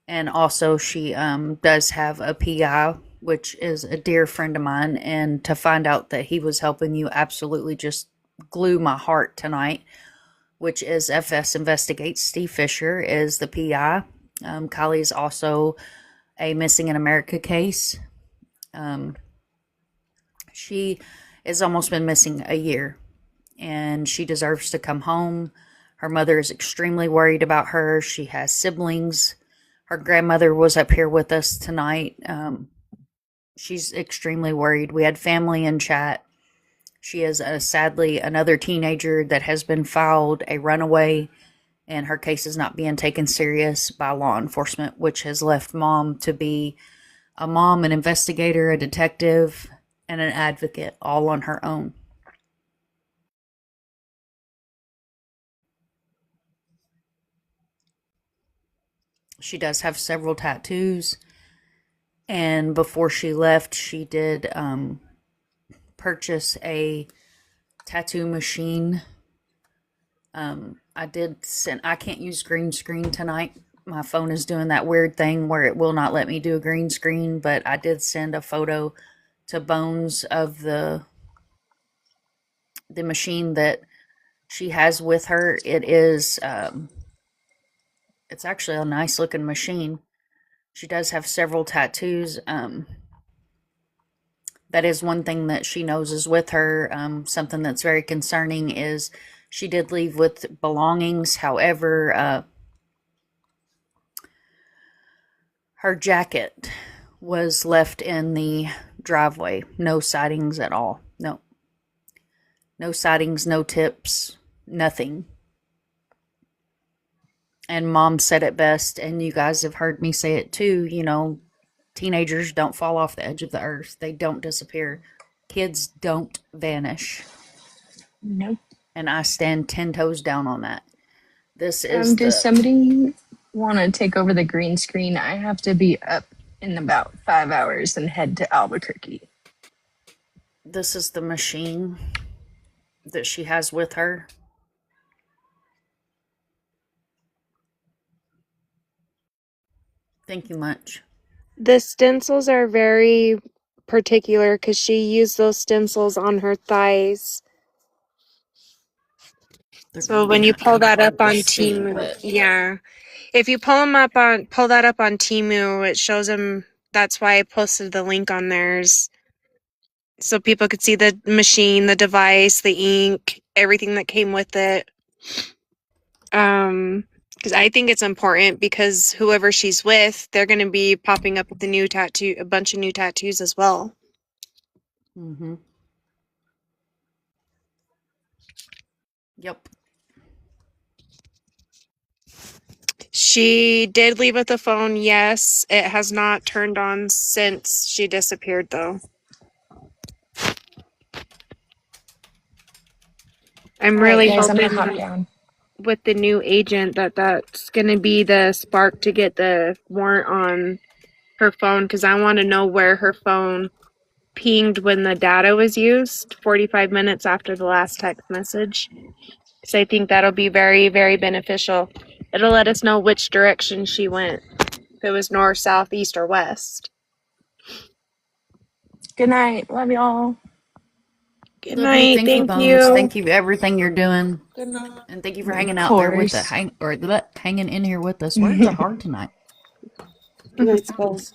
And also, she does have a PI, which is a dear friend of mine. And to find out that he was helping you absolutely just glue my heart tonight, which is FS Investigates. Steve Fisher is the PI. Kylie is also a Missing in America case. She has almost been missing a year, and she deserves to come home. Her mother is extremely worried about her. She has siblings. Her grandmother was up here with us tonight. She's extremely worried. We had family in chat. She is sadly another teenager that has been filed a runaway, and her case is not being taken serious by law enforcement, which has left mom to be a mom, an investigator, a detective, and an advocate all on her own. She does have several tattoos, and before she left, she did purchase a tattoo machine. I can't use green screen tonight. My phone is doing that weird thing where it will not let me do a green screen, but I did send a photo to Bones of the machine that she has with her. It's actually a nice looking machine. She does have several tattoos. That is one thing that she knows is with her. Something that's very concerning is she did leave with belongings. However, her jacket was left in the driveway. No sightings at all. No sightings, no tips, nothing. And mom said it best, and you guys have heard me say it too, teenagers don't fall off the edge of the earth. They don't disappear. Kids don't vanish.
Nope.
And I stand 10 toes down on that. This is
Does somebody want to take over the green screen? I have to be up in about 5 hours and head to Albuquerque.
This is the machine that she has with her. Thank you much.
The stencils are very particular because she used those stencils on her thighs. So when you pull that up on Temu, yeah, if you pull that up on Temu, it shows them. That's why I posted the link on theirs, so people could see the machine, the device, the ink, everything that came with it. Because I think it's important because whoever she's with, they're going to be popping up with a bunch of new tattoos as well.
Mm-hmm. Yep.
She did leave with the phone, yes. It has not turned on since she disappeared, though. I'm really
guys, I'm gonna hop
hoping
down.
with the new agent that's going to be the spark to get the warrant on her phone, because I want to know where her phone pinged when the data was used 45 minutes after the last text message. So I think that'll be very, very beneficial. It'll let us know which direction she went, if it was north, south, east, or west.
Good night. Love y'all.
Good
Love you.
night.
Thank you,
Thank
Bones.
you.
Thank you for everything you're doing.
Good night.
And thank you for
Of
hanging out there with
course.
hanging in here with us. Words are hard tonight.
Good night, Skulls.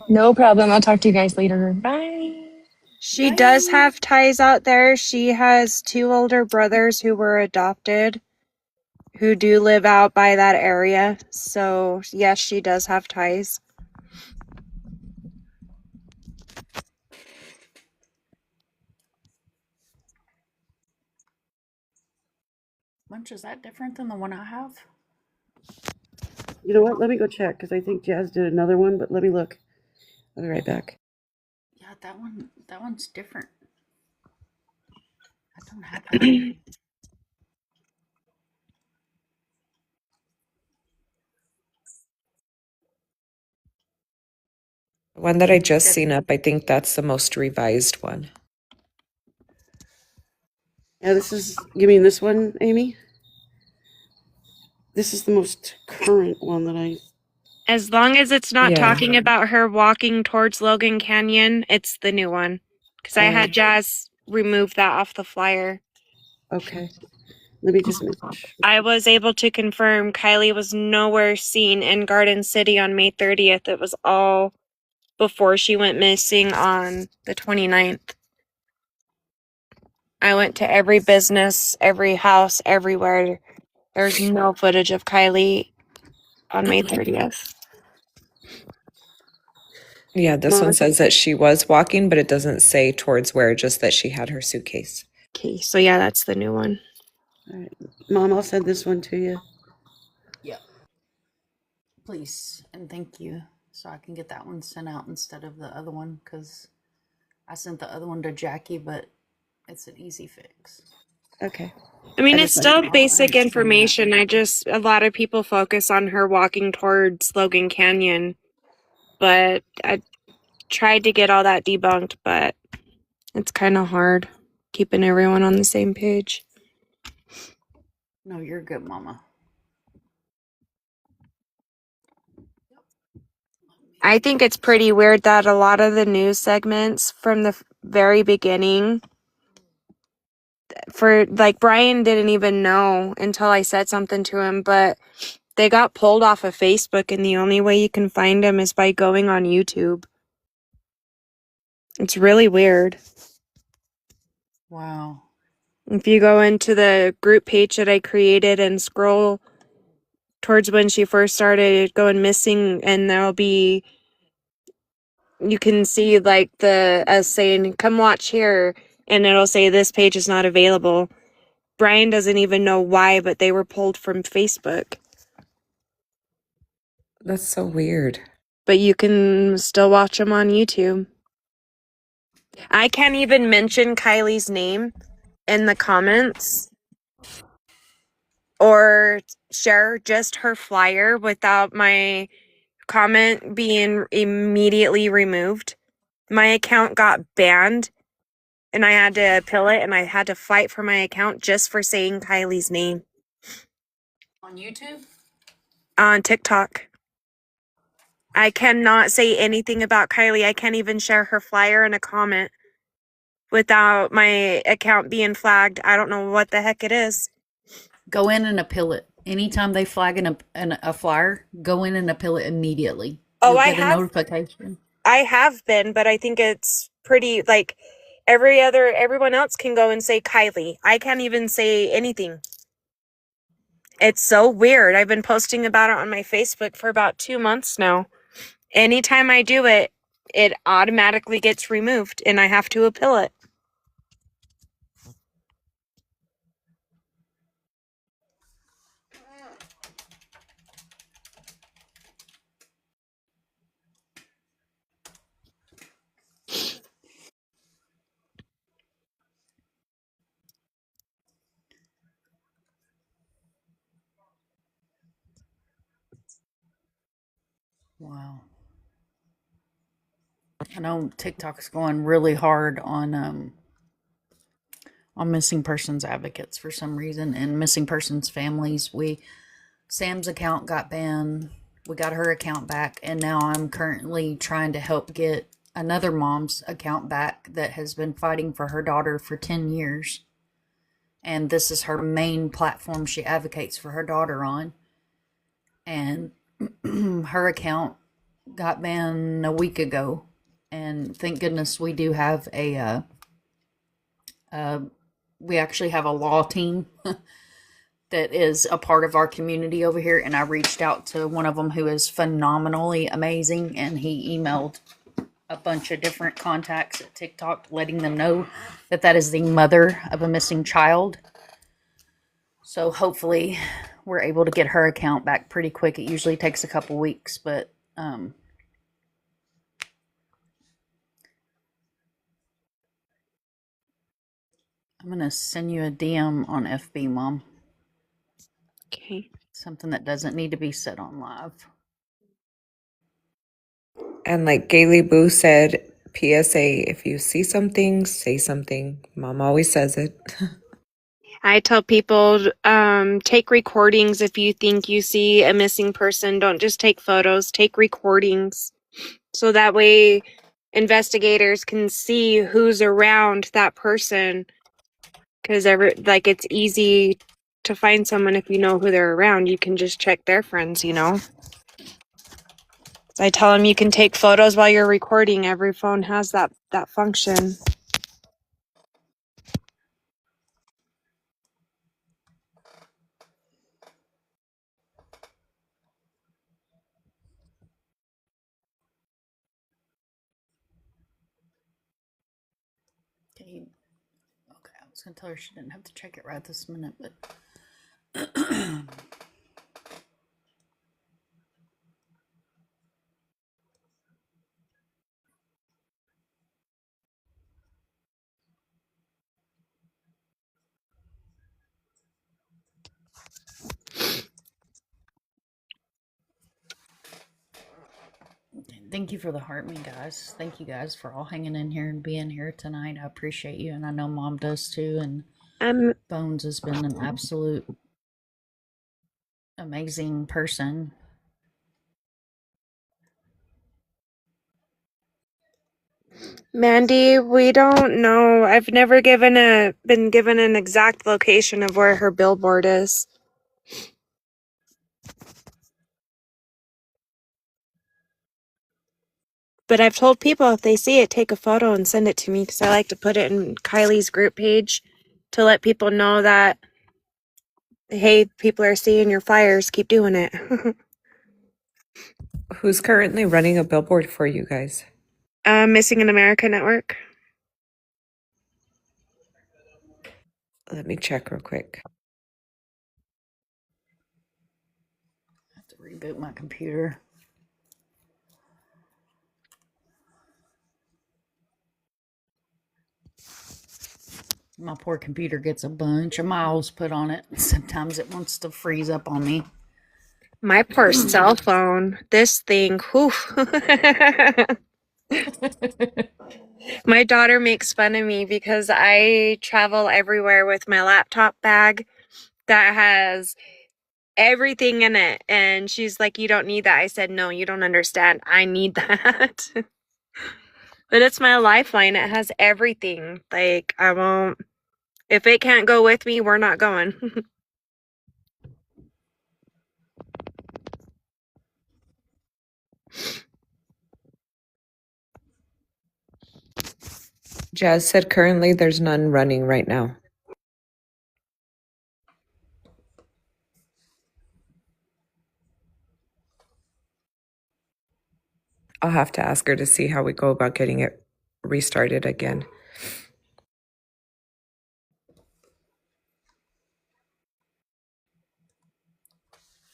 No problem. I'll talk to you guys later. Bye.
She does
Bye.
have ties out there. She has 2 older brothers who were adopted who do live out by that area. So, yes, she does have ties.
Munch, is that different than the one I have?
You know what? Let me go check because I think Jazz did another one, but let me look. I'll be right back.
Yeah, that one's different. I don't have that one.
The one that I just seen up, I think that's the most revised one.
Yeah, you mean this one, Amy? This is the most current one that I.
As long as it's not
Yeah.
talking about her walking towards Logan Canyon, it's the new one. Because I had Jazz remove that off the flyer.
Okay. Let me just make sure.
I was able to confirm Kylie was nowhere seen in Garden City on May 30th. It was all before she went missing on the 29th. I went to every business, every house, everywhere. There's no footage of Kylie on May 30th.
Yeah, this one says that she was walking, but it doesn't say towards where, just that she had her suitcase.
Okay, so yeah, that's the new one.
All right. Mom, I'll send this one to you.
Yep. Please and thank you. So I can get that one sent out instead of the other one because I sent the other one to Jackie, but it's an easy fix.
Okay.
I mean, it's still basic information. A lot of people focus on her walking towards Logan Canyon, but I tried to get all that debunked, but it's kind of hard keeping everyone on the same page.
No, you're good, Mama.
I think it's pretty weird that a lot of the news segments from the very beginning, for like Brian didn't even know until I said something to him, but they got pulled off of Facebook, and the only way you can find them is by going on YouTube. It's really weird.
Wow.
If you go into the group page that I created and scroll towards when she first started going missing, and you can see like us saying, come watch here, and it'll say this page is not available. Brian doesn't even know why, but they were pulled from Facebook.
That's so weird.
But you can still watch them on YouTube. I can't even mention Kylie's name in the comments or share just her flyer without my comment being immediately removed. My account got banned and I had to appeal it, and I had to fight for my account just for saying Kylie's name.
On YouTube?
On TikTok. I cannot say anything about Kylie. I can't even share her flyer in a comment without my account being flagged. I don't know what the heck it is.
Go in and appeal it. Anytime they flag a flyer, go in and appeal it immediately. You'll get a notification.
I have been, but I think it's pretty like everyone else can go and say Kylie. I can't even say anything. It's so weird. I've been posting about it on my Facebook for about 2 months now. Anytime I do it, it automatically gets removed and I have to appeal it.
Wow. I know TikTok's going really hard on missing persons advocates for some reason and missing persons families. Sam's account got banned. We got her account back, and now I'm currently trying to help get another mom's account back that has been fighting for her daughter for 10 years. And this is her main platform she advocates for her daughter on. And her account got banned a week ago. And thank goodness we do have we actually have a law team that is a part of our community over here. And I reached out to one of them who is phenomenally amazing. And he emailed a bunch of different contacts at TikTok, letting them know that that is the mother of a missing child. So hopefully we're able to get her account back pretty quick. It usually takes a couple weeks, but I'm going to send you a DM on FB, Mom.
Okay.
Something that doesn't need to be said on live.
And like Gailey Boo said, PSA, if you see something, say something. Mom always says it.
I tell people, take recordings if you think you see a missing person. Don't just take photos, take recordings. So that way investigators can see who's around that person. Because it's easy to find someone if you know who they're around. You can just check their friends, So I tell them you can take photos while you're recording. Every phone has that function.
Okay. I was going to tell her she didn't have to check it right this minute, but thank you for the heart me, guys. Thank you guys for all hanging in here and being here tonight. I appreciate you, and I know Mom does too. And Bones has been an absolute amazing person.
Mandy, we don't know. I've never been given an exact location of where her billboard is. But I've told people if they see it, take a photo and send it to me because I like to put it in Kylie's group page to let people know that, hey, people are seeing your flyers. Keep doing it.
Who's currently running a billboard for you guys?
Missing in America Network.
Let me check real quick.
I have to reboot my computer. My poor computer gets a bunch of miles put on it. Sometimes it wants to freeze up on me.
My poor cell phone. This thing. Whew. My daughter makes fun of me because I travel everywhere with my laptop bag that has everything in it. And she's like, you don't need that. I said, no, you don't understand. I need that. But it's my lifeline. It has everything. Like, I won't, if it can't go with me, we're not going.
Jazz said currently there's none running right now. I'll have to ask her to see how we go about getting it restarted again.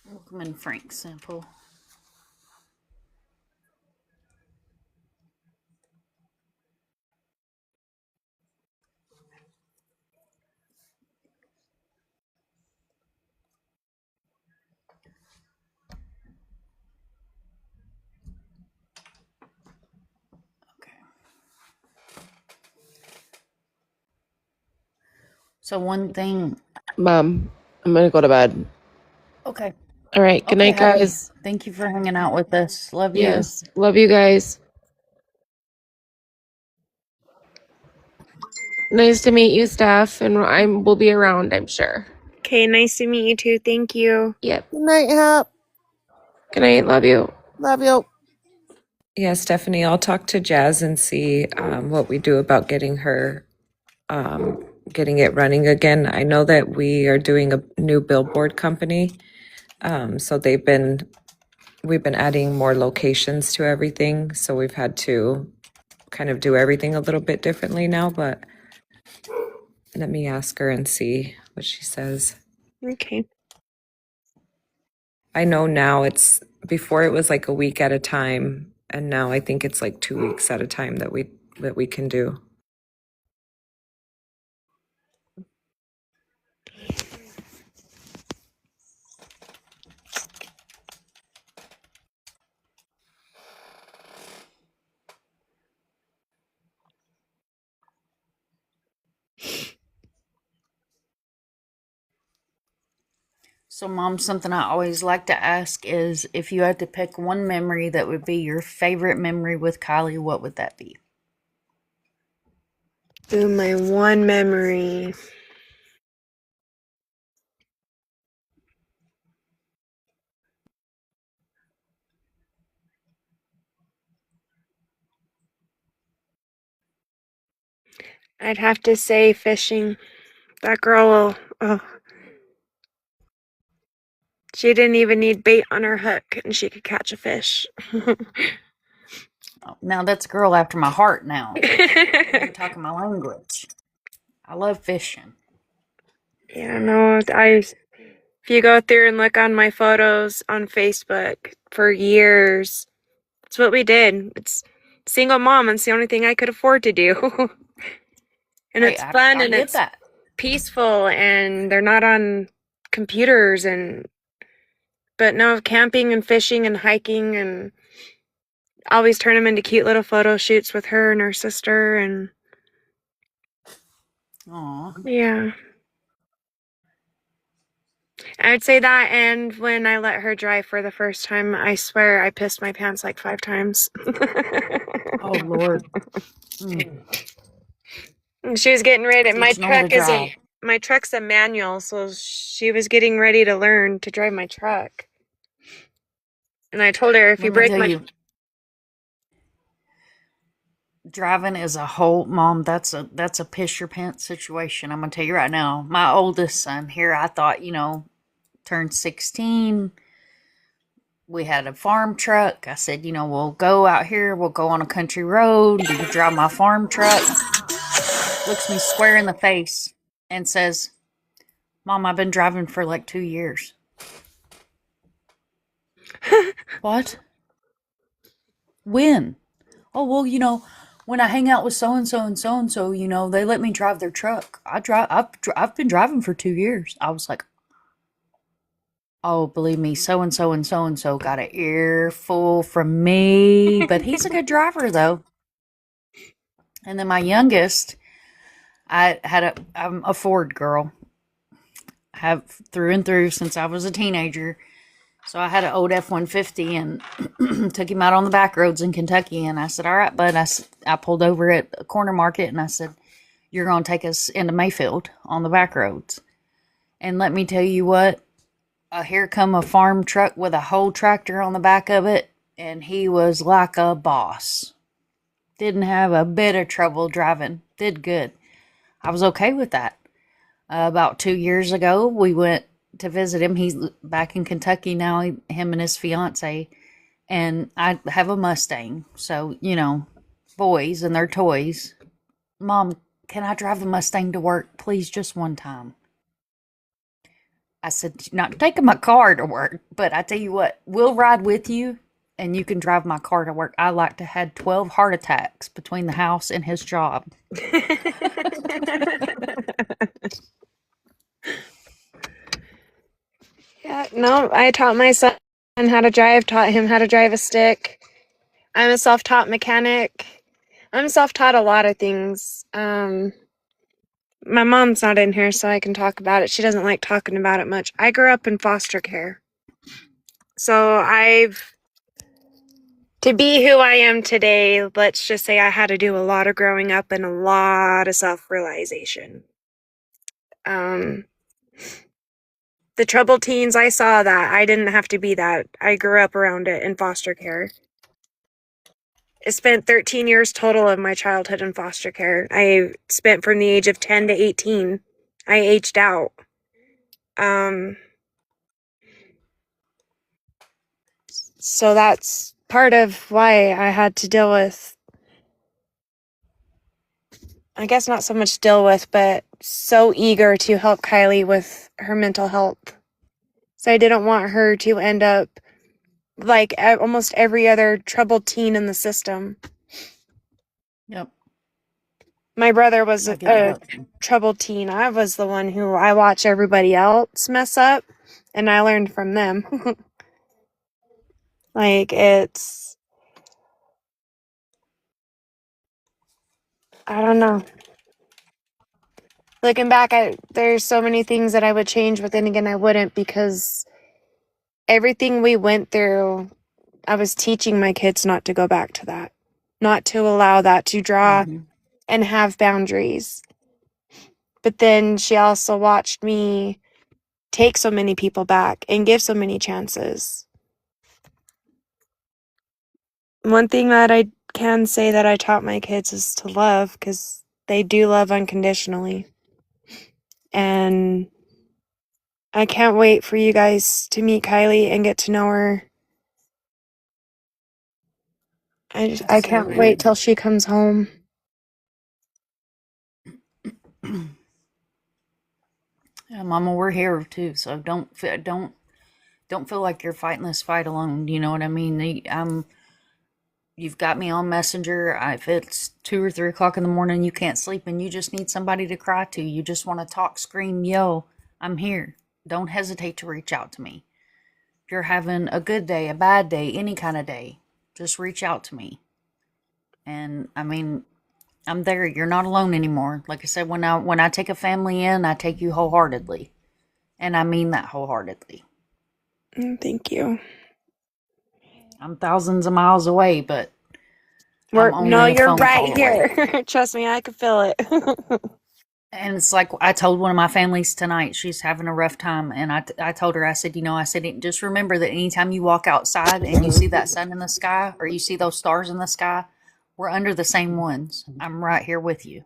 Welcome in, Frank Sample. Okay. So one thing.
Mom, I'm gonna go to bed.
Okay.
All right. Good
Okay,
night,
Hattie.
guys.
Thank you for hanging out with us. Love you.
Yes. Love you guys. Nice to meet you, Steph, and we'll be around, I'm sure.
Okay, nice to meet you too. Thank you.
Yep.
Good night, Hap.
Good night. Love you.
Love you.
Yeah, Stephanie, I'll talk to Jazz and see what we do about getting her, getting it running again. I know that we are doing a new billboard company. So we've been adding more locations to everything. So we've had to kind of do everything a little bit differently now, but let me ask her and see what she says.
Okay.
I know now before it was like a week at a time, and now I think it's like 2 weeks at a time that we can do.
So, Mom, something I always like to ask is if you had to pick one memory that would be your favorite memory with Kylie, what would that be?
Ooh, my one memory. I'd have to say fishing. That girl, oh, she didn't even need bait on her hook and she could catch a fish.
Oh, now, that's a girl after my heart now. You're talking my language. I love fishing.
Yeah, no, if you go through and look on my photos on Facebook for years, that's what we did. It's single mom, and it's the only thing I could afford to do. And
Hey,
it's fun
I
and
get
it's
that.
peaceful and they're not on computers but no, camping and fishing and hiking, and always turn them into cute little photo shoots with her and her sister, and
Aw.
yeah. I would say that, and when I let her drive for the first time, I swear I pissed my pants like 5 times.
Oh, Lord. Mm.
And she was getting ready.
Teach Noah to drive.
My truck's a manual, so she was getting ready to learn to drive my truck. And I told her, if you
Let me
break
tell
my
you, driving is a whole Mom. That's a piss your pants situation. I'm gonna tell you right now. My oldest son here, I thought, turned 16. We had a farm truck. I said, we'll go out here. We'll go on a country road. You drive my farm truck. Looks me square in the face and says, "Mom, I've been driving for like 2 years." What? When? Oh, well, when I hang out with so and so and so and so, they let me drive their truck. I've been driving for 2 years. I was like, oh, believe me, so and so and so and so got an earful from me, but he's a good driver though. And then my youngest, I'm a Ford girl, have through and through since I was a teenager. So I had an old F-150 and took him out on the back roads in Kentucky. And I said, all right, bud. I pulled over at a corner market and I said, you're going to take us into Mayfield on the back roads. And let me tell you what, here come a farm truck with a whole tractor on the back of it. And he was like a boss. Didn't have a bit of trouble driving. Did good. I was okay with that. About 2 years ago, we went to visit him. He's back in Kentucky now, him and his fiance. And I have a Mustang. So, boys and their toys. Mom, can I drive a Mustang to work, please, just one time? I said, not taking my car to work, but I tell you what, we'll ride with you and you can drive my car to work. I like to had 12 heart attacks between the house and his job.
Yeah, no, I taught my son how to drive, taught him how to drive a stick. I'm a self-taught mechanic. I'm self-taught a lot of things. My mom's not in here, so I can talk about it. She doesn't like talking about it much. I grew up in foster care. So to be who I am today, let's just say I had to do a lot of growing up and a lot of self-realization. The troubled teens, I saw that. I didn't have to be that. I grew up around it in foster care. I spent 13 years total of my childhood in foster care. I spent from the age of 10 to 18. I aged out. So that's part of why I had to deal with, I guess not so much deal with, but so eager to help Kylie with her mental health. So I didn't want her to end up like almost every other troubled teen in the system.
Yep.
My brother was
I
a
get that.
troubled teen. I was the one who I watch everybody else mess up, and I learned from them. Like, it's, I don't know. Looking back, there's so many things that I would change, but then again, I wouldn't, because everything we went through, I was teaching my kids not to go back to that, not to allow that to draw and have boundaries. But then she also watched me take so many people back and give so many chances. One thing that I can say that I taught my kids is to love, because they do love unconditionally. And I can't wait for you guys to meet Kylie and get to know her. I can't wait till she comes home.
Yeah, Mama, we're here too, so don't feel like you're fighting this fight alone. You know what I mean? You've got me on Messenger. If it's 2 or 3 o'clock in the morning, you can't sleep, and you just need somebody to cry to. You just want to talk, scream, yo, I'm here. Don't hesitate to reach out to me. If you're having a good day, a bad day, any kind of day, just reach out to me. And I mean, I'm there. You're not alone anymore. Like I said, when I take a family in, I take you wholeheartedly, and I mean that wholeheartedly.
Thank you.
I'm thousands of miles away, but
No,
I'm only a
you're
phone
right
call away.
here. Trust me, I can feel it.
And it's like I told one of my families tonight, she's having a rough time. And I told her, I said, just remember that anytime you walk outside and you see that sun in the sky or you see those stars in the sky, we're under the same ones. I'm right here with you.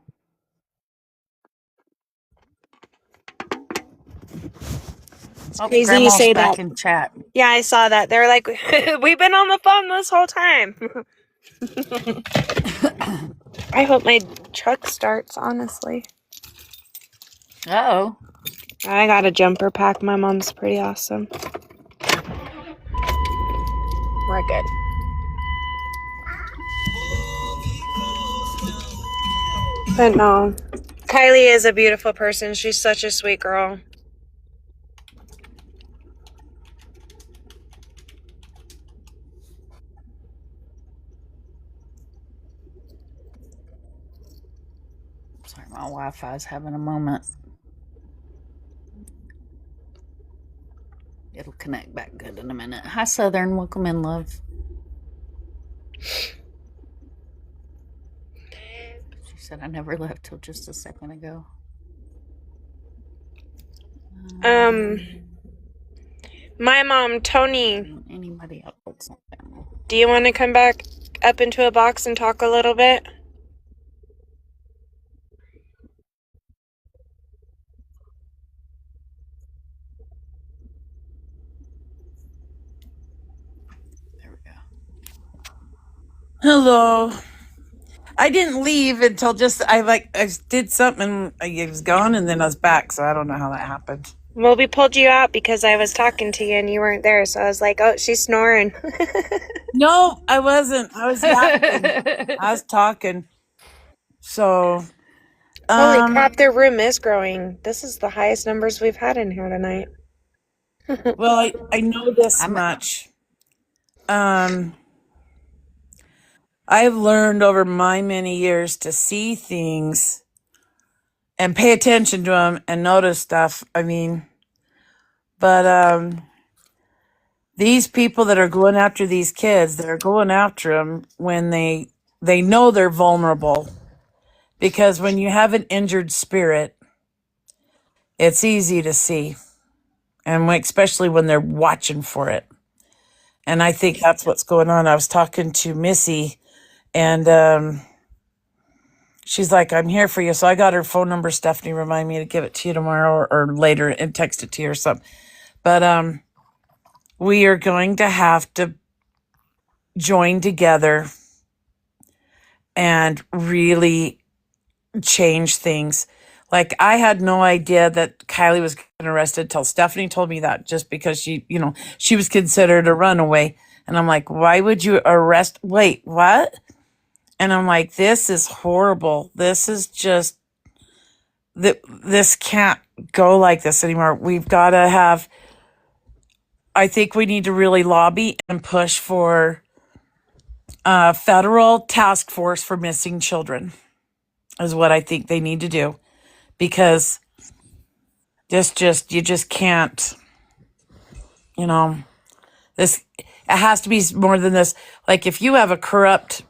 It's
Oh,
crazy you
Grandma's
say
back
that.
in chat.
Yeah, I saw that. They're like, we've been on the phone this whole time. I hope my truck starts, honestly.
Uh-oh.
I got a jumper pack. My mom's pretty awesome. We're good. But no, Kylie is a beautiful person. She's such a sweet girl.
Sorry, my Wi-Fi's having a moment. It'll connect back good in a minute. Hi, Southern. Welcome in, love. She said I never left till just a second ago.
My mom, Tony.
Anybody else?
Do you want to come back up into a box and talk a little bit?
There we go.
Hello. I didn't leave until I did something and I was gone and then I was back, so I don't know how that happened.
Well, we pulled you out because I was talking to you and you weren't there, so I was like, oh, she's snoring.
No, I wasn't. I was yapping. I was talking. So,
Holy crap, their room is growing. This is the highest numbers we've had in here tonight.
well, I know this much. I've learned over my many years to see things and pay attention to them and notice stuff. I mean, but these people that are going after these kids, they're going after them when they know they're vulnerable, because when you have an injured spirit, it's easy to see, and especially when they're watching for it. And I think that's what's going on. I was talking to Missy, and she's like, I'm here for you. So I got her phone number. Stephanie, remind me to give it to you tomorrow or later and text it to you or something. But we are going to have to join together and really change things. Like, I had no idea that Kylie was getting arrested till Stephanie told me that, just because she was considered a runaway. And I'm like, why would you arrest? Wait, what? And I'm like, this is horrible. This is just, this can't go like this anymore. We've got to have, I think we need to really lobby and push for a federal task force for missing children is what I think they need to do, because you just can't, this, it has to be more than this. Like, if you have a corrupt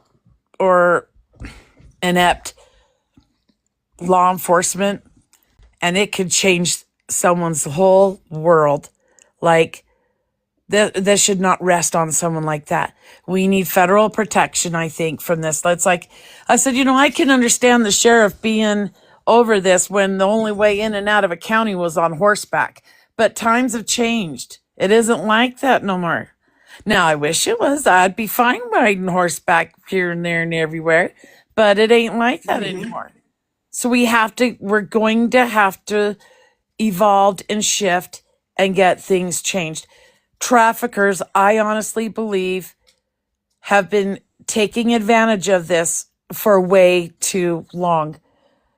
or inept law enforcement, and it could change someone's whole world, like, this should not rest on someone like that. We need federal protection, I think, from this. That's like, I said, I can understand the sheriff being over this when the only way in and out of a county was on horseback. But times have changed. It isn't like that no more. Now, I wish it was. I'd be fine riding horseback here and there and everywhere. But it ain't like that anymore. So we're going to have to evolve and shift and get things changed. Traffickers, I honestly believe, have been taking advantage of this for way too long.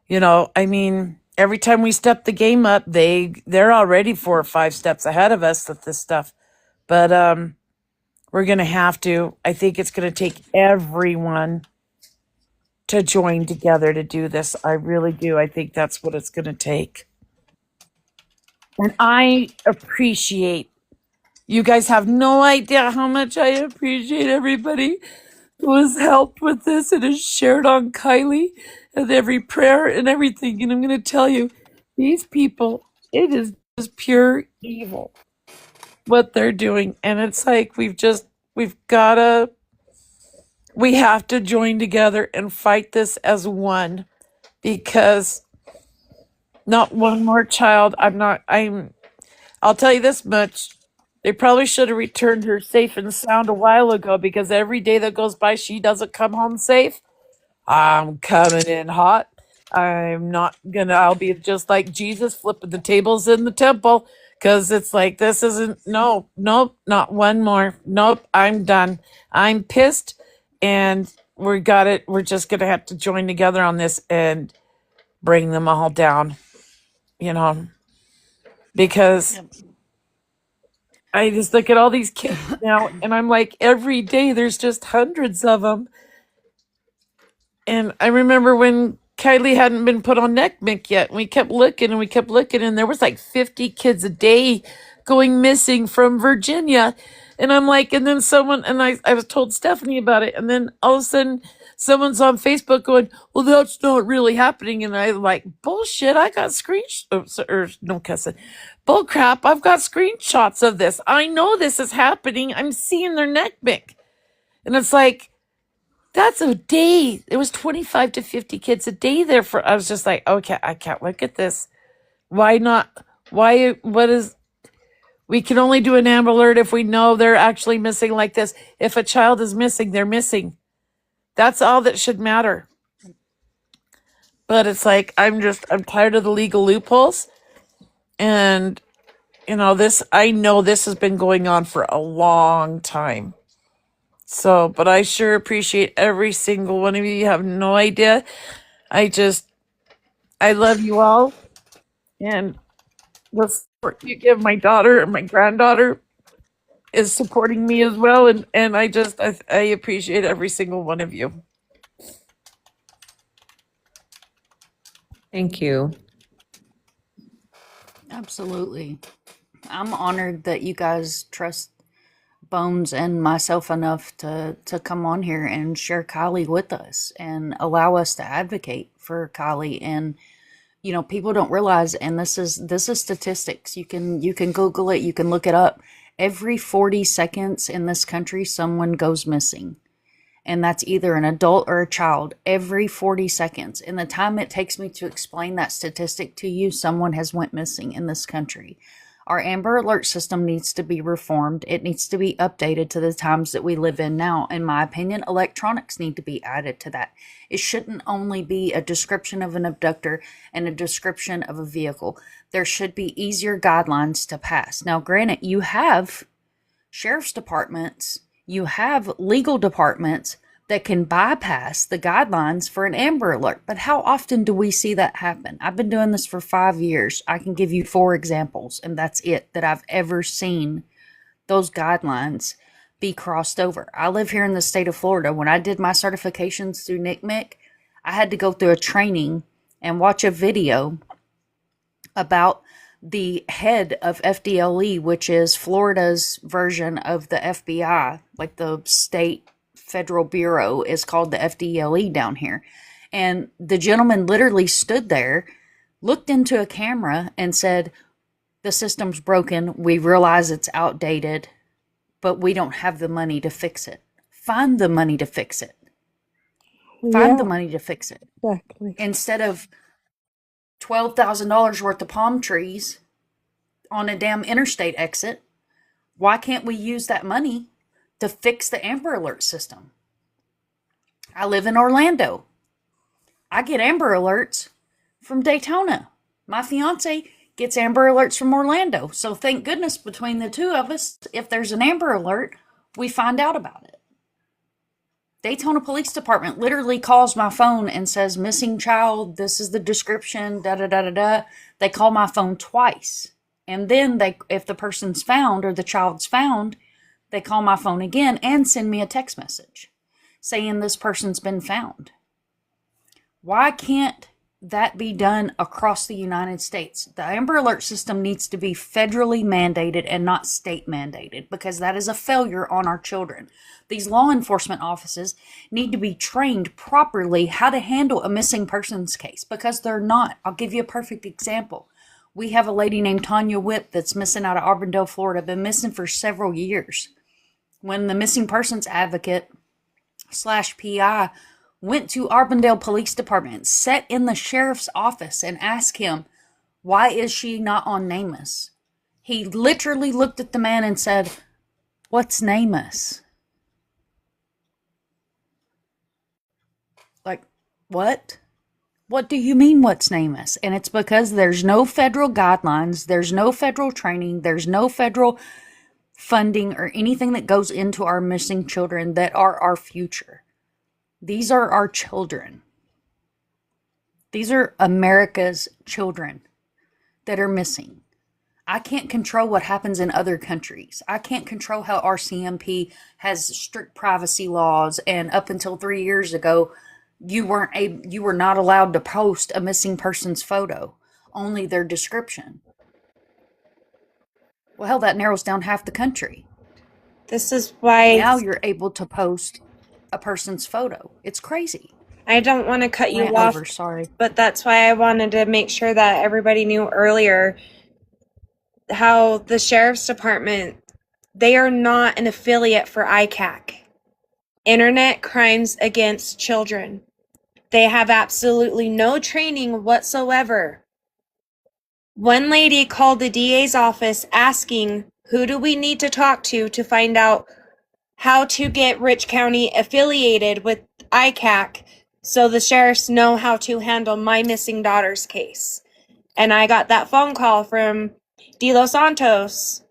I mean, every time we step the game up, they're already 4 or 5 steps ahead of us with this stuff. But we're going to have to. I think it's going to take everyone to join together to do this. I really do. I think that's what it's going to take. And I appreciate, you guys have no idea how much I appreciate everybody who has helped with this and has shared on Kylie and every prayer and everything. And I'm going to tell you, these people, it is just pure evil what they're doing. And it's like, we have to join together and fight this as one, because not one more child. I'll tell you this much. They probably should have returned her safe and sound a while ago, because every day that goes by she doesn't come home safe, I'm coming in hot. I'll be just like Jesus, flipping the tables in the temple, because it's like, this isn't, no, nope, not one more. Nope, I'm done. I'm pissed, and we're just going to have to join together on this and bring them all down, because I just look at all these kids now, and I'm like, every day there's just hundreds of them. And I remember when Kylie hadn't been put on NECMIC yet, and we kept looking, and there was like 50 kids a day going missing from Virginia. And I'm like, and then I was told Stephanie about it, and then all of a sudden someone's on Facebook going, well, that's not really happening. And I'm like, bullshit, I got screenshots, or no cussing, bull crap, I've got screenshots of this. I know this is happening. I'm seeing their NECMIC. And it's like, that's a day. It was 25 to 50 kids a day there I was just like, okay, I can't look at this. Why not? We can only do an Amber Alert if we know they're actually missing like this. If a child is missing, they're missing. That's all that should matter. But it's like, I'm tired of the legal loopholes. And, I know this has been going on for a long time. So, but I sure appreciate every single one of you. You have no idea. I love you all. And the support you give my daughter and my granddaughter is supporting me as well. And I appreciate every single one of you.
Thank you.
Absolutely. I'm honored that you guys trust Bones and myself enough to come on here and share Kylie with us and allow us to advocate for Kylie. And you know, people don't realize, and this is statistics. You can Google it, you can look it up. Every 40 seconds in this country, someone goes missing. And that's either an adult or a child every 40 seconds. In the time it takes me to explain that statistic to you, someone has went missing in this country. Our Amber Alert system needs to be reformed. It needs to be updated to the times that we live in now. In my opinion, electronics need to be added to that. It shouldn't only be a description of an abductor and a description of a vehicle. There should be easier guidelines to pass. Now, granted, you have sheriff's departments, you have legal departments that can bypass the guidelines for an Amber Alert. But how often do we see that happen? I've been doing this for 5 years. I can give you 4 examples, and that's it, that I've ever seen those guidelines be crossed over. I live here in the state of Florida. When I did my certifications through NCMEC, I had to go through a training and watch a video about the head of FDLE, which is Florida's version of the FBI, like the state federal bureau is called the FDLE down here. And the gentleman literally stood there, looked into a camera and said, the system's broken. We realize it's outdated, but we don't have the money to fix it. Find the money to fix it. Find the money to fix it.
Exactly.
Instead of $12,000 worth of palm trees on a damn interstate exit, why can't we use that money to fix the Amber Alert system? I live in Orlando. I get Amber Alerts from Daytona. My fiance gets Amber Alerts from Orlando. So thank goodness between the two of us, if there's an Amber Alert, we find out about it. Daytona Police Department literally calls my phone and says, missing child, this is the description, da-da-da-da-da. They call my phone twice. And then if the person's found or the child's found, they call my phone again and send me a text message saying this person's been found. Why can't that be done across the United States? The Amber Alert system needs to be federally mandated and not state mandated, because that is a failure on our children. These law enforcement offices need to be trained properly how to handle a missing persons case, because they're not. I'll give you a perfect example. We have a lady named Tanya Whip that's missing out of Auburndale, Florida, been missing for several years. When the missing persons advocate / PI went to Auburndale Police Department, sat in the sheriff's office and asked him, why is she not on NamUs? He literally looked at the man and said, what's NamUs? Like, what? What do you mean, what's NamUs? And it's because there's no federal guidelines, there's no federal training, there's no federal funding or anything that goes into our missing children that are our future. These are our children. These are America's children that are missing. I can't control what happens in other countries. I can't control how our CMP has strict privacy laws, and up until 3 years ago, you were not allowed to post a missing person's photo, only their description. Well, hell, that narrows down half the country.
This is why
Now you're able to post a person's photo. It's crazy.
I don't want to cut you
Rant
off,
over, sorry.
but that's why I wanted to make sure that everybody knew earlier how the sheriff's department, they are not an affiliate for ICAC. Internet Crimes Against Children. They have absolutely no training whatsoever. One lady called the DA's office asking, who do we need to talk to find out how to get Rich County affiliated with ICAC so the sheriffs know how to handle my missing daughter's case. And I got that phone call from De Los Santos,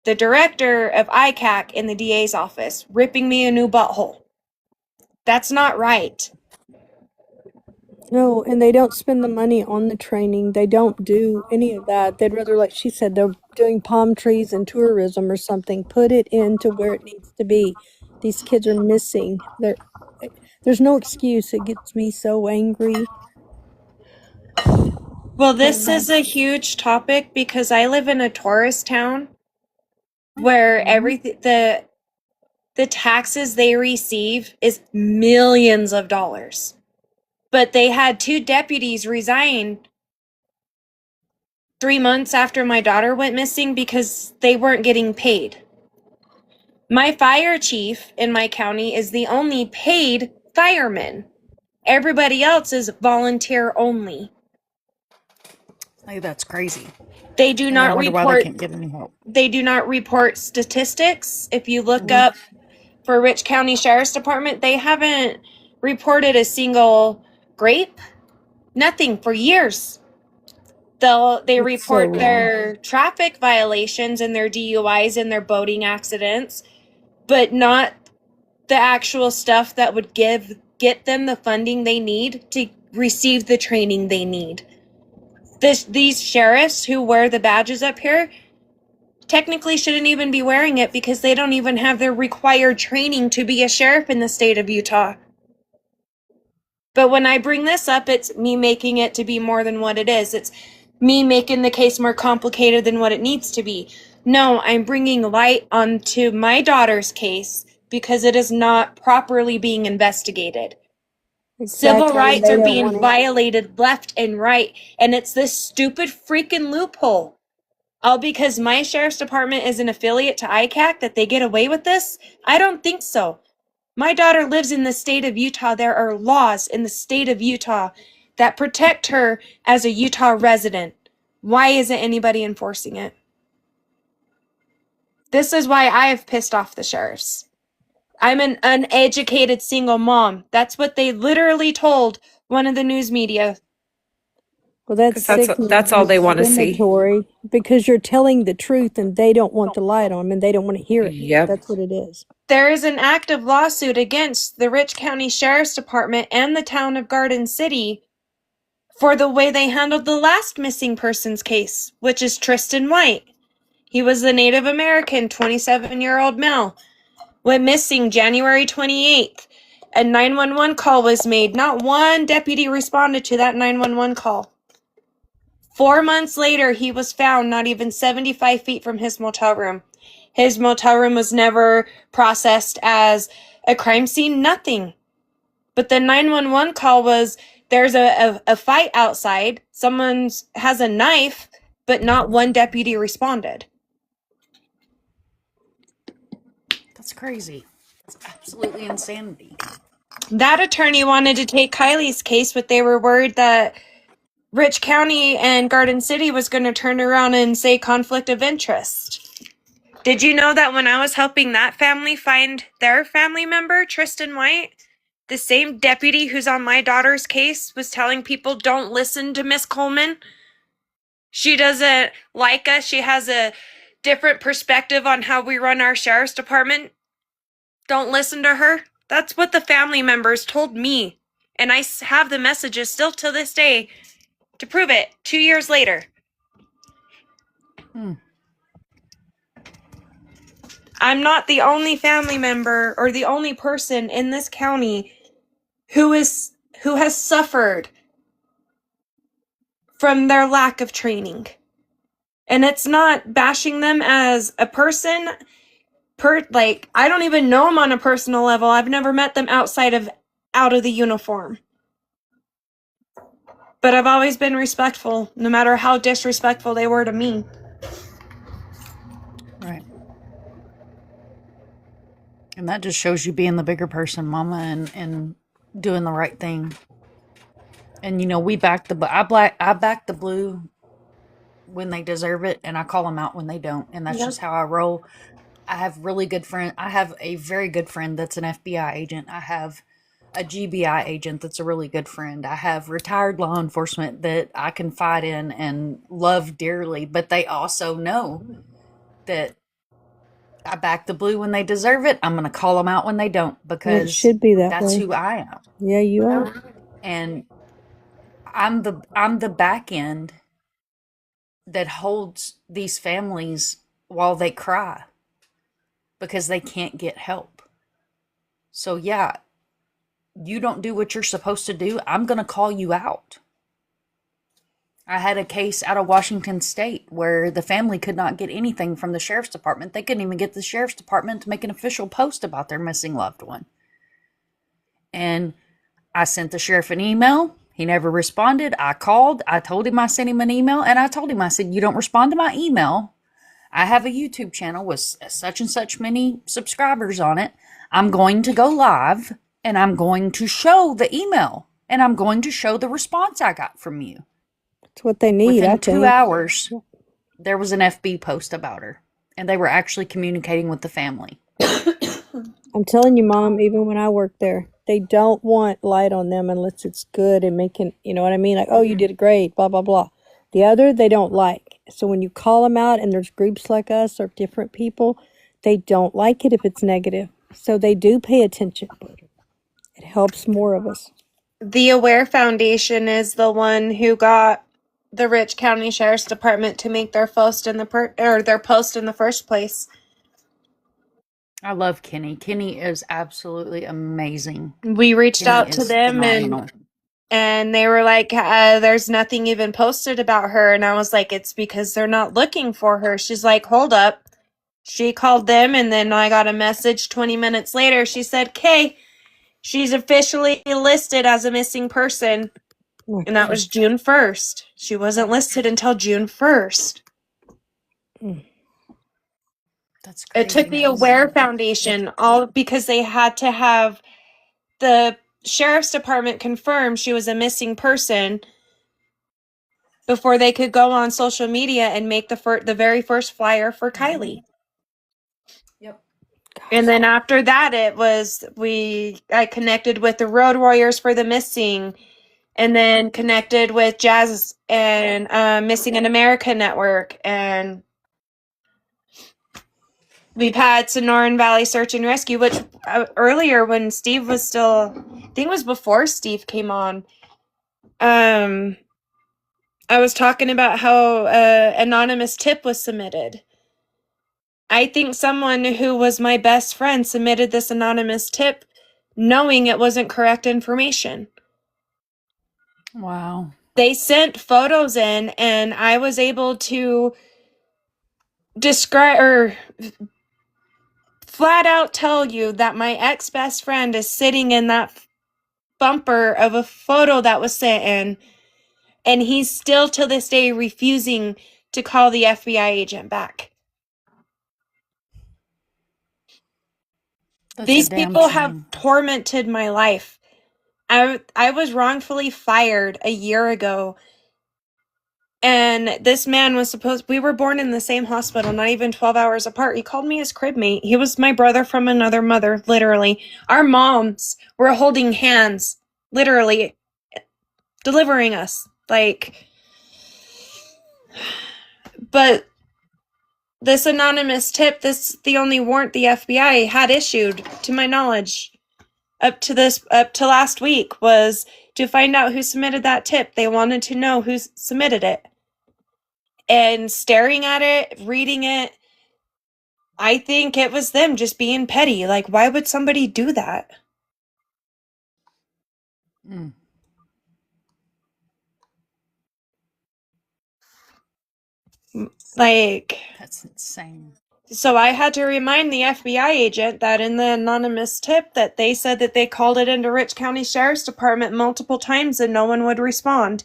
the director of ICAC in the DA's office, ripping me a new butthole. That's not right.
No, and they don't spend the money on the training. They don't do any of that. They'd rather, like she said, they're doing palm trees and tourism or something. Put it into where it needs to be. These kids are missing. There's no excuse. It gets me so angry.
Well, this is a huge topic because I live in a tourist town where everything the taxes they receive is millions of dollars. But they had 2 deputies resign 3 months after my daughter went missing because they weren't getting paid. My fire chief in my county is the only paid fireman. Everybody else is volunteer only.
Hey, that's crazy.
They do
And I
not
wonder why they
report
can't get any help.
they do not report statistics. If you look up for Rich County Sheriff's Department, they haven't reported a single grape, nothing for years. They
It's so
report
wrong.
their traffic violations and their DUIs and their boating accidents, but not the actual stuff that would get them the funding they need to receive the training they need. These sheriffs who wear the badges up here technically shouldn't even be wearing it because they don't even have their required training to be a sheriff in the state of Utah. But when I bring this up, it's me making it to be more than what it is. It's me making the case more complicated than what it needs to be. No, I'm bringing light onto my daughter's case because it is not properly being investigated. Civil
Exactly, and
rights
they
are
don't
being
want to.
violated left and right, and it's this stupid freaking loophole. All because my sheriff's department is an affiliate to ICAC that they get away with this? I don't think so. My daughter lives in the state of Utah. There are laws in the state of Utah that protect her as a Utah resident. Why isn't anybody enforcing it? This is why I have pissed off the sheriffs. I'm an uneducated single mom. That's what they literally told one of the news media.
Well, that's
Because
sickening
that's
and
all they
it's
want to see.
discriminatory because you're telling the truth and they don't want the light on them and they don't want to hear it.
Yep.
That's what it is.
There is an active lawsuit against the Rich County Sheriff's Department and the town of Garden City for the way they handled the last missing persons case, which is Tristan White. He was a Native American 27-year-old male. Went missing January 28th. A 911 call was made. Not one deputy responded to that 911 call. 4 months later, he was found not even 75 feet from his motel room. His motel room was never processed as a crime scene, nothing. But the 911 call was, there's a fight outside, someone has a knife, but not one deputy responded.
That's crazy. It's absolutely insanity.
That attorney wanted to take Kylie's case, but they were worried that Rich County and Garden City was going to turn around and say conflict of interest. Did you know that when I was helping that family find their family member, Tristan White, the same deputy who's on my daughter's case was telling people don't listen to Miss Coleman? She doesn't like us. She has a different perspective on how we run our sheriff's department. Don't listen to her. That's what the family members told me. And I have the messages still to this day to prove it 2 years later. I'm not the only family member or the only person in this county who has suffered from their lack of training. And it's not bashing them as a person. I don't even know them on a personal level. I've never met them out of the uniform. But I've always been respectful, no matter how disrespectful they were to me.
Right. And that just shows you being the bigger person, Mama, and doing the right thing. And we back I back the blue when they deserve it, and I call them out when they don't. And that's just how I roll. I have I have a very good friend that's an FBI agent. I have a GBI agent that's a really good friend. I have retired law enforcement that I confide in and love dearly, but they also know that I back the blue when they deserve it. I'm going to call them out when they don't,
And it
because
should be that
that's
way.
who I am.
Yeah, you are.
And I'm the back end that holds these families while they cry because they can't get help. So yeah, you don't do what you're supposed to do, I'm going to call you out. I had a case out of Washington State where the family could not get anything from the sheriff's department. They couldn't even get the sheriff's department to make an official post about their missing loved one. And I sent the sheriff an email. He never responded. I called. I told him I sent him an email, and I told him, I said, you don't respond to my email. I have a YouTube channel with such and such many subscribers on it. I'm going to go live, and I'm going to show the email, and I'm going to show the response I got from you.
That's what they need, I
Within 2
think.
hours, there was an FB post about her, and they were actually communicating with the family.
I'm telling you, Mom, even when I worked there, they don't want light on them unless it's good and making, you know what I mean? Like, oh, you did great, blah, blah, blah. The other, they don't like. So when you call them out and there's groups like us or different people, they don't like it if it's negative. So they do pay attention. It helps more of us.
The Aware Foundation is the one who got the Rich County Sheriff's Department to make their post in the first place.
I love Kenny. Kenny is absolutely amazing.
We reached
Kenny
out to
is
them
phenomenal.
and they were like, there's nothing even posted about her. And I was like, it's because they're not looking for her. She's like, hold up. She called them, and then I got a message 20 minutes later. She said, "Kay, she's officially listed as a missing person." And that was June 1st. She wasn't listed until June 1st.
That's crazy.
It took the Aware Foundation, all because they had to have the sheriff's department confirm she was a missing person before they could go on social media and make the very first flyer for Kylie.
Yep.
And then after that, I connected with the Road Warriors for the Missing, and then connected with Jazz and Missing in America Network, and we've had Sonoran Valley Search and Rescue, which earlier when Steve was still, I think it was before Steve came on, I was talking about how anonymous tip was submitted. I think someone who was my best friend submitted this anonymous tip knowing it wasn't correct information.
Wow.
They sent photos in, and I was able to describe or flat out tell you that my ex-best friend is sitting in that bumper of a photo that was sent in, and he's still to this day refusing to call the FBI agent back. These people have tormented my life. I was wrongfully fired a year ago, and this man was we were born in the same hospital, not even 12 hours apart. He called me his crib mate. He was my brother from another mother, literally. Our moms were holding hands, literally, delivering us. But this anonymous tip, the only warrant the FBI had issued, to my knowledge, up to last week, was to find out who submitted that tip. They wanted to know who submitted it. And staring at it, reading it, I think it was them just being petty. Like, why would somebody do that?
That's insane.
So I had to remind the FBI agent that in the anonymous tip that they said that they called it into Rich County Sheriff's Department multiple times and no one would respond.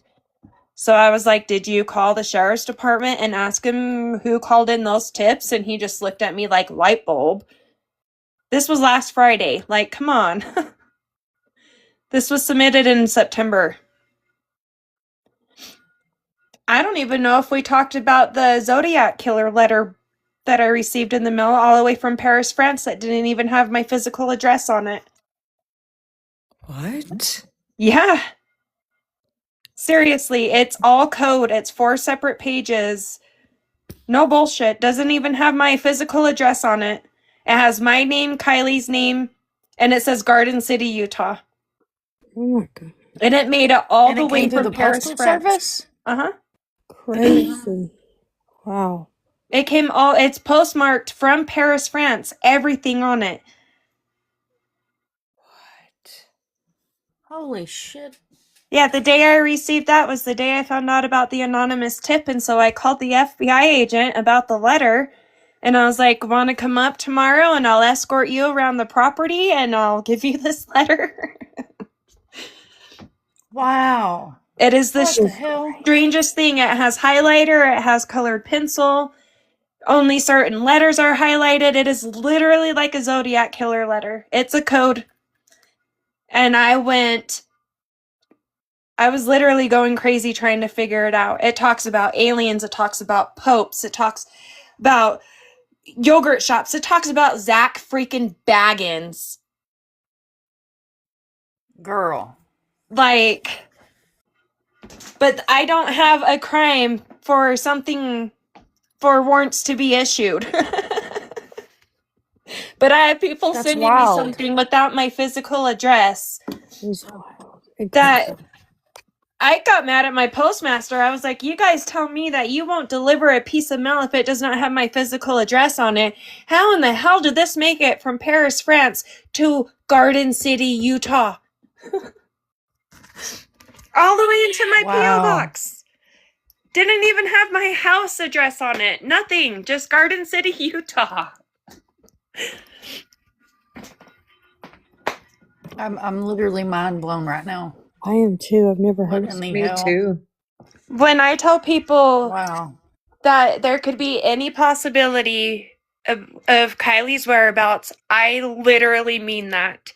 So I was like, did you call the Sheriff's Department and ask him who called in those tips? And he just looked at me like light bulb. This was last Friday. Like, come on. This was submitted in September. I don't even know if we talked about the Zodiac Killer letter that I received in the mail all the way from Paris, France, that didn't even have my physical address on it.
What?
Yeah. Seriously, it's all code. It's 4 separate pages. No bullshit. Doesn't even have my physical address on it. It has my name, Kylie's name, and it says Garden City, Utah.
Oh my God.
And it made it all
And
the
it
way
came through
from
the
Paris,
postal
France.
service?
Uh-huh.
Crazy. Wow.
It's postmarked from Paris, France. Everything on it.
Holy shit.
Yeah, the day I received that was the day I found out about the anonymous tip, and so I called the FBI agent about the letter, and I was like, want to come up tomorrow and I'll escort you around the property and I'll give you this letter?
Wow.
It is the
What the hell?
strangest thing. It has highlighter, it has colored pencil, only certain letters are highlighted. It is literally like a Zodiac killer letter. It's a code. And I was literally going crazy trying to figure it out. It talks about aliens, it talks about popes, it talks about yogurt shops, it talks about Zach freaking Baggins.
Girl.
Like, but I don't have a crime for something for warrants to be issued. But I have people
That's
sending me
wild.
something without my physical address.
It's wild.
That I got mad at my postmaster. I was like, you guys tell me that you won't deliver a piece of mail if it does not have my physical address on it. How in the hell did this make it from Paris, France to Garden City, Utah? All the way into my P.O. box. Didn't even have my house address on it. Nothing. Just Garden City, Utah.
I'm literally mind blown right now.
I am too. I've never heard
What
of
in the
Me
hell?
too.
When I tell people
Wow.
that there could be any possibility of Kylie's whereabouts, I literally mean that.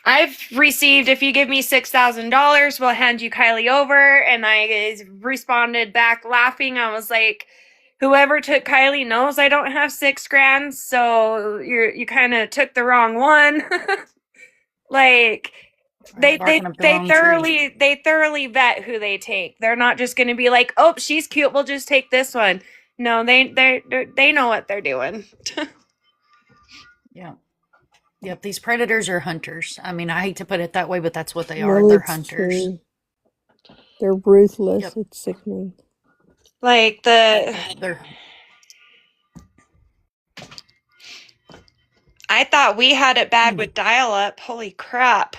I've received, if you give me $6,000, we'll hand you Kylie over. And I responded back laughing. I was like, whoever took Kylie knows I don't have $6,000, so you kind of took the wrong one. Like, they thoroughly vet who they take. They're not just going to be like, oh, she's cute, we'll just take this one. No, they know what they're doing.
Yeah. Yep. These predators are hunters. I mean, I hate to put it that way, but that's what they are.
Well,
They're
it's
hunters.
true. They're ruthless.
Yep.
It's sickening.
Like
They're
I thought we had it bad with dial-up. Holy crap.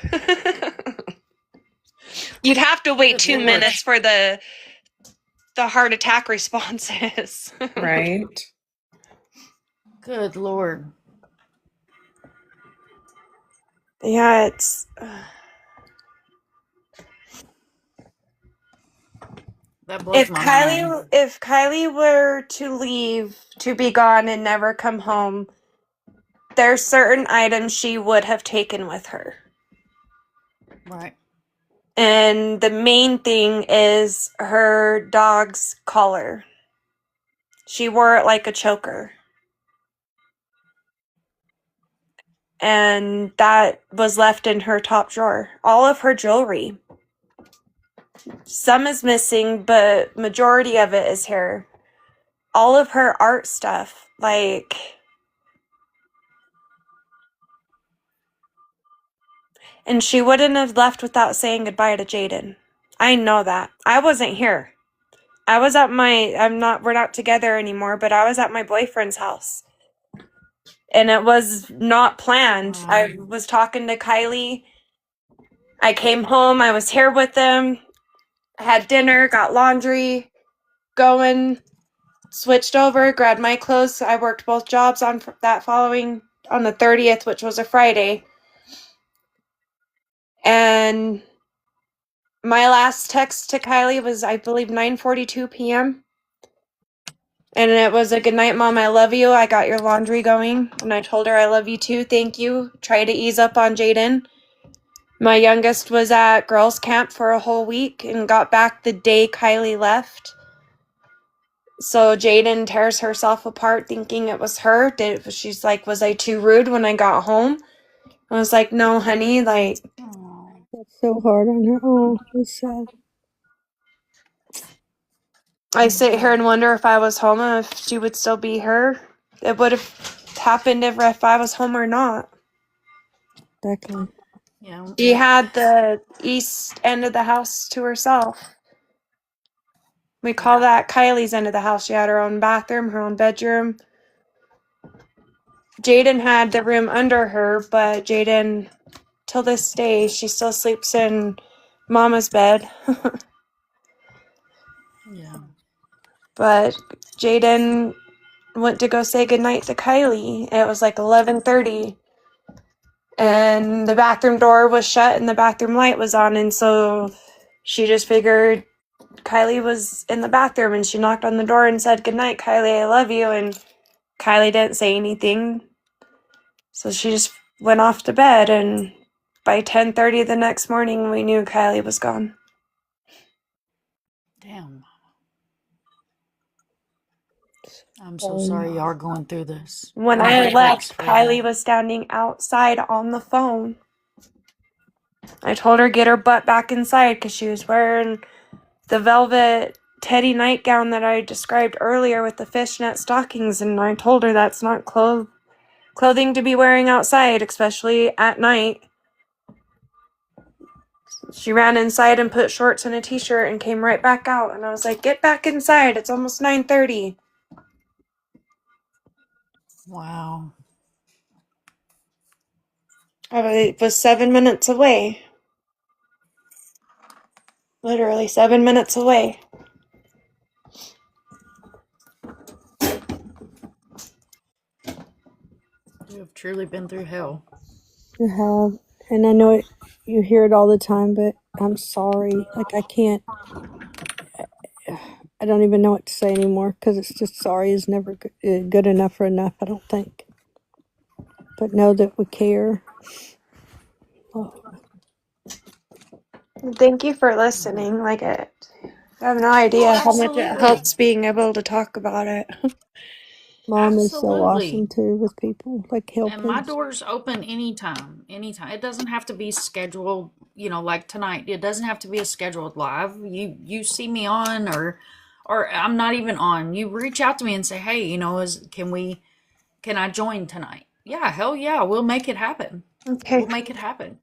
You'd have to wait
Good
2
Lord.
minutes for the heart attack responses.
Right.
good Lord.
Yeah, it's
That blows my mind.
if Kylie were to leave, to be gone and never come home, there's certain items she would have taken with her.
Right.
And the main thing is her dog's collar. She wore it like a choker. And that was left in her top drawer. All of her jewelry. Some is missing, but majority of it is here. All of her art stuff, like, and she wouldn't have left without saying goodbye to Jaden. I know that. I wasn't here. I was at we're not together anymore, but I was at my boyfriend's house. And it was not planned. I was talking to Kylie. I came home, I was here with them, had dinner, got laundry going, switched over, grabbed my clothes. I worked both jobs on the 30th, which was a Friday. And my last text to Kylie was, I believe, 9:42 p.m. And it was a good night, Mom. I love you. I got your laundry going. And I told her I love you too. Thank you. Try to ease up on Jaden. My youngest was at girls' camp for a whole week and got back the day Kylie left. So Jaden tears herself apart thinking it was her. She's like, was I too rude when I got home? I was like, no, honey, like.
That's so hard on her. Oh, it's sad.
I sit here and wonder if I was home, if she would still be her. It would have happened if I was home or not.
Exactly.
Yeah.
She had the east end of the house to herself. We call that Kylie's end of the house. She had her own bathroom, her own bedroom. Jaden had the room under her, but Jaden, till this day, she still sleeps in Mama's bed.
Yeah.
But Jaden went to go say goodnight to Kylie. It was like 11:30, and the bathroom door was shut and the bathroom light was on, and so she just figured Kylie was in the bathroom, and she knocked on the door and said, "Goodnight, Kylie, I love you," and Kylie didn't say anything, so she just went off to bed, and by 10:30 the next morning, we knew Kylie was gone.
Damn. I'm so sorry you are going through this.
When
My
I
heart breaks
left,
for
Kylie
you.
was standing outside on the phone. I told her get her butt back inside because she was wearing the velvet teddy nightgown that I described earlier with the fishnet stockings, and I told her that's not clothing to be wearing outside, especially at night. She ran inside and put shorts and a t-shirt and came right back out, and I was like, get back inside, it's almost 9:30.
Wow.
I was 7 minutes away. Literally 7 minutes away.
You have truly been through hell.
You have, and I know it, you hear it all the time, but I'm sorry. Like, I can't, I don't even know what to say anymore because it's just sorry is never good enough for enough, I don't think. But know that we care. Oh,
Thank you for listening. I have no idea
Oh,
how much it
absolutely.
helps being able to talk about it.
Mom is so awesome
Absolutely.
too with people, like
And my
helping.
door's open anytime. Anytime. It doesn't have to be scheduled, like tonight. It doesn't have to be a scheduled live. You see me on or I'm not even on. You reach out to me and say, "Hey, can I join tonight?" Yeah, hell yeah, we'll make it happen.
Okay.
We'll make it happen.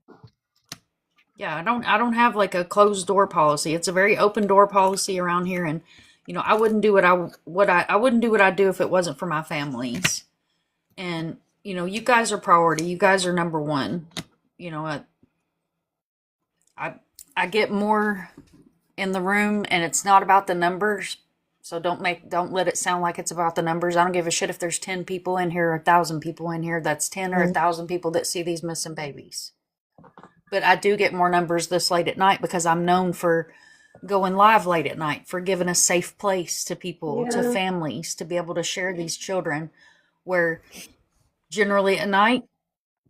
Yeah, I don't have like a closed door policy. It's a very open door policy around here, and I wouldn't do I wouldn't do what I do if it wasn't for my families. And you guys are priority. You guys are number one. You know, I I get more in the room, and it's not about the numbers. So don't let it sound like it's about the numbers. I don't give a shit if there's 10 people in here or 1,000 people in here. That's 10 or
Right.
1,000 people that see these missing babies. But I do get more numbers this late at night because I'm known for going live late at night, for giving a safe place to people, to
Yeah.
families, to be able to share these children. Where generally at night,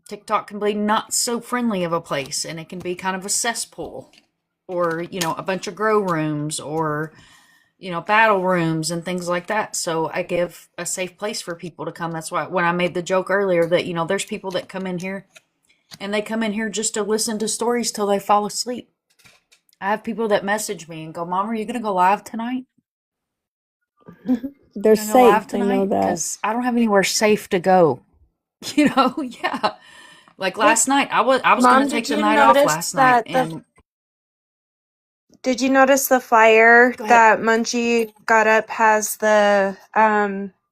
TikTok can be not so friendly of a place, and it can be kind of a cesspool, or a bunch of grow rooms, or battle rooms and things like that. So I give a safe place for people to come. That's why when I made the joke earlier that there's people that come in here, and they come in here just to listen to stories till they fall asleep. I have people that message me and go, "Mom, are you gonna go live tonight?
They're
You gonna go live
safe. They know
tonight?
that.
Because I don't have anywhere safe to go." Yeah. Like
Hey,
last night, I was gonna
Mom,
take the night off last night, and
did you notice the flyer
go ahead.
that Munchie got up has the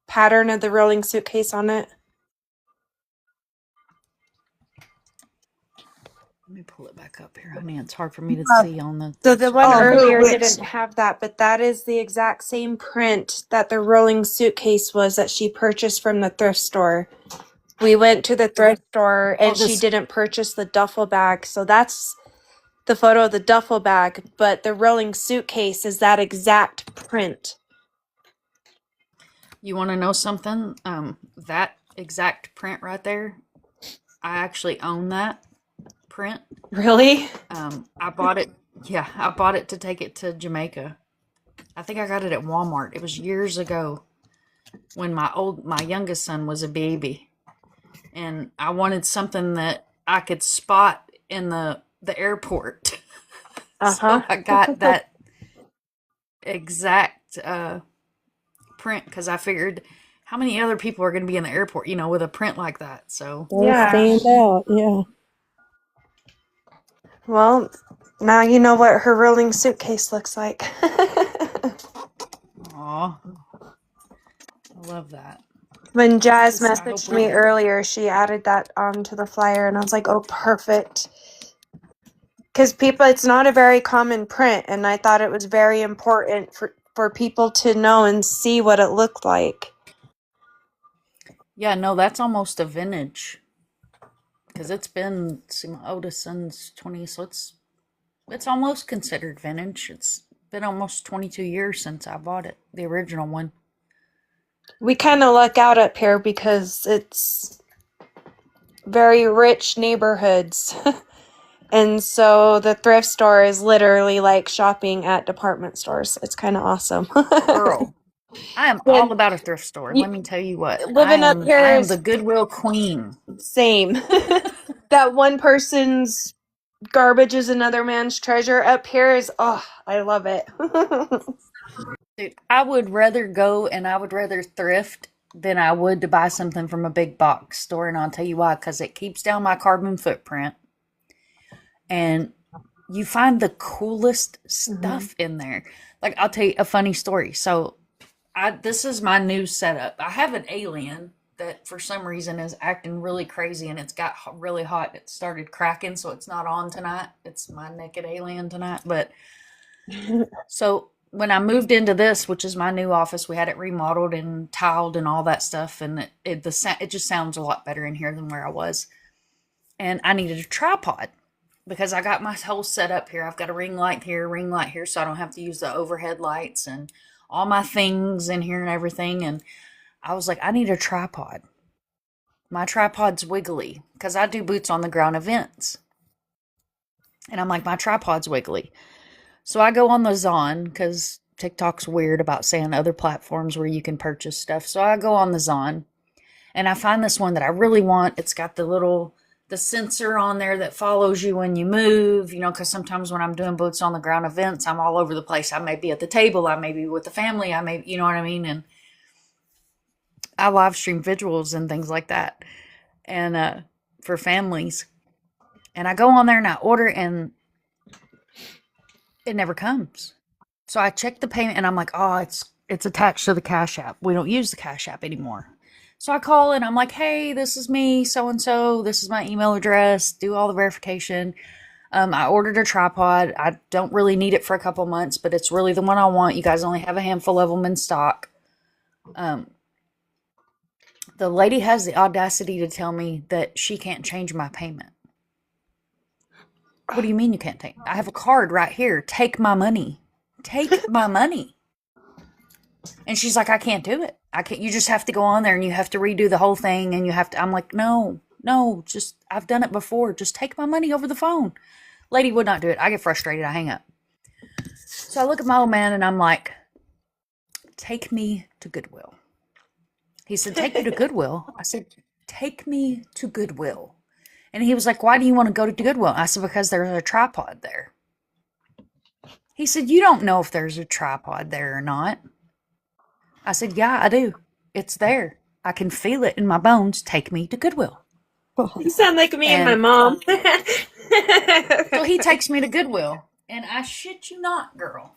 pattern of the rolling suitcase on it?
Let me pull it back up here, honey. It's hard for me to see on the
So the one
Oh,
screen.
who?
earlier
Which?
didn't have that, but that is the exact same print that the rolling suitcase was that she purchased from the thrift store. We went to the thrift store
Oh,
and she
this.
didn't purchase the duffel bag. So that's the photo of the duffel bag, but the rolling suitcase is that exact print.
You want to know something? That exact print right there, I actually own that print.
Really?
I bought it. Yeah, I bought it to take it to Jamaica. I think I got it at Walmart. It was years ago when my youngest son was a baby, and I wanted something that I could spot in the airport.
Uh-huh.
So I got that exact print because I figured how many other people are going to be in the airport, with a print like that. So
They'll
Yeah.
stand out. Yeah.
Well, now you know what her rolling suitcase looks like.
aw, I love that.
When Jazz
Just I hope
messaged
we're
me
good.
earlier, she added that onto the flyer, and I was like, oh, perfect. Because people, it's not a very common print, and I thought it was very important for people to know and see what it looked like.
Yeah, no, that's almost a vintage because it's been, see, my oldest son's 20, so it's almost considered vintage. It's been almost 22 years since I bought it, the original one.
We kind of luck out up here because it's very rich neighborhoods. And so the thrift store is literally like shopping at department stores. It's kind of awesome.
Girl, I am all
And
about a thrift store. Let me tell you what.
living up
I
here
am the
is
Goodwill queen.
same. That one person's garbage is another man's treasure up here is, oh, I love it.
Dude, I would rather go and I would rather thrift than I would to buy something from a big box store. And I'll tell you why, because it keeps down my carbon footprint. And you find the coolest stuff in there. Like, I'll tell you a funny story. So, this is my new setup. I have an alien that for some reason is acting really crazy and it's got really hot. It started cracking, so it's not on tonight. It's my naked alien tonight. But so when I moved into this, which is my new office, we had it remodeled and tiled and all that stuff, and it just sounds a lot better in here than where I was. And I needed a tripod because I got my whole setup here. I've got a ring light here, so I don't have to use the overhead lights and all my things in here and everything. And I was like, I need a tripod. My tripod's wiggly because I do boots on the ground events. And I'm like, my tripod's wiggly. So I go on the Zon because TikTok's weird about saying other platforms where you can purchase stuff. So I go on the Zon and I find this one that I really want. It's got the sensor on there that follows you when you move, because sometimes when I'm doing boots on the ground events, I'm all over the place. I may be at the table, I may be with the family, I may, you know what I mean? And I live stream visuals and things like that. And for families. And I go on there and I order and it never comes. So I check the payment and I'm like, oh, it's attached to the Cash App. We don't use the Cash App anymore. So I call and I'm like, hey, this is me, so and so. This is my email address. Do all the verification. I ordered a tripod. I don't really need it for a couple months, but it's really the one I want. You guys only have a handful of them in stock. The lady has the audacity to tell me that she can't change my payment. What do you mean you can't take? I have a card right here. Take my money. Take my money. And she's like, I can't do it. I can't. You just have to go on there and you have to redo the whole thing. And you have to. I'm like, no, just I've done it before. Just take my money over the phone. Lady would not do it. I get frustrated. I hang up. So I look at my old man and I'm like, take me to Goodwill. He said, take you to Goodwill. I said, take me to Goodwill. And he was like, why do you want to go to Goodwill? I said, because there's a tripod there. He said, you don't know if there's a tripod there or not. I said, yeah, I do. It's there. I can feel it in my bones. Take me to Goodwill.
You sound like me and my mom.
So he takes me to Goodwill. And I shit you not, girl.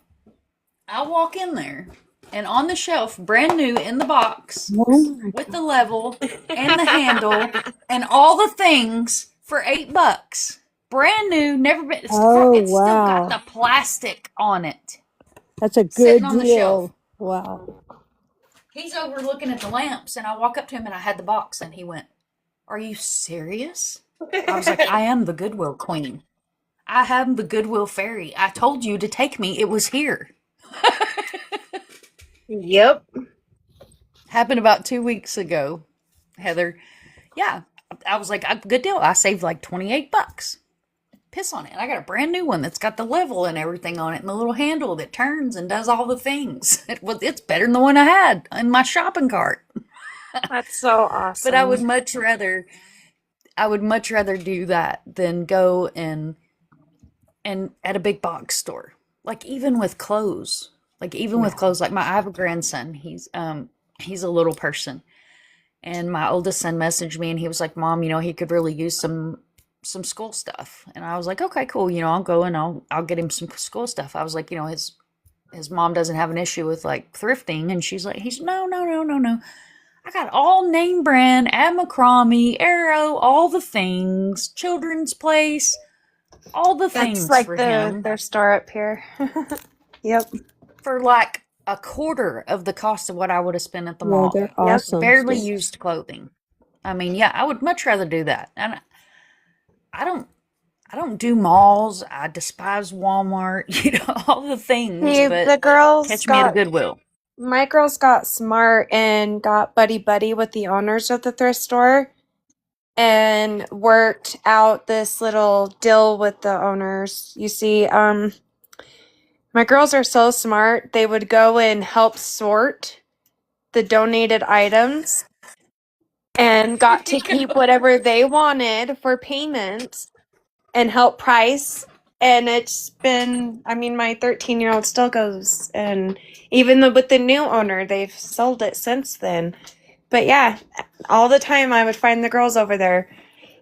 I walk in there. And on the shelf, brand new in the box, with the level and the handle and all the things for $8. Brand new, never been. It's still got the plastic on it.
That's a good
sitting on the shelf.
deal. Wow.
He's over looking at the lamps, and I walk up to him and I had the box, and he went, "Are you serious?" I was like, "I am the Goodwill queen. I am the Goodwill fairy. I told you to take me. It was here."
Yep.
Happened about 2 weeks ago, Heather. Yeah, I was like, good deal. I saved like $28. Piss on it. And I got a brand new one that's got the level and everything on it and the little handle that turns and does all the things. It's better than the one I had in my shopping cart.
That's so awesome.
But I would much rather do that than go and at a big box store. Like even with clothes. Like I have a grandson. He's a little person. And my oldest son messaged me and he was like, "Mom, he could really use some school stuff." And I was like, "Okay, cool. I'll go and I'll get him some school stuff." I was like, his mom doesn't have an issue with like thrifting. And she's like, no. I got all name brand, Abercrombie, Arrow, all the things, Children's Place, all the
That's
things
like
for him
their store up here. Yep.
for like a quarter of the cost of what I would have spent at the
Yeah,
mall.
they're
Yep.
awesome.
Barely used clothing. I mean, yeah, I would much rather do that. And I don't I don't do malls. I despise Walmart, all the things,
See,
but
the girls
catch me at a
got
Goodwill.
my girls got smart and got buddy buddy with the owners of the thrift store and worked out this little deal with the owners. You see, my girls are so smart. They would go and help sort the donated items and got to keep whatever they wanted for payment and help price. And it's been, I mean, my 13-year-old still goes, and even though with the new owner, they've sold it since then. But yeah, all the time I would find the girls over there.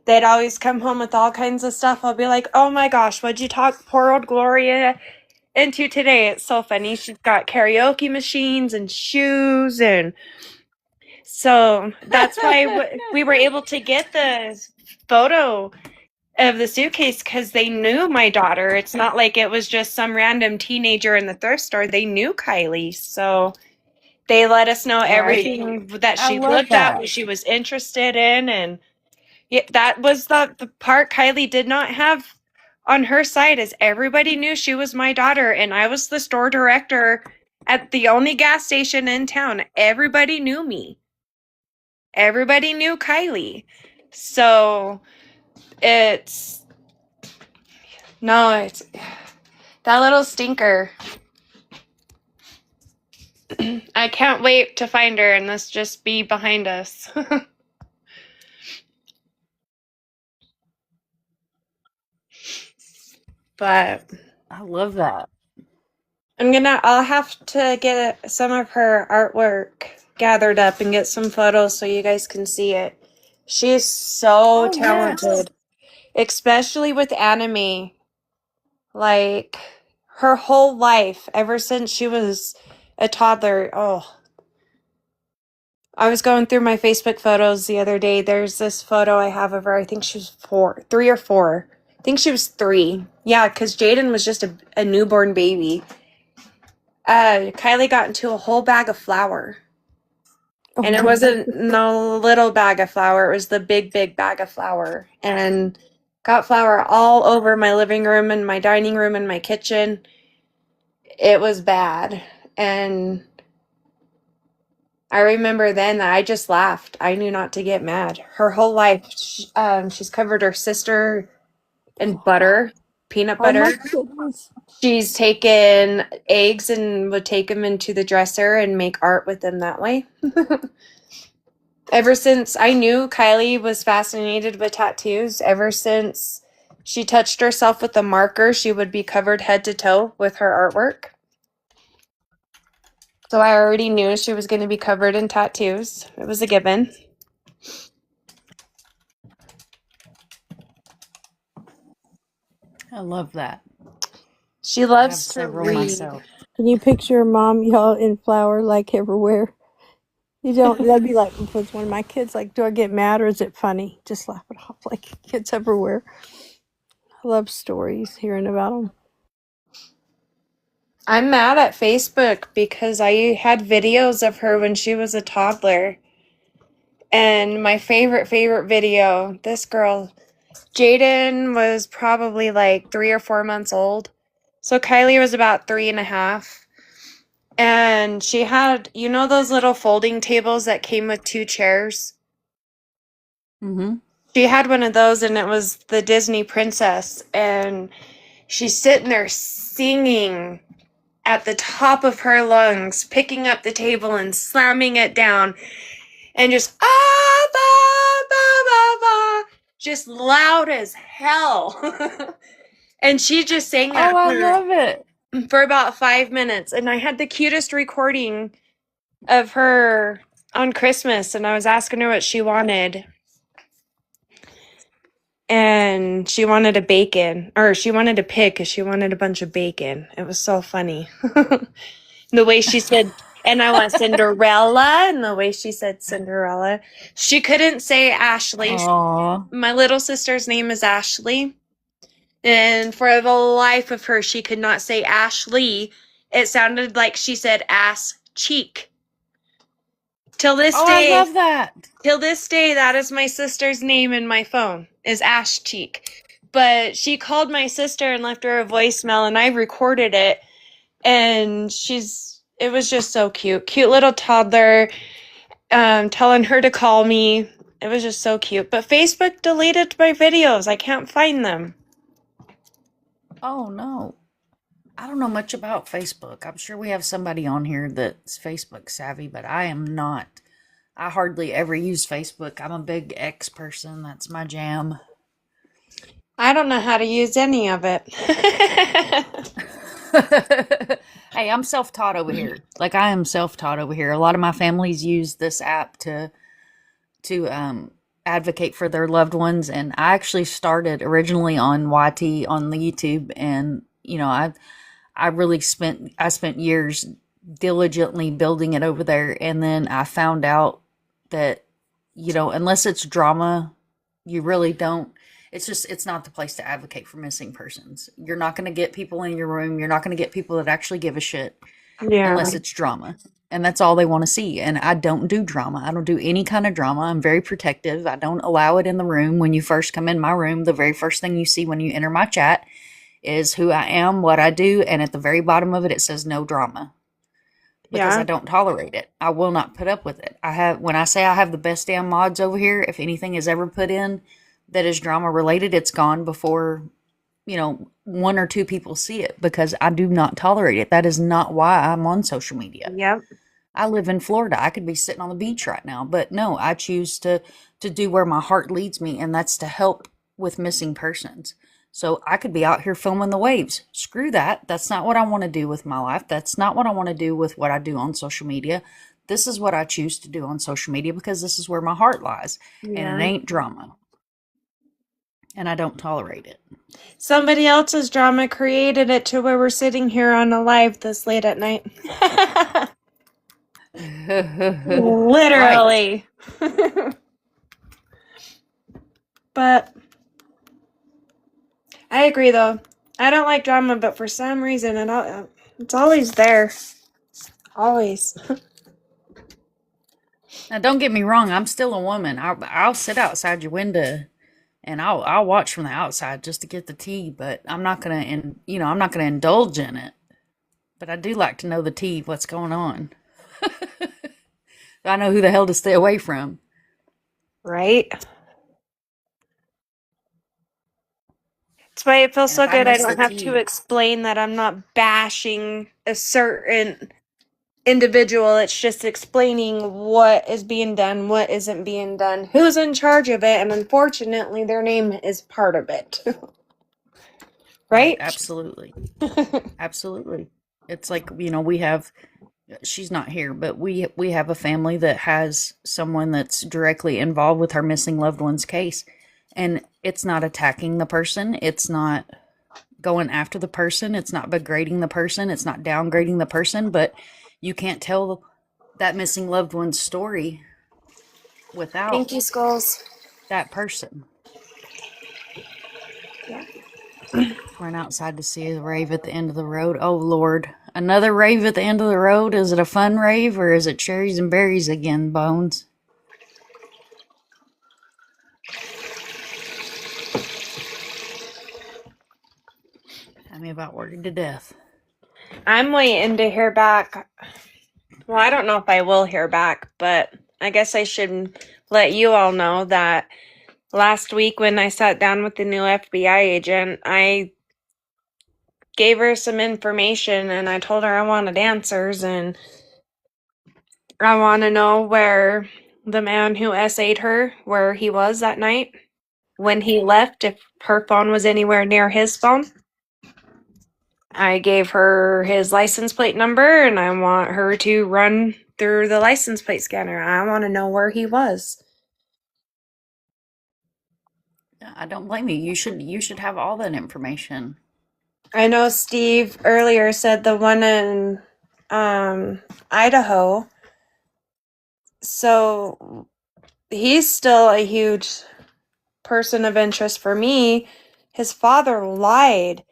They'd always come home with all kinds of stuff. I'll be like, oh my gosh, what'd you talk poor old Gloria into today? It's so funny. She's got karaoke machines and shoes, and so that's why we were able to get the photo of the suitcase because they knew my daughter. It's not like it was just some random teenager in the thrift store. They knew Kylie, so they let us know everything that
I
she
love
looked at,
that.
what she was interested in, and yeah, that was the part Kylie did not have on her side is everybody knew she was my daughter, and I was the store director at the only gas station in town. Everybody knew me. Everybody knew Kylie. So it's no, it's that little stinker. I can't wait to find her and this just be behind us. But
I love that.
I'll have to get some of her artwork gathered up and get some photos so you guys can see it. She's so
Oh, yes.
talented, especially with anime. Like her whole life, ever since she was a toddler. Oh, I was going through my Facebook photos the other day. There's this photo I have of her. I think she was 3 or 4. I think she was 3. Yeah, because Jaden was just a newborn baby. Kylie got into a whole bag of flour.
Oh
And it
my
wasn't no little bag of flour. It was the big, big bag of flour. And got flour all over my living room and my dining room and my kitchen. It was bad. And I remember then that I just laughed. I knew not to get mad. Her whole life, she's covered her sister in butter, peanut
oh my
butter.
goodness.
She's taken eggs and would take them into the dresser and make art with them that way. Ever since I knew Kylie was fascinated with tattoos, ever since she touched herself with a marker, she would be covered head to toe with her artwork. So I already knew she was going to be covered in tattoos. It was a given.
I love that.
She
I have
loves to
several
read.
myself.
Can you picture mom, y'all, in flour like everywhere? You don't, that'd be like with one of my kids, like, do I get mad or is it funny? Just laugh it off, like kids everywhere. I love stories, hearing about them.
I'm mad at Facebook because I had videos of her when she was a toddler. And my favorite video, this girl, Jaden was probably like 3 or 4 months old. So Kylie was about 3.5. And she had, you know, those little folding tables that came with 2 chairs?
Mm-hmm.
She had one of those and it was the Disney princess. And she's sitting there singing at the top of her lungs, picking up the table and slamming it down, and just ba ba ba, just loud as hell. And she just sang
Oh,
that
I love it.
for about 5 minutes. And I had the cutest recording of her on Christmas, and I was asking her what she wanted. And she wanted a bacon, or she wanted a pig because she wanted a bunch of bacon. It was so funny. The way she said, And I want Cinderella, and the way she said Cinderella. She couldn't say Ashley.
Aw.
My little sister's name is Ashley. And for the life of her, she could not say Ashley. It sounded like she said ass cheek. Till this
Oh, I
day,
love that.
that is my sister's name in my phone, is Ash Cheek. But she called my sister and left her a voicemail, and I recorded it. And it was just so cute. Cute little toddler, telling her to call me. It was just so cute. But Facebook deleted my videos. I can't find them.
Oh, no. I don't know much about Facebook. I'm sure we have somebody on here that's Facebook savvy, but I am not. I hardly ever use Facebook. I'm a big X person. That's my jam.
I don't know how to use any of it.
Hey, I'm self-taught over here. Like I am self-taught over here. A lot of my families use this app to advocate for their loved ones, and I actually started originally on YT on the YouTube, and I really spent years diligently building it over there, and then I found out that unless it's drama, you really don't. It's not the place to advocate for missing persons. You're not going to get people in your room. You're not going to get people that actually give a shit
Yeah.
unless it's drama. And that's all they want to see. And I don't do drama. I don't do any kind of drama. I'm very protective. I don't allow it in the room. When you first come in my room, the very first thing you see when you enter my chat is who I am, what I do, and at the very bottom of it, it says no drama. Because I
Yeah.
don't tolerate it. I will not put up with it. When I say I have the best damn mods over here, if anything is ever put in that is drama related, it's gone before, one or two people see it, because I do not tolerate it. That is not why I'm on social media.
Yep.
I live in Florida. I could be sitting on the beach right now, but no, I choose to do where my heart leads me, and that's to help with missing persons. So I could be out here filming the waves. Screw that. That's not what I want to do with my life. That's not what I want to do with what I do on social media. This is what I choose to do on social media because this is where my heart lies, and it
Yeah.
ain't drama. And I don't tolerate it.
Somebody else's drama created it to where we're sitting here on a live this late at night. Literally. But I agree, though. I don't like drama, but for some reason, it's always there. Always.
Now, don't get me wrong. I'm still a woman. I'll sit outside your window and I'll watch from the outside just to get the tea, but I'm not gonna I'm not gonna indulge in it. But I do like to know the tea, what's going on. I know who the hell to stay away from.
Right? That's why it feels
And
so
if I
good. I
miss the
don't have to
tea,
explain that I'm not bashing a certain individual. It's just explaining what is being done, what isn't being done, who's in charge of it, and unfortunately, their name is part of it. Right?
absolutely, absolutely. It's like we have. She's not here, but we have a family that has someone that's directly involved with her missing loved one's case, and it's not attacking the person. It's not going after the person. It's not degrading the person. It's not downgrading the person, but you can't tell that missing loved one's story
Thank you,
without
Skulls.
that person.
Yeah.
Went outside to see the rave at the end of the road. Oh, Lord. Another rave at the end of the road? Is it a fun rave or is it cherries and berries again, Bones? Tell me about worried to death.
I'm waiting to hear back. Well, I don't know if I will hear back, but I guess I should let you all know that last week when I sat down with the new FBI agent, I gave her some information and I told her I wanted answers and I want to know where the man who SA'd her, where he was that night when he left, if her phone was anywhere near his phone. I gave her his license plate number and I want her to run through the license plate scanner. I want to know where he was.
I don't blame you. You should have all that information.
I know Steve earlier said the one in Idaho. So he's still a huge person of interest for me. His father lied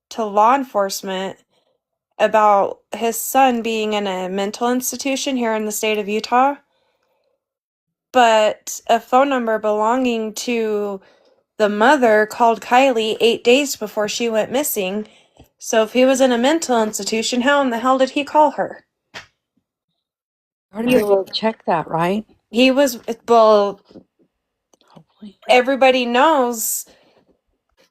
to law enforcement about his son being in a mental institution here in the state of Utah, but a phone number belonging to the mother called Kylie 8 days before she went missing. So if he was in a mental institution, how in the hell did he call her?
I'd be able to check that, right?
He was, well, everybody knows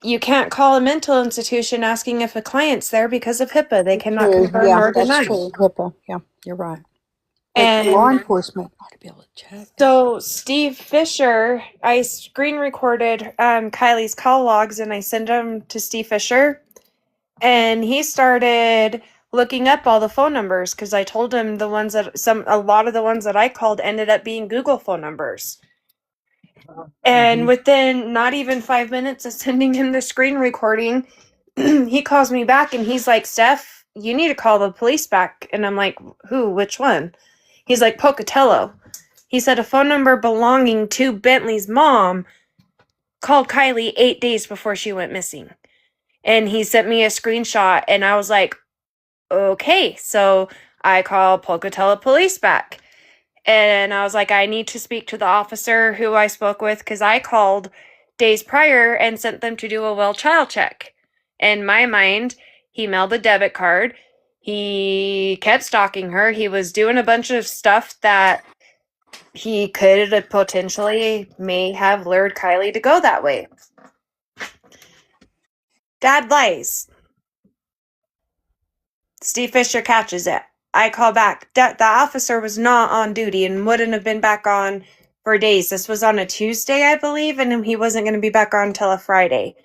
you can't call a mental institution asking if a client's there because of HIPAA. They cannot
True.
confirm
Yeah,
nor
that's
deny.
true. HIPAA. Yeah, you're right. But law
And
enforcement ought to be able to check.
so Steve Fisher, I screen recorded Kylie's call logs and I sent them to Steve Fisher, and he started looking up all the phone numbers because I told him the ones that a lot of the ones that I called ended up being Google phone numbers. And within not even 5 minutes of sending him the screen recording, he calls me back and he's like, Steph, you need to call the police back. And I'm like, who? Which one? He's like, Pocatello. He said a phone number belonging to Bentley's mom called Kylie 8 days before she went missing. And he sent me a screenshot and I was like, okay. So I called Pocatello police back. And I was like, I need to speak to the officer who I spoke with because I called days prior and sent them to do a well child check. In my mind, he mailed a debit card. He kept stalking her. He was doing a bunch of stuff that he could have potentially may have lured Kylie to go that way. Dad lies. Steve Fisher catches it. I call back. The officer was not on duty and wouldn't have been back on for days. This was on a Tuesday, I believe, and he wasn't going to be back on until a Friday.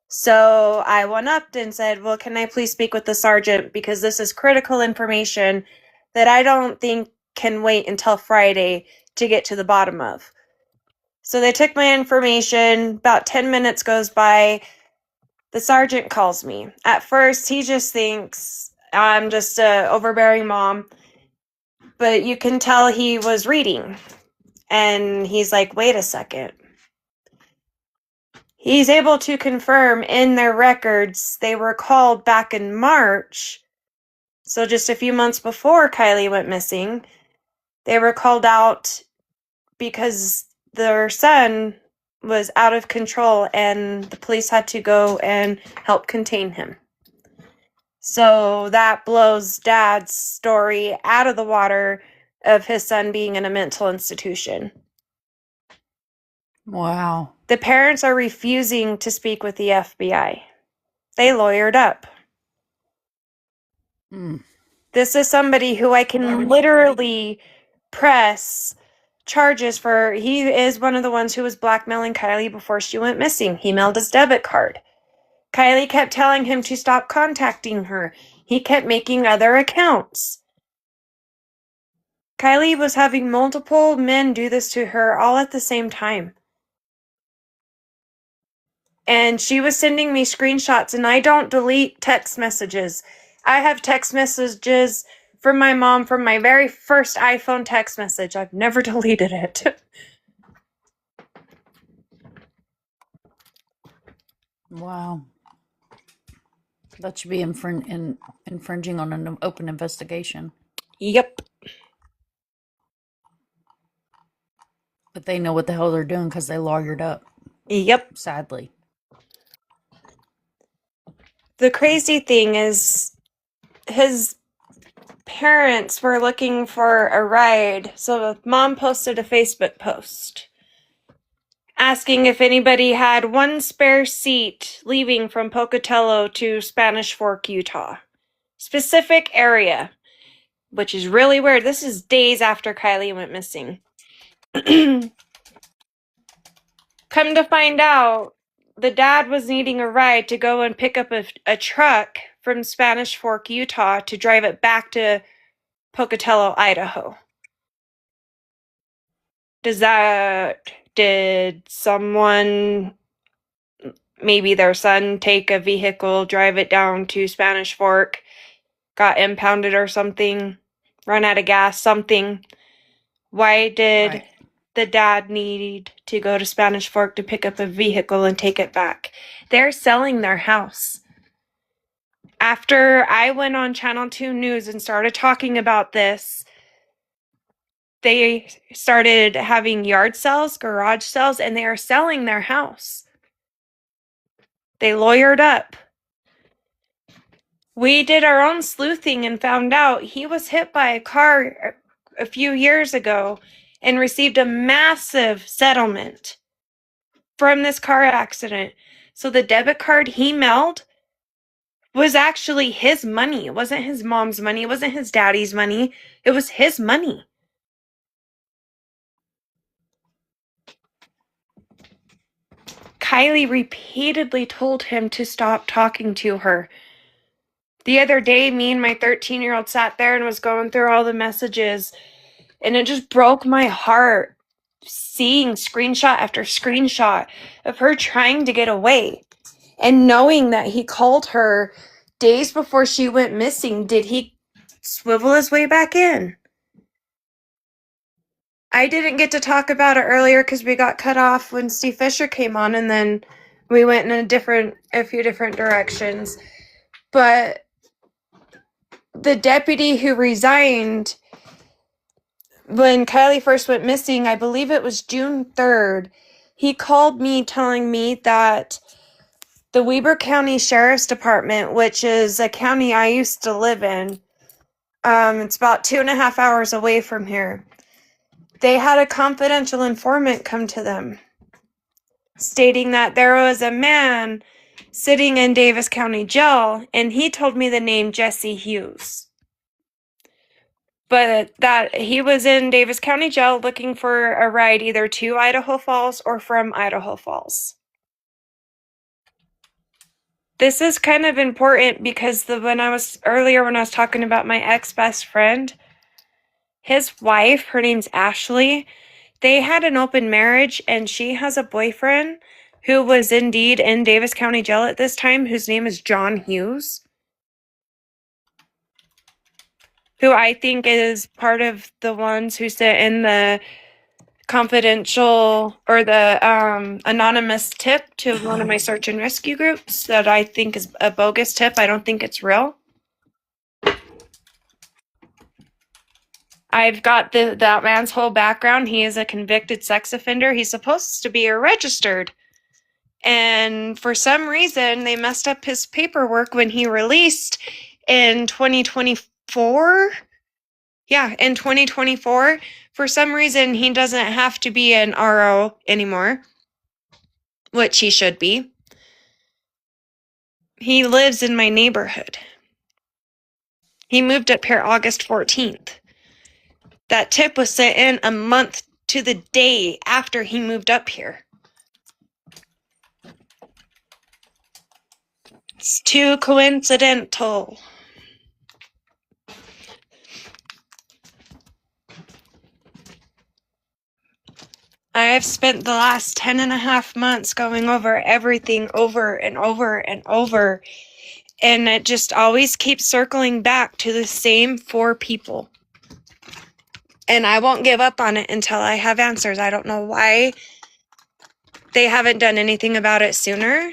So I went up and said, well, can I please speak with the sergeant? Because this is critical information that I don't think can wait until Friday to get to the bottom of. So they took my information. About 10 minutes goes by. The sergeant calls me. At first, he just thinks I'm just a overbearing mom, but you can tell he was reading. And he's like, wait a second. He's able to confirm in their records they were called back in March, so just a few months before Kylie went missing. They were called out because their son was out of control and the police had to go and help contain him. So that blows Dad's story out of the water of his son being in a mental institution.
Wow.
The parents are refusing to speak with the FBI. They lawyered up. This is somebody who I can literally press charges for. He is one of the ones who was blackmailing Kylie before she went missing. He mailed his debit card. Kylie kept telling him to stop contacting her. He kept making other accounts. Kylie was having multiple men do this to her all at the same time. And she was sending me screenshots, and I don't delete text messages. I have text messages from my mom from my very first iPhone text message. I've never deleted it.
Wow. That should be infringing on an open investigation.
Yep.
But they know what the hell they're doing because they lawyered up.
Yep.
Sadly.
The crazy thing is his parents were looking for a ride, so mom posted a Facebook post asking if anybody had one spare seat leaving from Pocatello to Spanish Fork, Utah. Specific area, which is really weird. This is days after Kylie went missing. Come to find out, the dad was needing a ride to go and pick up a truck from Spanish Fork, Utah to drive it back to Pocatello, Idaho. Did someone, maybe their son, take a vehicle, drive it down to Spanish Fork, got impounded or something, run out of gas, something. Why did
Right.
the dad need to go to Spanish Fork to pick up a vehicle and take it back? They're selling their house. After I went on Channel 2 News and started talking about this, they started having yard sales, garage sales, and they are selling their house. They lawyered up. We did our own sleuthing and found out he was hit by a car a few years ago and received a massive settlement from this car accident. So the debit card he mailed was actually his money. It wasn't his mom's money. It wasn't his daddy's money. It was his money. Kylie repeatedly told him to stop talking to her. The other day, me and my 13-year-old sat there and was going through all the messages, and it just broke my heart seeing screenshot after screenshot of her trying to get away. And knowing that he called her days before she went missing, did he swivel his way back in? I didn't get to talk about it earlier because we got cut off when Steve Fisher came on, and then we went in a few different directions. But the deputy who resigned when Kylie first went missing, I believe it was June 3rd, he called me telling me that the Weber County Sheriff's Department, which is a county I used to live in, it's about 2.5 hours away from here, they had a confidential informant come to them, stating that there was a man sitting in Davis County Jail, and he told me the name Jesse Hughes. But that he was in Davis County Jail looking for a ride either to Idaho Falls or from Idaho Falls. This is kind of important because when I was talking about my ex-best friend, his wife, her name's Ashley, they had an open marriage, and she has a boyfriend who was indeed in Davis County Jail at this time, whose name is John Hughes, who I think is part of the ones who sit in the confidential or the anonymous tip to one of my search and rescue groups that I think is a bogus tip. I don't think it's real. I've got that man's whole background. He is a convicted sex offender. He's supposed to be a registered. And for some reason, they messed up his paperwork when he released in 2024. Yeah, in 2024. For some reason, he doesn't have to be an RO anymore, which he should be. He lives in my neighborhood. He moved up here August 14th. That tip was sent in a month to the day after he moved up here. It's too coincidental. I have spent the last 10.5 months going over everything over and over and over, and it just always keeps circling back to the same 4 people. And I won't give up on it until I have answers. I don't know why they haven't done anything about it sooner,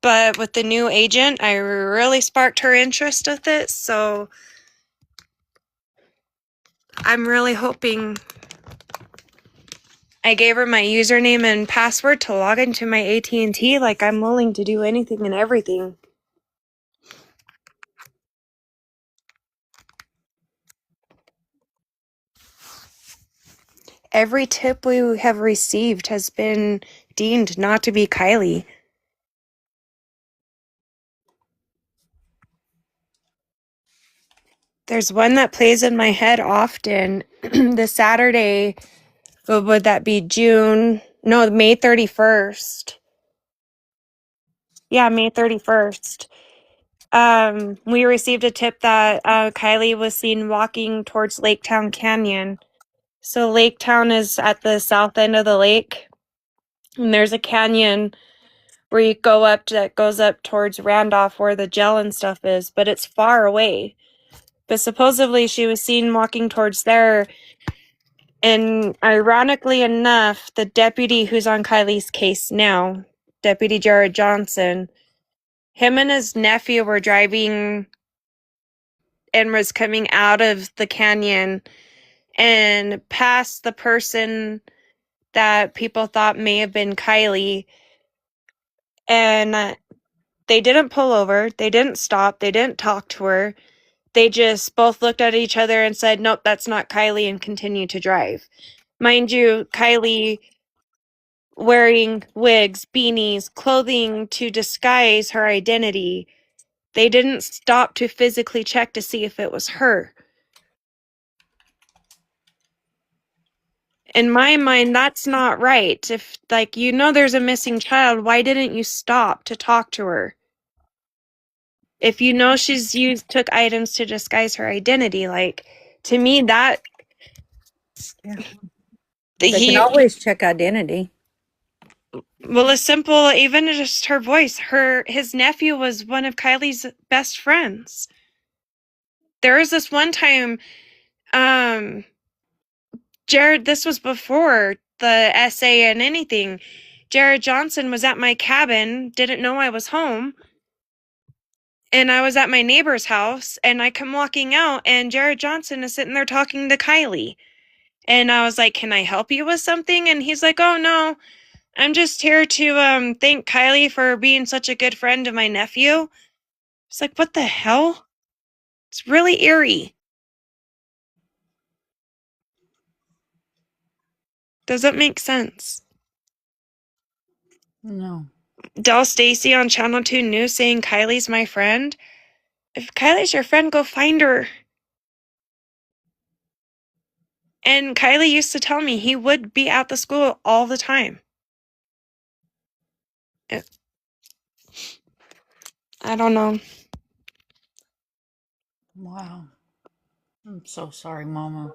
but with the new agent, I really sparked her interest with it, so I'm really hoping. I gave her my username and password to log into my AT&T. Like, I'm willing to do anything and everything. Every tip we have received has been deemed not to be Kylie. There's one that plays in my head often. The Saturday, what would that be? May 31st. Yeah, May 31st. We received a tip that Kylie was seen walking towards Laketown Canyon. So Laketown is at the south end of the lake, and there's a canyon where you go up that goes up towards Randolph where the gel and stuff is, but it's far away. but supposedly she was seen walking towards there. And ironically enough, the deputy who's on Kylie's case now, Deputy Jared Johnson, him and his nephew were driving and was coming out of the canyon and past the person that people thought may have been Kylie. And they didn't pull over. They didn't stop. They didn't talk to her. They just both looked at each other and said, nope, that's not Kylie, and continued to drive. Mind you, Kylie wearing wigs, beanies, clothing to disguise her identity. They didn't stop to physically check to see if it was her. In my mind, that's not right. If, like, you know there's a missing child, why didn't you stop to talk to her? If you know she's took items to disguise her identity, like, to me, that
Yeah. They can always check identity.
well, a simple, even just her voice. His nephew was one of Kylie's best friends. There was this one time, Jared, this was before the essay and anything. Jared Johnson was at my cabin, didn't know I was home, and I was at my neighbor's house, and I come walking out, and Jared Johnson is sitting there talking to Kylie. And I was like, can I help you with something? And he's like, oh, no, I'm just here to thank Kylie for being such a good friend to my nephew. It's like, what the hell? It's really eerie. Does it make sense?
No.
Del Stacy on Channel 2 News saying Kylie's my friend. If Kylie's your friend, go find her. And Kylie used to tell me he would be at the school all the time. I don't know.
Wow. I'm so sorry, Mama.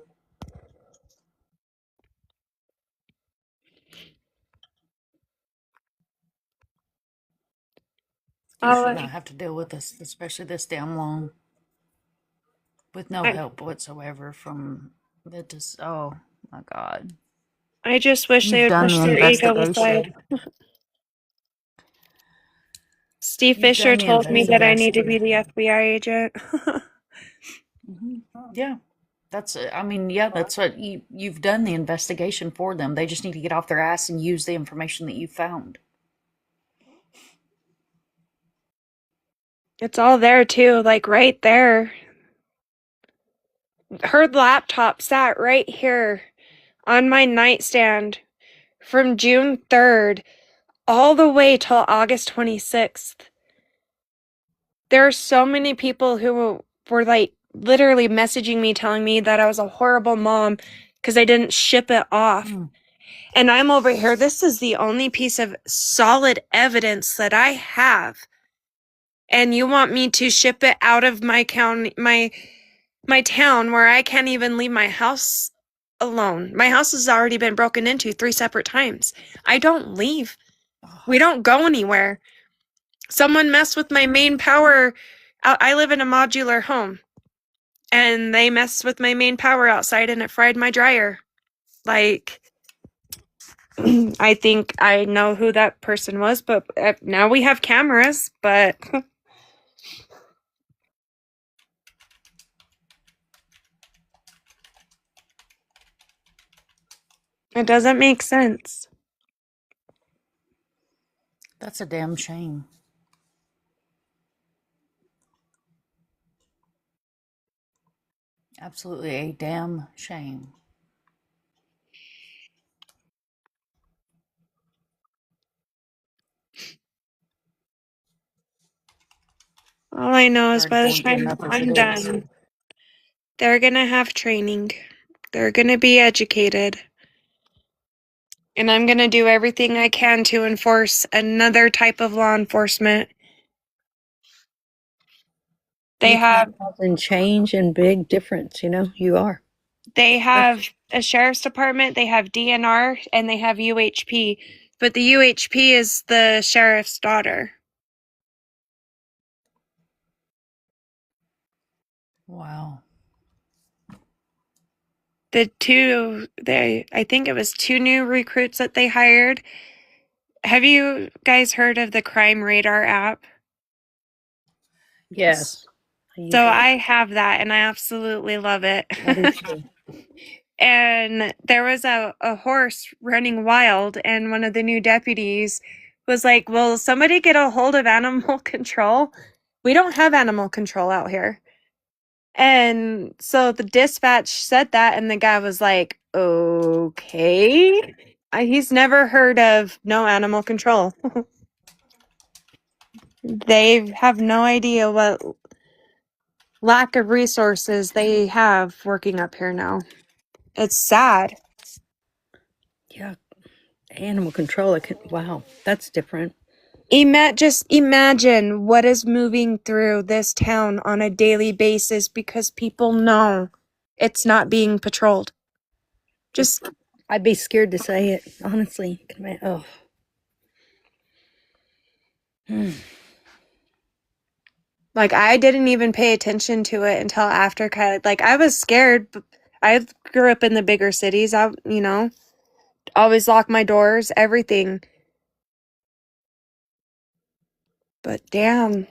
You should not have to deal with this, especially this damn long, with no help whatsoever from the oh my God.
I just wish they
You've
would
done
push
the
their ego aside.
investigation.
Steve
You've
Fisher
done the
told me that I need to be the
investigation.
FBI agent.
Yeah. That's I mean, yeah, that's what you've done the investigation for them. They just need to get off their ass and use the information that you found.
It's all there too, like right there. Her laptop sat right here on my nightstand from June 3rd all the way till August 26th. There are so many people who were like literally messaging me telling me that I was a horrible mom because I didn't ship it off. And I'm over here. This is the only piece of solid evidence that I have. And you want me to ship it out of my county, my town where I can't even leave my house alone. My house has already been broken into 3 separate times. I don't leave. We don't go anywhere. Someone messed with my main power. I live in a modular home. And they messed with my main power outside and it fried my dryer. Like, I think I know who that person was, but now we have cameras, but it doesn't make sense.
That's a damn shame. Absolutely a damn shame.
All I know is
Already
by the
going through
time
enough as
I'm
it is.
done, they're gonna have training. They're gonna be educated. And I'm gonna do everything I can to enforce another type of law enforcement. They have
causing change and big difference, you know, you are.
They have a sheriff's department, they have DNR, and they have UHP. But the UHP is the sheriff's daughter.
Wow.
I think it was 2 new recruits that they hired. Have you guys heard of the Crime Radar app?
Yes. I use
So
it.
I have that and I absolutely love it.
I do too.
And there was a horse running wild, and one of the new deputies was like, "Will somebody get a hold of animal control? We don't have animal control out here." And so the dispatch said that, and the guy was like, "Okay." He's never heard of no animal control. They have no idea what lack of resources they have working up here now. It's sad.
Yeah, animal control. Wow, that's different.
Just imagine what is moving through this town on a daily basis because people know it's not being patrolled. Just
I'd be scared to say it, honestly. Oh.
like I didn't even pay attention to it until after Kylie. Like I was scared. I grew up in the bigger cities. Always lock my doors, everything. But damn.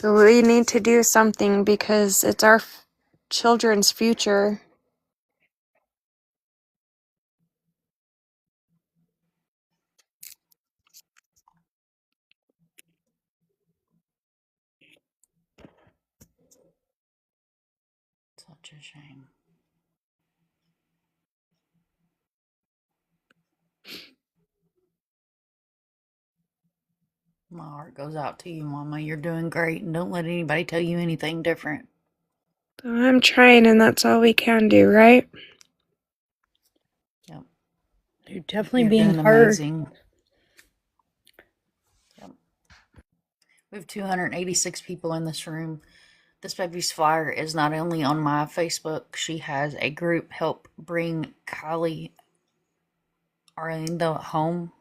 But we need to do something because it's our children's future.
Such a shame. My heart goes out to you, Mama. You're doing great, and don't let anybody tell you anything different.
I'm trying, and that's all we can do, right?
Yep.
You're definitely
You're
being
doing
heard.
amazing. Yep. We have 286 people in this room. This baby's flyer is not only on my Facebook. She has a group help bring Kylie Arellano home.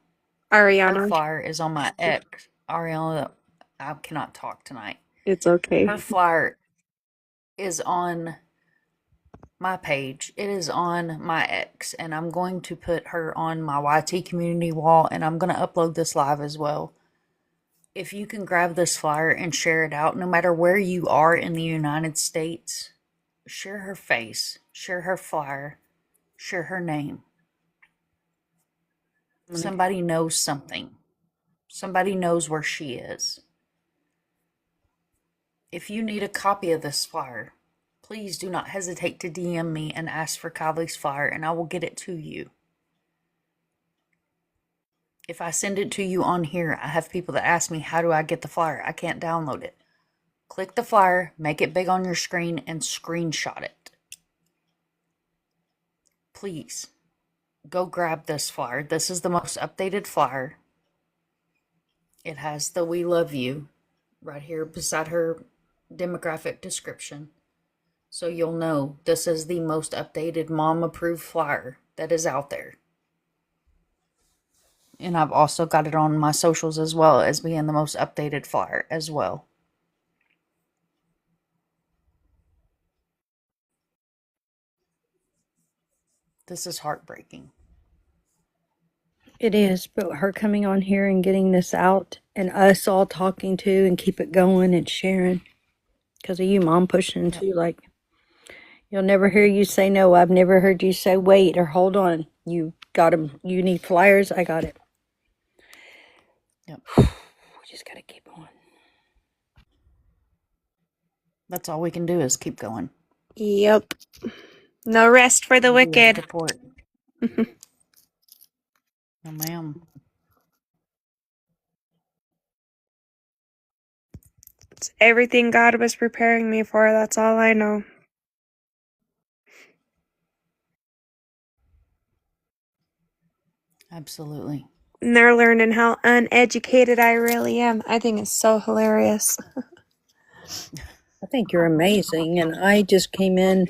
Her
Arellano.
flyer is on my ex. Arellano, I cannot talk tonight.
It's okay.
Her flyer is on my page. It is on my ex, and I'm going to put her on my YT community wall, and I'm going to upload this live as well. If you can grab this flyer and share it out, no matter where you are in the United States, share her face, share her flyer, share her name. Somebody knows something. Somebody knows where she is. If you need a copy of this flyer, please do not hesitate to DM me and ask for Kylie's flyer, and I will get it to you. If I send it to you on here, I have people that ask me, how do I get the flyer? I can't download it. Click the flyer, make it big on your screen, and screenshot it. Please, go grab this flyer. This is the most updated flyer. It has the "We love you" right here beside her demographic description. So you'll know this is the most updated mom-approved flyer that is out there. And I've also got it on my socials as well as being the most updated flyer as well. This is heartbreaking.
It is, but her coming on here and getting this out and us all talking to and keep it going and sharing because of you, Mom, pushing too. Like, you'll never hear you say no. I've never heard you say wait or hold on. You got them. You need flyers. I got it.
Yep.
We just got to keep on.
That's all we can do is keep going.
Yep. No rest for the wicked.
Report. No, ma'am.
It's everything God was preparing me for. That's all I know.
Absolutely.
And they're learning how uneducated I really am. I think it's so hilarious.
I think you're amazing. And I just came in,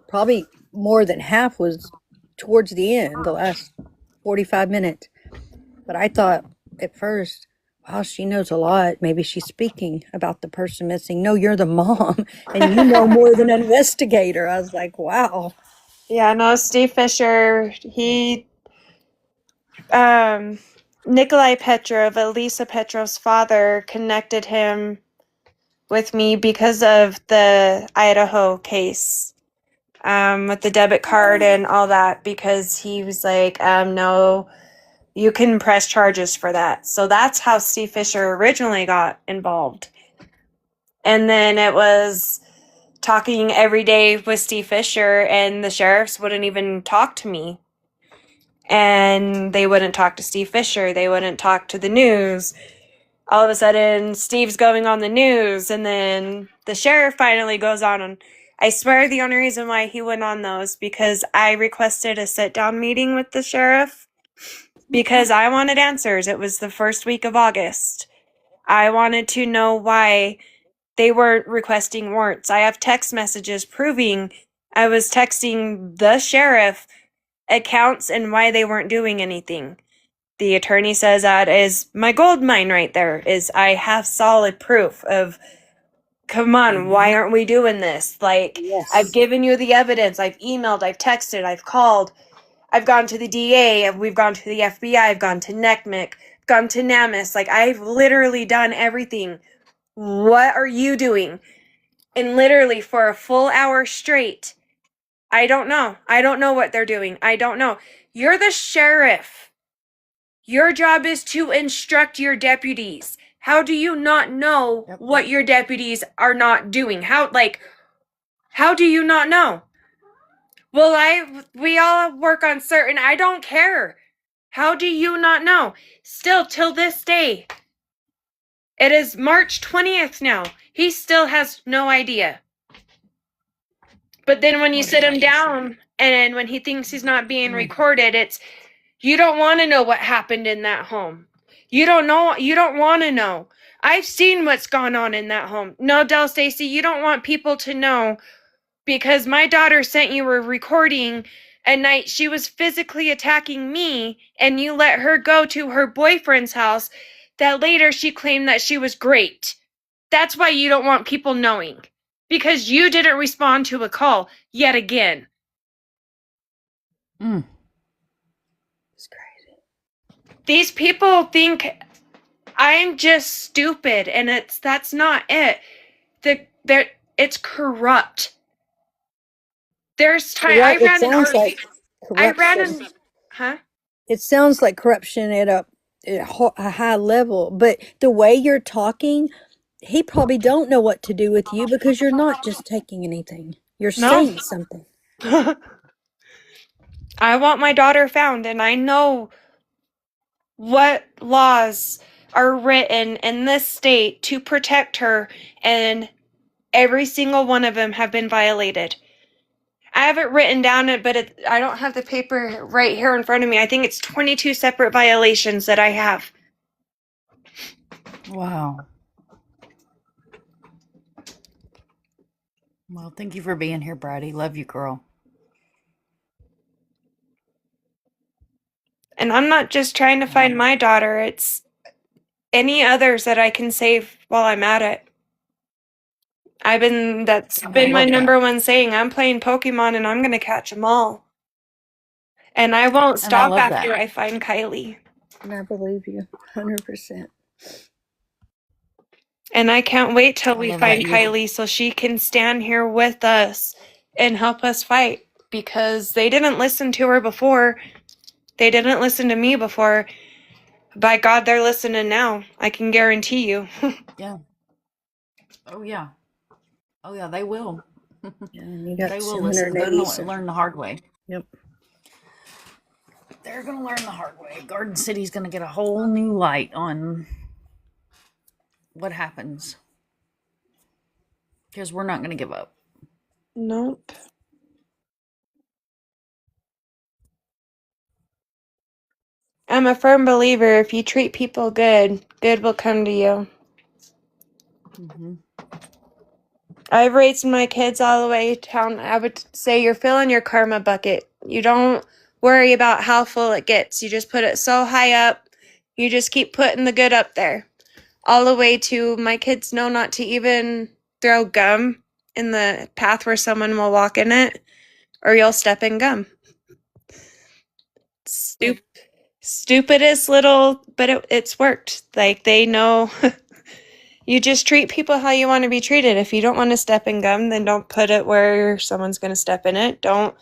probably more than half was towards the end, the last 45 minutes. But I thought at first, wow, she knows a lot. Maybe she's speaking about the person missing. No, you're the mom and you know more than an investigator. I was like, wow.
Yeah, no, Steve Fisher, Nikolai Petrov, Elisa Petrov's father, connected him with me because of the Idaho case, with the debit card and all that, because he was like, no, you can press charges for that. So that's how Steve Fisher originally got involved. And then it was talking every day with Steve Fisher, and the sheriffs wouldn't even talk to me. And they wouldn't talk to Steve Fisher. They wouldn't talk to the news. All of a sudden, Steve's going on the news, and then the sheriff finally goes on. And I swear the only reason why he went on those because I requested a sit-down meeting with the sheriff because I wanted answers. It was the first week of August. I wanted to know why they weren't requesting warrants. I have text messages proving I was texting the sheriff accounts and why they weren't doing anything. The attorney says that is my gold mine right there, is I have solid proof of, come on, why aren't we doing this? Like, I've given you the evidence. I've emailed, I've texted, I've called, I've gone to the DA, we've gone to the FBI, I've gone to NCMEC, gone to NAMIS. Like, I've literally done everything. What are you doing? And literally for a full hour straight, I don't know. I don't know what they're doing. I don't know. You're the sheriff. Your job is to instruct your deputies. How do you not know what your deputies are not doing? How do you not know? Well, we all work on certain, I don't care. How do you not know? Still, till this day, it is March 20th now. He still has no idea. But then when you sit him down and when he thinks he's not being recorded, it's, you don't want to know what happened in that home. You don't know. You don't want to know. I've seen what's gone on in that home. No, Del Stacy, you don't want people to know because my daughter sent you a recording at night. She was physically attacking me and you let her go to her boyfriend's house that later she claimed that she was great. That's why you don't want people knowing. Because you didn't respond to a call yet again.
It's crazy.
These people think I'm just stupid, and that's not it. It's corrupt. There's time.
It sounds like corruption.
Huh?
It sounds like corruption at a high level, but the way you're talking, he probably don't know what to do with you because you're not just taking anything. You're saying something.
I want my daughter found, and I know what laws are written in this state to protect her, and every single one of them have been violated. I have it written down, but I don't have the paper right here in front of me. I think it's 22 separate violations that I have.
Wow. Well, thank you for being here, Bratty. Love you, girl.
And I'm not just trying to find my daughter, it's any others that I can save while I'm at it. That's been my number one saying. I'm playing Pokemon and I'm going to catch them all. And I won't stop after I find Kylie.
And I believe you 100%.
And I can't wait till we find Kylie so she can stand here with us and help us fight. Because they didn't listen to her before. They didn't listen to me before. By God, they're listening now. I can guarantee you.
Yeah. Oh, yeah. Oh, yeah, they will.
Yeah, and you got
they will listen. They're going to
280.
learn the hard way.
Yep.
They're going to learn the hard way. Garden City's going to get a whole new light on what happens. Because we're not going to give up.
Nope. I'm a firm believer if you treat people good, good will come to you.
Mm-hmm.
I've raised my kids all the way down. I would say you're filling your karma bucket. You don't worry about how full it gets. You just put it so high up. You just keep putting the good up there. all the way to my kids know not to even throw gum in the path where someone will walk in it, or you'll step in gum. Stupidest little, but it's worked. Like, they know. You just treat people how you want to be treated. If you don't want to step in gum, then don't put it where someone's going to step in it. Don't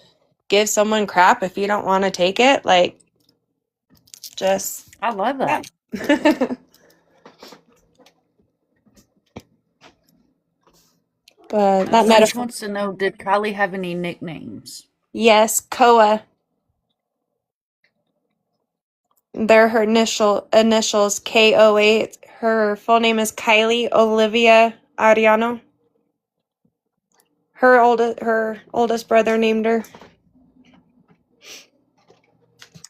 give someone crap if you don't want to take it. Like, just,
I love
yeah.
that.
But that
Frank
metaphor.
wants to know, did Kylie have any nicknames?
Yes, Koa. They're her initials, KOA. Her full name is Kylie Olivia Arellano. Her oldest brother named her.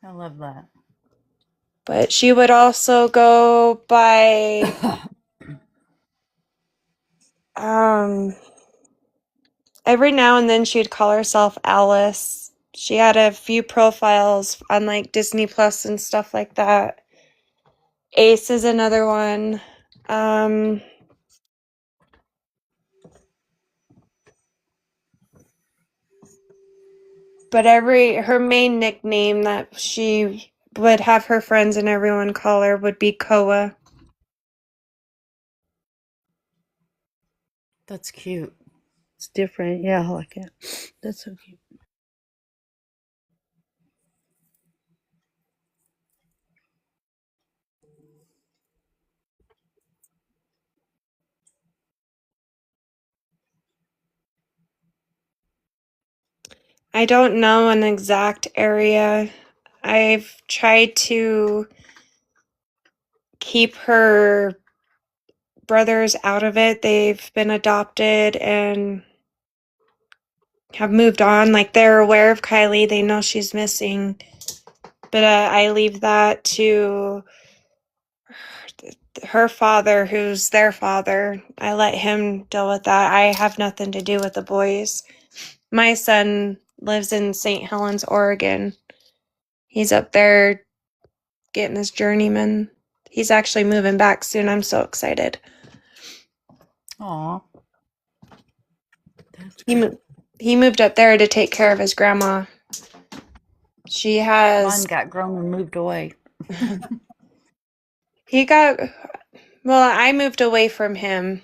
I love that.
But she would also go by every now and then she'd call herself Alice. She had a few profiles on like Disney Plus and stuff like that. Ace is another one. But her main nickname that she would have her friends and everyone call her would be Koa.
That's cute.
It's different. Yeah, I like it. That's so cute.
I don't know an exact area. I've tried to keep her brothers out of it. They've been adopted and have moved on. Like, they're aware of Kylie, they know she's missing. But I leave that to her father, who's their father. I let him deal with that. I have nothing to do with the boys. My son lives in St. Helens, Oregon. He's up there getting his journeyman. He's actually moving back soon. I'm so excited.
Aw.
He moved up there to take care of his grandma. She has.
Mine got grown and moved away.
I moved away from him.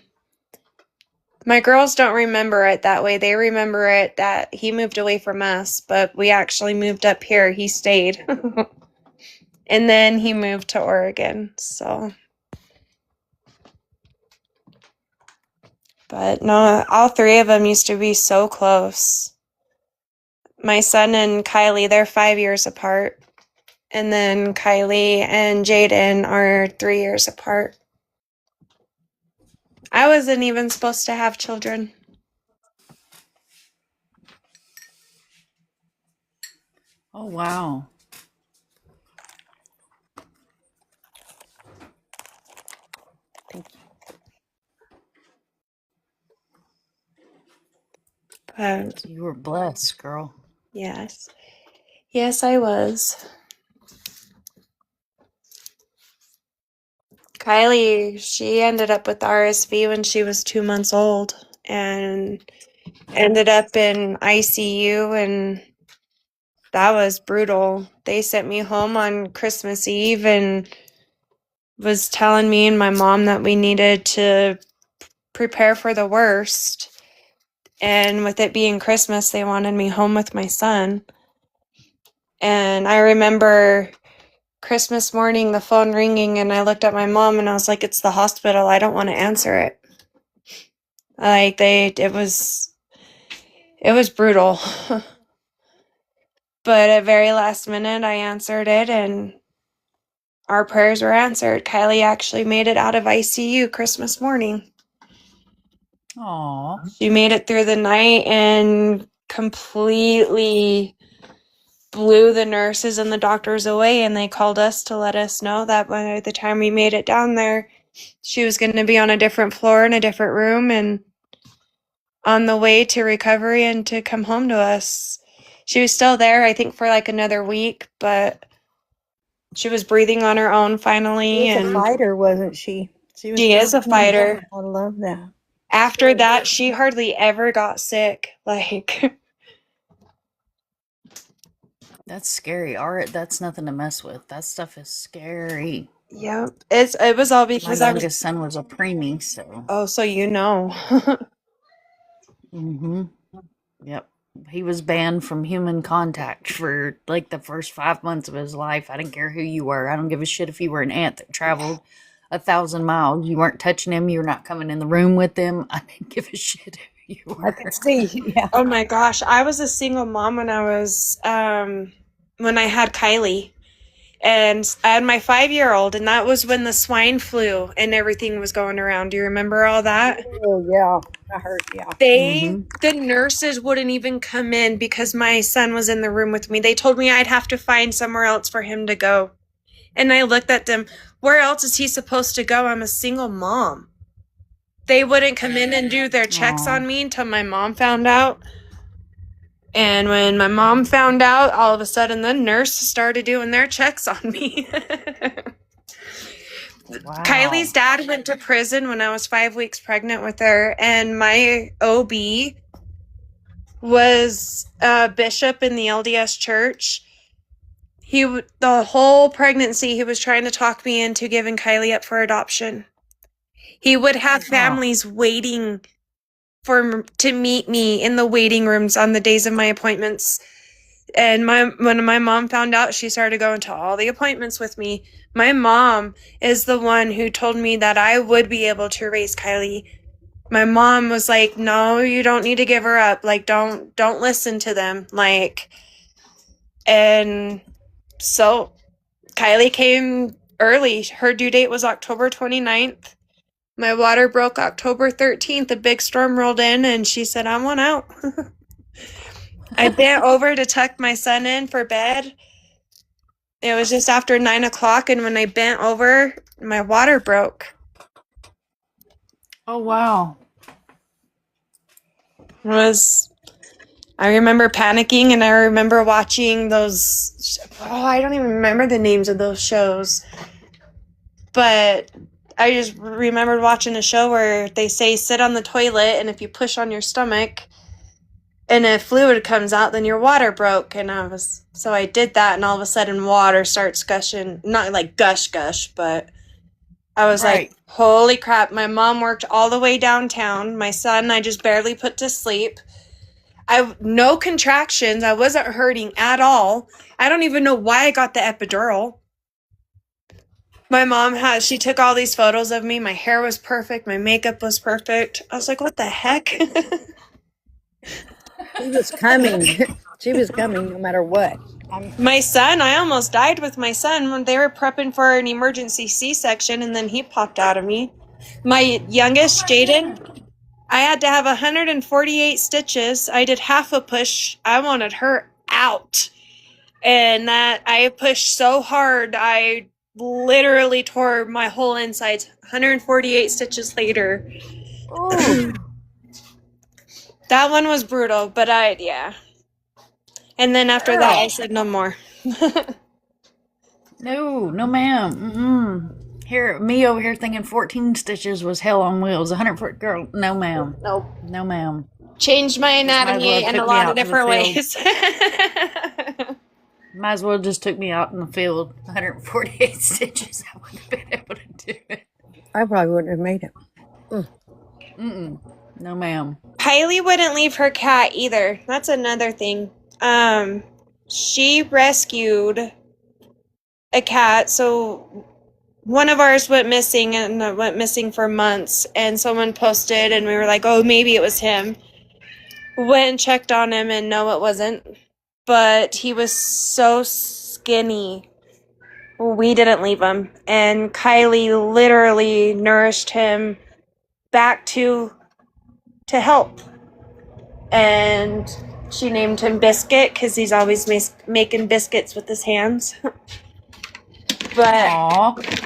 My girls don't remember it that way. They remember it that he moved away from us, but we actually moved up here. He stayed. And then he moved to Oregon, so. But no, all three of them used to be so close. My son and Kylie, they're 5 years apart. And then Kylie and Jaden are 3 years apart. I wasn't even supposed to have children.
Oh, wow.
But
you were blessed, girl.
Yes. Yes, I was. Kylie, she ended up with RSV when she was 2 months old and ended up in ICU, and that was brutal. They sent me home on Christmas Eve and was telling me and my mom that we needed to prepare for the worst. And with it being Christmas, they wanted me home with my son. And I remember Christmas morning, the phone ringing, and I looked at my mom and I was like, it's the hospital. I don't want to answer it. Like, it was brutal. But at very last minute, I answered it and our prayers were answered. Kylie actually made it out of ICU Christmas morning.
Aw.
She made it through the night and completely blew the nurses and the doctors away, and they called us to let us know that by the time we made it down there, she was going to be on a different floor in a different room and on the way to recovery and to come home to us. She was still there, I think, for like another week, but she was breathing on her own finally.
She was a fighter, wasn't she?
She is a fighter.
I love that.
After that, she hardly ever got sick. Like,
That's scary. Art, that's nothing to mess with. That stuff is scary.
yep. It was all
My
because I was.
youngest son was a preemie, so.
Oh, so you know.
Mm-hmm. Yep. He was banned from human contact for like the first 5 months of his life. I didn't care who you were. I don't give a shit if you were an aunt that traveled 1,000 miles. You weren't touching him. You were not coming in the room with him. I didn't give a shit who you were.
I can see. Yeah.
Oh my gosh, I was a single mom when when I had Kylie. And I had my 5-year-old, and that was when the swine flu and everything was going around. Do you remember all that?
Oh yeah, I heard. Yeah.
The nurses wouldn't even come in because my son was in the room with me. They told me I'd have to find somewhere else for him to go. And I looked at them, where else is he supposed to go? I'm a single mom. They wouldn't come in and do their checks on me until my mom found out. And when my mom found out, all of a sudden the nurse started doing their checks on me.
Wow.
Kylie's dad went to prison when I was 5 weeks pregnant with her, and my OB was a bishop in the LDS church. The whole pregnancy, he was trying to talk me into giving Kylie up for adoption. He would have families waiting to meet me in the waiting rooms on the days of my appointments. And when my mom found out, she started going to all the appointments with me. My mom is the one who told me that I would be able to raise Kylie. My mom was like, "No, you don't need to give her up. Like, don't listen to them." Like, and so Kylie came early. Her due date was October 29th. My water broke October 13th. A big storm rolled in, and she said, "I want out." I bent over to tuck my son in for bed. It was just after 9 o'clock, and when I bent over, my water broke.
Oh, wow.
I remember panicking, and I remember watching those, I don't even remember the names of those shows. But I just remembered watching a show where they say sit on the toilet, and if you push on your stomach and if fluid comes out, then your water broke. And so I did that, and all of a sudden water starts gushing. Not like gush, but I was like, holy crap. My mom worked all the way downtown. My son, I just barely put to sleep. No contractions. I wasn't hurting at all. I don't even know why I got the epidural. My mom she took all these photos of me. My hair was perfect. My makeup was perfect. I was like, what the heck?
She was coming. She was coming no matter what.
My son, I almost died with my son when they were prepping for an emergency C-section, and then he popped out of me. My youngest, Jaden, I had to have 148 stitches. I did half a push. I wanted her out. And that I pushed so hard, I literally tore my whole insides 148 stitches later.
Oh.
That one was brutal, but yeah. And then after that, I said no more.
No, ma'am. Mm-mm. Here, me over here thinking 14 stitches was hell on wheels. 140, girl, no, ma'am.
Nope.
No, ma'am.
Changed my anatomy in a lot of different ways.
Might as well just took me out in the field. 148 stitches. I wouldn't have been able to do it.
I probably wouldn't have made it.
Mm-mm. No, ma'am.
Kylie wouldn't leave her cat either. That's another thing. She rescued a cat. So one of ours went missing, and went missing for months. And someone posted, and we were like, oh, maybe it was him. Went and checked on him, and no, it wasn't. But he was so skinny. We didn't leave him. And Kylie literally nourished him back to health. And she named him Biscuit because he's always making biscuits with his hands. But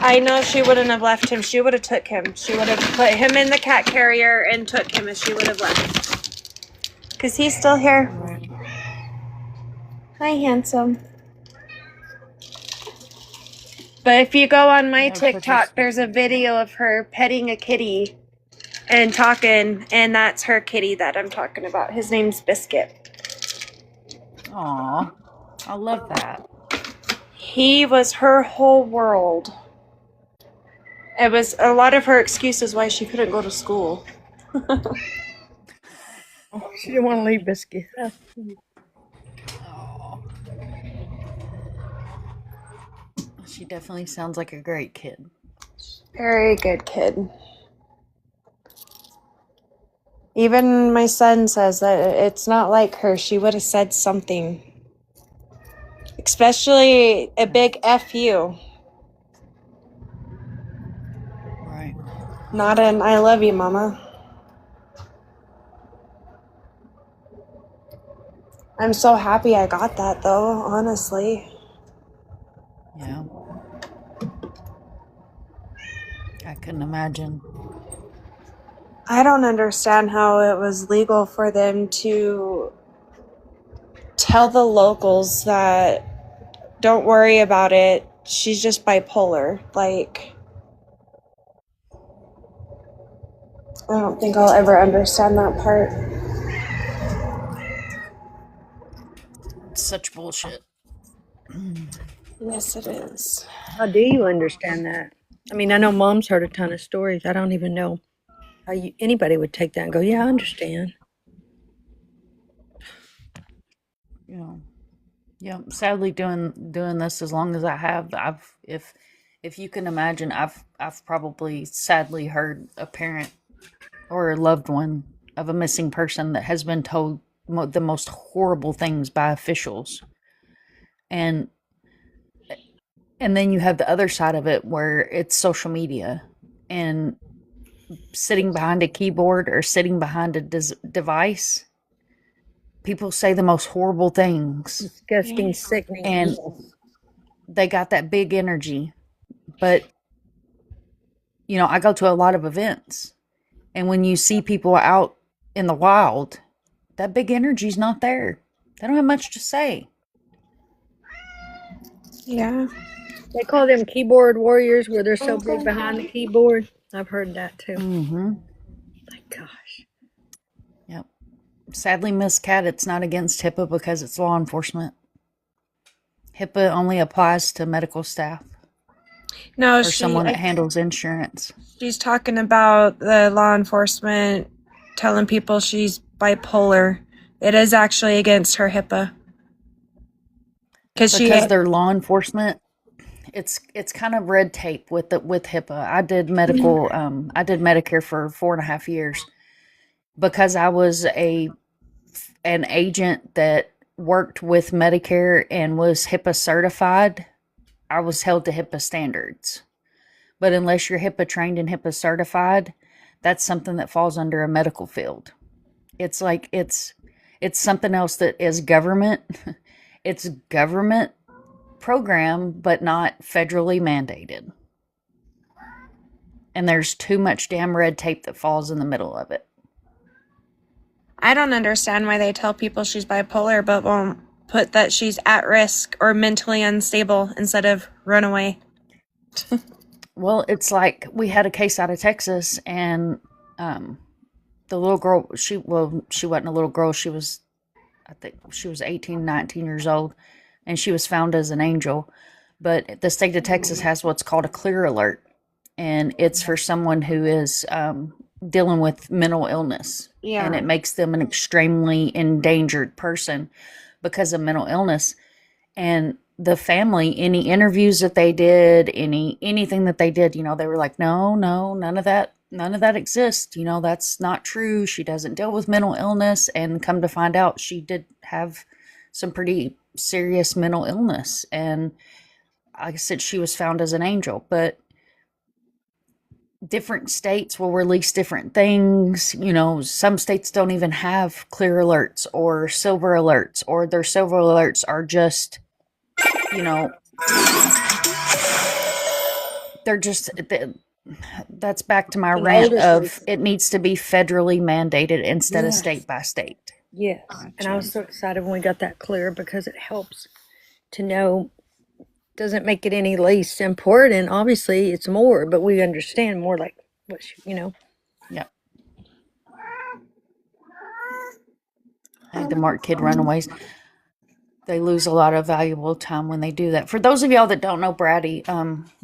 I know she wouldn't have left him. She would have took him. She would have put him in the cat carrier and took him if she would have left. Because he's still here. Hi, handsome. But if you go on my
Yeah, put your.
TikTok, there's a video of her petting a kitty and talking, and that's her kitty that I'm talking about. His name's Biscuit.
Aw, I love that.
He was her whole world. It was a lot of her excuses why she couldn't go to school.
She didn't want to leave Biscuit.
Oh, she definitely sounds like a great kid.
Very good kid. Even my son says that it's not like her. She would have said something. Especially a big F you.
Right.
Not an I love you, mama. I'm so happy I got that, though, honestly.
Yeah. I couldn't imagine.
I don't understand how it was legal for them to tell the locals that don't worry about it, she's just bipolar. Like, I don't think I'll ever understand that part.
It's such bullshit.
Yes, it is.
How do you understand that? I mean, I know Mom's heard a ton of stories. I don't even know how anybody would take that and go, yeah, I understand.
You know. Yeah. Sadly, doing this as long as I have, if you can imagine, I've probably sadly heard a parent or a loved one of a missing person that has been told the most horrible things by officials, and then you have the other side of it where it's social media and sitting behind a keyboard or sitting behind a device, people say the most horrible things,
Disgusting, sickening.
and they got that big energy. But I go to a lot of events, and when you see people out in the wild, that big energy's not there. They don't have much to say.
Yeah.
They call them keyboard warriors where they're so big behind the keyboard. I've heard that too.
Mm-hmm.
My gosh.
Yep. Sadly, Miss Cat, it's not against HIPAA because it's law enforcement. HIPAA only applies to medical staff
No,
or someone that handles insurance.
she's talking about the law enforcement telling people she's bipolar. It is actually against her HIPAA.
Because they're law enforcement, it's kind of red tape with HIPAA. I did Medicare for 4.5 years because I was an agent that worked with Medicare and was HIPAA certified. I was held to HIPAA standards. But unless you're HIPAA trained and HIPAA certified, that's something that falls under a medical field. It's like it's something else that is government. It's government program, but not federally mandated. And there's too much damn red tape that falls in the middle of it.
I don't understand why they tell people she's bipolar but won't put that she's at risk or mentally unstable instead of runaway.
Well, it's like we had a case out of Texas, and the little girl, she wasn't a little girl. I think she was 18, 19 years old, and she was found as an angel. But the state of Texas has what's called a clear alert, and it's for someone who is dealing with mental illness.
Yeah.
And it makes them an extremely endangered person because of mental illness. And the family, any interviews that they did, anything that they did, they were like, no, none of that exists. That's not true. She doesn't deal with mental illness. And come to find out, she did have some pretty serious mental illness. And like I said, she was found as an angel. But different states will release different things. Some states don't even have clear alerts or silver alerts, or their silver alerts are just, they're just, that's back to my rant of it needs to be federally mandated instead of state by state.
Yes. And I was so excited when we got that clear because it helps to know doesn't make it any less important. Obviously, it's more, but we understand more, like what you know.
Yeah. Like the Mark Kid Runaways. They lose a lot of valuable time when they do that. For those of y'all that don't know Braddy,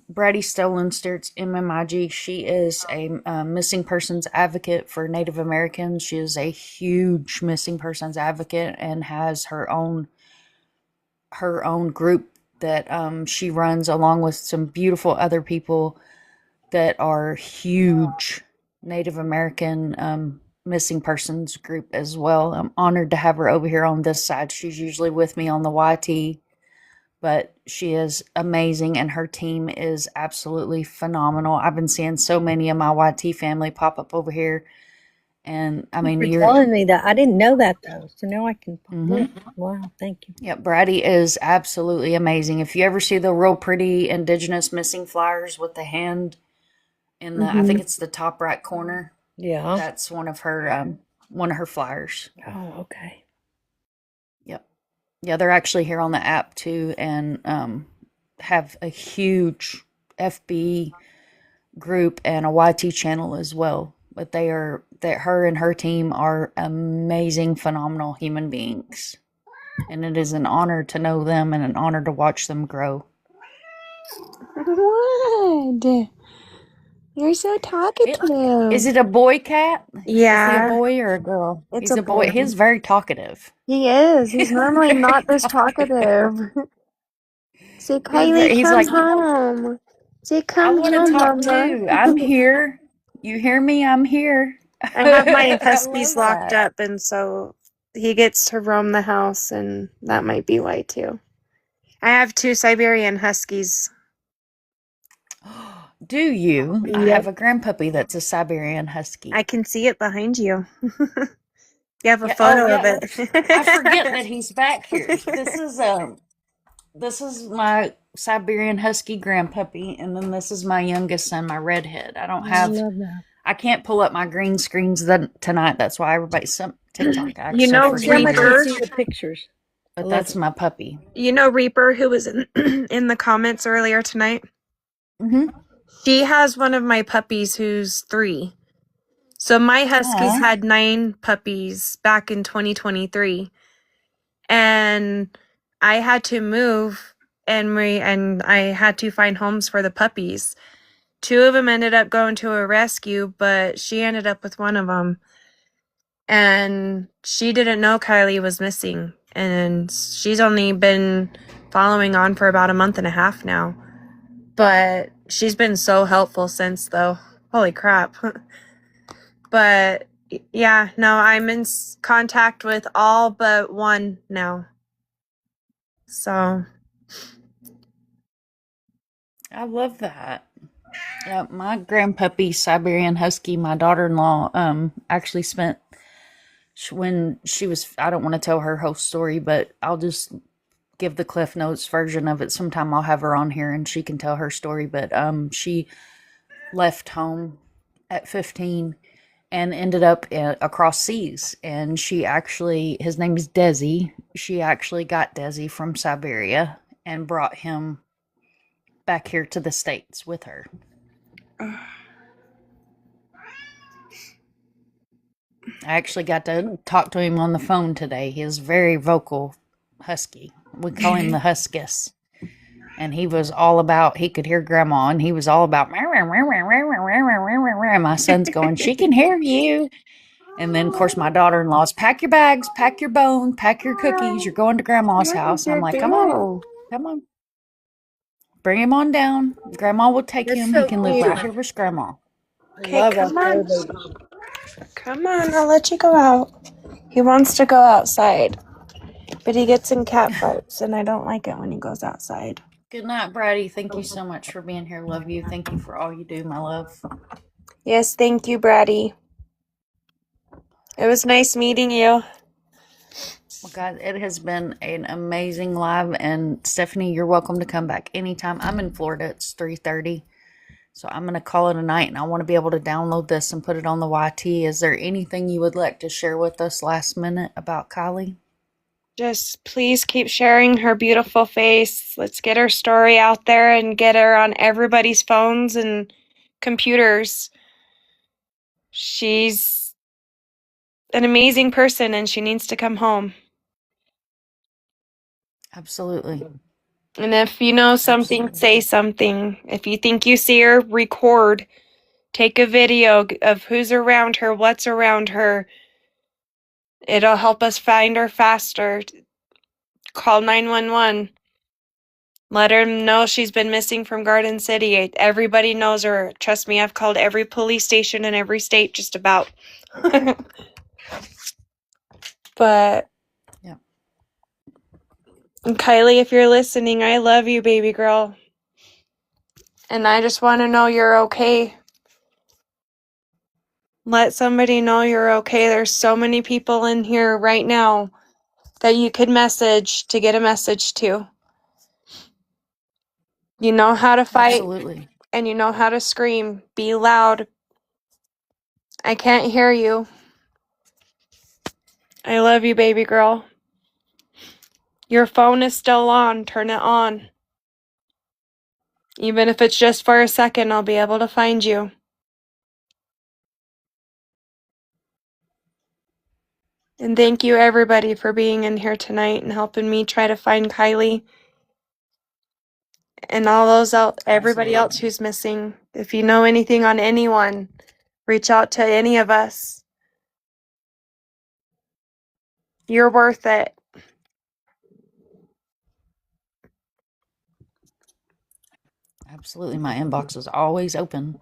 Braddy Stolenstert's MMIG. She is a missing persons advocate for Native Americans. She is a huge missing persons advocate and has her own group that she runs along with some beautiful other people that are huge Native American missing persons group as well. I'm honored to have her over here on this side. She's usually with me on the YT, but she is amazing and her team is absolutely phenomenal. I've been seeing so many of my YT family pop up over here. And I mean,
You're telling me that. I didn't know that though. So now I can. Wow, thank you.
Yeah, Braddy is absolutely amazing. If you ever see the real pretty indigenous missing flyers with the hand in the, I think it's the top right corner.
Yeah.
That's one of her flyers.
Oh, okay.
Yep. Yeah, they're actually here on the app too, and have a huge FB group and a YT channel as well. But her and her team are amazing, phenomenal human beings. And it is an honor to know them and an honor to watch them grow.
What? You're so talkative.
Is it a boy cat?
Yeah.
Is he a boy or a girl?
It's
He's
a
a boy.
boy.
He's very talkative.
He is. He's normally not this talkative. Say, Kylie,
He's
come
like,
home. Say,
I
come
want to
home,
talk
Mama.
too. I'm here. You hear me? I'm here.
I have my
I
huskies
love
locked
that.
up, and so he gets to roam the house, and that might be why too. I have 2 Siberian Huskies.
Do you? I
Yep.
have a grandpuppy that's a Siberian Husky.
I can see it behind you. You have a
Yeah,
photo of it.
I forget that he's back here. This is my Siberian Husky grandpuppy, and then this is my youngest son, my redhead. I don't have.
I love that.
I can't pull up my green screens tonight. That's why everybody's some TikTok acts
You know,
so
See how
freaking
much
weird.
you
Reaper.
see the pictures.
But that's my puppy.
You know Reaper, who was in the comments earlier tonight?
Mm-hmm.
She has one of my puppies who's 3. So my Huskies
Aw.
had 9 puppies back in 2023. And I had to move and I had to find homes for the puppies. 2 of them ended up going to a rescue, but she ended up with one of them. And she didn't know Kylie was missing. And she's only been following on for about a month and a half now. But she's been so helpful since, though. Holy crap. But yeah, no, I'm in contact with all but one now. So
I love that. Yeah, my grandpuppy Siberian Husky, my daughter-in-law, actually spent when she was. I don't want to tell her whole story, but I'll just give the Cliff Notes version of it. Sometime I'll have her on here and she can tell her story. But she left home at 15 and ended up across seas. And his name is Desi. She actually got Desi from Siberia and brought him back here to the States with her. I actually got to talk to him on the phone today. He's very vocal husky. We call him the Huskus. And he was all about, he could hear grandma, and he was all about, my son's going, she can hear you. And then, of course, my daughter-in-law's, pack your bags, pack your bone, pack your cookies. You're going to grandma's house. I'm like, come on. Bring him on down. Grandma will take him. He can live right here with grandma.
okay, come on. Come on, I'll let you go out. He wants to go outside. But he gets in cat fights, and I don't like it when he goes outside.
Good night, Braddy. Thank you so much for being here. Love you. Thank you for all you do, my love.
Yes, thank you, Braddy. It was nice meeting you.
Well, guys, it has been an amazing live, and Stephanie, you're welcome to come back anytime. I'm in Florida. It's 3:30, so I'm going to call it a night, and I want to be able to download this and put it on the YT. Is there anything you would like to share with us last minute about Kylie?
Just please keep sharing her beautiful face. Let's get her story out there and get her on everybody's phones and computers. She's an amazing person and she needs to come home.
Absolutely.
And if you know something, say something. If you think you see her, record. Take a video of who's around her, what's around her. It'll help us find her faster. Call 911. Let her know she's been missing from Garden City. Everybody knows her. Trust me, I've called every police station in every state just about. But
yeah.
Kylie, if you're listening, I love you, baby girl. And I just want to know you're okay. Let somebody know you're okay. There's so many people in here right now that you could message to get a message to. You know how to fight.
Absolutely.
And you know how to scream. Be loud. I can't hear you. I love you, baby girl. Your phone is still on. Turn it on. Even if it's just for a second, I'll be able to find you. And thank you, everybody, for being in here tonight and helping me try to find Kylie and all those out, everybody else who's missing. If you know anything on anyone, reach out to any of us. You're worth it.
Absolutely. My inbox is always open.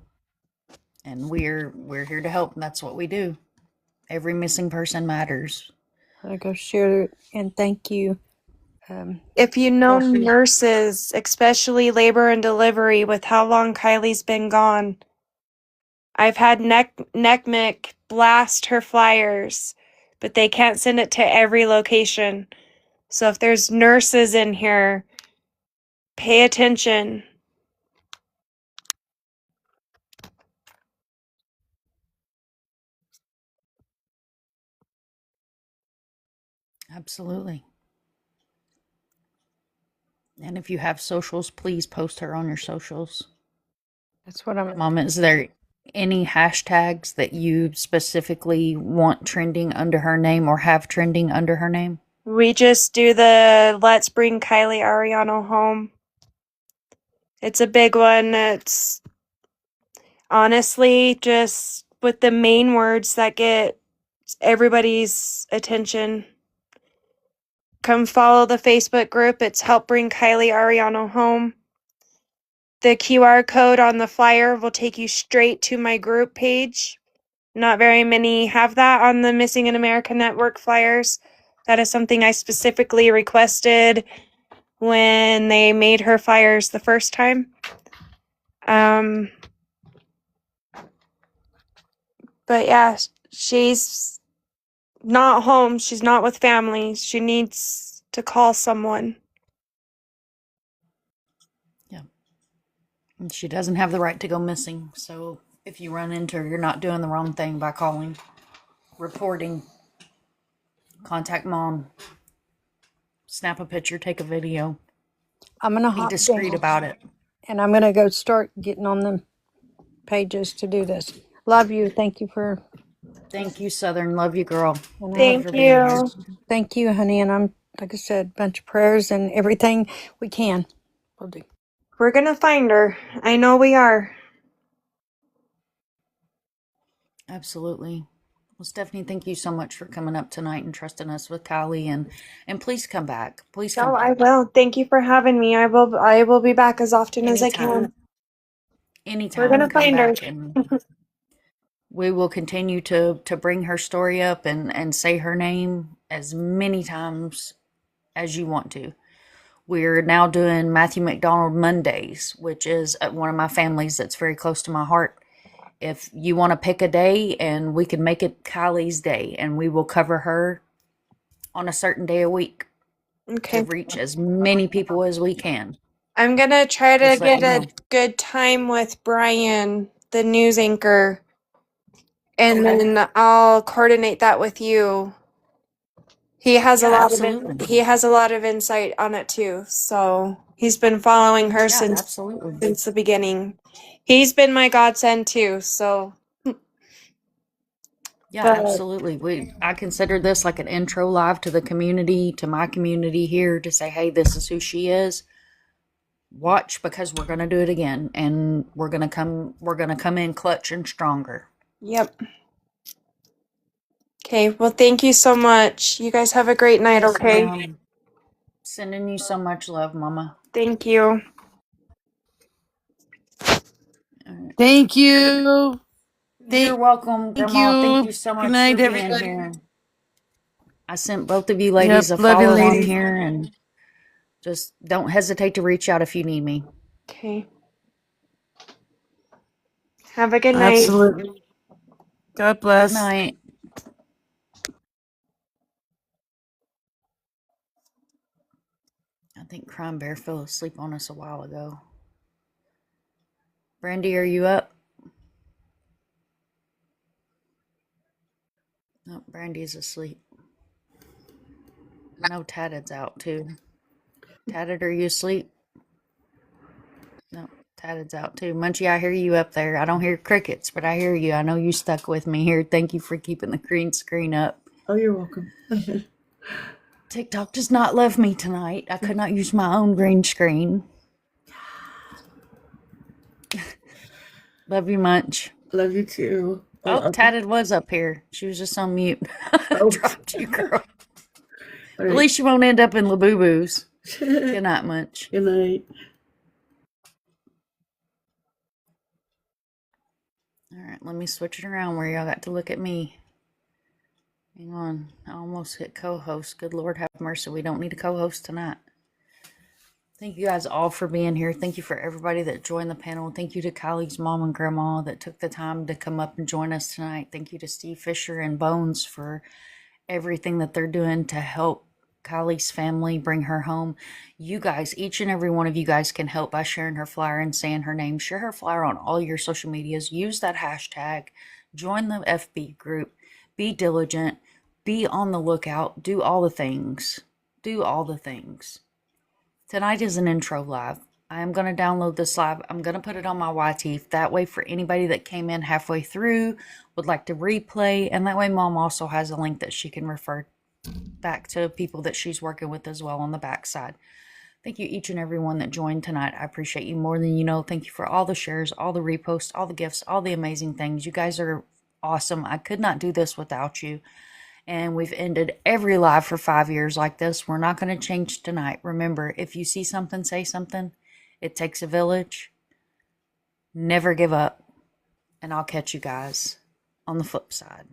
And we're here to help, and that's what we do. Every missing person matters.
I go share and thank you.
If you know
Kelsey.
nurses, especially labor and delivery, with how long Kylie's been gone, I've had NECMEC blast her flyers, but they can't send it to every location. So if there's nurses in here, pay attention.
Absolutely. And if you have socials, please post her on your socials.
That's what I'm.
Mom, is there any hashtags that you specifically want trending under her name or have trending under her name?
We just do the Let's Bring Kylie Arellano Home. It's a big one. It's honestly just with the main words that get everybody's attention. Come follow the Facebook group. It's Help Bring Kylie Arellano Home. The QR code on the flyer will take you straight to my group page. Not very many have that on the Missing in America Network flyers. That is something I specifically requested when they made her flyers the first time. But yeah, she's not home. She's not with family. She needs to call someone.
Yeah. And she doesn't have the right to go missing. So if you run into her, you're not doing the wrong thing by calling, reporting, contact mom, snap a picture, take a video.
I'm gonna
be
hop
discreet
down,
about it.
and I'm gonna go start getting on them pages to do this. Love you. Thank you for.
Thank you, Southern. Love you, girl.
Thank you.
Thank you, honey. And I'm, like I said, bunch of prayers and everything we can. We'll do.
We're gonna find her. I know we are.
Absolutely. Well, Stephanie, thank you so much for coming up tonight and trusting us with Kylie, and please come back. Please come
No, I
back.
will. Thank you for having me. I will be back as often as I can.
Anytime.
We're gonna
Come
find her.
back and we will continue to bring her story up and say her name as many times as you want to. We're now doing Matthew McDonald Mondays, which is one of my families that's very close to my heart. If you want to pick a day, and we can make it Kylie's day, and we will cover her on a certain day a week.
Okay.
To reach as many people as we can.
I'm gonna try to
Just let
get
me
a
know.
good time with Brian, the news anchor, and then I'll coordinate that with you. He has a
Yeah,
lot of
absolutely.
he has a lot of insight on it too. So he's been following her
Yeah,
since
absolutely.
the beginning. He's been my godsend too. So,
Yeah,
but
absolutely. I consider this like an intro live to the community, to my community here, to say, hey, this is who she is. Watch, because we're gonna do it again, and we're gonna come in clutch and stronger.
yep. Okay. Well, thank you so much. You guys have a great night.
Yes,
Okay.
ma'am. Sending you so much love, Mama.
Thank you.
All right.
Thank you.
You're welcome,
Thank
Grandma. Thank you
you.
so
Good
much for
night,
being
everybody.
here. I sent both of you
Yep.
ladies a
Love you,
follow on
ladies.
here, and just don't hesitate to reach out if you need me.
Okay. Have a good night.
Absolutely. God
Good
bless.
night. I think Crime Bear fell asleep on us a while ago. Brandy, are you up? No, Brandy's asleep. No, Tatted's out too. Tatted, are you asleep? No, Tatted's out too. Munchie, I hear you up there. I don't hear crickets, but I hear you. I know you stuck with me here. Thank you for keeping the green screen up.
Oh, you're welcome.
TikTok does not love me tonight. I could not use my own green screen. Love you, Munch.
Love you too.
Oh, Tatted was up here. She was just on mute. Dropped you, girl.
All
At
right.
least you won't end up in Labubu's. Good night, Munch.
Good night.
All right, let me switch it around where y'all got to look at me. Hang on. I almost hit co-host. Good Lord have mercy. We don't need a co-host tonight. Thank you guys all for being here. Thank you for everybody that joined the panel. Thank you to Kylie's mom and grandma that took the time to come up and join us tonight. Thank you to Steve Fisher and Bones for everything that they're doing to help Kylie's family bring her home. You guys, each and every one of you guys can help by sharing her flyer and saying her name. Share her flyer on all your social medias. Use that hashtag. Join the FB group. Be diligent. Be on the lookout. Do all the things. Do all the things. Tonight is an intro live. I am going to download this live. I'm going to put it on my YT. That way, for anybody that came in halfway through, would like to replay, and that way Mom also has a link that she can refer back to people that she's working with as well on the backside. Thank you each and every one that joined tonight. I appreciate you more than you know. Thank you for all the shares, all the reposts, all the gifts, all the amazing things. You guys are awesome. I could not do this without you. And we've ended every live for 5 years like this. We're not going to change tonight. Remember, if you see something, say something. It takes a village. Never give up. And I'll catch you guys on the flip side.